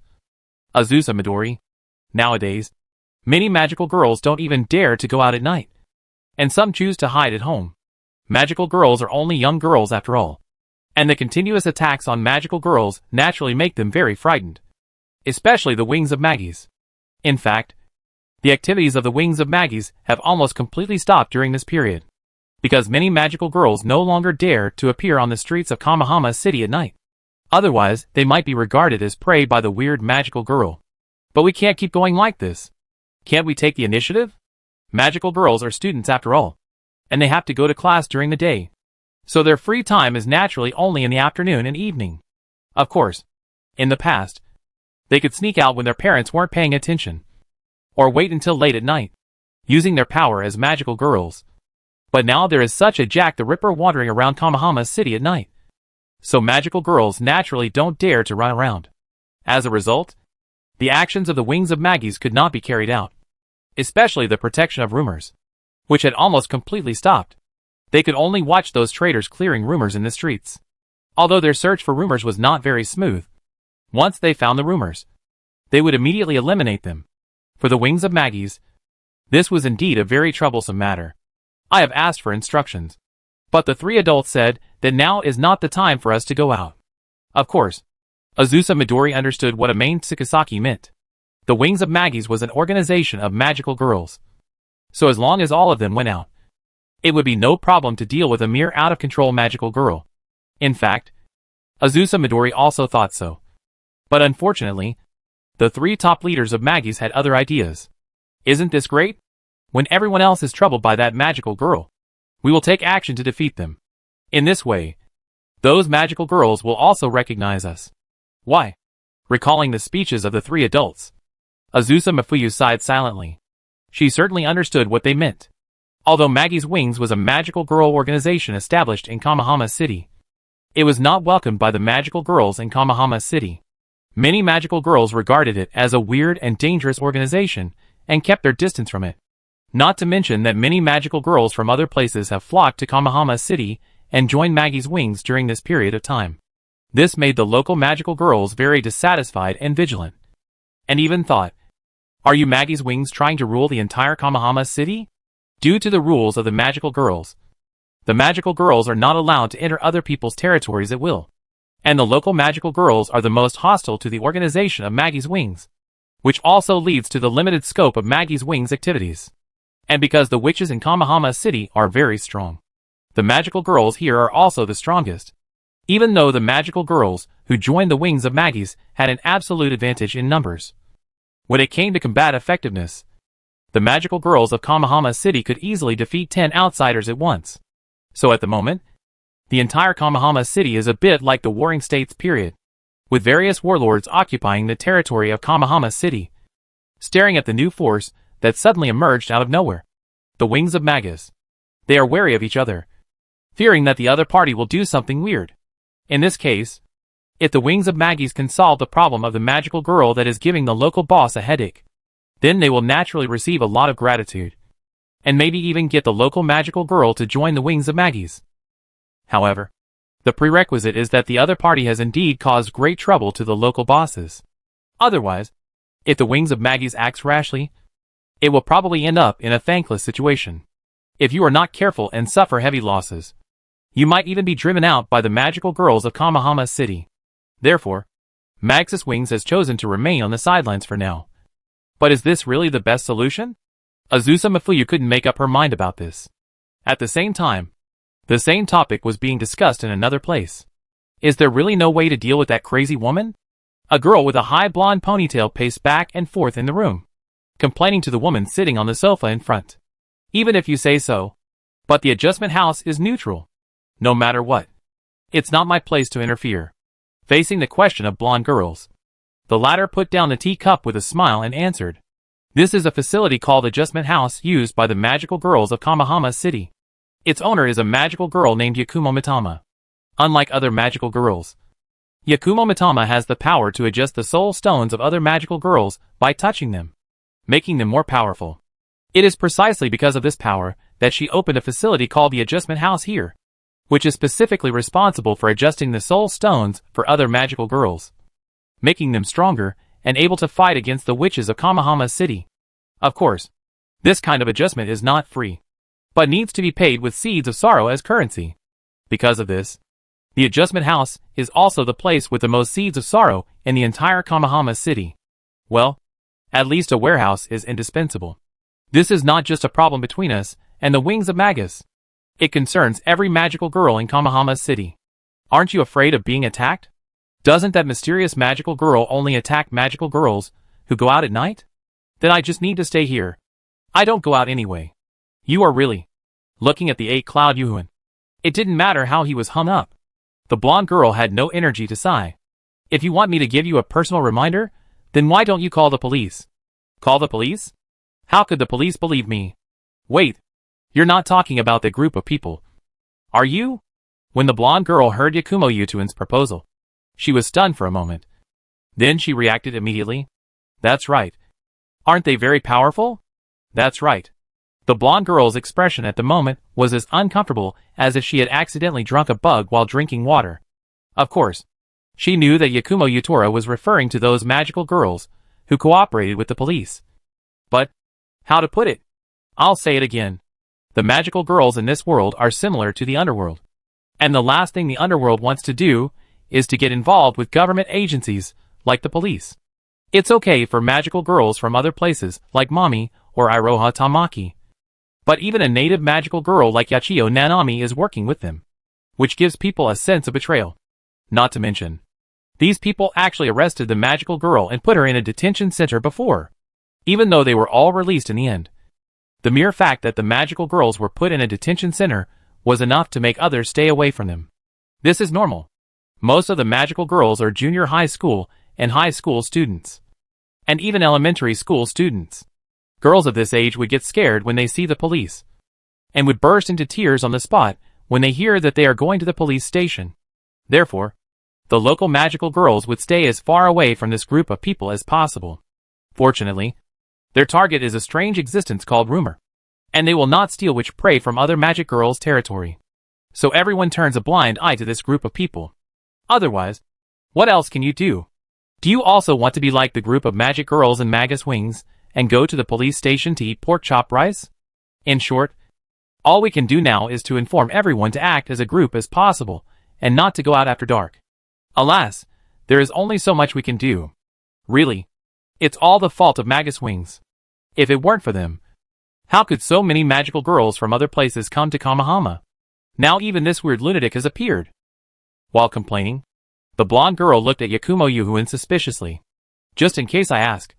Azusa Midori. Nowadays, many magical girls don't even dare to go out at night. And some choose to hide at home. Magical girls are only young girls after all. And the continuous attacks on magical girls naturally make them very frightened. Especially the Wings of Magus. In fact, the activities of the Wings of Magus have almost completely stopped during this period. Because many magical girls no longer dare to appear on the streets of Kamahama City at night. Otherwise, they might be regarded as prey by the weird magical girl. But we can't keep going like this. Can't we take the initiative? Magical girls are students after all. And they have to go to class during the day. So their free time is naturally only in the afternoon and evening. Of course, in the past, they could sneak out when their parents weren't paying attention. Or wait until late at night, using their power as magical girls. But now there is such a Jack the Ripper wandering around Kamahama City at night. So magical girls naturally don't dare to run around. As a result, the actions of the Wings of Magus could not be carried out. Especially the protection of rumors, which had almost completely stopped. They could only watch those traitors clearing rumors in the streets. Although their search for rumors was not very smooth. Once they found the rumors, they would immediately eliminate them. For the Wings of Magus, this was indeed a very troublesome matter. I have asked for instructions. But the three adults said that now is not the time for us to go out. Of course, Azusa Midori understood what Amain Tsukusaki meant. The Wings of Magus was an organization of magical girls. So as long as all of them went out, it would be no problem to deal with a mere out-of-control magical girl. In fact, Azusa Midori also thought so. But unfortunately, the three top leaders of Magus had other ideas. Isn't this great? When everyone else is troubled by that magical girl, we will take action to defeat them. In this way, those magical girls will also recognize us. Why? Recalling the speeches of the three adults, Azusa Mafuyu sighed silently. She certainly understood what they meant. Although Magus Wings was a magical girl organization established in Kamahama City, it was not welcomed by the magical girls in Kamahama City. Many magical girls regarded it as a weird and dangerous organization and kept their distance from it. Not to mention that many magical girls from other places have flocked to Kamahama City and joined Magus Wings during this period of time. This made the local magical girls very dissatisfied and vigilant. And even thought, are you Magus Wings trying to rule the entire Kamahama City? Due to the rules of the magical girls, the magical girls are not allowed to enter other people's territories at will. And the local magical girls are the most hostile to the organization of Magus Wings, which also leads to the limited scope of Magus Wings activities. And because the witches in Kamahama City are very strong, the magical girls here are also the strongest. Even though the magical girls who joined the Wings of Magus had an absolute advantage in numbers. When it came to combat effectiveness, the magical girls of Kamahama City could easily defeat 10 outsiders at once. So at the moment, the entire Kamahama City is a bit like the Warring States period, with various warlords occupying the territory of Kamahama City, staring at the new force that suddenly emerged out of nowhere. The Wings of Magus. They are wary of each other, fearing that the other party will do something weird. In this case, if the Wings of Magus can solve the problem of the magical girl that is giving the local boss a headache, then they will naturally receive a lot of gratitude, and maybe even get the local magical girl to join the Wings of Magus. However, the prerequisite is that the other party has indeed caused great trouble to the local bosses. Otherwise, if the Wings of Magus acts rashly, it will probably end up in a thankless situation. If you are not careful and suffer heavy losses, you might even be driven out by the magical girls of Kamahama City. Therefore, Magus Wings has chosen to remain on the sidelines for now. But is this really the best solution? Azusa Mafuyu couldn't make up her mind about this. At the same time, the same topic was being discussed in another place. Is there really no way to deal with that crazy woman? A girl with a high blonde ponytail paced back and forth in the room, complaining to the woman sitting on the sofa in front. Even if you say so. But the adjustment house is neutral. No matter what. It's not my place to interfere. Facing the question of blonde girls, the latter put down the teacup with a smile and answered. This is a facility called Adjustment House used by the magical girls of Kamahama City. Its owner is a magical girl named Yakumo Mitama. Unlike other magical girls, Yakumo Mitama has the power to adjust the soul stones of other magical girls by touching them, making them more powerful. It is precisely because of this power that she opened a facility called the Adjustment House here, which is specifically responsible for adjusting the soul stones for other magical girls, making them stronger and able to fight against the witches of Kamahama City. Of course, this kind of adjustment is not free, but needs to be paid with seeds of sorrow as currency. Because of this, the Adjustment House is also the place with the most seeds of sorrow in the entire Kamahama City. Well, at least a warehouse is indispensable. This is not just a problem between us and the Wings of Magus. It concerns every magical girl in Kamahama City. Aren't you afraid of being attacked? Doesn't that mysterious magical girl only attack magical girls who go out at night? Then I just need to stay here. I don't go out anyway. You are really looking at the 8-Cloud Yuhuan. It didn't matter how he was hung up. The blonde girl had no energy to sigh. If you want me to give you a personal reminder, then why don't you call the police? Call the police? How could the police believe me? Wait, you're not talking about the group of people, are you? When the blonde girl heard Yakumo Yutuan's proposal, she was stunned for a moment. Then she reacted immediately. That's right. Aren't they very powerful? That's right. The blonde girl's expression at the moment was as uncomfortable as if she had accidentally drunk a bug while drinking water. Of course, she knew that Yakumo Yutora was referring to those magical girls who cooperated with the police. But, how to put it? I'll say it again. The magical girls in this world are similar to the underworld. And the last thing the underworld wants to do is to get involved with government agencies like the police. It's okay for magical girls from other places like Mami or Iroha Tamaki. But even a native magical girl like Yachio Nanami is working with them, which gives people a sense of betrayal. Not to mention, these people actually arrested the magical girl and put her in a detention center before, even though they were all released in the end. The mere fact that the magical girls were put in a detention center was enough to make others stay away from them. This is normal. Most of the magical girls are junior high school and high school students, and even elementary school students. Girls of this age would get scared when they see the police, and would burst into tears on the spot when they hear that they are going to the police station. Therefore, the local magical girls would stay as far away from this group of people as possible. Fortunately, their target is a strange existence called rumor, and they will not steal witch prey from other magic girls' territory. So everyone turns a blind eye to this group of people. Otherwise, what else can you do? Do you also want to be like the group of magic girls in Magus Wings and go to the police station to eat pork chop rice? In short, all we can do now is to inform everyone to act as a group as possible and not to go out after dark. Alas, there is only so much we can do. Really, it's all the fault of Magus Wings. If it weren't for them, how could so many magical girls from other places come to Kamahama? Now even this weird lunatic has appeared. While complaining, the blonde girl looked at Yakumo Yuhuan suspiciously. Just in case I ask,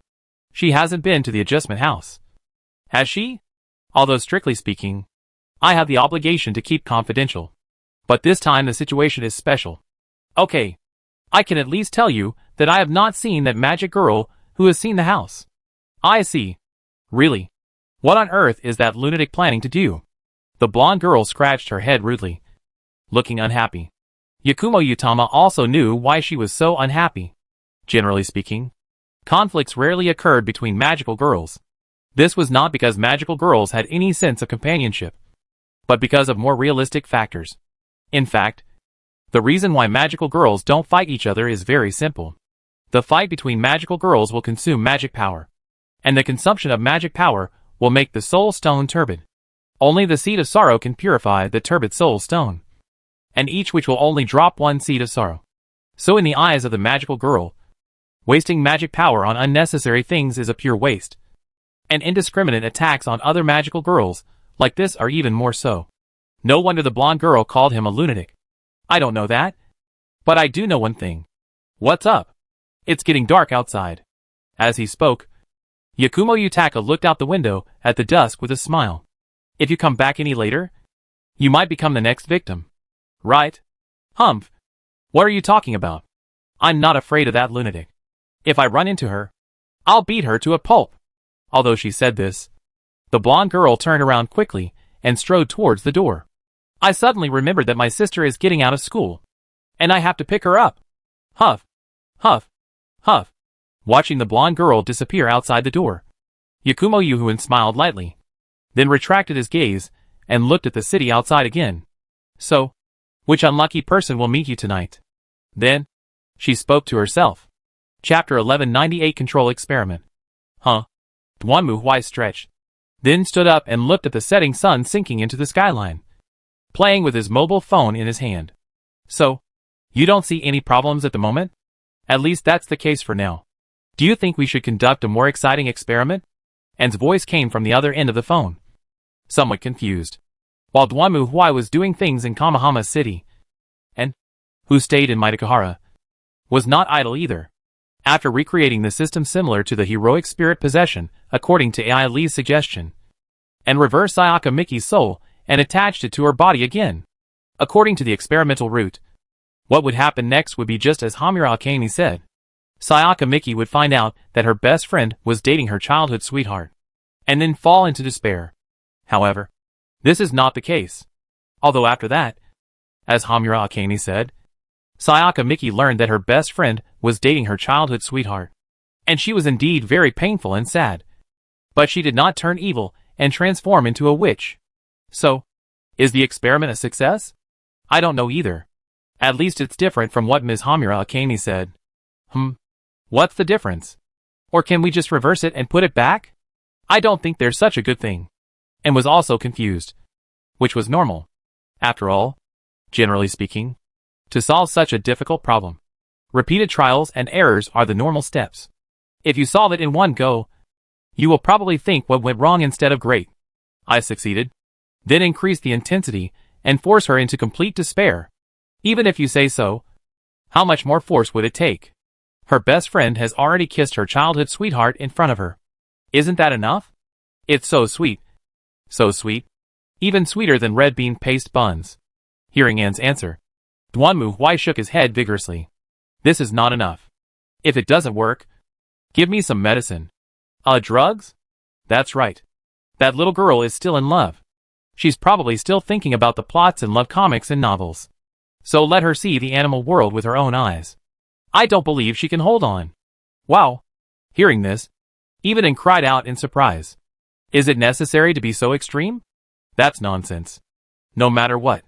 she hasn't been to the Adjustment House, has she? Although strictly speaking, I have the obligation to keep confidential. But this time the situation is special. Okay, I can at least tell you that I have not seen that magic girl who has seen the house. I see. Really? What on earth is that lunatic planning to do? The blonde girl scratched her head rudely, looking unhappy. Yakumo Yutama also knew why she was so unhappy. Generally speaking, conflicts rarely occurred between magical girls. This was not because magical girls had any sense of companionship, but because of more realistic factors. In fact, the reason why magical girls don't fight each other is very simple. The fight between magical girls will consume magic power, and the consumption of magic power will make the soul stone turbid. Only the seed of sorrow can purify the turbid soul stone, and each witch will only drop one seed of sorrow. So in the eyes of the magical girl, wasting magic power on unnecessary things is a pure waste. And indiscriminate attacks on other magical girls like this are even more so. No wonder the blonde girl called him a lunatic. I don't know that, but I do know one thing. What's up? It's getting dark outside. As he spoke, Yakumo Yutaka looked out the window at the dusk with a smile. If you come back any later, you might become the next victim. Right? Humph. What are you talking about? I'm not afraid of that lunatic. If I run into her, I'll beat her to a pulp. Although she said this, the blonde girl turned around quickly and strode towards the door. I suddenly remembered that my sister is getting out of school, and I have to pick her up. Huff. Huff. Huff. Watching the blonde girl disappear outside the door, Yakumo Yuhuan smiled lightly, then retracted his gaze and looked at the city outside again. So, which unlucky person will meet you tonight? Then, she spoke to herself. Chapter 1198 Control Experiment. Huh? Duanmu Hui stretched, then stood up and looked at the setting sun sinking into the skyline, playing with his mobile phone in his hand. So, you don't see any problems at the moment? At least that's the case for now. Do you think we should conduct a more exciting experiment? Anne's voice came from the other end of the phone, somewhat confused. While Duanmu Hui was doing things in Kamahama City, and who stayed in Mitakahara, was not idle either. After recreating the system similar to the heroic spirit possession, according to AI Lee's suggestion, and reversed Sayaka Miki's soul and attached it to her body again, according to the experimental route, what would happen next would be just as Hamura Akemi said. Sayaka Miki would find out that her best friend was dating her childhood sweetheart, and then fall into despair. However, this is not the case. Although after that, as Hamura Akemi said, Sayaka Miki learned that her best friend was dating her childhood sweetheart, and she was indeed very painful and sad. But she did not turn evil and transform into a witch. So, is the experiment a success? I don't know either. At least it's different from what Ms. Hamura Akemi said. What's the difference? Or can we just reverse it and put it back? I don't think there's such a good thing. And was also confused. Which was normal. After all, generally speaking, to solve such a difficult problem, repeated trials and errors are the normal steps. If you solve it in one go, you will probably think what went wrong instead of great. I succeeded. Then increase the intensity and force her into complete despair. Even if you say so, how much more force would it take? Her best friend has already kissed her childhood sweetheart in front of her. Isn't that enough? It's so sweet. So sweet. Even sweeter than red bean paste buns. Hearing Anne's answer, Duanmu Hui shook his head vigorously. This is not enough. If it doesn't work, give me some medicine. Drugs? That's right. That little girl is still in love. She's probably still thinking about the plots in love comics and novels. So let her see the animal world with her own eyes. I don't believe she can hold on. Wow. Hearing this, even Anne cried out in surprise. Is it necessary to be so extreme? That's nonsense. No matter what,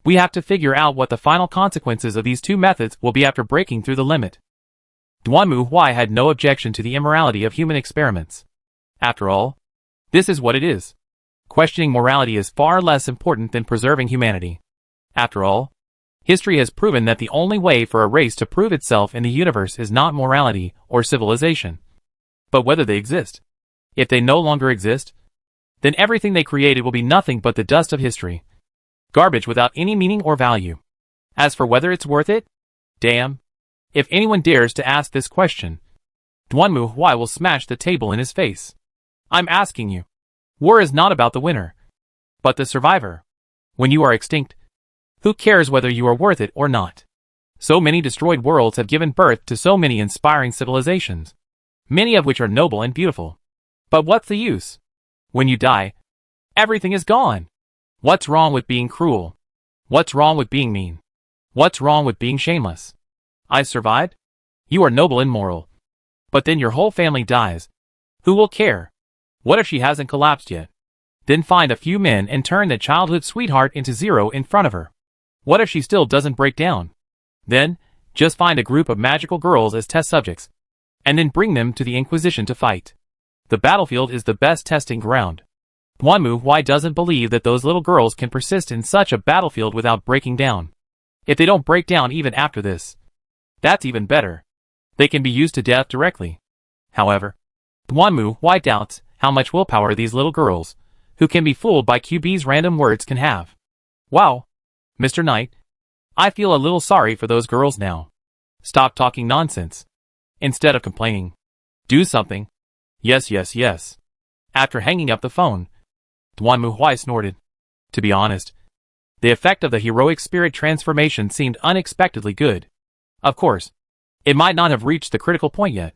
we have to figure out what the final consequences of these two methods will be after breaking through the limit. Duanmu Hui had no objection to the immorality of human experiments. After all, this is what it is. Questioning morality is far less important than preserving humanity. After all, history has proven that the only way for a race to prove itself in the universe is not morality or civilization, but whether they exist. If they no longer exist, then everything they created will be nothing but the dust of history. Garbage without any meaning or value. As for whether it's worth it, damn. If anyone dares to ask this question, Duanmu Hui will smash the table in his face. I'm asking you. War is not about the winner, but the survivor. When you are extinct, who cares whether you are worth it or not? So many destroyed worlds have given birth to so many inspiring civilizations, many of which are noble and beautiful. But what's the use? When you die, everything is gone. What's wrong with being cruel? What's wrong with being mean? What's wrong with being shameless? I survived? You are noble and moral. But then your whole family dies. Who will care? What if she hasn't collapsed yet? Then find a few men and turn the childhood sweetheart into zero in front of her. What if she still doesn't break down? Then, just find a group of magical girls as test subjects, and then bring them to the Inquisition to fight. The battlefield is the best testing ground. Duanmu Hui doesn't believe that those little girls can persist in such a battlefield without breaking down. If they don't break down even after this, that's even better. They can be used to death directly. However, Duanmu Hui doubts how much willpower these little girls, who can be fooled by QB's random words, can have. Wow. Mr. Knight, I feel a little sorry for those girls now. Stop talking nonsense. Instead of complaining, do something. Yes, yes, yes. After hanging up the phone, Duanmu Hui snorted. To be honest, the effect of the heroic spirit transformation seemed unexpectedly good. Of course, it might not have reached the critical point yet,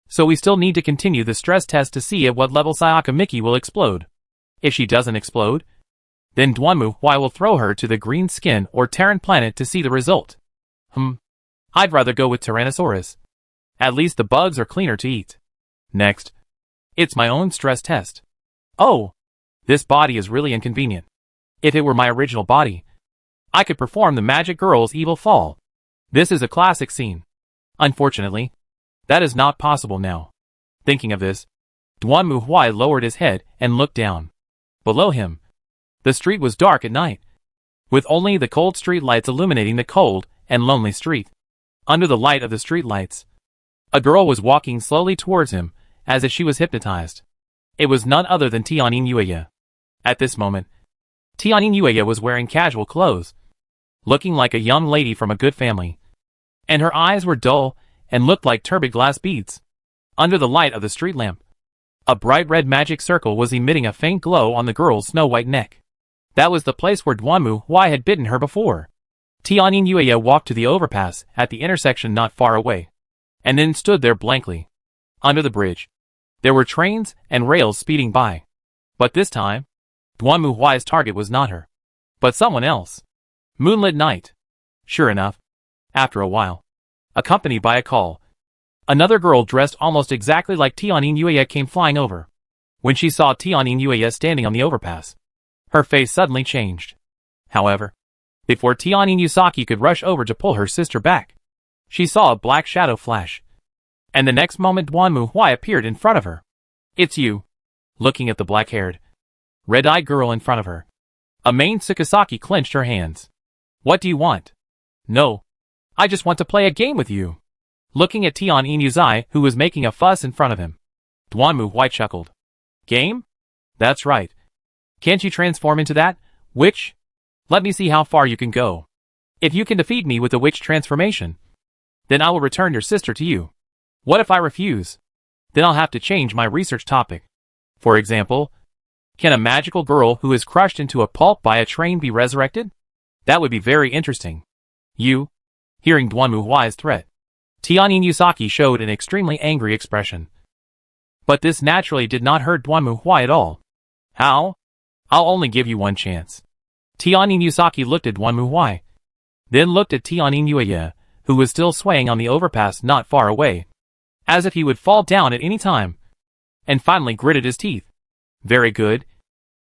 so we still need to continue the stress test to see at what level Sayaka Miki will explode. If she doesn't explode, then Duanmu Hui will throw her to the green skin or Terran planet to see the result. I'd rather go with Tyrannosaurus. At least the bugs are cleaner to eat. Next, it's my own stress test. Oh, this body is really inconvenient. If it were my original body, I could perform the magic girl's evil fall. This is a classic scene. Unfortunately, that is not possible now. Thinking of this, Duan Muhui lowered his head and looked down. Below him, the street was dark at night, with only the cold street lights illuminating the cold and lonely street. Under the light of the street lights, a girl was walking slowly towards him, as if she was hypnotized. It was none other than Tianyin Yueya. At this moment, Tianyin Yueya was wearing casual clothes, looking like a young lady from a good family, and her eyes were dull and looked like turbid glass beads. Under the light of the street lamp, a bright red magic circle was emitting a faint glow on the girl's snow-white neck. That was the place where Duan Muhui had bidden her before. Tianyin Yueya walked to the overpass at the intersection not far away, and then stood there blankly. Under the bridge, there were trains and rails speeding by. But this time, Duan Muhui's target was not her, but someone else. Moonlit night. Sure enough, after a while, accompanied by a call, another girl dressed almost exactly like Tianyin Yueya came flying over. When she saw Tianyin Yueya standing on the overpass, her face suddenly changed. However, before Tianyin Yusaki could rush over to pull her sister back, she saw a black shadow flash, and the next moment Duan Muhui appeared in front of her. "It's you." Looking at the black-haired, red-eyed girl in front of her, Amain Tsukisaki clenched her hands. "What do you want?" "No. I just want to play a game with you." Looking at Tianyin Yuzai, who was making a fuss in front of him, Duan Muhui chuckled. "Game? That's right. Can't you transform into that witch? Let me see how far you can go. If you can defeat me with the witch transformation, then I will return your sister to you. What if I refuse? Then I'll have to change my research topic. For example, can a magical girl who is crushed into a pulp by a train be resurrected? That would be very interesting." "You?" Hearing Duan Muhui's threat, Tianyin Yusaki showed an extremely angry expression. But this naturally did not hurt Duan Muhui at all. "How? I'll only give you one chance." Tianyin Yusaki looked at Duan Muhui, then looked at Tianyin Yueya, who was still swaying on the overpass not far away, as if he would fall down at any time, and finally gritted his teeth. "Very good.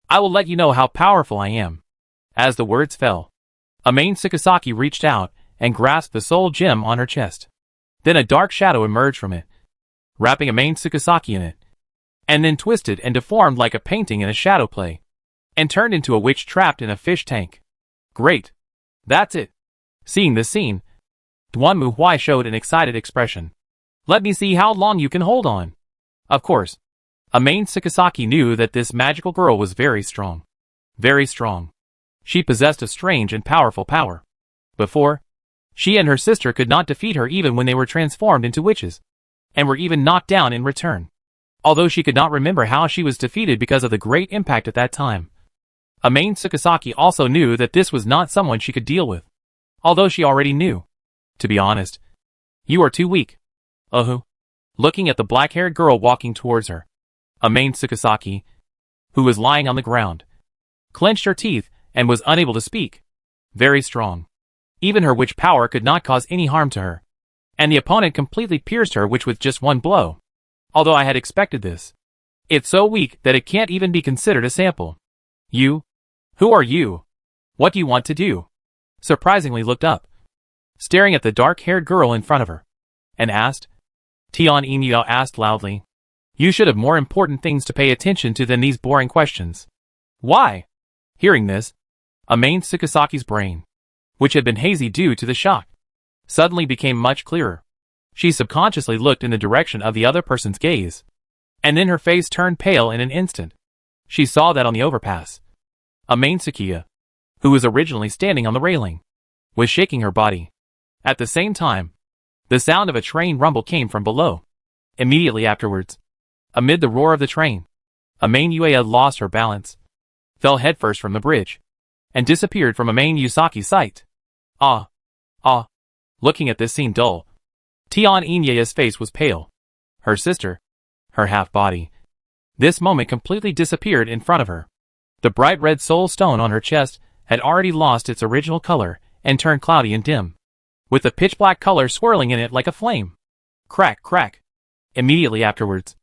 I will let you know how powerful I am." As the words fell, Amain Tsukisaki reached out and grasped the soul gem on her chest. Then a dark shadow emerged from it, wrapping Amain Tsukisaki in it, and then twisted and deformed like a painting in a shadow play, and turned into a witch trapped in a fish tank. "Great. That's it." Seeing this scene, Duan Muhui showed an excited expression. "Let me see how long you can hold on." Of course, Amain Tsukisaki knew that this magical girl was very strong. Very strong. She possessed a strange and powerful power. Before, she and her sister could not defeat her even when they were transformed into witches, and were even knocked down in return. Although she could not remember how she was defeated because of the great impact at that time, Amain Tsukisaki also knew that this was not someone she could deal with. Although she already knew. "To be honest, you are too weak." Looking at the black-haired girl walking towards her, Amain Tsukisaki, who was lying on the ground, clenched her teeth and was unable to speak. Very strong. Even her witch power could not cause any harm to her, and the opponent completely pierced her with just one blow. Although I had expected this. It's so weak that it can't even be considered a sample. "You? Who are you? What do you want to do?" Surprisingly looked up, staring at the dark-haired girl in front of her, and asked. Tianyin Yueya asked loudly. "You should have more important things to pay attention to than these boring questions." "Why?" Hearing this, Amain Tsukisaki's brain, which had been hazy due to the shock, suddenly became much clearer. She subconsciously looked in the direction of the other person's gaze, and then her face turned pale in an instant. She saw that on the overpass, Amain Tsukiya, who was originally standing on the railing, was shaking her body. At the same time, the sound of a train rumble came from below. Immediately afterwards, amid the roar of the train, Amain Yueya lost her balance, fell headfirst from the bridge, and disappeared from Amain Yusaki's sight. Looking at this scene dull, Tianyin Yueya's face was pale. Her sister, her half-body, this moment completely disappeared in front of her. The bright red soul stone on her chest had already lost its original color and turned cloudy and dim, with the pitch-black color swirling in it like a flame. Crack, crack. Immediately afterwards,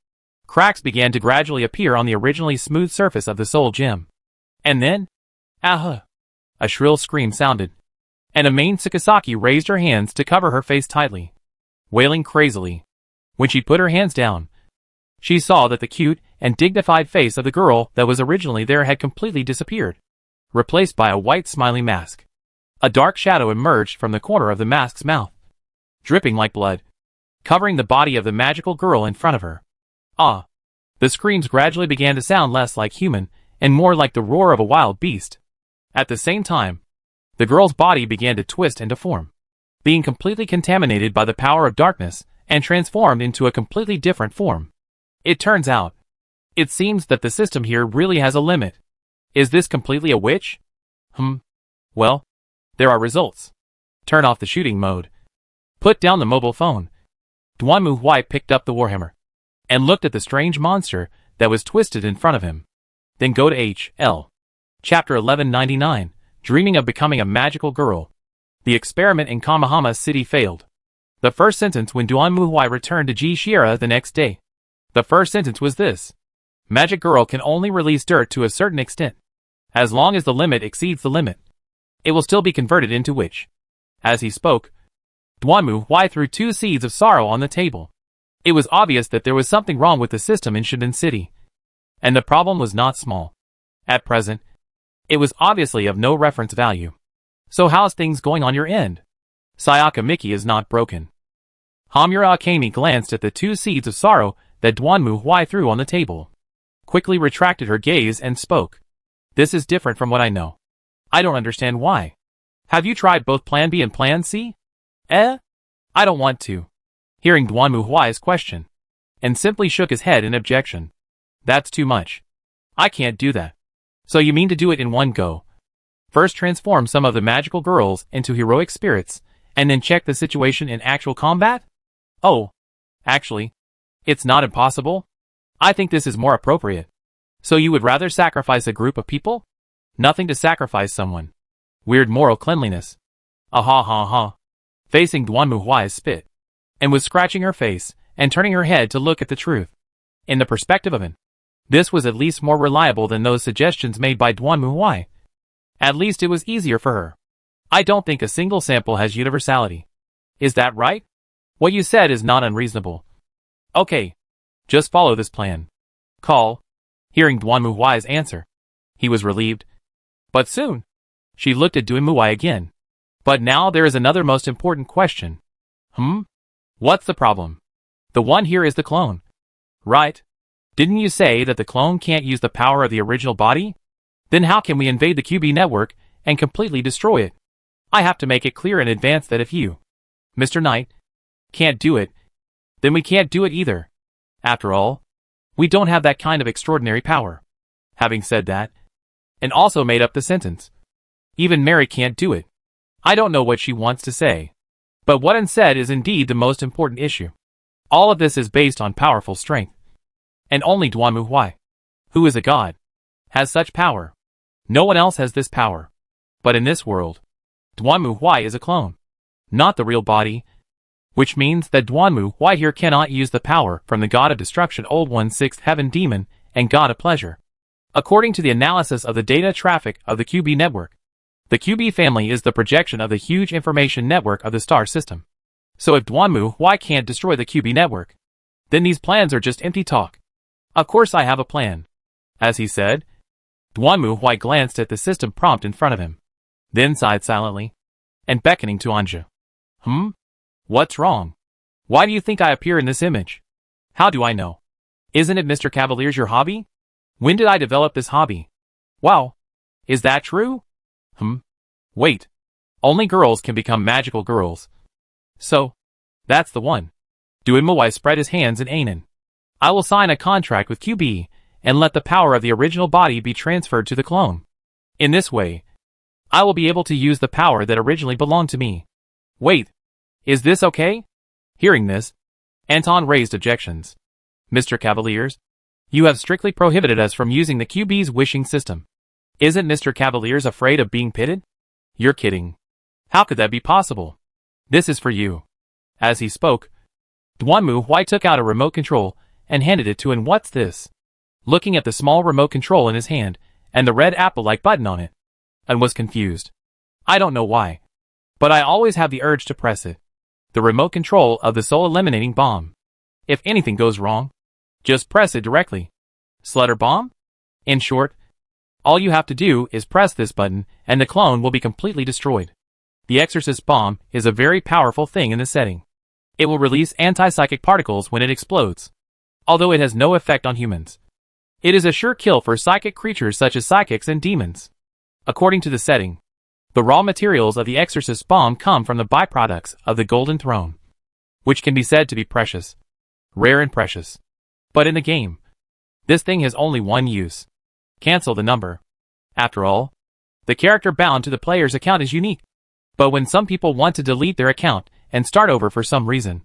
cracks began to gradually appear on the originally smooth surface of the soul gem. And then, Ah! A shrill scream sounded, and Amain Sakasaki raised her hands to cover her face tightly, wailing crazily. When she put her hands down, she saw that the cute and dignified face of the girl that was originally there had completely disappeared, replaced by a white smiley mask. A dark shadow emerged from the corner of the mask's mouth, dripping like blood, covering the body of the magical girl in front of her. Ah! The screams gradually began to sound less like human and more like the roar of a wild beast. At the same time, the girl's body began to twist and deform, being completely contaminated by the power of darkness and transformed into a completely different form. It turns out, it seems that the system here really has a limit. Is this completely a witch? Well, there are results. Turn off the shooting mode. Put down the mobile phone. Duanmu Huai picked up the warhammer and looked at the strange monster that was twisted in front of him. Then go to H.L. Chapter 1199, Dreaming of Becoming a Magical Girl. The experiment in Kamahama City failed. The first sentence when Duanmu Huai returned to Ji Shiera the next day. The first sentence was this: Magic Girl can only release dirt to a certain extent. As long as the limit exceeds the limit, it will still be converted into witch. As he spoke, Duanmu Huai threw 2 seeds of sorrow on the table. It was obvious that there was something wrong with the system in Shiden City, and the problem was not small. At present, it was obviously of no reference value. So how's things going on your end? Sayaka Miki is not broken. Hamura Akemi glanced at the 2 seeds of sorrow that Duanmu Huai threw on the table, quickly retracted her gaze and spoke. This is different from what I know. I don't understand why. Have you tried both Plan B and Plan C? I don't want to. Hearing Duanmu Huai's question, and simply shook his head in objection. That's too much. I can't do that. So you mean to do it in one go? First transform some of the magical girls into heroic spirits, and then check the situation in actual combat? Oh, actually, it's not impossible. I think this is more appropriate. So you would rather sacrifice a group of people? Nothing to sacrifice someone. Weird moral cleanliness. Ha ha. Facing Duanmu Huai's spit, and was scratching her face and turning her head to look at the truth. In the perspective of it, this was at least more reliable than those suggestions made by Duanmu Huai. At least it was easier for her. I don't think a single sample has universality. Is that right? What you said is not unreasonable. Okay. Just follow this plan. Call. Hearing Duanmu Huai's answer, he was relieved. But soon, she looked at Duanmu Huai again. But now there is another most important question. What's the problem? The one here is the clone. Right? Didn't you say that the clone can't use the power of the original body? Then how can we invade the QB network and completely destroy it? I have to make it clear in advance that if you, Mr. Knight, can't do it, then we can't do it either. After all, we don't have that kind of extraordinary power. Having said that, and also made up the sentence. Even Mary can't do it. I don't know what she wants to say. But what unsaid is indeed the most important issue. All of this is based on powerful strength. And only Duanmu Huai, who is a god, has such power. No one else has this power. But in this world, Duanmu Huai is a clone, not the real body, which means that Duanmu Huai here cannot use the power from the god of destruction, Old One, Sixth Heaven Demon, and god of pleasure. According to the analysis of the data traffic of the QB network, the QB family is the projection of the huge information network of the star system. So if Duanmu Huai can't destroy the QB network, then these plans are just empty talk. Of course I have a plan. As he said, Duanmu Huai glanced at the system prompt in front of him, then sighed silently, and beckoning to Anja. What's wrong? Why do you think I appear in this image? How do I know? Isn't it, Mr. Cavalier's, your hobby? When did I develop this hobby? Wow. Is that true? Wait. Only girls can become magical girls. So, that's the one. Duanmu Huai spread his hands in Anan. I will sign a contract with QB and let the power of the original body be transferred to the clone. In this way, I will be able to use the power that originally belonged to me. Wait. Is this okay? Hearing this, Anton raised objections. Mr. Cavaliers, you have strictly prohibited us from using the QB's wishing system. Isn't Mr. Cavaliers afraid of being pitted? You're kidding. How could that be possible? This is for you. As he spoke, Duanmu Huai took out a remote control and handed it to him. What's this? Looking at the small remote control in his hand and the red apple-like button on it, and was confused. I don't know why, but I always have the urge to press it. The remote control of the soul-eliminating bomb. If anything goes wrong, just press it directly. Slutter bomb? In short, all you have to do is press this button and the clone will be completely destroyed. The Exorcist bomb is a very powerful thing in this setting. It will release anti-psychic particles when it explodes. Although it has no effect on humans, it is a sure kill for psychic creatures such as psychics and demons. According to the setting, the raw materials of the Exorcist bomb come from the byproducts of the Golden Throne, which can be said to be precious, rare and precious. But in the game, this thing has only one use. Cancel the number. After all, the character bound to the player's account is unique. But when some people want to delete their account and start over for some reason,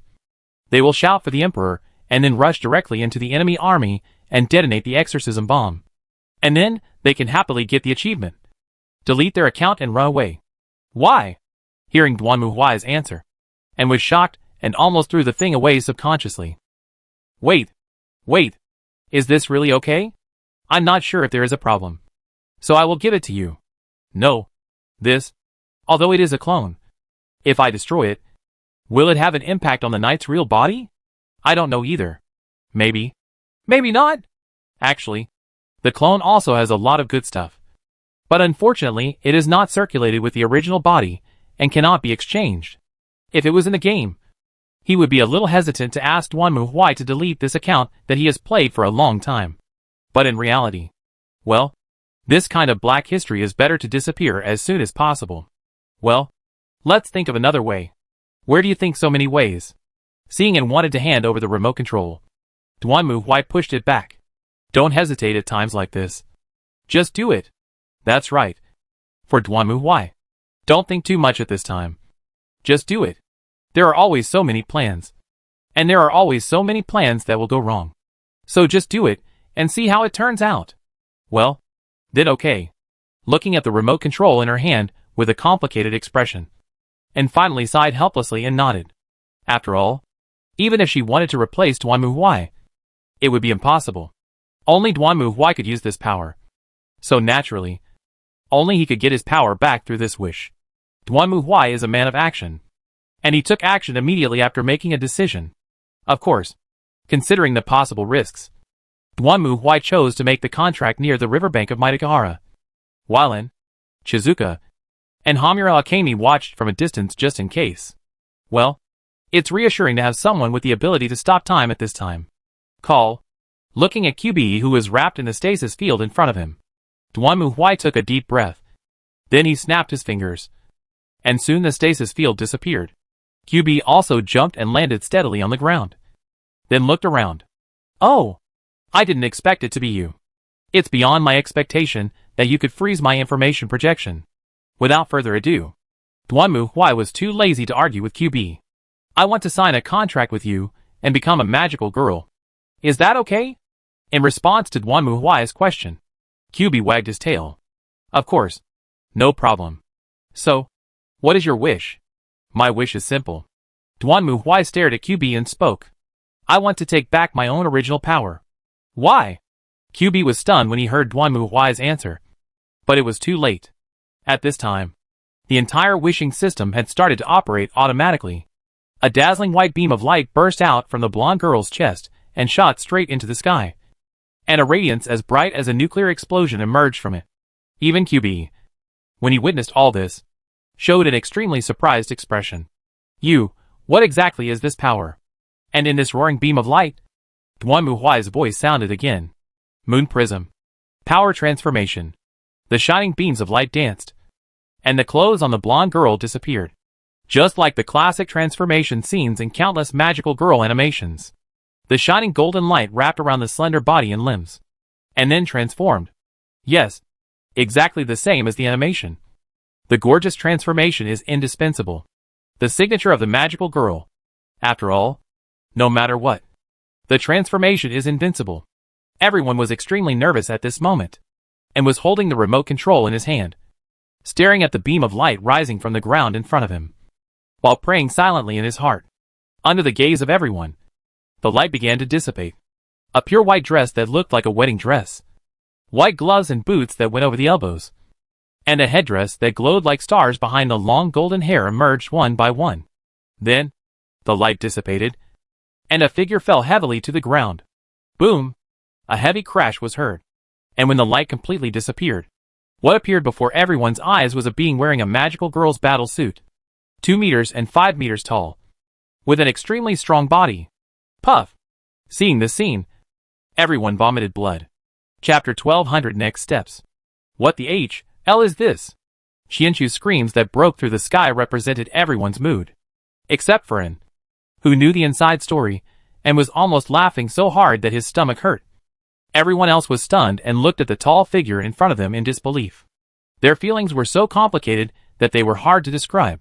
they will shout for the Emperor and then rush directly into the enemy army and detonate the exorcism bomb. And then they can happily get the achievement. Delete their account and run away. Why? Hearing Duanmu Huai's answer, and was shocked and almost threw the thing away subconsciously. Wait. Is this really okay? I'm not sure if there is a problem, so I will give it to you. No. This, although it is a clone, if I destroy it, will it have an impact on the knight's real body? I don't know either. Maybe. Maybe not. Actually, the clone also has a lot of good stuff. But unfortunately, it is not circulated with the original body and cannot be exchanged. If it was in the game, he would be a little hesitant to ask Duanmu Huai to delete this account that he has played for a long time. But in reality, well, this kind of black history is better to disappear as soon as possible. Well, let's think of another way. Where do you think so many ways? Seeing and wanted to hand over the remote control, Duanmu Huai pushed it back. Don't hesitate at times like this. Just do it. That's right. For Duanmu Huai, don't think too much at this time. Just do it. There are always so many plans. And there are always so many plans that will go wrong. So just do it and see how it turns out. Well, then okay. Looking at the remote control in her hand with a complicated expression, and finally sighed helplessly and nodded. After all, even if she wanted to replace Duanmu Huai, it would be impossible. Only Duanmu Huai could use this power. So naturally, only he could get his power back through this wish. Duanmu Huai is a man of action, and he took action immediately after making a decision. Of course, considering the possible risks, Duanmu Huai chose to make the contract near the riverbank of Mitakahara. Wylan, Chizuka, and Hamura Akemi watched from a distance just in case. Well, it's reassuring to have someone with the ability to stop time at this time. Call. Looking at QB who was wrapped in the stasis field in front of him, Duanmu Huai took a deep breath. Then he snapped his fingers, and soon the stasis field disappeared. QB also jumped and landed steadily on the ground, then looked around. Oh! I didn't expect it to be you. It's beyond my expectation that you could freeze my information projection. Without further ado, Duanmu Huai was too lazy to argue with QB. I want to sign a contract with you and become a magical girl. Is that okay? In response to Duanmu Huai's question, QB wagged his tail. Of course. No problem. So, what is your wish? My wish is simple. Duanmu Huai stared at QB and spoke. I want to take back my own original power. Why? QB was stunned when he heard Duanmu Huai's answer. But it was too late. At this time, the entire wishing system had started to operate automatically. A dazzling white beam of light burst out from the blonde girl's chest and shot straight into the sky. And a radiance as bright as a nuclear explosion emerged from it. Even QB, when he witnessed all this, showed an extremely surprised expression. What exactly is this power? And in this roaring beam of light? Duanmu Huai's voice sounded again. Moon Prism. Power Transformation. The shining beams of light danced, and the clothes on the blonde girl disappeared. Just like the classic transformation scenes in countless magical girl animations. The shining golden light wrapped around the slender body and limbs, and then transformed. Yes, exactly the same as the animation. The gorgeous transformation is indispensable. The signature of the magical girl. After all, no matter what, the transformation is invincible. Everyone was extremely nervous at this moment, and was holding the remote control in his hand, staring at the beam of light rising from the ground in front of him, while praying silently in his heart. Under the gaze of everyone, the light began to dissipate. A pure white dress that looked like a wedding dress. White gloves and boots that went over the elbows. and a headdress that glowed like stars behind the long golden hair emerged one by one. Then, the light dissipated, and a figure fell heavily to the ground. Boom! A heavy crash was heard, and when the light completely disappeared, what appeared before everyone's eyes was a being wearing a magical girl's battle suit, 2 meters and 5 meters tall, with an extremely strong body. Puff! Seeing this scene, everyone vomited blood. Chapter 1200 Next Steps. What the hell is this? Xianchu's screams that broke through the sky represented everyone's mood, except for An, who knew the inside story, and was almost laughing so hard that his stomach hurt. Everyone else was stunned and looked at the tall figure in front of them in disbelief. Their feelings were so complicated that they were hard to describe.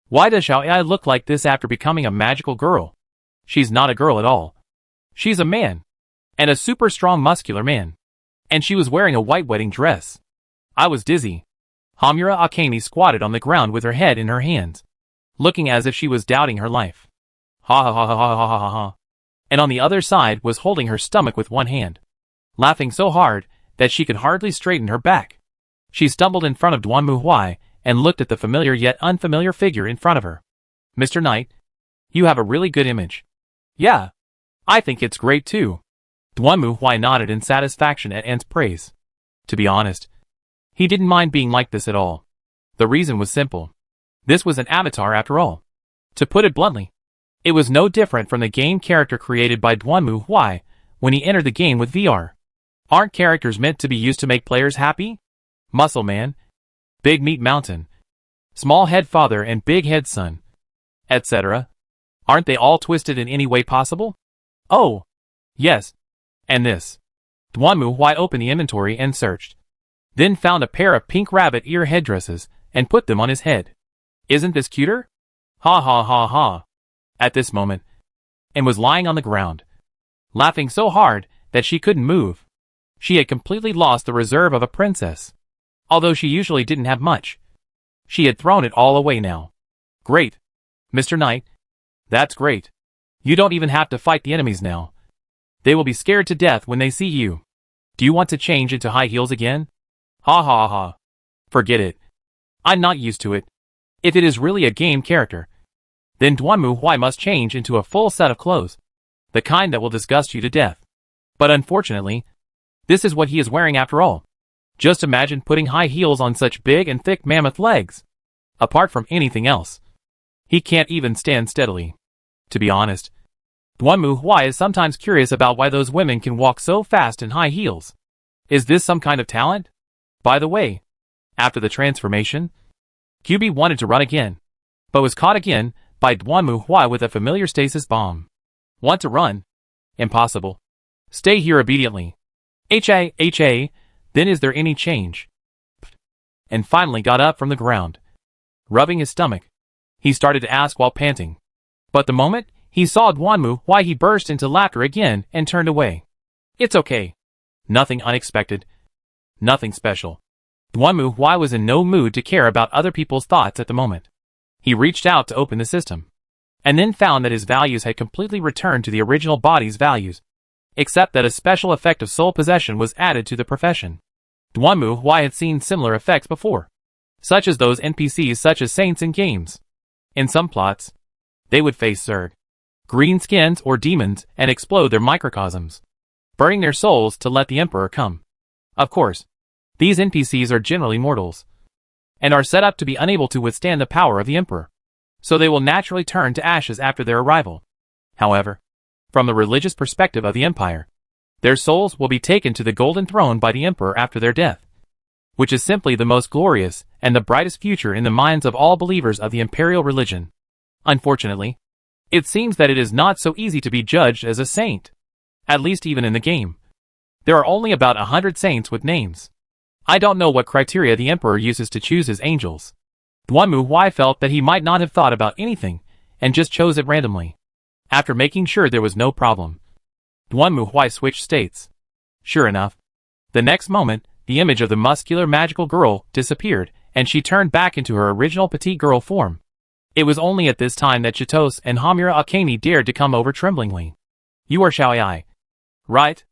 Why does Xiaoyai look like this after becoming a magical girl? She's not a girl at all. She's a man. And a super strong muscular man. And she was wearing a white wedding dress. I was dizzy. Hamura Akemi squatted on the ground with her head in her hands, looking as if she was doubting her life. Ha ha ha ha ha ha ha ha. And on the other side was holding her stomach with one hand, laughing so hard that she could hardly straighten her back. She stumbled in front of Duanmu Huai and looked at the familiar yet unfamiliar figure in front of her. Mr. Knight, you have a really good image. Yeah, I think it's great too. Duanmu Huai nodded in satisfaction at An's praise. To be honest, he didn't mind being like this at all. The reason was simple. This was an avatar after all. To put it bluntly, it was no different from the game character created by Duanmu Huai when he entered the game with VR. Aren't characters meant to be used to make players happy? Muscle Man, Big Meat Mountain, Small Head Father and Big Head Son, etc. Aren't they all twisted in any way possible? Oh, yes. And this. Duanmu Huai opened the inventory and searched, then found a pair of pink rabbit ear headdresses and put them on his head. Isn't this cuter? Ha ha ha ha. At this moment, Anne was lying on the ground, laughing so hard that she couldn't move. She had completely lost the reserve of a princess. Although she usually didn't have much, she had thrown it all away now. Great. Mr. Knight. That's great. You don't even have to fight the enemies now. They will be scared to death when they see you. Do you want to change into high heels again? Ha ha ha. Forget it. I'm not used to it. If it is really a game character, then Duanmu Huai must change into a full set of clothes, the kind that will disgust you to death. But unfortunately, this is what he is wearing after all. Just imagine putting high heels on such big and thick mammoth legs. Apart from anything else, he can't even stand steadily. To be honest, Duanmu Huai is sometimes curious about why those women can walk so fast in high heels. Is this some kind of talent? By the way, after the transformation, QB wanted to run again, but was caught again by Duanmu Huai with a familiar stasis bomb. Want to run? Impossible. Stay here obediently. HA, then is there any change? And finally got up from the ground. Rubbing his stomach, he started to ask while panting. But the moment he saw Duanmu Huai, he burst into laughter again and turned away. It's okay. Nothing unexpected. Nothing special. Duanmu Huai was in no mood to care about other people's thoughts at the moment. He reached out to open the system, and then found that his values had completely returned to the original body's values, except that a special effect of soul possession was added to the profession. Duanmu Huai had seen similar effects before, such as those NPCs such as saints in games. In some plots, they would face Zerg, green skins or demons and explode their microcosms, burning their souls to let the Emperor come. Of course, these NPCs are generally mortals, and are set up to be unable to withstand the power of the Emperor, so they will naturally turn to ashes after their arrival. However, from the religious perspective of the Empire, their souls will be taken to the Golden Throne by the Emperor after their death, which is simply the most glorious and the brightest future in the minds of all believers of the imperial religion. Unfortunately, it seems that it is not so easy to be judged as a saint, at least even in the game. There are only about 100 saints with names. I don't know what criteria the Emperor uses to choose his angels. Duanmu Huai felt that he might not have thought about anything, and just chose it randomly. After making sure there was no problem, Duanmu Huai switched states. Sure enough, the next moment, the image of the muscular magical girl disappeared, and she turned back into her original petite girl form. It was only at this time that Chitos and Hamura Akemi dared to come over tremblingly. You are Xiaoyai, right?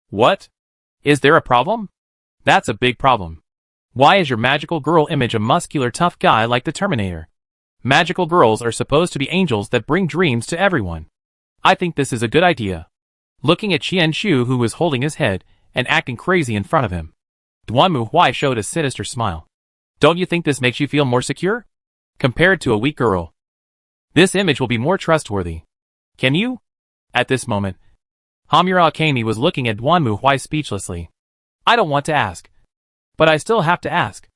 What? Is there a problem? That's a big problem. Why is your magical girl image a muscular tough guy like the Terminator? Magical girls are supposed to be angels that bring dreams to everyone. I think this is a good idea. Looking at Qian Shu, who was holding his head and acting crazy in front of him, Duanmu Huai showed a sinister smile. Don't you think this makes you feel more secure? Compared to a weak girl, this image will be more trustworthy. Can you? At this moment, Hamura Akemi was looking at Duanmu Huai speechlessly. I don't want to ask, but I still have to ask.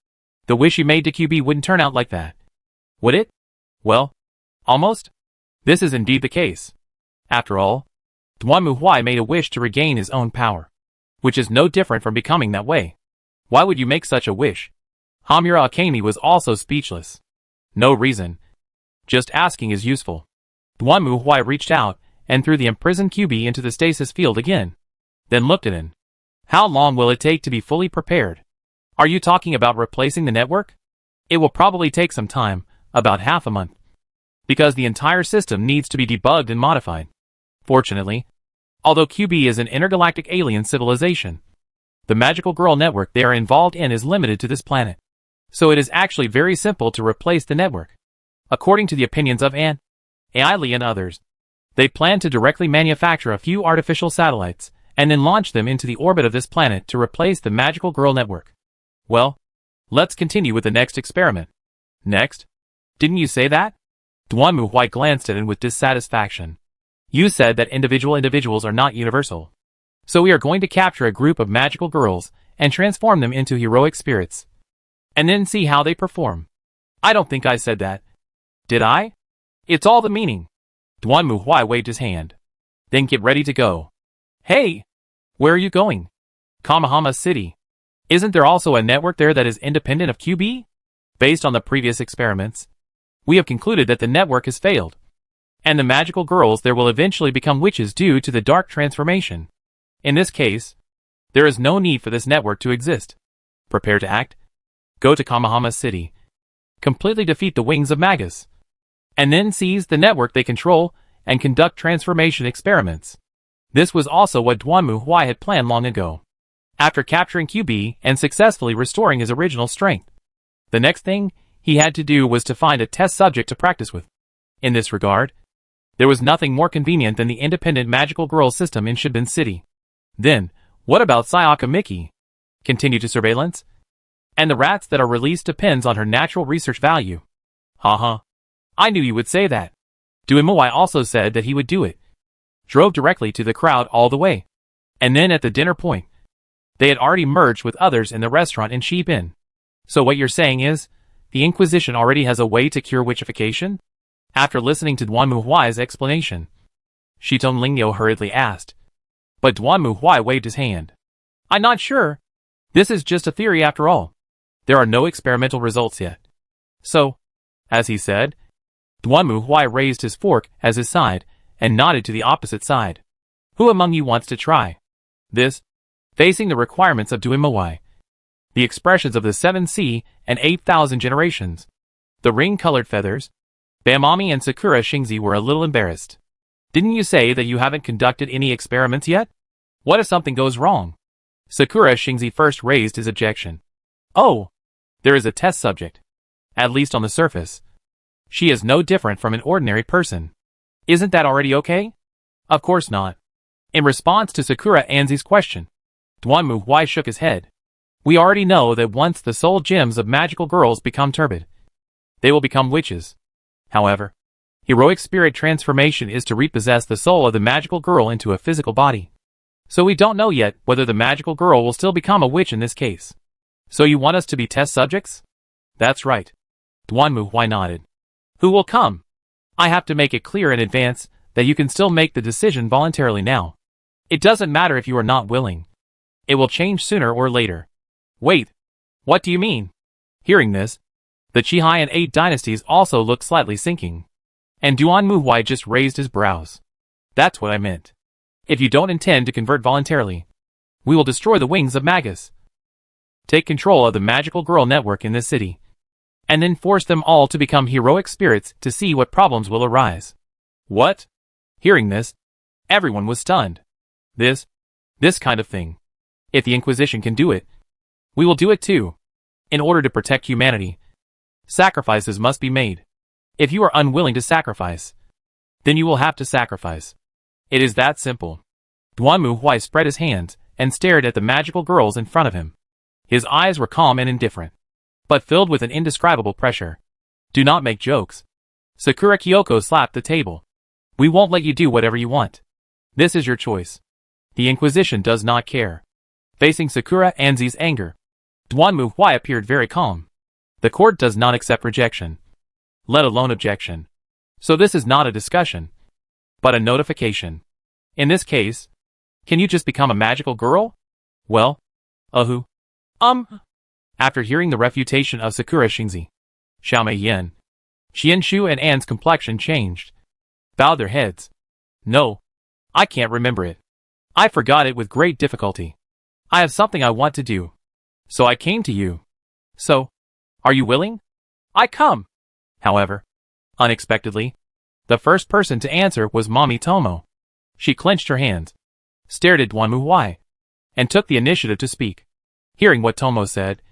The wish you made to QB wouldn't turn out like that, would it? Well, almost. This is indeed the case. After all, Duanmu Huai made a wish to regain his own power, which is no different from becoming that way. Why would you make such a wish? Hamura Akemi was also speechless. No reason. Just asking is useful. Duanmu Huai reached out and threw the imprisoned QB into the stasis field again, then looked at him. How long will it take to be fully prepared? Are you talking about replacing the network? It will probably take some time, about half a month, because the entire system needs to be debugged and modified. Fortunately, although QB is an intergalactic alien civilization, the magical girl network they are involved in is limited to this planet. So it is actually very simple to replace the network. According to the opinions of An, Ailey and others, they plan to directly manufacture a few artificial satellites and then launch them into the orbit of this planet to replace the magical girl network. Well, let's continue with the next experiment. Next? Didn't you say that? Duanmu Huai glanced at him with dissatisfaction. You said that individuals are not universal. So we are going to capture a group of magical girls and transform them into heroic spirits, and then see how they perform. I don't think I said that. Did I? It's all the meaning. Duanmu Huai waved his hand. Then get ready to go. Hey! Where are you going? Kamahama City. Isn't there also a network there that is independent of QB? Based on the previous experiments, we have concluded that the network has failed, and the magical girls there will eventually become witches due to the dark transformation. In this case, there is no need for this network to exist. Prepare to act. Go to Kamahama City. Completely defeat the Wings of Magus, and then seize the network they control and conduct transformation experiments. This was also what Duanmu Huai had planned long ago. After capturing QB and successfully restoring his original strength, the next thing he had to do was to find a test subject to practice with. In this regard, there was nothing more convenient than the independent magical girl system in Shibin City. Then, what about Sayaka Miki? Continue to surveillance? And the rats that are released depends on her natural research value. Haha. I knew you would say that. Duimuai also said that he would do it. Drove directly to the crowd all the way. And then at the dinner point, they had already merged with others in the restaurant in Shibin. So what you're saying is, the Inquisition already has a way to cure witchification? After listening to Duanmu Huai's explanation, Shiton Lingyo hurriedly asked. But Duanmu Huai waved his hand. I'm not sure. This is just a theory after all. There are no experimental results yet. So, as he said, Duanmu Huai raised his fork as his side and nodded to the opposite side. Who among you wants to try this? Facing the requirements of Duimuai, the expressions of the 7C and 8,000 generations, the ring-colored feathers, Bamami and Sakura Shingzi were a little embarrassed. Didn't you say that you haven't conducted any experiments yet? What if something goes wrong? Sakura Shingzi first raised his objection. Oh, there is a test subject. At least on the surface. She is no different from an ordinary person. Isn't that already okay? Of course not. In response to Sakura Anzi's question, Duanmu Huai shook his head. We already know that once the soul gems of magical girls become turbid, they will become witches. However, heroic spirit transformation is to repossess the soul of the magical girl into a physical body. So we don't know yet whether the magical girl will still become a witch in this case. So you want us to be test subjects? That's right. Duanmu Huai nodded. Who will come? I have to make it clear in advance that you can still make the decision voluntarily now. It doesn't matter if you are not willing. It will change sooner or later. Wait. What do you mean? Hearing this, the Qihai and 8 dynasties also looked slightly sinking. And Duanmu Huai just raised his brows. That's what I meant. If you don't intend to convert voluntarily, we will destroy the Wings of Magus. Take control of the magical girl network in this city, and then force them all to become heroic spirits to see what problems will arise. What? Hearing this, everyone was stunned. This kind of thing. If the Inquisition can do it, we will do it too. In order to protect humanity, sacrifices must be made. If you are unwilling to sacrifice, then you will have to sacrifice. It is that simple. Duanmu Huai spread his hands and stared at the magical girls in front of him. His eyes were calm and indifferent, but filled with an indescribable pressure. Do not make jokes. Sakura Kyoko slapped the table. We won't let you do whatever you want. This is your choice. The Inquisition does not care. Facing Sakura Anzi's anger, Duanmu Huai appeared very calm. The court does not accept rejection, let alone objection. So this is not a discussion, but a notification. In this case, can you just become a magical girl? Well, who? After hearing the refutation of Sakura Shinzi, Xiaomei Yen, Qianshu and Anne's complexion changed, bowed their heads. No, I can't remember it. I forgot it with great difficulty. I have something I want to do, so I came to you. So, are you willing? I come. However, unexpectedly, the first person to answer was Mommy Tomo. She clenched her hands, stared at Duanmu Huai, and took the initiative to speak. Hearing what Tomo said,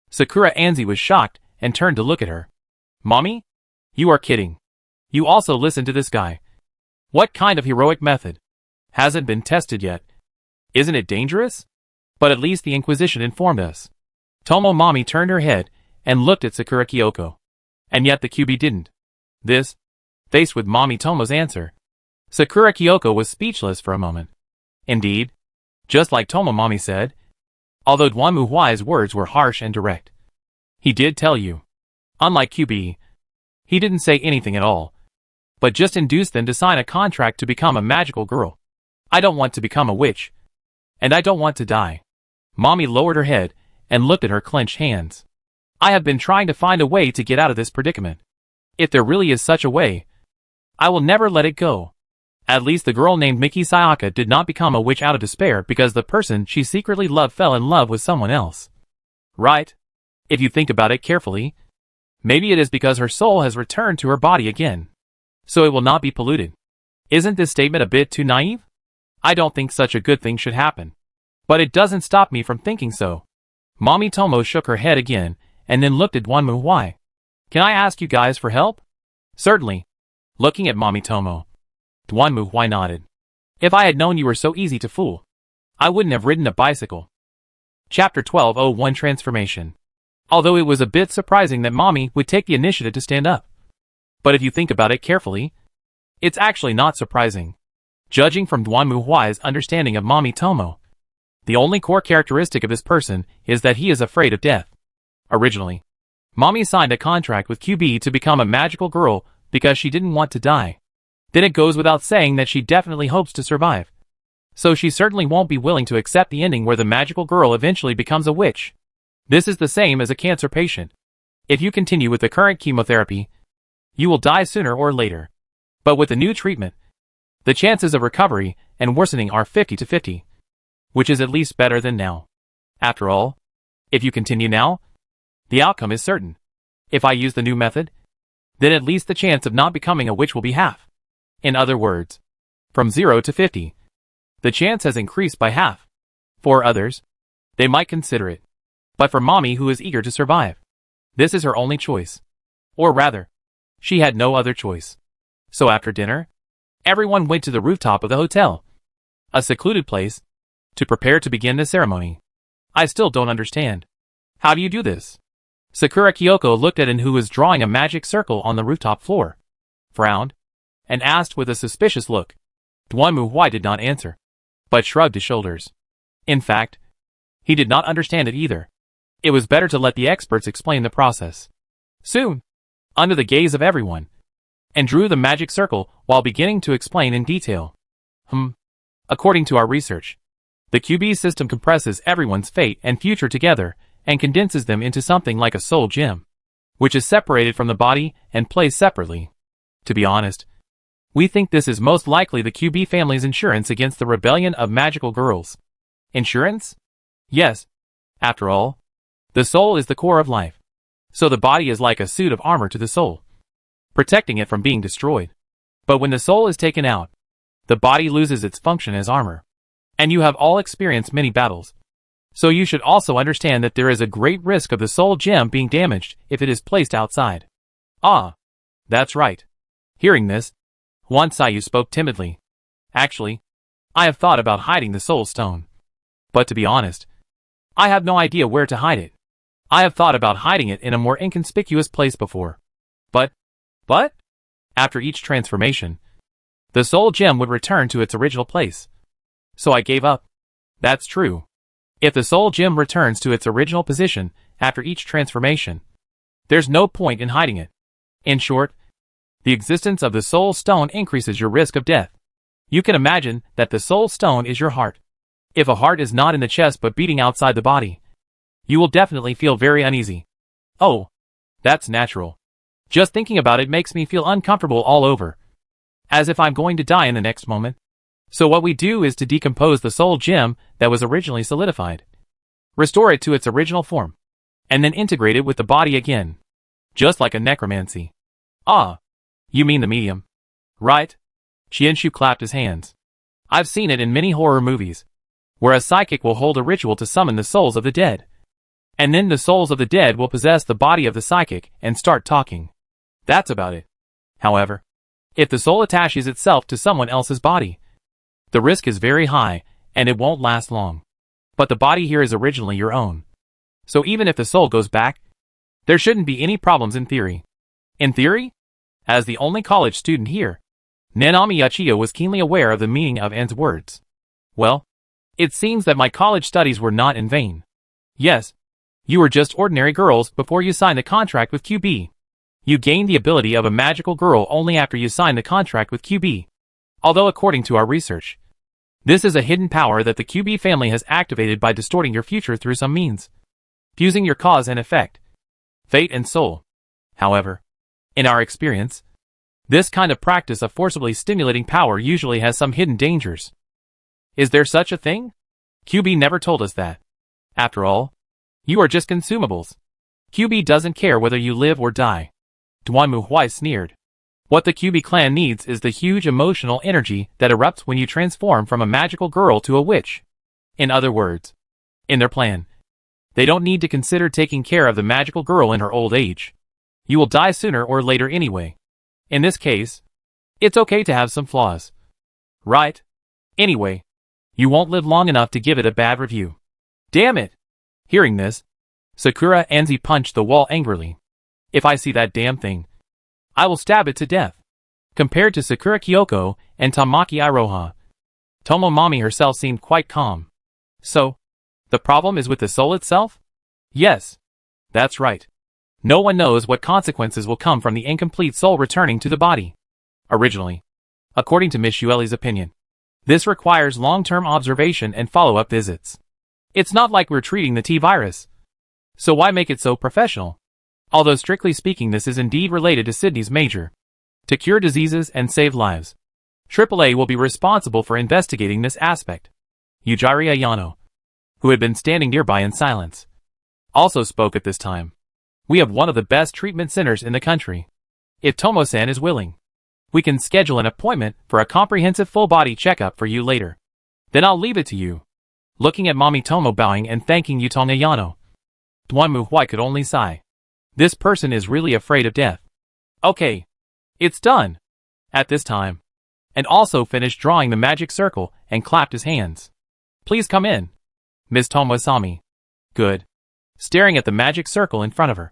Sakura Anzi was shocked and turned to look at her. Mommy? You are kidding. You also listened to this guy. What kind of heroic method? Hasn't been tested yet. Isn't it dangerous? But at least the Inquisition informed us. Tomo Mommy turned her head and looked at Sakura Kyoko. And yet the QB didn't. This, faced with Mommy Tomo's answer, Sakura Kyoko was speechless for a moment. Indeed, just like Tomo Mommy said, although Duanmu Huai's words were harsh and direct, he did tell you. Unlike QB, he didn't say anything at all, but just induced them to sign a contract to become a magical girl. I don't want to become a witch, and I don't want to die. Mommy lowered her head and looked at her clenched hands. I have been trying to find a way to get out of this predicament. If there really is such a way, I will never let it go. At least the girl named Miki Sayaka did not become a witch out of despair because the person she secretly loved fell in love with someone else. Right? If you think about it carefully, maybe it is because her soul has returned to her body again, so it will not be polluted. Isn't this statement a bit too naive? I don't think such a good thing should happen. But it doesn't stop me from thinking so. Mommy Tomo shook her head again and then looked at Duanmu Huai. Can I ask you guys for help? Certainly. Looking at Mommy Tomo, Duanmu Huai nodded. If I had known you were so easy to fool, I wouldn't have ridden a bicycle. Chapter 1201 Transformation. Although it was a bit surprising that Mommy would take the initiative to stand up. But if you think about it carefully, it's actually not surprising. Judging from Duanmu Huai's understanding of Mommy Tomo, the only core characteristic of this person is that he is afraid of death. Originally, Mommy signed a contract with QB to become a magical girl because she didn't want to die. Then it goes without saying that she definitely hopes to survive. So she certainly won't be willing to accept the ending where the magical girl eventually becomes a witch. This is the same as a cancer patient. If you continue with the current chemotherapy, you will die sooner or later. But with the new treatment, the chances of recovery and worsening are 50-50, which is at least better than now. After all, if you continue now, the outcome is certain. If I use the new method, then at least the chance of not becoming a witch will be half. In other words, from 0 to 50, the chance has increased by half. For others, they might consider it. But for Mommy, who is eager to survive, this is her only choice. Or rather, she had no other choice. So after dinner, everyone went to the rooftop of the hotel, a secluded place, to prepare to begin the ceremony. I still don't understand. How do you do this? Sakura Kyoko looked at An, who was drawing a magic circle on the rooftop floor, frowned, and asked with a suspicious look. Duanmu Huai did not answer, but shrugged his shoulders. In fact, he did not understand it either. It was better to let the experts explain the process. Soon, under the gaze of everyone, and drew the magic circle while beginning to explain in detail. According to our research, the QB system compresses everyone's fate and future together and condenses them into something like a soul gem, which is separated from the body and placed separately. To be honest, we think this is most likely the QB family's insurance against the rebellion of magical girls. Insurance? Yes. After all, the soul is the core of life. So the body is like a suit of armor to the soul, protecting it from being destroyed. But when the soul is taken out, the body loses its function as armor. And you have all experienced many battles. So you should also understand that there is a great risk of the soul gem being damaged if it is placed outside. Ah, that's right. Hearing this, Huan Sayu spoke timidly. Actually, I have thought about hiding the soul stone. But to be honest, I have no idea where to hide it. I have thought about hiding it in a more inconspicuous place before. But, after each transformation, the soul gem would return to its original place. So I gave up. That's true. If the soul gem returns to its original position after each transformation, there's no point in hiding it. In short, the existence of the soul stone increases your risk of death. You can imagine that the soul stone is your heart. If a heart is not in the chest but beating outside the body, you will definitely feel very uneasy. Oh, that's natural. Just thinking about it makes me feel uncomfortable all over, as if I'm going to die in the next moment. So what we do is to decompose the soul gem that was originally solidified, restore it to its original form, and then integrate it with the body again, just like a necromancy. Ah, you mean the medium, right? Qianshu clapped his hands. I've seen it in many horror movies, where a psychic will hold a ritual to summon the souls of the dead. And then the souls of the dead will possess the body of the psychic and start talking. That's about it. However, if the soul attaches itself to someone else's body, the risk is very high, and it won't last long. But the body here is originally your own. So even if the soul goes back, there shouldn't be any problems in theory. In theory? As the only college student here, Nanami Yachiyo was keenly aware of the meaning of An's words. Well, it seems that my college studies were not in vain. Yes, you were just ordinary girls before you signed the contract with QB. You gained the ability of a magical girl only after you signed the contract with QB. Although according to our research, this is a hidden power that the QB family has activated by distorting your future through some means, fusing your cause and effect, fate and soul. However, in our experience, this kind of practice of forcibly stimulating power usually has some hidden dangers. Is there such a thing? QB never told us that. After all, you are just consumables. QB doesn't care whether you live or die. Duanmu Huai sneered. What the QB clan needs is the huge emotional energy that erupts when you transform from a magical girl to a witch. In other words, in their plan, they don't need to consider taking care of the magical girl in her old age. You will die sooner or later anyway. In this case, it's okay to have some flaws. Right? Anyway, you won't live long enough to give it a bad review. Damn it! Hearing this, Sakura Anzi punched the wall angrily. If I see that damn thing, I will stab it to death. Compared to Sakura Kyoko and Tamaki Iroha, Tomomomi herself seemed quite calm. So, the problem is with the soul itself? Yes, that's right. No one knows what consequences will come from the incomplete soul returning to the body. Originally, according to Miss Yueli's opinion, this requires long-term observation and follow-up visits. It's not like we're treating the T-virus. So why make it so professional? Although strictly speaking this is indeed related to Sydney's major, to cure diseases and save lives. AAA will be responsible for investigating this aspect. Yujiri Ayano, who had been standing nearby in silence, also spoke at this time. We have one of the best treatment centers in the country. If Tomo-san is willing, we can schedule an appointment for a comprehensive full-body checkup for you later. Then I'll leave it to you. Looking at Mommy Tomo bowing and thanking Yutong Ayano, Duanmu Huai could only sigh. This person is really afraid of death. Okay, it's done. At this time, and also finished drawing the magic circle and clapped his hands. Please come in. Miss Tomo saw me. Good. Staring at the magic circle in front of her,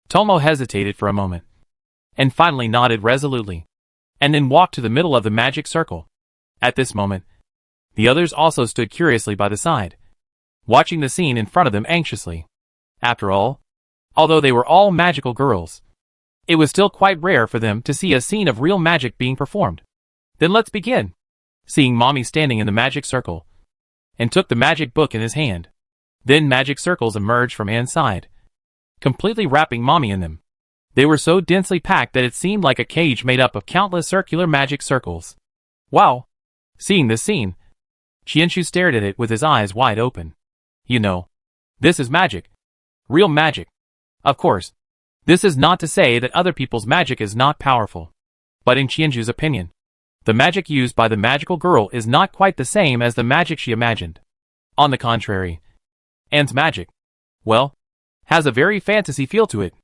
Tomo hesitated for a moment, and finally nodded resolutely, and then walked to the middle of the magic circle. At this moment, the others also stood curiously by the side, watching the scene in front of them anxiously. After all, although they were all magical girls, it was still quite rare for them to see a scene of real magic being performed. Then let's begin. Seeing Mommy standing in the magic circle, and took the magic book in his hand. Then magic circles emerged from Anne's side, completely wrapping Mommy in them. They were so densely packed that it seemed like a cage made up of countless circular magic circles. Wow! Seeing this scene, Qianshu stared at it with his eyes wide open. You know, this is magic. Real magic. Of course, this is not to say that other people's magic is not powerful. But in Qianshu's opinion, the magic used by the magical girl is not quite the same as the magic she imagined. On the contrary, And's magic, well, has a very fantasy feel to it.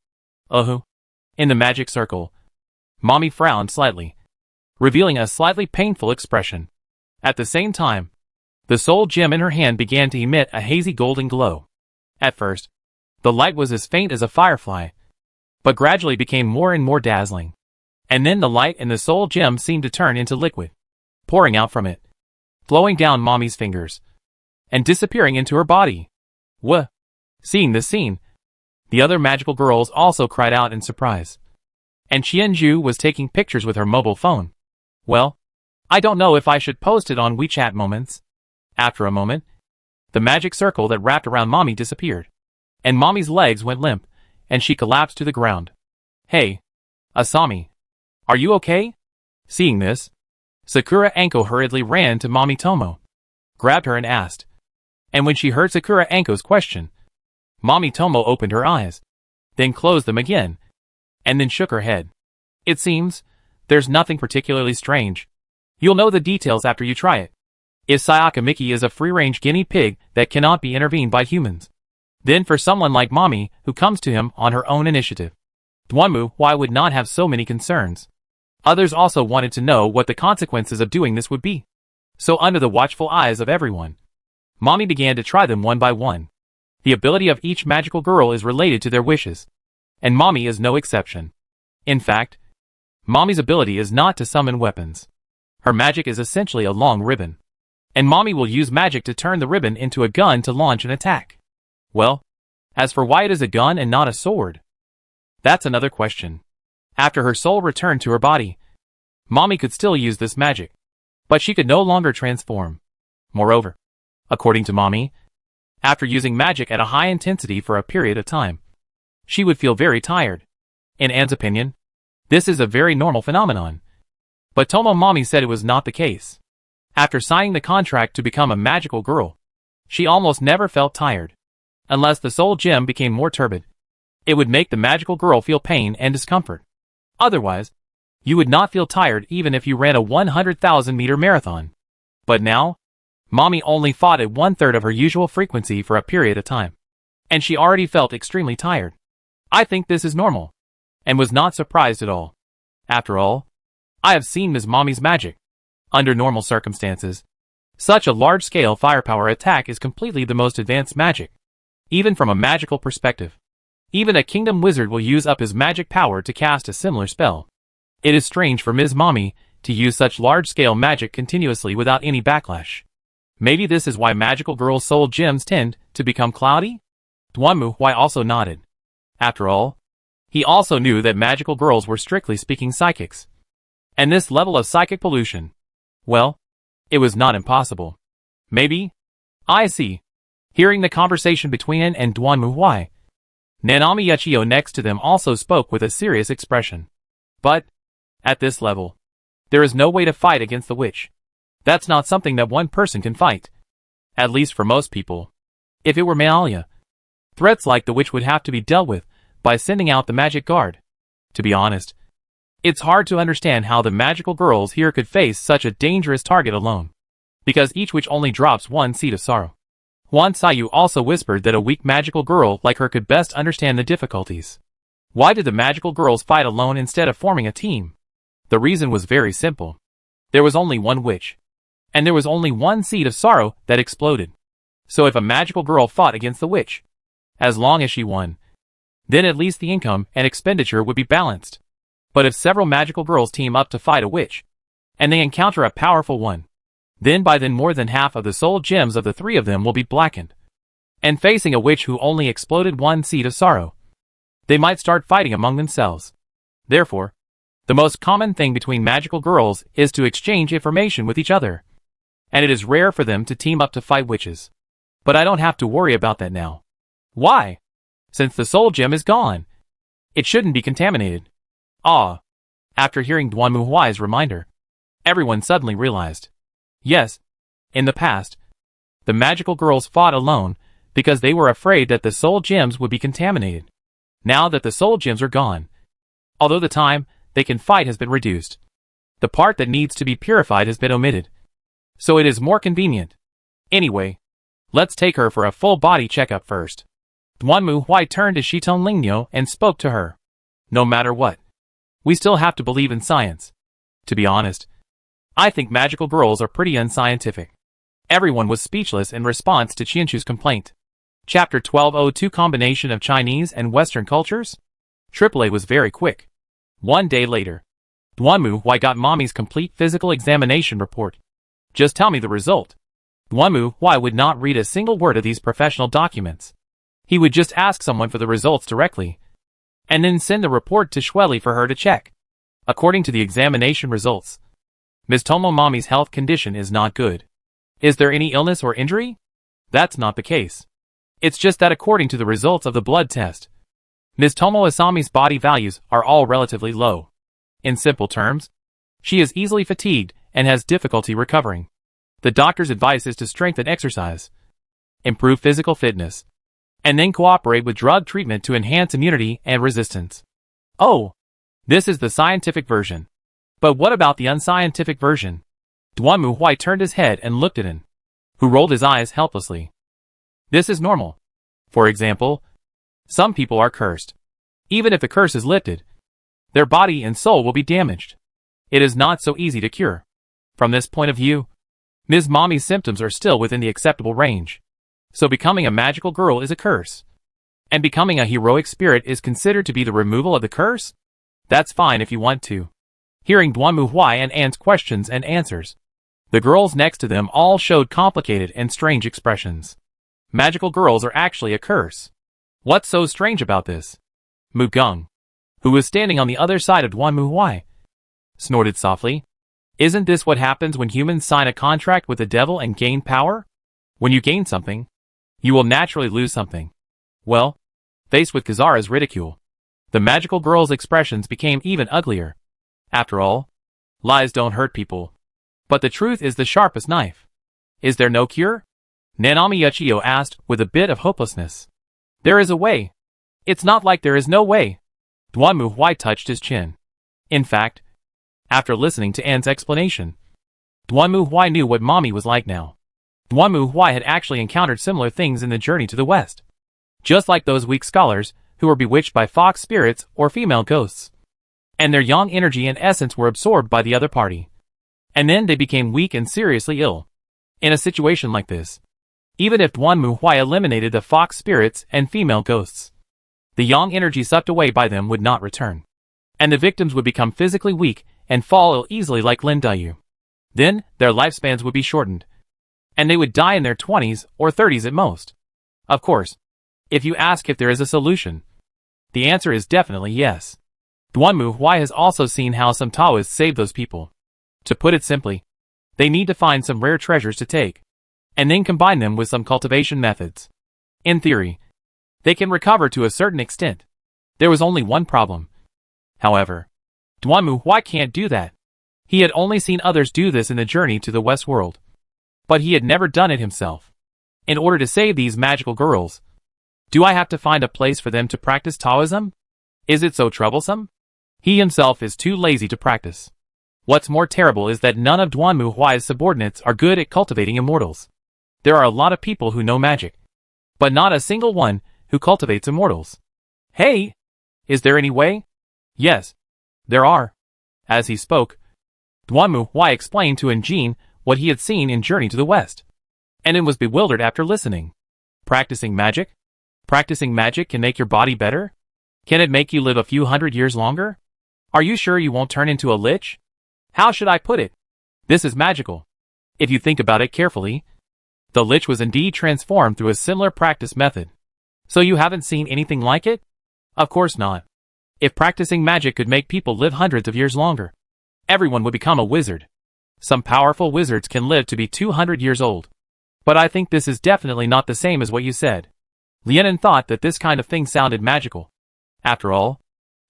In the magic circle, Mommy frowned slightly, revealing a slightly painful expression. At the same time, the soul gem in her hand began to emit a hazy golden glow. At first, the light was as faint as a firefly, but gradually became more and more dazzling. And then the light in the soul gem seemed to turn into liquid, pouring out from it, flowing down Mommy's fingers, and disappearing into her body. Seeing this scene, the other magical girls also cried out in surprise. And Qianju was taking pictures with her mobile phone. Well, I don't know if I should post it on WeChat moments. After a moment, the magic circle that wrapped around Mommy disappeared, and Mommy's legs went limp, and she collapsed to the ground. Hey, Asami, are you okay? Seeing this, Sakura Anko hurriedly ran to Mommy Tomo, grabbed her and asked. And when she heard Sakura Anko's question, Mommy Tomo opened her eyes, then closed them again, and then shook her head. It seems, there's nothing particularly strange. You'll know the details after you try it. If Sayaka Miki is a free-range guinea pig that cannot be intervened by humans, then for someone like Mommy who comes to him on her own initiative, Duanmu why would not have so many concerns. Others also wanted to know what the consequences of doing this would be. So under the watchful eyes of everyone, Mommy began to try them one by one. The ability of each magical girl is related to their wishes, and Mommy is no exception. In fact, Mommy's ability is not to summon weapons. Her magic is essentially a long ribbon, and Mommy will use magic to turn the ribbon into a gun to launch an attack. Well, as for why it is a gun and not a sword, that's another question. After her soul returned to her body, Mommy could still use this magic, but she could no longer transform. Moreover, according to Mommy, after using magic at a high intensity for a period of time, she would feel very tired. In Anne's opinion, this is a very normal phenomenon. But Tomo Mommy said it was not the case. After signing the contract to become a magical girl, she almost never felt tired. Unless the soul gem became more turbid, it would make the magical girl feel pain and discomfort. Otherwise, you would not feel tired even if you ran a 100,000-meter marathon. But now, Mommy only fought at 1/3 of her usual frequency for a period of time, and she already felt extremely tired. I think this is normal, and was not surprised at all. After all, I have seen Ms. Mommy's magic. Under normal circumstances, such a large-scale firepower attack is completely the most advanced magic, even from a magical perspective. Even a kingdom wizard will use up his magic power to cast a similar spell. It is strange for Ms. Mommy to use such large-scale magic continuously without any backlash. Maybe this is why magical girls' soul gems tend to become cloudy? Duanmu Huai also nodded. After all, he also knew that magical girls were strictly speaking psychics. And this level of psychic pollution, well, it was not impossible. Maybe? I see. Hearing the conversation between An and Duanmu Huai, Nanami Yachio next to them also spoke with a serious expression. But, at this level, there is no way to fight against the witch. That's not something that one person can fight. At least for most people. If it were Maalia, threats like the witch would have to be dealt with by sending out the magic guard. To be honest, it's hard to understand how the magical girls here could face such a dangerous target alone, because each witch only drops one seed of sorrow. Huan Sayu also whispered that a weak magical girl like her could best understand the difficulties. Why did the magical girls fight alone instead of forming a team? The reason was very simple. There was only one witch, and there was only one seed of sorrow that exploded. So if a magical girl fought against the witch, as long as she won, then at least the income and expenditure would be balanced. But if several magical girls team up to fight a witch, and they encounter a powerful one, then by then more than half of the soul gems of the three of them will be blackened. And facing a witch who only exploded one seed of sorrow, they might start fighting among themselves. Therefore, the most common thing between magical girls is to exchange information with each other. And it is rare for them to team up to fight witches. But I don't have to worry about that now. Why? Since the soul gem is gone, it shouldn't be contaminated. After hearing Duanmu Huai's reminder, everyone suddenly realized. Yes, in the past, the magical girls fought alone because they were afraid that the soul gems would be contaminated. Now that the soul gems are gone, although the time they can fight has been reduced, the part that needs to be purified has been omitted. So it is more convenient. Anyway, Let's take her for a full body checkup first. Duanmu Huai turned to Shiton Lingniu and spoke to her. No matter what, we still have to believe in science. To be honest, I think magical girls are pretty unscientific. Everyone was speechless in response to Qianchu's complaint. Chapter 1202 Combination of Chinese and Western Cultures? AAA was very quick. 1 day later, Duanmu Huai got Mommy's complete physical examination report. Just tell me the result. Duanmu Huai would not read a single word of these professional documents. He would just ask someone for the results directly, and then send the report to Shueli for her to check. According to the examination results, Ms. Tomo Mommy's health condition is not good. Is there any illness or injury? That's not the case. It's just that according to the results of the blood test, Ms. Tomo Asami's body values are all relatively low. In simple terms, she is easily fatigued and has difficulty recovering. The doctor's advice is to strengthen exercise, improve physical fitness, and then cooperate with drug treatment to enhance immunity and resistance. Oh, this is the scientific version. But what about the unscientific version? Duanmu Huai turned his head and looked at him, who rolled his eyes helplessly. This is normal. For example, some people are cursed. Even if the curse is lifted, their body and soul will be damaged. It is not so easy to cure. From this point of view, Ms. Mommy's symptoms are still within the acceptable range. So becoming a magical girl is a curse. And becoming a heroic spirit is considered to be the removal of the curse? That's fine if you want to. Hearing Duanmu Huai and Anne's questions and answers, the girls next to them all showed complicated and strange expressions. Magical girls are actually a curse. What's so strange about this? Mu Geng, who was standing on the other side of Duanmu Huai, snorted softly. Isn't this what happens when humans sign a contract with the devil and gain power? When you gain something, you will naturally lose something. Well, faced with Kazara's ridicule, the magical girl's expressions became even uglier. After all, lies don't hurt people. But the truth is the sharpest knife. Is there no cure? Nanami Uchiyo asked with a bit of hopelessness. There is a way. It's not like there is no way. Duanmu Huai touched his chin. In fact, after listening to Anne's explanation, Duanmu Huai knew what Mommy was like now. Duanmu Huai had actually encountered similar things in the journey to the west. Just like those weak scholars who were bewitched by fox spirits or female ghosts. And their young energy and essence were absorbed by the other party. And then they became weak and seriously ill. In a situation like this, even if Duanmu Huai eliminated the fox spirits and female ghosts, the yang energy sucked away by them would not return. And the victims would become physically weak and fall ill easily like Lin Dayu. Then, their lifespans would be shortened. And they would die in their 20s or 30s at most. Of course, if you ask if there is a solution, the answer is definitely yes. Duanmu Huai has also seen how some Taoists save those people. To put it simply, they need to find some rare treasures to take, and then combine them with some cultivation methods. In theory, they can recover to a certain extent. There was only one problem. However, Duanmu Huai can't do that. He had only seen others do this in the journey to the West World. But he had never done it himself. In order to save these magical girls, do I have to find a place for them to practice Taoism? Is it so troublesome? He himself is too lazy to practice. What's more terrible is that none of Duanmu Huai's subordinates are good at cultivating immortals. There are a lot of people who know magic, but not a single one who cultivates immortals. Hey! Is there any way? Yes, there are. As he spoke, Duanmu Huai explained to Njin what he had seen in Journey to the West. And was bewildered after listening. Practicing magic? Practicing magic can make your body better? Can it make you live a few hundred years longer? Are you sure you won't turn into a lich? How should I put it? This is magical. If you think about it carefully, the lich was indeed transformed through a similar practice method. So you haven't seen anything like it? Of course not. If practicing magic could make people live hundreds of years longer, everyone would become a wizard. Some powerful wizards can live to be 200 years old. But I think this is definitely not the same as what you said. Lianen thought that this kind of thing sounded magical. After all,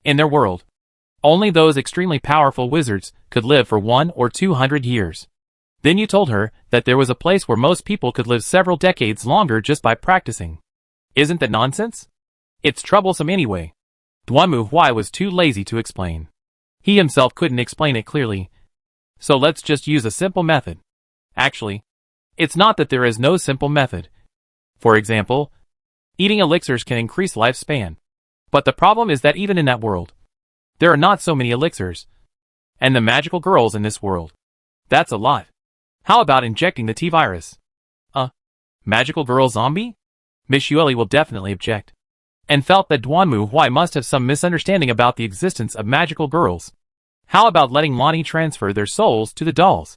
in their world, only those extremely powerful wizards could live for 100 or 200 years. Then you told her that there was a place where most people could live several decades longer just by practicing. Isn't that nonsense? It's troublesome anyway. Duanmu Huai was too lazy to explain. He himself couldn't explain it clearly. So let's just use a simple method. Actually, it's not that there is no simple method. For example, eating elixirs can increase lifespan. But the problem is that even in that world, there are not so many elixirs. And the magical girls in this world, that's a lot. How about injecting the T-virus? Magical girl zombie? Miss Yueli will definitely object. And felt that Duanmu Huai must have some misunderstanding about the existence of magical girls. How about letting Lonnie transfer their souls to the dolls?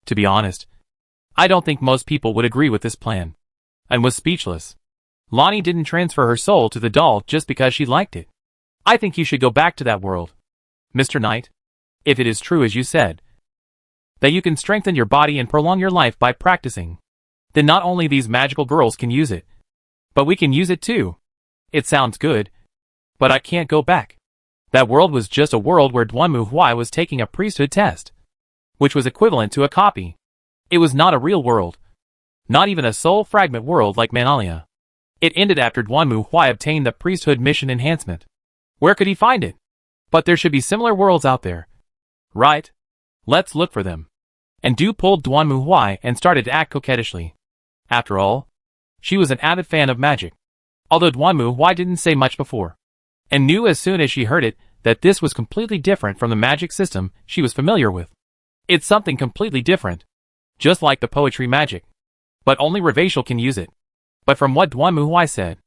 To be honest, I don't think most people would agree with this plan. And was speechless. Lonnie didn't transfer her soul to the doll just because she liked it. I think you should go back to that world. Mr. Knight, if it is true as you said, that you can strengthen your body and prolong your life by practicing, then not only these magical girls can use it, but we can use it too. It sounds good, but I can't go back. That world was just a world where Duanmu Huai was taking a priesthood test, which was equivalent to a copy. It was not a real world. Not even a soul fragment world like Manalia. It ended after Duanmu Huai obtained the priesthood mission enhancement. Where could he find it? But there should be similar worlds out there. Right? Let's look for them. And Du pulled Duanmu Huai and started to act coquettishly. After all, she was an avid fan of magic. Although Duanmu Huai didn't say much before, and knew as soon as she heard it that this was completely different from the magic system she was familiar with. It's something completely different. Just like the poetry magic. But only Ravacial can use it. But from what Duanmu Huai said,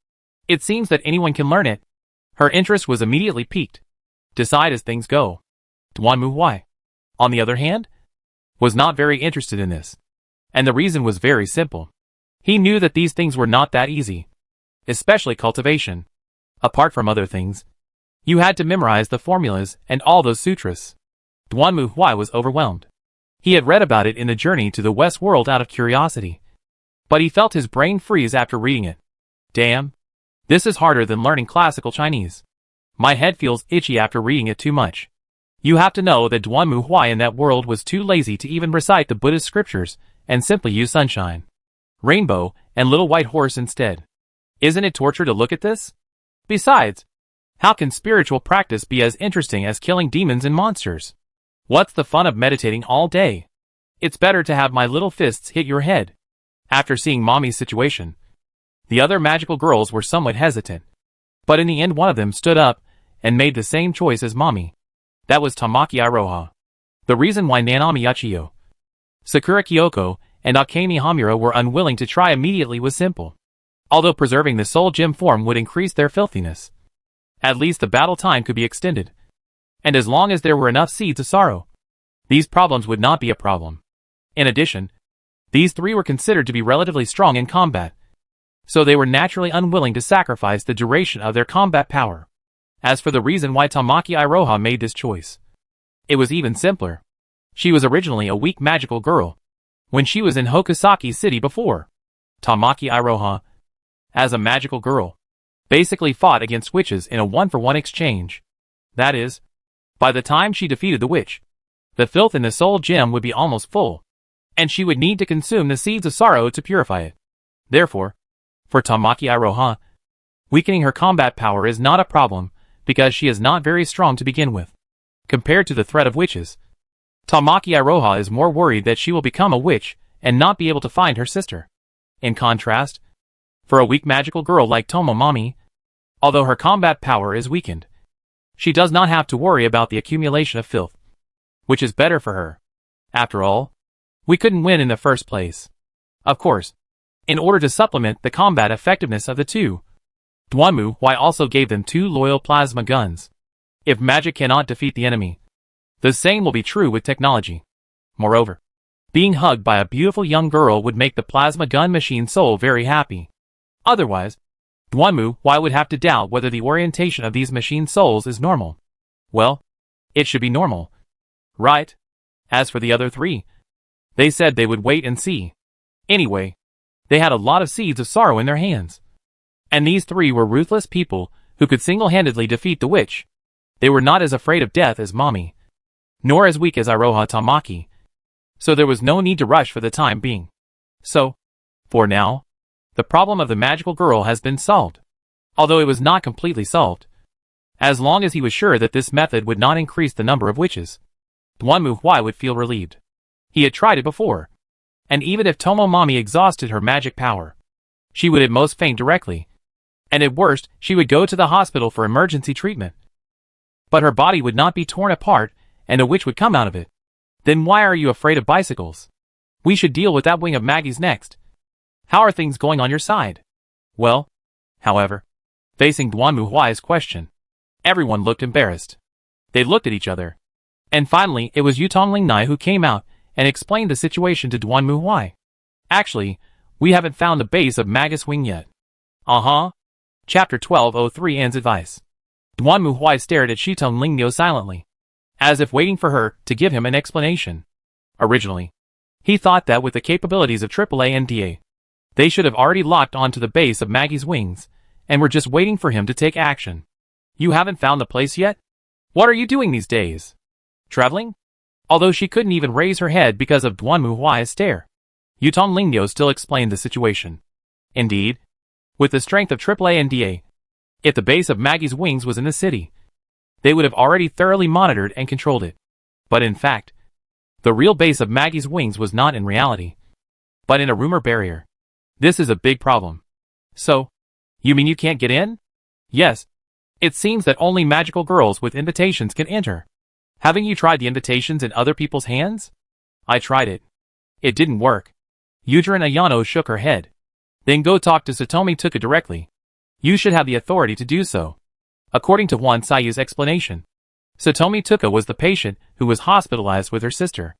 it seems that anyone can learn it. Her interest was immediately piqued. Decide as things go. Duanmu Huai, on the other hand, was not very interested in this. And the reason was very simple. He knew that these things were not that easy. Especially cultivation. Apart from other things, you had to memorize the formulas and all those sutras. Duanmu Huai was overwhelmed. He had read about it in the Journey to the West World out of curiosity. But he felt his brain freeze after reading it. Damn. This is harder than learning classical Chinese. My head feels itchy after reading it too much. You have to know that Duanmu Huai in that world was too lazy to even recite the Buddhist scriptures and simply use sunshine, rainbow, and little white horse instead. Isn't it torture to look at this? Besides, how can spiritual practice be as interesting as killing demons and monsters? What's the fun of meditating all day? It's better to have my little fists hit your head. After seeing Mommy's situation, the other magical girls were somewhat hesitant. But in the end one of them stood up and made the same choice as Mommy. That was Tamaki Iroha. The reason why Nanami Yachiyo, Sakura Kyoko, and Akemi Hamura were unwilling to try immediately was simple. Although preserving the soul gem form would increase their filthiness, at least the battle time could be extended. And as long as there were enough seeds of sorrow, these problems would not be a problem. In addition, these three were considered to be relatively strong in combat, so they were naturally unwilling to sacrifice the duration of their combat power. As for the reason why Tamaki Iroha made this choice, it was even simpler. She was originally a weak magical girl when she was in Hokusaki City before. Tamaki Iroha, as a magical girl, basically fought against witches in a one-for-one exchange. That is, by the time she defeated the witch, the filth in the soul gem would be almost full, and she would need to consume the seeds of sorrow to purify it. Therefore, for Tamaki Iroha, weakening her combat power is not a problem because she is not very strong to begin with. Compared to the threat of witches, Tamaki Iroha is more worried that she will become a witch and not be able to find her sister. In contrast, for a weak magical girl like Tomomomi, although her combat power is weakened, she does not have to worry about the accumulation of filth, which is better for her. After all, we couldn't win in the first place. Of course, in order to supplement the combat effectiveness of the two, Duanmu Huai also gave them 2 loyal plasma guns. If magic cannot defeat the enemy, the same will be true with technology. Moreover, being hugged by a beautiful young girl would make the plasma gun machine soul very happy. Otherwise, Duanmu Huai would have to doubt whether the orientation of these machine souls is normal. Well, it should be normal, right? As for the other 3, they said they would wait and see. Anyway, they had a lot of seeds of sorrow in their hands. And these 3 were ruthless people who could single-handedly defeat the witch. They were not as afraid of death as Mommy, nor as weak as Iroha Tamaki, so there was no need to rush for the time being. So, for now, the problem of the magical girl has been solved. Although it was not completely solved. As long as he was sure that this method would not increase the number of witches, Duanmu Huai would feel relieved. He had tried it before. And even if Tomomomi exhausted her magic power, she would at most faint directly, and at worst, she would go to the hospital for emergency treatment. But her body would not be torn apart, and a witch would come out of it. Then why are you afraid of bicycles? We should deal with that wing of Maggie's next. How are things going on your side? Well, however, facing Duanmu Huai's question, everyone looked embarrassed. They looked at each other. And finally, it was Yutong Lingnai who came out and explained the situation to Duanmu Huai. Actually, we haven't found the base of Magus Wing yet. Uh-huh. Chapter 1203 Anne's advice. Duanmu Huai stared at Shitong Lingnio silently, as if waiting for her to give him an explanation. Originally, he thought that with the capabilities of AAA and DA, they should have already locked onto the base of Maggie's wings, and were just waiting for him to take action. You haven't found the place yet? What are you doing these days? Traveling? Although she couldn't even raise her head because of Duanmu Huai's stare, Yutong Lingnio still explained the situation. Indeed, with the strength of AAA and DA, if the base of Maggie's wings was in the city, they would have already thoroughly monitored and controlled it. But in fact, the real base of Maggie's wings was not in reality, but in a rumor barrier. This is a big problem. So, you mean you can't get in? Yes. It seems that only magical girls with invitations can enter. Haven't you tried the invitations in other people's hands? I tried it. It didn't work. Yujin Ayano shook her head. Then go talk to Satomi Tuka directly. You should have the authority to do so. According to Wan Sayu's explanation, Satomi Tuka was the patient who was hospitalized with her sister.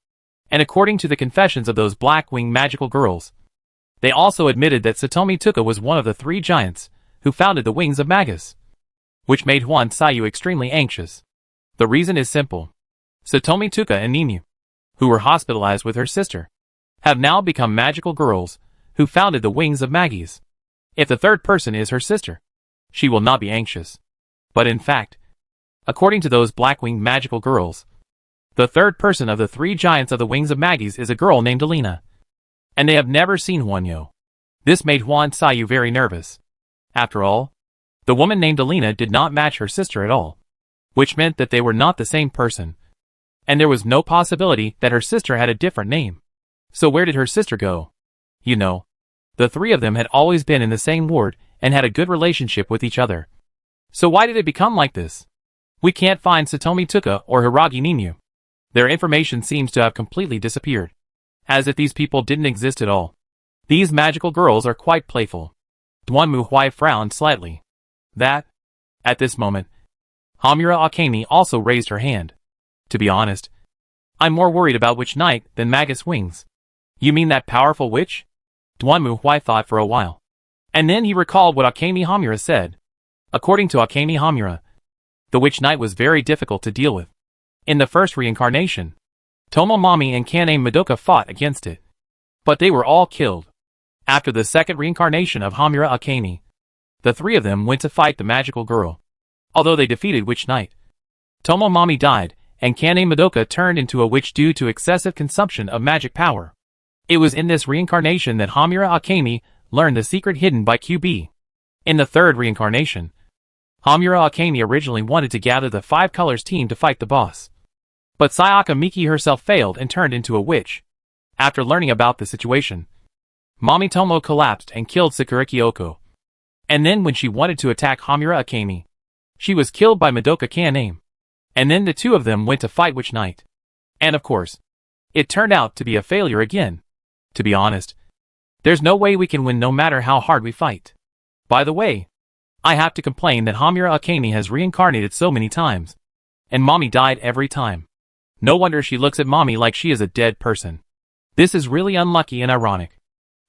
And according to the confessions of those black-winged magical girls, they also admitted that Satomi Tuka was one of the 3 giants who founded the Wings of Magus, which made Wan Sayu extremely anxious. The reason is simple. Satomi Tuka and Ninyu, who were hospitalized with her sister, have now become magical girls who founded the Wings of Magus. If the third person is her sister, she will not be anxious. But in fact, according to those black-winged magical girls, the third person of the 3 giants of the Wings of Magus is a girl named Alina. And they have never seen Huanyo. This made Wan Sayu very nervous. After all, the woman named Alina did not match her sister at all, which meant that they were not the same person. And there was no possibility that her sister had a different name. So where did her sister go? You know, the 3 of them had always been in the same ward and had a good relationship with each other. So why did it become like this? We can't find Satomi Tuka or Hiragi Ninyu. Their information seems to have completely disappeared, as if these people didn't exist at all. These magical girls are quite playful. Duanmu Huai frowned slightly. That, at this moment, Hamura Akemi also raised her hand. To be honest, I'm more worried about Witch Knight than Magus Wings. You mean that powerful witch? Duanmu Huai thought for a while. And then he recalled what Akemi Hamura said. According to Akemi Hamura, the Witch Knight was very difficult to deal with. In the first reincarnation, Tomomomi and Kane Madoka fought against it, but they were all killed. After the second reincarnation of Hamura Akemi, the 3 of them went to fight the magical girl. Although they defeated Witch Knight, Tomomomi died, and Kane Madoka turned into a witch due to excessive consumption of magic power. It was in this reincarnation that Hamura Akemi learned the secret hidden by QB. In the third reincarnation, Hamura Akemi originally wanted to gather the 5 Colors team to fight the boss. But Sayaka Miki herself failed and turned into a witch. After learning about the situation, Mamitomo collapsed and killed Sakura Kyoko. And then when she wanted to attack Hamura Akemi, she was killed by Madoka Kaname. And then the 2 of them went to fight Witch Knight. And of course, it turned out to be a failure again. To be honest, there's no way we can win no matter how hard we fight. By the way, I have to complain that Hamura Akemi has reincarnated so many times. And Mommy died every time. No wonder she looks at Mommy like she is a dead person. This is really unlucky and ironic.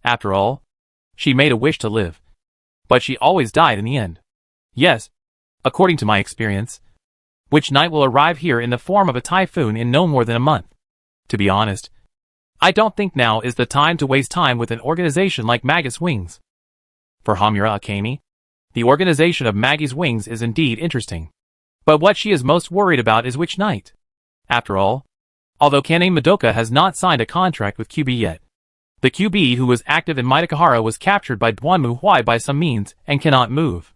After all, she made a wish to live. But she always died in the end. Yes, according to my experience, Witch Knight will arrive here in the form of a typhoon in no more than a month. To be honest, I don't think now is the time to waste time with an organization like Magus Wings. For Hamura Akemi, the organization of Magus Wings is indeed interesting. But what she is most worried about is Witch Knight. After all, although Kane Madoka has not signed a contract with QB yet, the QB who was active in Mitakahara was captured by Duanmu Huai by some means and cannot move.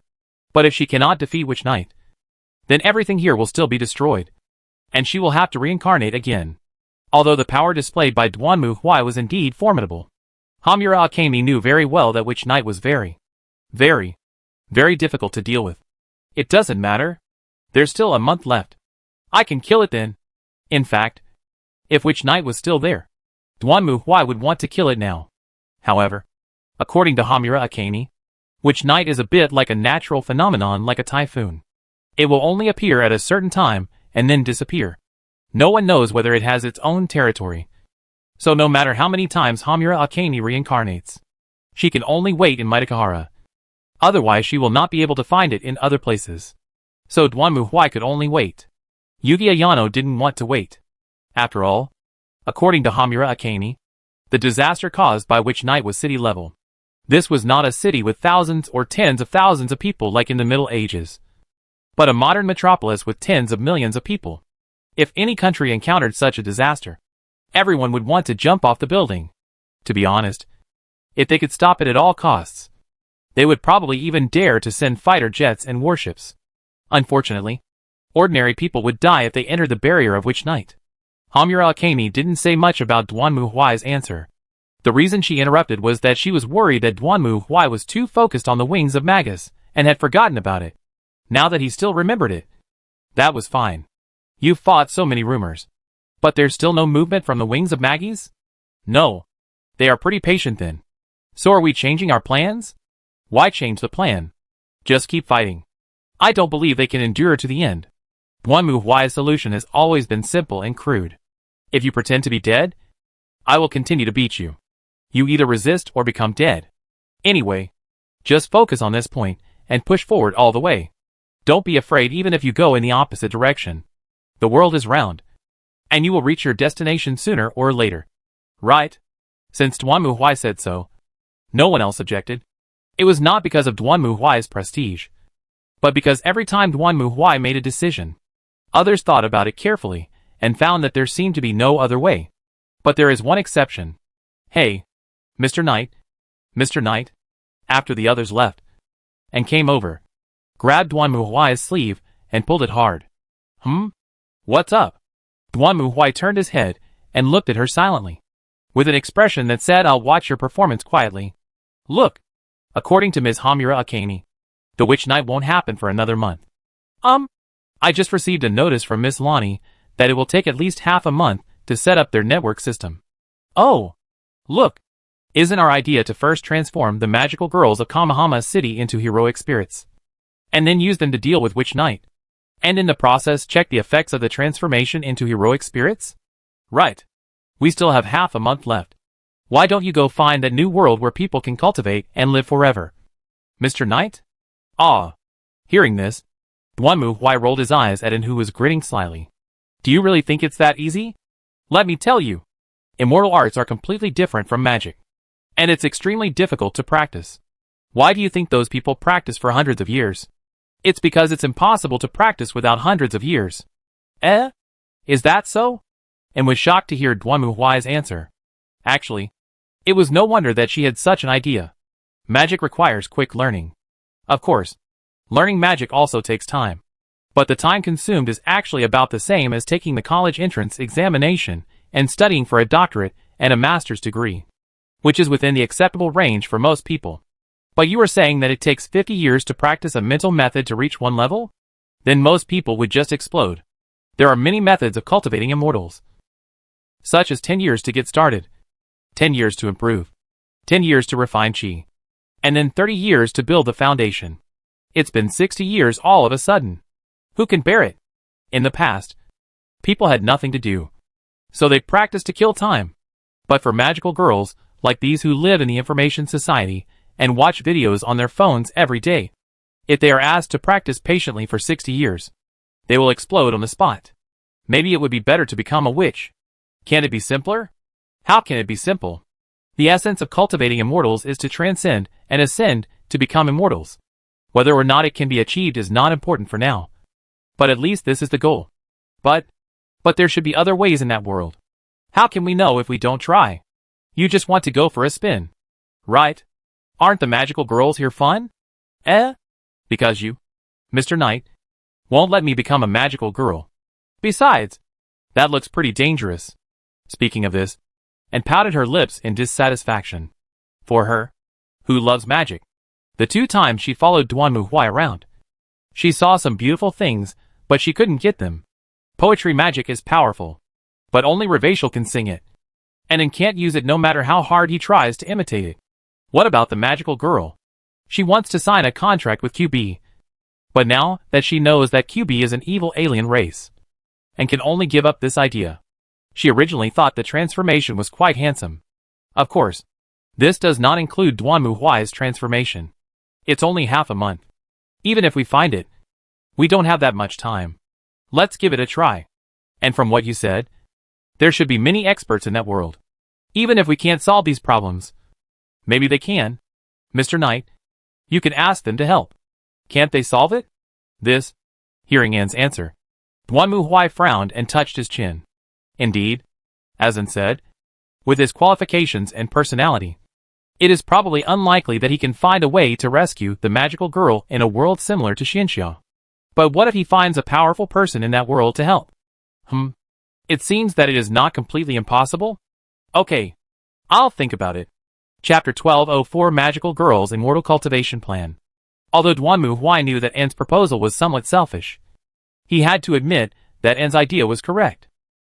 But if she cannot defeat Witch Knight, then everything here will still be destroyed, and she will have to reincarnate again. Although the power displayed by Duanmu Huai was indeed formidable, Hamura Akemi knew very well that Witch Knight was very, very, very difficult to deal with. It doesn't matter. There's still a month left. I can kill it then. In fact, if Witch Knight was still there, Duanmu Huai would want to kill it now. However, according to Hamura Akemi, Witch Knight is a bit like a natural phenomenon, like a typhoon. It will only appear at a certain time and then disappear. No one knows whether it has its own territory. So no matter how many times Hamura Akemi reincarnates, she can only wait in Mitakahara. Otherwise she will not be able to find it in other places. So Duanmu Huai could only wait. Yugi Ayano didn't want to wait. After all, according to Hamura Akemi, the disaster caused by Witch Knight was city level. This was not a city with thousands or tens of thousands of people like in the Middle Ages, but a modern metropolis with tens of millions of people. If any country encountered such a disaster, everyone would want to jump off the building. To be honest, if they could stop it at all costs, they would probably even dare to send fighter jets and warships. Unfortunately, ordinary people would die if they entered the barrier of Witch Knight. Hamura Akemi didn't say much about Duanmu Huai's answer. The reason she interrupted was that she was worried that Duanmu Huai was too focused on the wings of Magus and had forgotten about it. Now that he still remembered it, that was fine. You've fought so many rumors. But there's still no movement from the wings of Maggies? No. They are pretty patient then. So are we changing our plans? Why change the plan? Just keep fighting. I don't believe they can endure to the end. Duanmu Huai's solution has always been simple and crude. If you pretend to be dead, I will continue to beat you. You either resist or become dead. Anyway, just focus on this point and push forward all the way. Don't be afraid even if you go in the opposite direction. The world is round, and you will reach your destination sooner or later. Right? Since Duanmu Huai said so, no one else objected. It was not because of Duanmu Huai's prestige, but because every time Duanmu Huai made a decision, others thought about it carefully and found that there seemed to be no other way. But there is one exception. Hey, Mr. Knight. Mr. Knight. After the others left, and came over, grabbed Duanmu Huai's sleeve and pulled it hard. What's up? Duanmu Huai turned his head and looked at her silently, with an expression that said, I'll watch your performance quietly. Look, according to Ms. Hamura Akemi, the Witch Knight won't happen for another month. I just received a notice from Miss Lonnie that it will take at least half a month to set up their network system. Oh, look. Isn't our idea to first transform the magical girls of Kamahama City into heroic spirits, and then use them to deal with Witch Knight, and in the process check the effects of the transformation into heroic spirits? Right. We still have half a month left. Why don't you go find that new world where people can cultivate and live forever? Mr. Knight? Ah. Hearing this, Duanmu Huai rolled his eyes at An, who was grinning slyly. Do you really think it's that easy? Let me tell you. Immortal arts are completely different from magic. And it's extremely difficult to practice. Why do you think those people practice for hundreds of years? It's because it's impossible to practice without hundreds of years. Is that so? And was shocked to hear Duanmu Huai's answer. Actually, it was no wonder that she had such an idea. Magic requires quick learning. Of course, learning magic also takes time. But the time consumed is actually about the same as taking the college entrance examination and studying for a doctorate and a master's degree, which is within the acceptable range for most people. But you are saying that it takes 50 years to practice a mental method to reach one level? Then most people would just explode. There are many methods of cultivating immortals, such as 10 years to get started, 10 years to improve, 10 years to refine chi, and then 30 years to build the foundation. It's been 60 years all of a sudden. Who can bear it? In the past, people had nothing to do, so they practiced to kill time. But for magical girls, like these who live in the information society and watch videos on their phones every day, if they are asked to practice patiently for 60 years, they will explode on the spot. Maybe it would be better to become a witch. Can it be simpler? How can it be simple? The essence of cultivating immortals is to transcend and ascend to become immortals. Whether or not it can be achieved is not important for now. But at least this is the goal. But there should be other ways in that world. How can we know if we don't try? You just want to go for a spin, right? Aren't the magical girls here fun? Because you, Mr. Knight, won't let me become a magical girl. Besides, that looks pretty dangerous. Speaking of this, and pouted her lips in dissatisfaction. For her, who loves magic, the 2 times she followed Duanmu Huai around, she saw some beautiful things, but she couldn't get them. Poetry magic is powerful, but only Revachel can sing it. And can't use it no matter how hard he tries to imitate it. What about the magical girl? She wants to sign a contract with QB. But now that she knows that QB is an evil alien race, and can only give up this idea. She originally thought the transformation was quite handsome. Of course, this does not include Duanmu Huai's transformation. It's only half a month. Even if we find it, we don't have that much time. Let's give it a try. And from what you said, there should be many experts in that world. Even if we can't solve these problems, maybe they can. Mr. Knight, you can ask them to help. Can't they solve it? This, hearing Anne's answer, Duanmu Huai frowned and touched his chin. Indeed, as Anne said, with his qualifications and personality, it is probably unlikely that he can find a way to rescue the magical girl in a world similar to Xianxia. But what if he finds a powerful person in that world to help? It seems that it is not completely impossible. Okay, I'll think about it. Chapter 1204 Magical Girls Immortal Cultivation Plan. Although Duanmu Huai knew that Anne's proposal was somewhat selfish, he had to admit that Anne's idea was correct.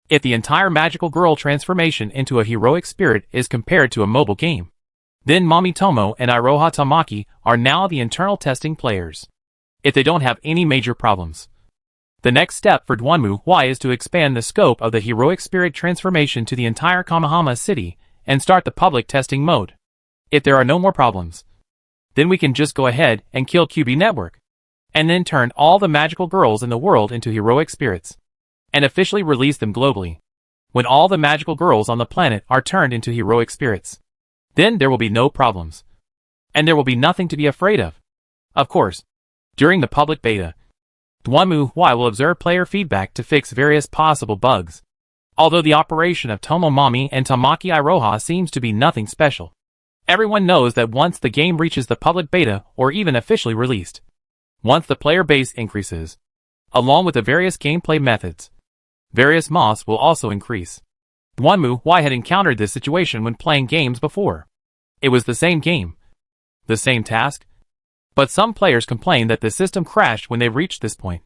If the entire magical girl transformation into a heroic spirit is compared to a mobile game, then Mami Tomo and Iroha Tamaki are now the internal testing players. If they don't have any major problems, the next step for Duanmu Huai is to expand the scope of the heroic spirit transformation to the entire Kamahama city and start the public testing mode. If there are no more problems, then we can just go ahead and kill QB Network, and then turn all the magical girls in the world into heroic spirits, and officially release them globally. When all the magical girls on the planet are turned into heroic spirits, then there will be no problems, and there will be nothing to be afraid of. Of course, during the public beta, Duanmu Huai will observe player feedback to fix various possible bugs. Although the operation of Tomo Mami and Tamaki Iroha seems to be nothing special, everyone knows that once the game reaches the public beta or even officially released, once the player base increases, along with the various gameplay methods, various mods will also increase. Duanmu Huai had encountered this situation when playing games before. It was the same game, the same task, but some players complained that the system crashed when they reached this point.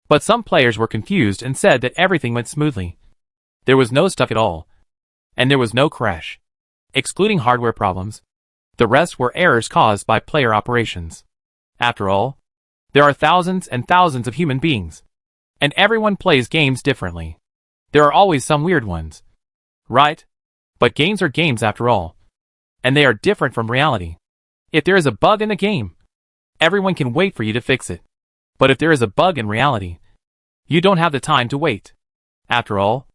But some players were confused and said that everything went smoothly. There was no stuck at all, and there was no crash. Excluding hardware problems, the rest were errors caused by player operations. After all, there are thousands and thousands of human beings, and everyone plays games differently. There are always some weird ones, right? But games are games after all, and they are different from reality. If there is a bug in the game, everyone can wait for you to fix it. But if there is a bug in reality, you don't have the time to wait. After all,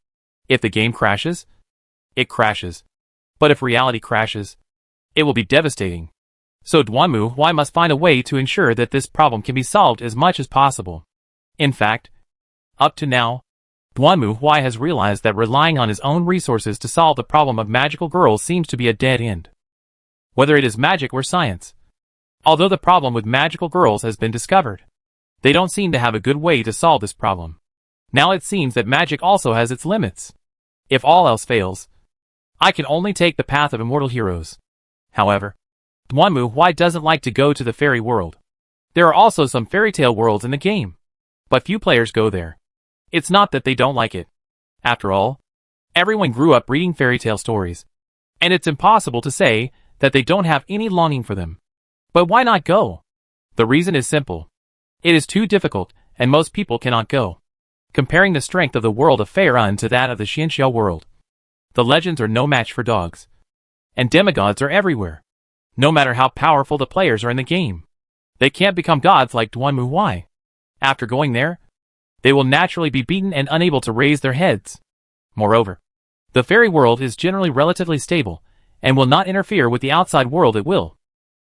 if the game crashes, it crashes. But if reality crashes, it will be devastating. So Duanmu Huai must find a way to ensure that this problem can be solved as much as possible. In fact, up to now, Duanmu Huai has realized that relying on his own resources to solve the problem of magical girls seems to be a dead end. Whether it is magic or science. Although the problem with magical girls has been discovered, they don't seem to have a good way to solve this problem. Now it seems that magic also has its limits. If all else fails, I can only take the path of immortal heroes. However, Duanmu Huai doesn't like to go to the fairy world. There are also some fairy tale worlds in the game, but few players go there. It's not that they don't like it. After all, everyone grew up reading fairy tale stories, and it's impossible to say that they don't have any longing for them. But why not go? The reason is simple. It is too difficult, and most people cannot go. Comparing the strength of the world of Faerun to that of the Xianxia world, the legends are no match for dogs. And demigods are everywhere. No matter how powerful the players are in the game, they can't become gods like Duanmu Huai. After going there, they will naturally be beaten and unable to raise their heads. Moreover, the fairy world is generally relatively stable, and will not interfere with the outside world at will.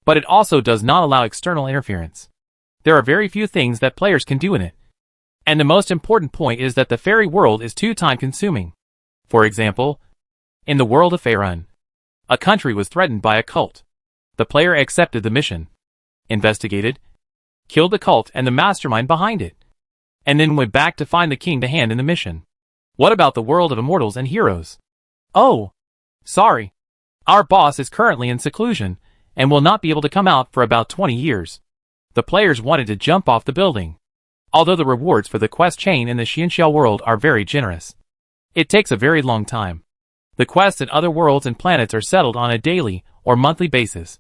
But it also does not allow external interference. There are very few things that players can do in it. And the most important point is that the fairy world is too time-consuming. For example, in the world of Faerun, a country was threatened by a cult. The player accepted the mission, investigated, killed the cult and the mastermind behind it, and then went back to find the king to hand in the mission. What about the world of immortals and heroes? Oh, sorry. Our boss is currently in seclusion, and will not be able to come out for about 20 years. The players wanted to jump off the building. Although the rewards for the quest chain in the Xianxiao world are very generous, it takes a very long time. The quests in other worlds and planets are settled on a daily or monthly basis.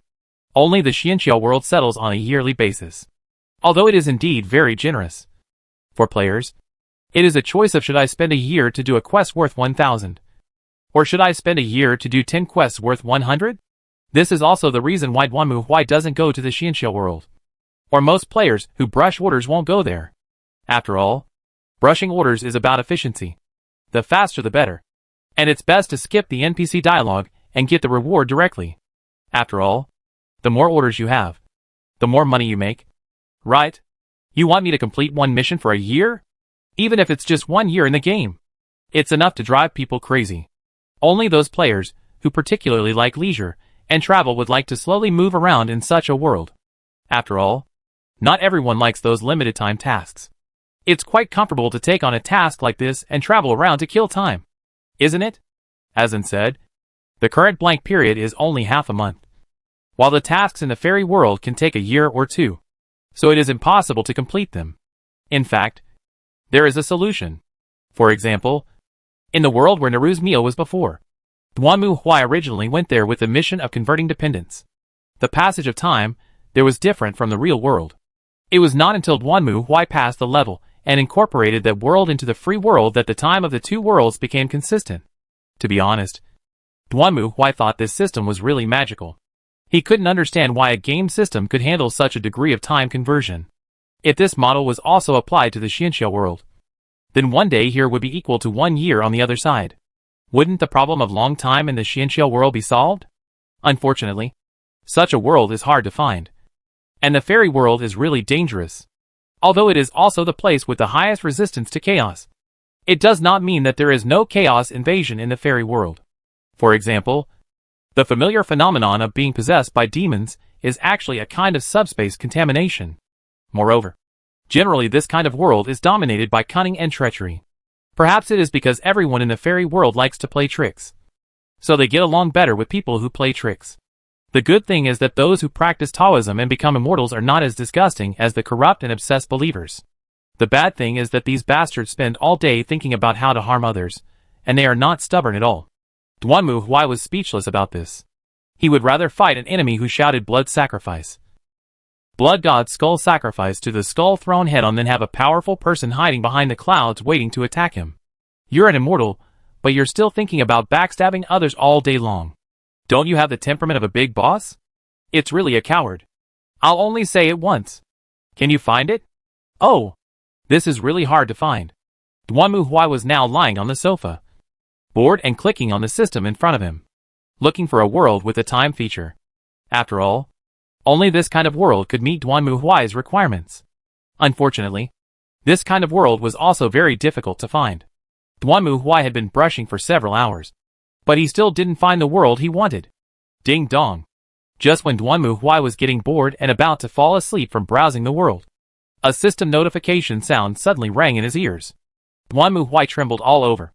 Only the Xianxiao world settles on a yearly basis. Although it is indeed very generous for players, it is a choice of should I spend a year to do a quest worth 1,000? Or should I spend a year to do 10 quests worth 100? This is also the reason why Duanmu Huai doesn't go to the Xianxiao world. Or most players who brush orders won't go there. After all, brushing orders is about efficiency. The faster the better. And it's best to skip the NPC dialogue and get the reward directly. After all, the more orders you have, the more money you make. Right? You want me to complete one mission for a year? Even if it's just 1 year in the game. It's enough to drive people crazy. Only those players who particularly like leisure and travel would like to slowly move around in such a world. After all, not everyone likes those limited time tasks. It's quite comfortable to take on a task like this and travel around to kill time. Isn't it? As in said, the current blank period is only half a month, while the tasks in the fairy world can take a year or two. So it is impossible to complete them. In fact, there is a solution. For example, in the world where Naru's Mio was before, Duanmu Huai originally went there with the mission of converting dependents. The passage of time there was different from the real world. It was not until Duanmu Huai passed the level and incorporated that world into the free world that the time of the two worlds became consistent. To be honest, Duanmu Huai thought this system was really magical. He couldn't understand why a game system could handle such a degree of time conversion. If this model was also applied to the Xianxiao world, then 1 day here would be equal to 1 year on the other side. Wouldn't the problem of long time in the Xianxiao world be solved? Unfortunately, such a world is hard to find. And the fairy world is really dangerous. Although it is also the place with the highest resistance to chaos, it does not mean that there is no chaos invasion in the fairy world. For example, the familiar phenomenon of being possessed by demons is actually a kind of subspace contamination. Moreover, generally this kind of world is dominated by cunning and treachery. Perhaps it is because everyone in the fairy world likes to play tricks, so they get along better with people who play tricks. The good thing is that those who practice Taoism and become immortals are not as disgusting as the corrupt and obsessed believers. The bad thing is that these bastards spend all day thinking about how to harm others, and they are not stubborn at all. Duanmu Huai was speechless about this. He would rather fight an enemy who shouted blood sacrifice. Blood god skull sacrifice to the skull thrown head on than have a powerful person hiding behind the clouds waiting to attack him. You're an immortal, but you're still thinking about backstabbing others all day long. Don't you have the temperament of a big boss? It's really a coward. I'll only say it once. Can you find it? Oh, this is really hard to find. Duanmu Huai was now lying on the sofa, bored and clicking on the system in front of him, looking for a world with a time feature. After all, only this kind of world could meet Duanmu Huai's requirements. Unfortunately, this kind of world was also very difficult to find. Duanmu Huai had been brushing for several hours, but he still didn't find the world he wanted. Ding dong. Just when Duanmu Huai was getting bored and about to fall asleep from browsing the world, a system notification sound suddenly rang in his ears. Duanmu Huai trembled all over.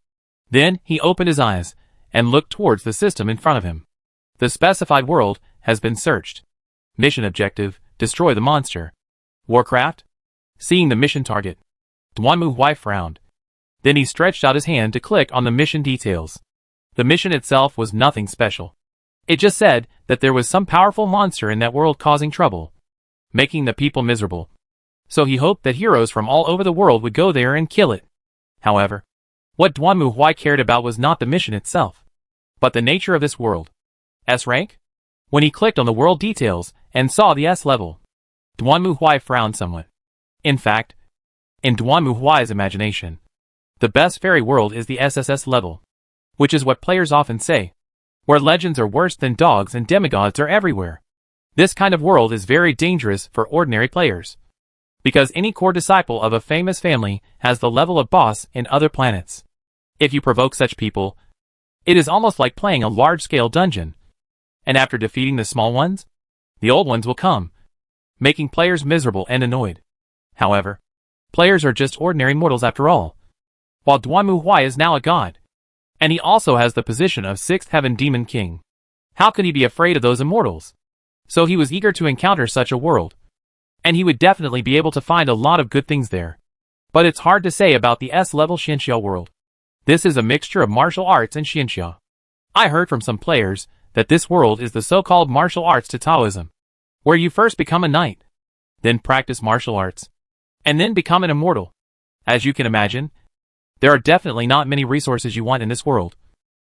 Then he opened his eyes and looked towards the system in front of him. The specified world has been searched. Mission objective, destroy the monster. Warcraft? Seeing the mission target, Duanmu Huai frowned. Then he stretched out his hand to click on the mission details. The mission itself was nothing special. It just said that there was some powerful monster in that world causing trouble, making the people miserable. So he hoped that heroes from all over the world would go there and kill it. However, what Duanmu Huai cared about was not the mission itself, but the nature of this world. S rank? When he clicked on the world details and saw the S level, Duanmu Huai frowned somewhat. In fact, in Duanmu Huai's imagination, the best fairy world is the SSS level, which is what players often say, where legends are worse than dogs and demigods are everywhere. This kind of world is very dangerous for ordinary players, because any core disciple of a famous family has the level of boss in other planets. If you provoke such people, it is almost like playing a large-scale dungeon, and after defeating the small ones, the old ones will come, making players miserable and annoyed. However, players are just ordinary mortals after all, while Duanmu Huai is now a god, and he also has the position of 6th Heaven Demon King. How could he be afraid of those immortals? So he was eager to encounter such a world. And he would definitely be able to find a lot of good things there. But it's hard to say about the S-level Xianxia world. This is a mixture of martial arts and Xianxia. I heard from some players that this world is the so-called martial arts to Taoism, where you first become a knight, then practice martial arts, and then become an immortal. As you can imagine, there are definitely not many resources you want in this world.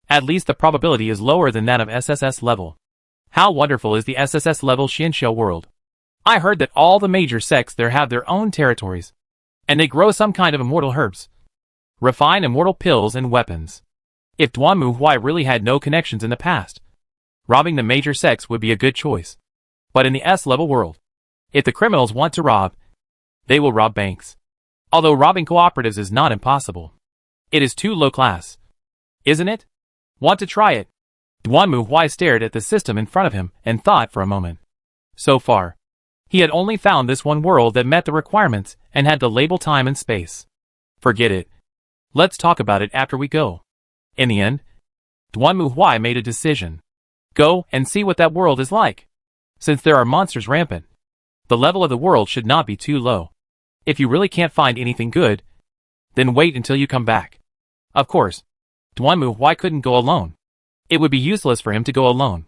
At least the probability is lower than that of SSS level. How wonderful is the SSS level Xianxia world. I heard that all the major sects there have their own territories, and they grow some kind of immortal herbs, refine immortal pills and weapons. If Duanmu Huai really had no connections in the past, robbing the major sects would be a good choice. But in the S-level world, if the criminals want to rob, they will rob banks. Although robbing cooperatives is not impossible, it is too low class. Isn't it? Want to try it? Duanmu Huai stared at the system in front of him and thought for a moment. So far, he had only found this one world that met the requirements and had the label time and space. Forget it. Let's talk about it after we go. In the end, Duanmu Huai made a decision. Go and see what that world is like. Since there are monsters rampant, the level of the world should not be too low. If you really can't find anything good, then wait until you come back. Of course, Duanmu Huai couldn't go alone. It would be useless for him to go alone.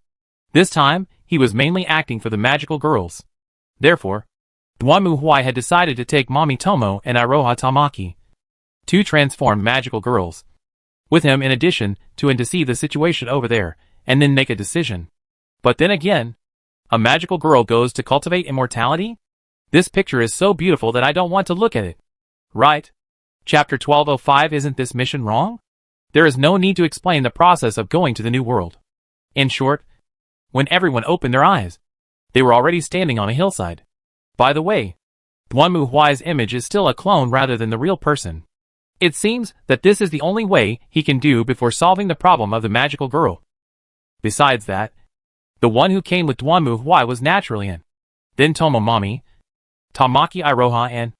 This time, he was mainly acting for the magical girls. Therefore, Duanmu Huai had decided to take Mommy Tomo and Iroha Tamaki, two transformed magical girls, with him in addition to see the situation over there, and then make a decision. But then again, a magical girl goes to cultivate immortality? This picture is so beautiful that I don't want to look at it. Right? Chapter 1205. Isn't this mission wrong? There is no need to explain the process of going to the new world. In short, when everyone opened their eyes, they were already standing on a hillside. By the way, Duanmu Huai's image is still a clone rather than the real person. It seems that this is the only way he can do before solving the problem of the magical girl. Besides that, the one who came with Duanmu Huai was naturally in. Then Tomo Mommy, Tamaki Iroha and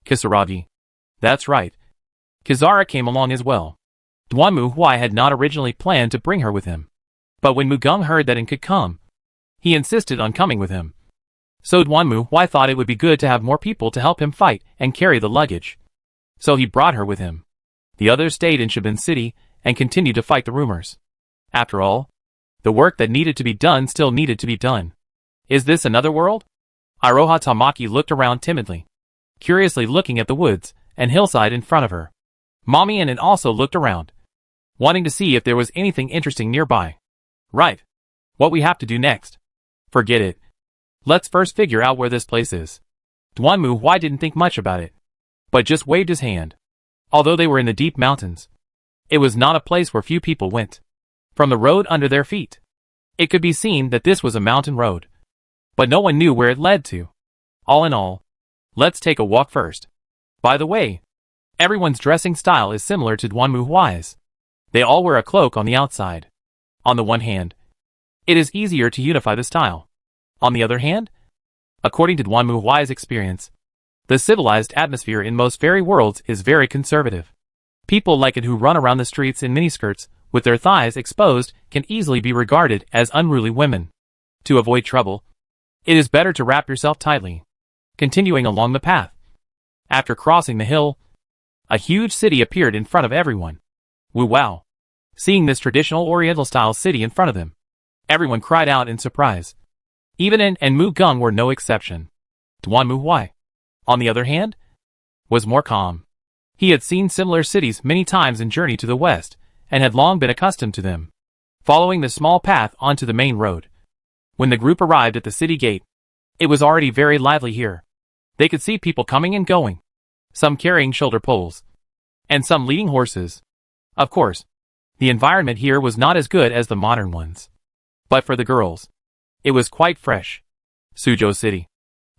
Kisaragi. That's right. Kizara came along as well. Duanmu Huai had not originally planned to bring her with him. But when Mugung heard that and could come, he insisted on coming with him. So Duanmu Huai thought it would be good to have more people to help him fight and carry the luggage. So he brought her with him. The others stayed in Shabin City and continued to fight the rumors. After all, the work that needed to be done still needed to be done. Is this another world? Iroha Tamaki looked around timidly, curiously looking at the woods and hillside in front of her. Mommy and also looked around, wanting to see if there was anything interesting nearby. Right. What we have to do next? Forget it. Let's first figure out where this place is. Duanmu Huai didn't think much about it, but just waved his hand. Although they were in the deep mountains, it was not a place where few people went. From the road under their feet, it could be seen that this was a mountain road. But no one knew where it led to. All in all, let's take a walk first. By the way, everyone's dressing style is similar to Duanmu Huai's. They all wear a cloak on the outside. On the one hand, it is easier to unify the style. On the other hand, according to Duanmu Huai's experience, the civilized atmosphere in most fairy worlds is very conservative. People like it who run around the streets in miniskirts with their thighs exposed can easily be regarded as unruly women. To avoid trouble, it is better to wrap yourself tightly. Continuing along the path. After crossing the hill, a huge city appeared in front of everyone. Woo wow! Seeing this traditional Oriental-style city in front of them, everyone cried out in surprise. Even In and Mugung were no exception. Duanmu Huai, on the other hand, was more calm. He had seen similar cities many times in Journey to the West, and had long been accustomed to them. Following the small path onto the main road, when the group arrived at the city gate, it was already very lively here. They could see people coming and going, some carrying shoulder poles, and some leading horses. Of course, the environment here was not as good as the modern ones. But for the girls, it was quite fresh. Suzhou City.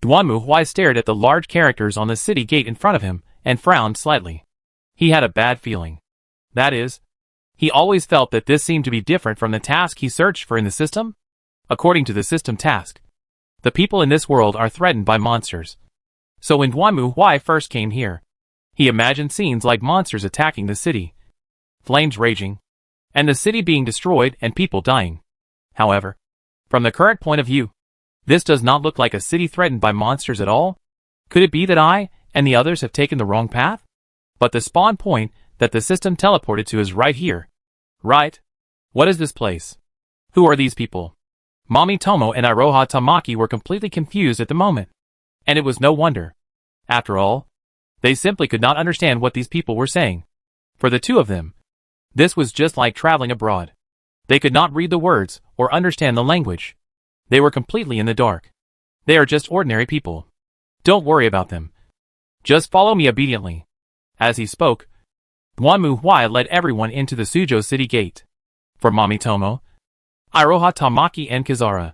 Duanmu Huai stared at the large characters on the city gate in front of him and frowned slightly. He had a bad feeling. That is, he always felt that this seemed to be different from the task he searched for in the system. According to the system task, the people in this world are threatened by monsters. So when Duanmu Huai first came here, he imagined scenes like monsters attacking the city, flames raging, and the city being destroyed and people dying. However, from the current point of view, this does not look like a city threatened by monsters at all. Could it be that I and the others have taken the wrong path? But the spawn point that the system teleported to is right here. Right? What is this place? Who are these people? Mami Tomo and Iroha Tamaki were completely confused at the moment. And it was no wonder. After all, they simply could not understand what these people were saying. For the two of them, this was just like traveling abroad. They could not read the words or understand the language. They were completely in the dark. They are just ordinary people. Don't worry about them. Just follow me obediently. As he spoke, Duanmu Huai led everyone into the Suzhou city gate. For Mami Tomo, Iroha Tamaki and Kizara,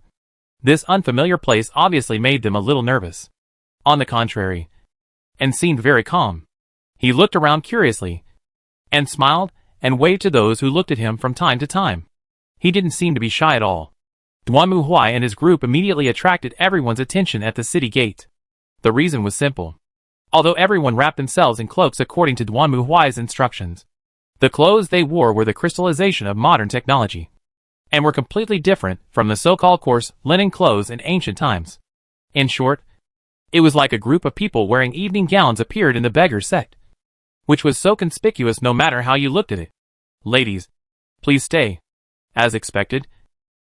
this unfamiliar place obviously made them a little nervous. On the contrary, and seemed very calm. He looked around curiously, and smiled, and waved to those who looked at him from time to time. He didn't seem to be shy at all. Duanmu Huai and his group immediately attracted everyone's attention at the city gate. The reason was simple. Although everyone wrapped themselves in cloaks according to Duanmu Huai's instructions, the clothes they wore were the crystallization of modern technology, and were completely different from the so-called coarse linen clothes in ancient times. In short, it was like a group of people wearing evening gowns appeared in the beggar sect, which was so conspicuous no matter how you looked at it. Ladies, please stay. As expected,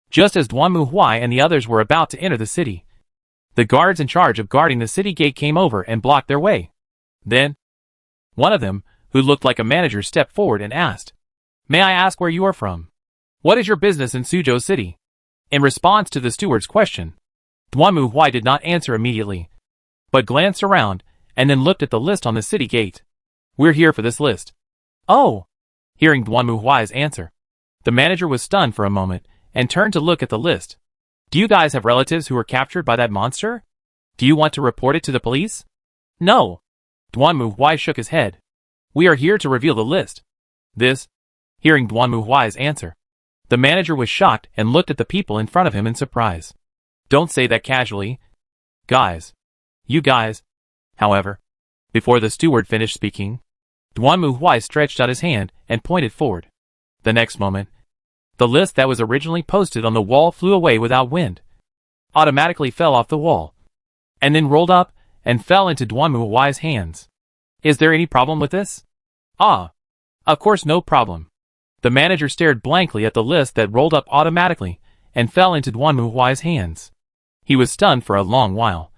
just as Duanmu Huai and the others were about to enter the city, the guards in charge of guarding the city gate came over and blocked their way. Then, one of them, who looked like a manager, stepped forward and asked, "May I ask where you are from? What is your business in Suzhou City?" In response to the steward's question, Duanmu Huai did not answer immediately, but glanced around and then looked at the list on the city gate. "We're here for this list." "Oh!" Hearing Duanmu Huai's answer, the manager was stunned for a moment and turned to look at the list. "Do you guys have relatives who were captured by that monster? Do you want to report it to the police?" "No." Duanmu Huai shook his head. "We are here to reveal the list." Hearing Duanmu Huai's answer, the manager was shocked and looked at the people in front of him in surprise. "Don't say that casually. Guys. You guys." However, before the steward finished speaking, Duanmu Huai stretched out his hand and pointed forward. The next moment, the list that was originally posted on the wall flew away without wind, automatically fell off the wall, and then rolled up and fell into Duanmu Huai's hands. "Is there any problem with this?" "Ah, of course no problem." The manager stared blankly at the list that rolled up automatically and fell into Duanmu Huai's hands. He was stunned for a long while,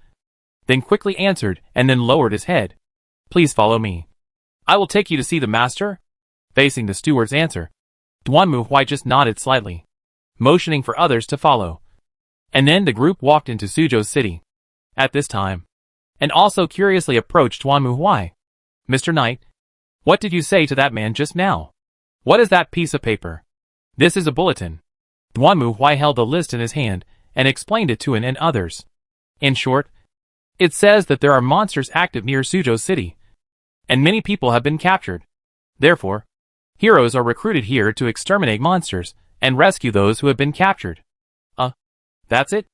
then quickly answered and then lowered his head. "Please follow me. I will take you to see the master." Facing the steward's answer, Duanmu Huai just nodded slightly, motioning for others to follow. And then the group walked into Suzhou City. At this time, and also curiously approached Duanmu Huai. "Mr. Knight, what did you say to that man just now? What is that piece of paper?" "This is a bulletin." Duanmu Huai held the list in his hand and explained it to An and others. "In short, it says that there are monsters active near Suzhou City, and many people have been captured. Therefore, heroes are recruited here to exterminate monsters and rescue those who have been captured." That's it?"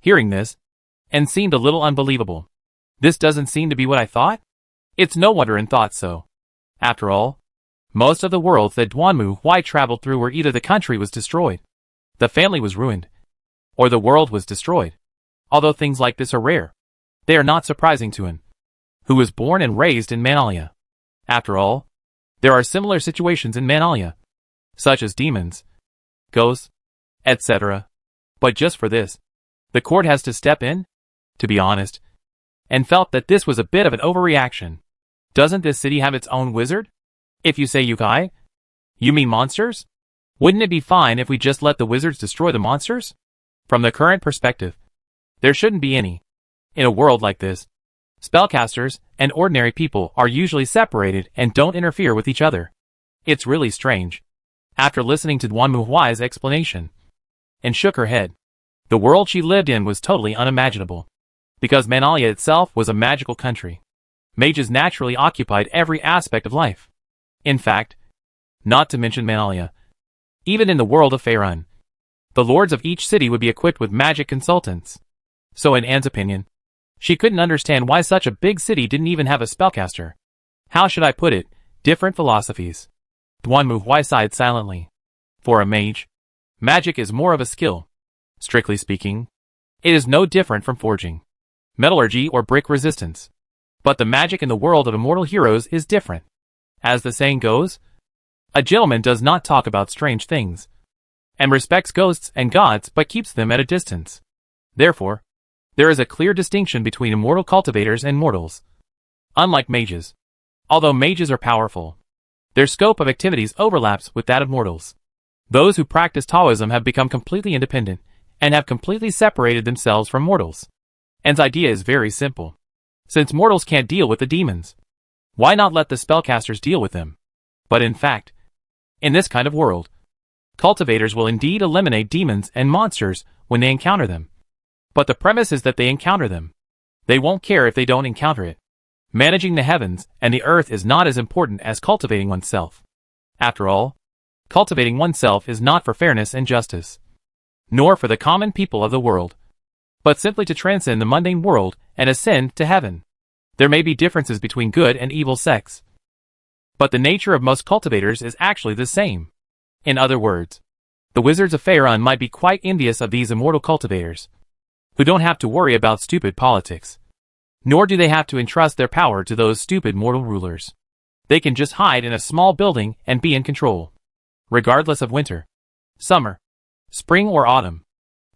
Hearing this, and seemed a little unbelievable. "This doesn't seem to be what I thought?" It's no wonder An thought so. After all, most of the worlds that Duanmu Huai traveled through were either the country was destroyed, the family was ruined, or the world was destroyed. Although things like this are rare, they are not surprising to An, who was born and raised in Manalia. After all, there are similar situations in Manalia, such as demons, ghosts, etc. But just for this, the court has to step in? To be honest, and felt that this was a bit of an overreaction. Doesn't this city have its own wizard? If you say yokai, you mean monsters? Wouldn't it be fine if we just let the wizards destroy the monsters? From the current perspective, there shouldn't be any. In a world like this, spellcasters and ordinary people are usually separated and don't interfere with each other. It's really strange. After listening to Duanmu Huai's explanation, and shook her head. The world she lived in was totally unimaginable. Because Manalia itself was a magical country, mages naturally occupied every aspect of life. In fact, not to mention Manalia, even in the world of Faerun, the lords of each city would be equipped with magic consultants. So in Anne's opinion, she couldn't understand why such a big city didn't even have a spellcaster. How should I put it? Different philosophies. Duanmu Huai sighed silently. For a mage, Magic is more of a skill. Strictly speaking, it is no different from forging, metallurgy, or brick resistance. But the magic in the world of immortal heroes is different. As the saying goes, a gentleman does not talk about strange things, and respects ghosts and gods but keeps them at a distance. Therefore, there is a clear distinction between immortal cultivators and mortals. Unlike mages, although mages are powerful, their scope of activities overlaps with that of mortals. Those who practice Taoism have become completely independent and have completely separated themselves from mortals. And the idea is very simple. Since mortals can't deal with the demons, why not let the spellcasters deal with them? But in fact, in this kind of world, cultivators will indeed eliminate demons and monsters when they encounter them. But the premise is that they encounter them. They won't care if they don't encounter it. Managing the heavens and the earth is not as important as cultivating oneself. After all, cultivating oneself is not for fairness and justice, nor for the common people of the world, but simply to transcend the mundane world and ascend to heaven. There may be differences between good and evil sects, but the nature of most cultivators is actually the same. In other words, the wizards of Faerun might be quite envious of these immortal cultivators, who don't have to worry about stupid politics, nor do they have to entrust their power to those stupid mortal rulers. They can just hide in a small building and be in control, regardless of winter, summer, spring, or autumn.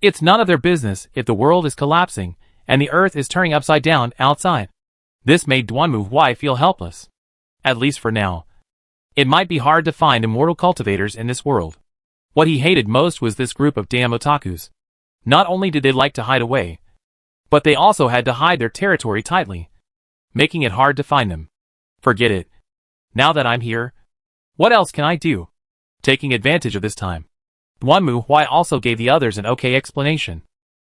It's none of their business if the world is collapsing and the earth is turning upside down outside. This made Duanmu Huai feel helpless. At least for now. It might be hard to find immortal cultivators in this world. What he hated most was this group of damn otakus. Not only did they like to hide away, but they also had to hide their territory tightly, making it hard to find them. Forget it. Now that I'm here, what else can I do? Taking advantage of this time, Duanmu Huai also gave the others an okay explanation,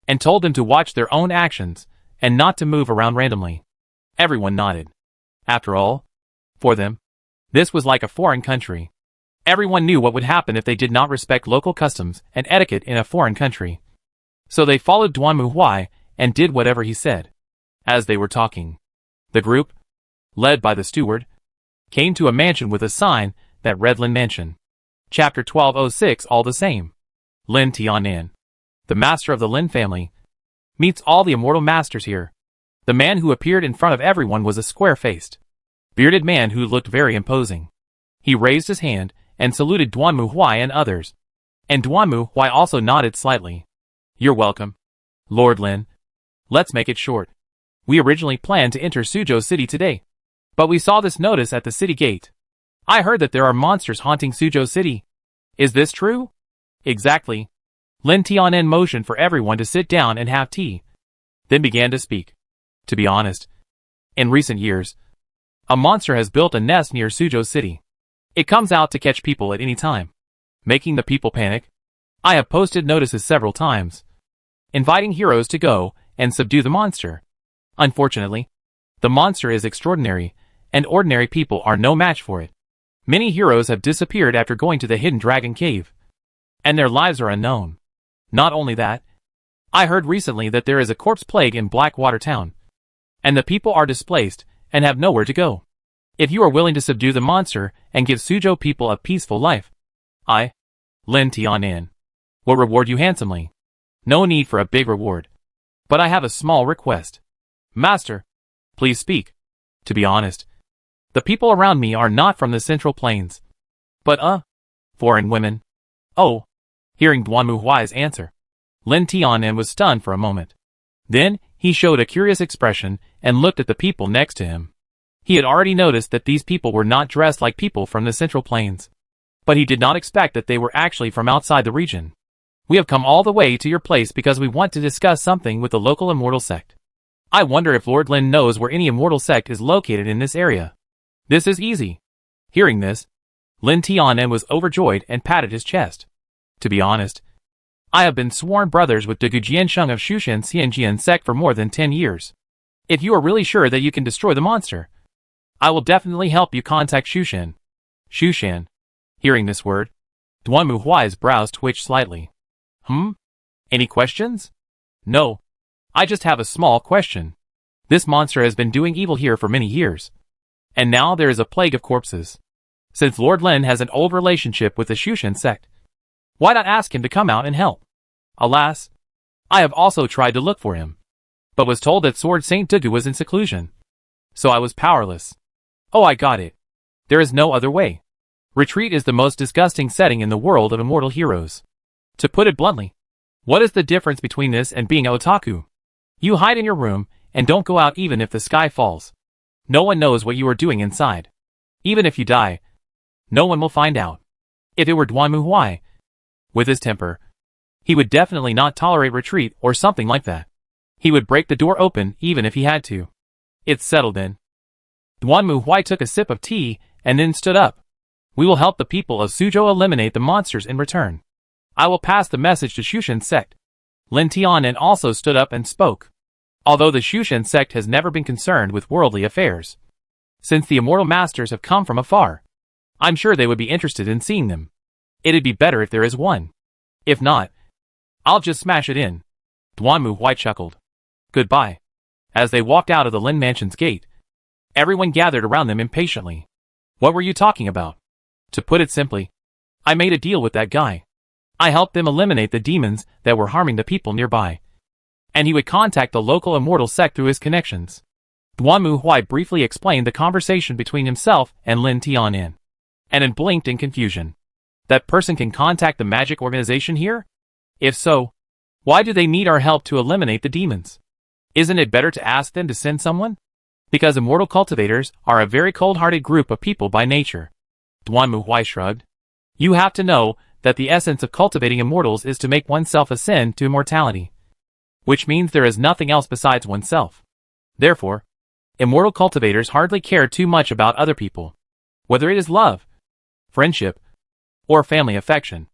and told them to watch their own actions, and not to move around randomly. Everyone nodded. After all, for them, this was like a foreign country. Everyone knew what would happen if they did not respect local customs and etiquette in a foreign country. So they followed Duanmu Huai and did whatever he said. As they were talking, the group, led by the steward, came to a mansion with a sign that read Lin Mansion. Chapter 1206. All the same. Lin Tianan, the master of the Lin family, meets all the immortal masters here. The man who appeared in front of everyone was a square-faced, bearded man who looked very imposing. He raised his hand and saluted Duanmu Huai and others, and Duanmu Huai also nodded slightly. You're welcome, Lord Lin. Let's make it short. We originally planned to enter Suzhou City today, but we saw this notice at the city gate. I heard that there are monsters haunting Suzhou City. Is this true? Exactly. Lin Tianan motioned for everyone to sit down and have tea, then began to speak. To be honest, in recent years, a monster has built a nest near Suzhou City. It comes out to catch people at any time, making the people panic. I have posted notices several times, inviting heroes to go and subdue the monster. Unfortunately, the monster is extraordinary, and ordinary people are no match for it. Many heroes have disappeared after going to the hidden dragon cave, and their lives are unknown. Not only that, I heard recently that there is a corpse plague in Blackwater Town, and the people are displaced and have nowhere to go. If you are willing to subdue the monster and give Suzhou people a peaceful life, I, Lin Tianan, will reward you handsomely. No need for a big reward, but I have a small request. Master, please speak. To be honest, the people around me are not from the Central Plains, but foreign women. Oh, hearing Duanmu Huai's answer, Lin Tianan was stunned for a moment. Then, he showed a curious expression and looked at the people next to him. He had already noticed that these people were not dressed like people from the Central Plains, but he did not expect that they were actually from outside the region. We have come all the way to your place because we want to discuss something with the local immortal sect. I wonder if Lord Lin knows where any immortal sect is located in this area. This is easy. Hearing this, Lin Tianan was overjoyed and patted his chest. To be honest, I have been sworn brothers with the Gujiansheng of Shushan Xianjian sect for more than 10 years. If you are really sure that you can destroy the monster, I will definitely help you contact Shushan. Shushan. Hearing this word, Duanmu Huai's brows twitched slightly. Any questions? No. I just have a small question. This monster has been doing evil here for many years, and now there is a plague of corpses. Since Lord Lin has an old relationship with the Shushan sect, Why not ask him to come out and help? Alas, I have also tried to look for him, but was told that Sword Saint Dugu was in seclusion. So I was powerless. Oh, I got it. There is no other way. Retreat is the most disgusting setting in the world of immortal heroes. To put it bluntly, what is the difference between this and being a otaku? You hide in your room and don't go out even if the sky falls. No one knows what you are doing inside. Even if you die, no one will find out. If it were Duanmu Huai, with his temper, he would definitely not tolerate retreat or something like that. He would break the door open even if he had to. It's settled then. Duanmu Huai took a sip of tea and then stood up. We will help the people of Suzhou eliminate the monsters in return. I will pass the message to Shushan sect. Lin Tianan also stood up and spoke. Although the Shushan sect has never been concerned with worldly affairs, since the immortal masters have come from afar, I'm sure they would be interested in seeing them. It'd be better if there is one. If not, I'll just smash it in. Duanmu Huai chuckled. Goodbye. As they walked out of the Lin Mansion's gate, everyone gathered around them impatiently. What were you talking about? To put it simply, I made a deal with that guy. I helped them eliminate the demons that were harming the people nearby. And he would contact the local immortal sect through his connections. Duanmu Huai briefly explained the conversation between himself and Lin Tianan, and then blinked in confusion. That person can contact the magic organization here? If so, why do they need our help to eliminate the demons? Isn't it better to ask them to send someone? Because immortal cultivators are a very cold-hearted group of people by nature. Duanmu Huai shrugged. You have to know that the essence of cultivating immortals is to make oneself ascend to immortality, which means there is nothing else besides oneself. Therefore, immortal cultivators hardly care too much about other people. Whether it is love, friendship, or family affection,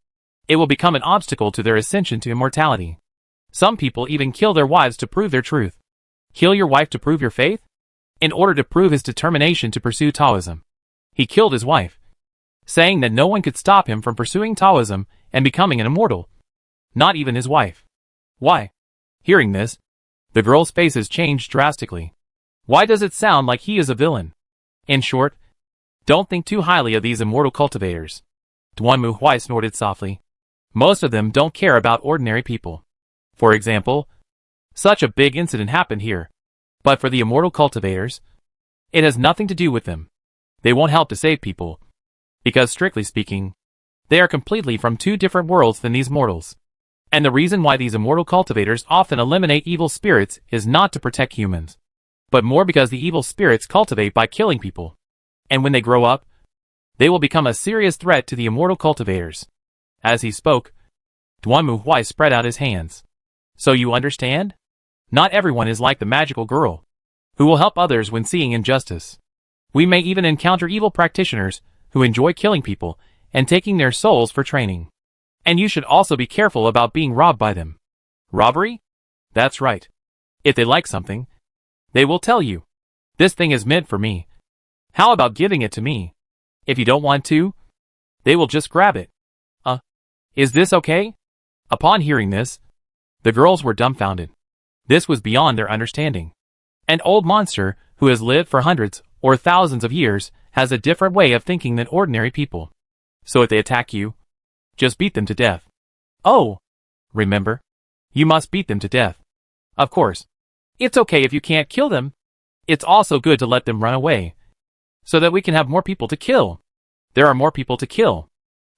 it will become an obstacle to their ascension to immortality. Some people even kill their wives to prove their truth. Kill your wife to prove your faith? In order to prove his determination to pursue Taoism, he killed his wife, saying that no one could stop him from pursuing Taoism and becoming an immortal. Not even his wife. Why? Hearing this, the girls' faces changed drastically. Why does it sound like he is a villain? In short, don't think too highly of these immortal cultivators. Duanmu Huai snorted softly. Most of them don't care about ordinary people. For example, such a big incident happened here. But for the immortal cultivators, it has nothing to do with them. They won't help to save people, because strictly speaking, they are completely from two different worlds than these mortals. And the reason why these immortal cultivators often eliminate evil spirits is not to protect humans, but more because the evil spirits cultivate by killing people. And when they grow up, they will become a serious threat to the immortal cultivators. As he spoke, Duanmu Huai spread out his hands. So you understand? Not everyone is like the magical girl, who will help others when seeing injustice. We may even encounter evil practitioners who enjoy killing people and taking their souls for training. And you should also be careful about being robbed by them. Robbery? That's right. If they like something, they will tell you, this thing is meant for me. How about giving it to me? If you don't want to, they will just grab it. Is this okay? Upon hearing this, the girls were dumbfounded. This was beyond their understanding. An old monster who has lived for hundreds or thousands of years has a different way of thinking than ordinary people. So if they attack you, just beat them to death. Oh, remember, you must beat them to death. Of course, it's okay if you can't kill them. It's also good to let them run away, so that we can have more people to kill. There are more people to kill.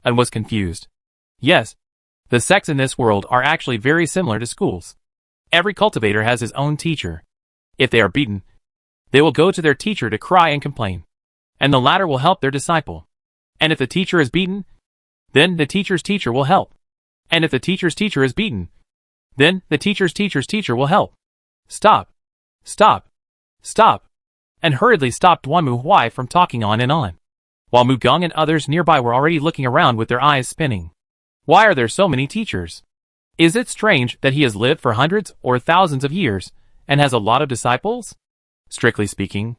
And was confused. Yes, the sects in this world are actually very similar to schools. Every cultivator has his own teacher. If they are beaten, they will go to their teacher to cry and complain, and the latter will help their disciple. And if the teacher is beaten, then the teacher's teacher will help. And if the teacher's teacher is beaten, then the teacher's teacher's teacher will help. Stop. Stop. Stop. And hurriedly stopped Duanmu Huai from talking on and on, while Mu Gong and others nearby were already looking around with their eyes spinning. Why are there so many teachers? Is it strange that he has lived for hundreds or thousands of years and has a lot of disciples? Strictly speaking,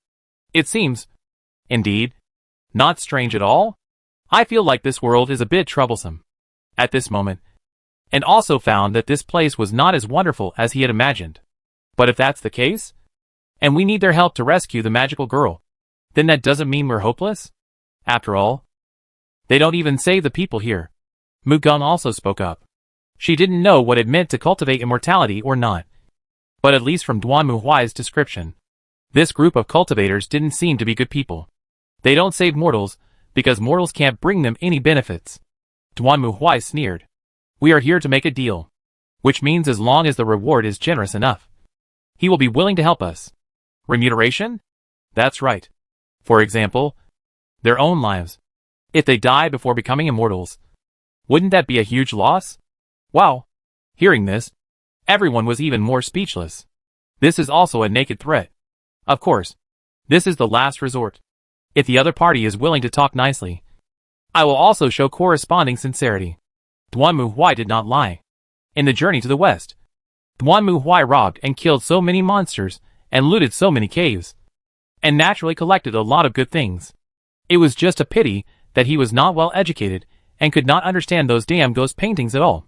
it seems, indeed, not strange at all. I feel like this world is a bit troublesome at this moment, and also found that this place was not as wonderful as he had imagined. But if that's the case, and we need their help to rescue the magical girl, then that doesn't mean we're hopeless? After all, they don't even save the people here. Mugun also spoke up. She didn't know what it meant to cultivate immortality or not. But at least from Duan Muhuai's description, this group of cultivators didn't seem to be good people. They don't save mortals, because mortals can't bring them any benefits. Duan Muhuai sneered. We are here to make a deal. Which means as long as the reward is generous enough, he will be willing to help us. Remuneration? That's right. For example, their own lives. If they die before becoming immortals, wouldn't that be a huge loss? Wow. Hearing this, everyone was even more speechless. This is also a naked threat. Of course, this is the last resort. If the other party is willing to talk nicely, I will also show corresponding sincerity. Duan Muhuai did not lie. In the journey to the west, Duan Muhuai robbed and killed so many monsters and looted so many caves, and naturally collected a lot of good things. It was just a pity that he was not well educated and could not understand those damn ghost paintings at all.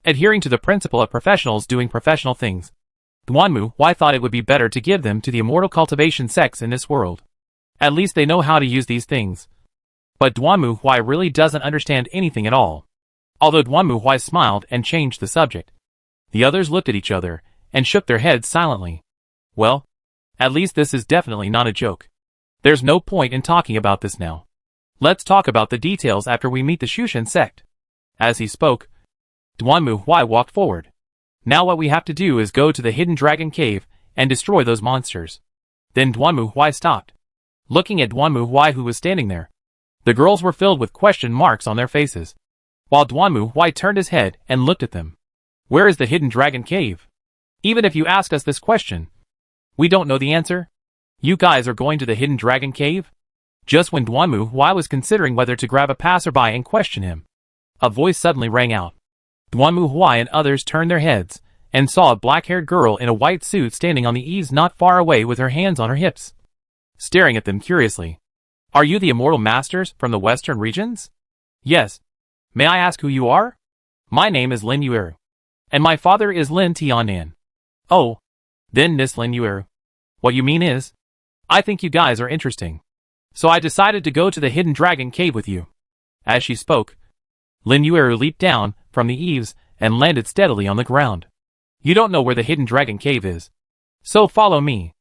Adhering to the principle of professionals doing professional things, Duan Muhuai thought it would be better to give them to the immortal cultivation sects in this world. At least they know how to use these things. But Duan Muhuai really doesn't understand anything at all. Although Duan Muhuai smiled and changed the subject, the others looked at each other and shook their heads silently. Well, at least this is definitely not a joke. There's no point in talking about this now. Let's talk about the details after we meet the Shushan sect. As he spoke, Duan Muhuai walked forward. Now what we have to do is go to the hidden dragon cave and destroy those monsters. Then Duan Muhuai stopped. Looking at Duan Muhuai who was standing there, the girls were filled with question marks on their faces, while Duan Muhuai turned his head and looked at them. Where is the hidden dragon cave? Even if you ask us this question, we don't know the answer. You guys are going to the hidden dragon cave? Just when Duan Muhuai was considering whether to grab a passerby and question him, a voice suddenly rang out. Duan Muhuai and others turned their heads and saw a black-haired girl in a white suit standing on the eaves not far away with her hands on her hips, staring at them curiously. Are you the immortal masters from the western regions? Yes. May I ask who you are? My name is Lin Yueru, and my father is Lin Tianan. Oh, then Miss Lin Yueru, what you mean is, I think you guys are interesting, so I decided to go to the hidden dragon cave with you. As she spoke, Lin Yueru leaped down from the eaves and landed steadily on the ground. You don't know where the hidden dragon cave is, so follow me.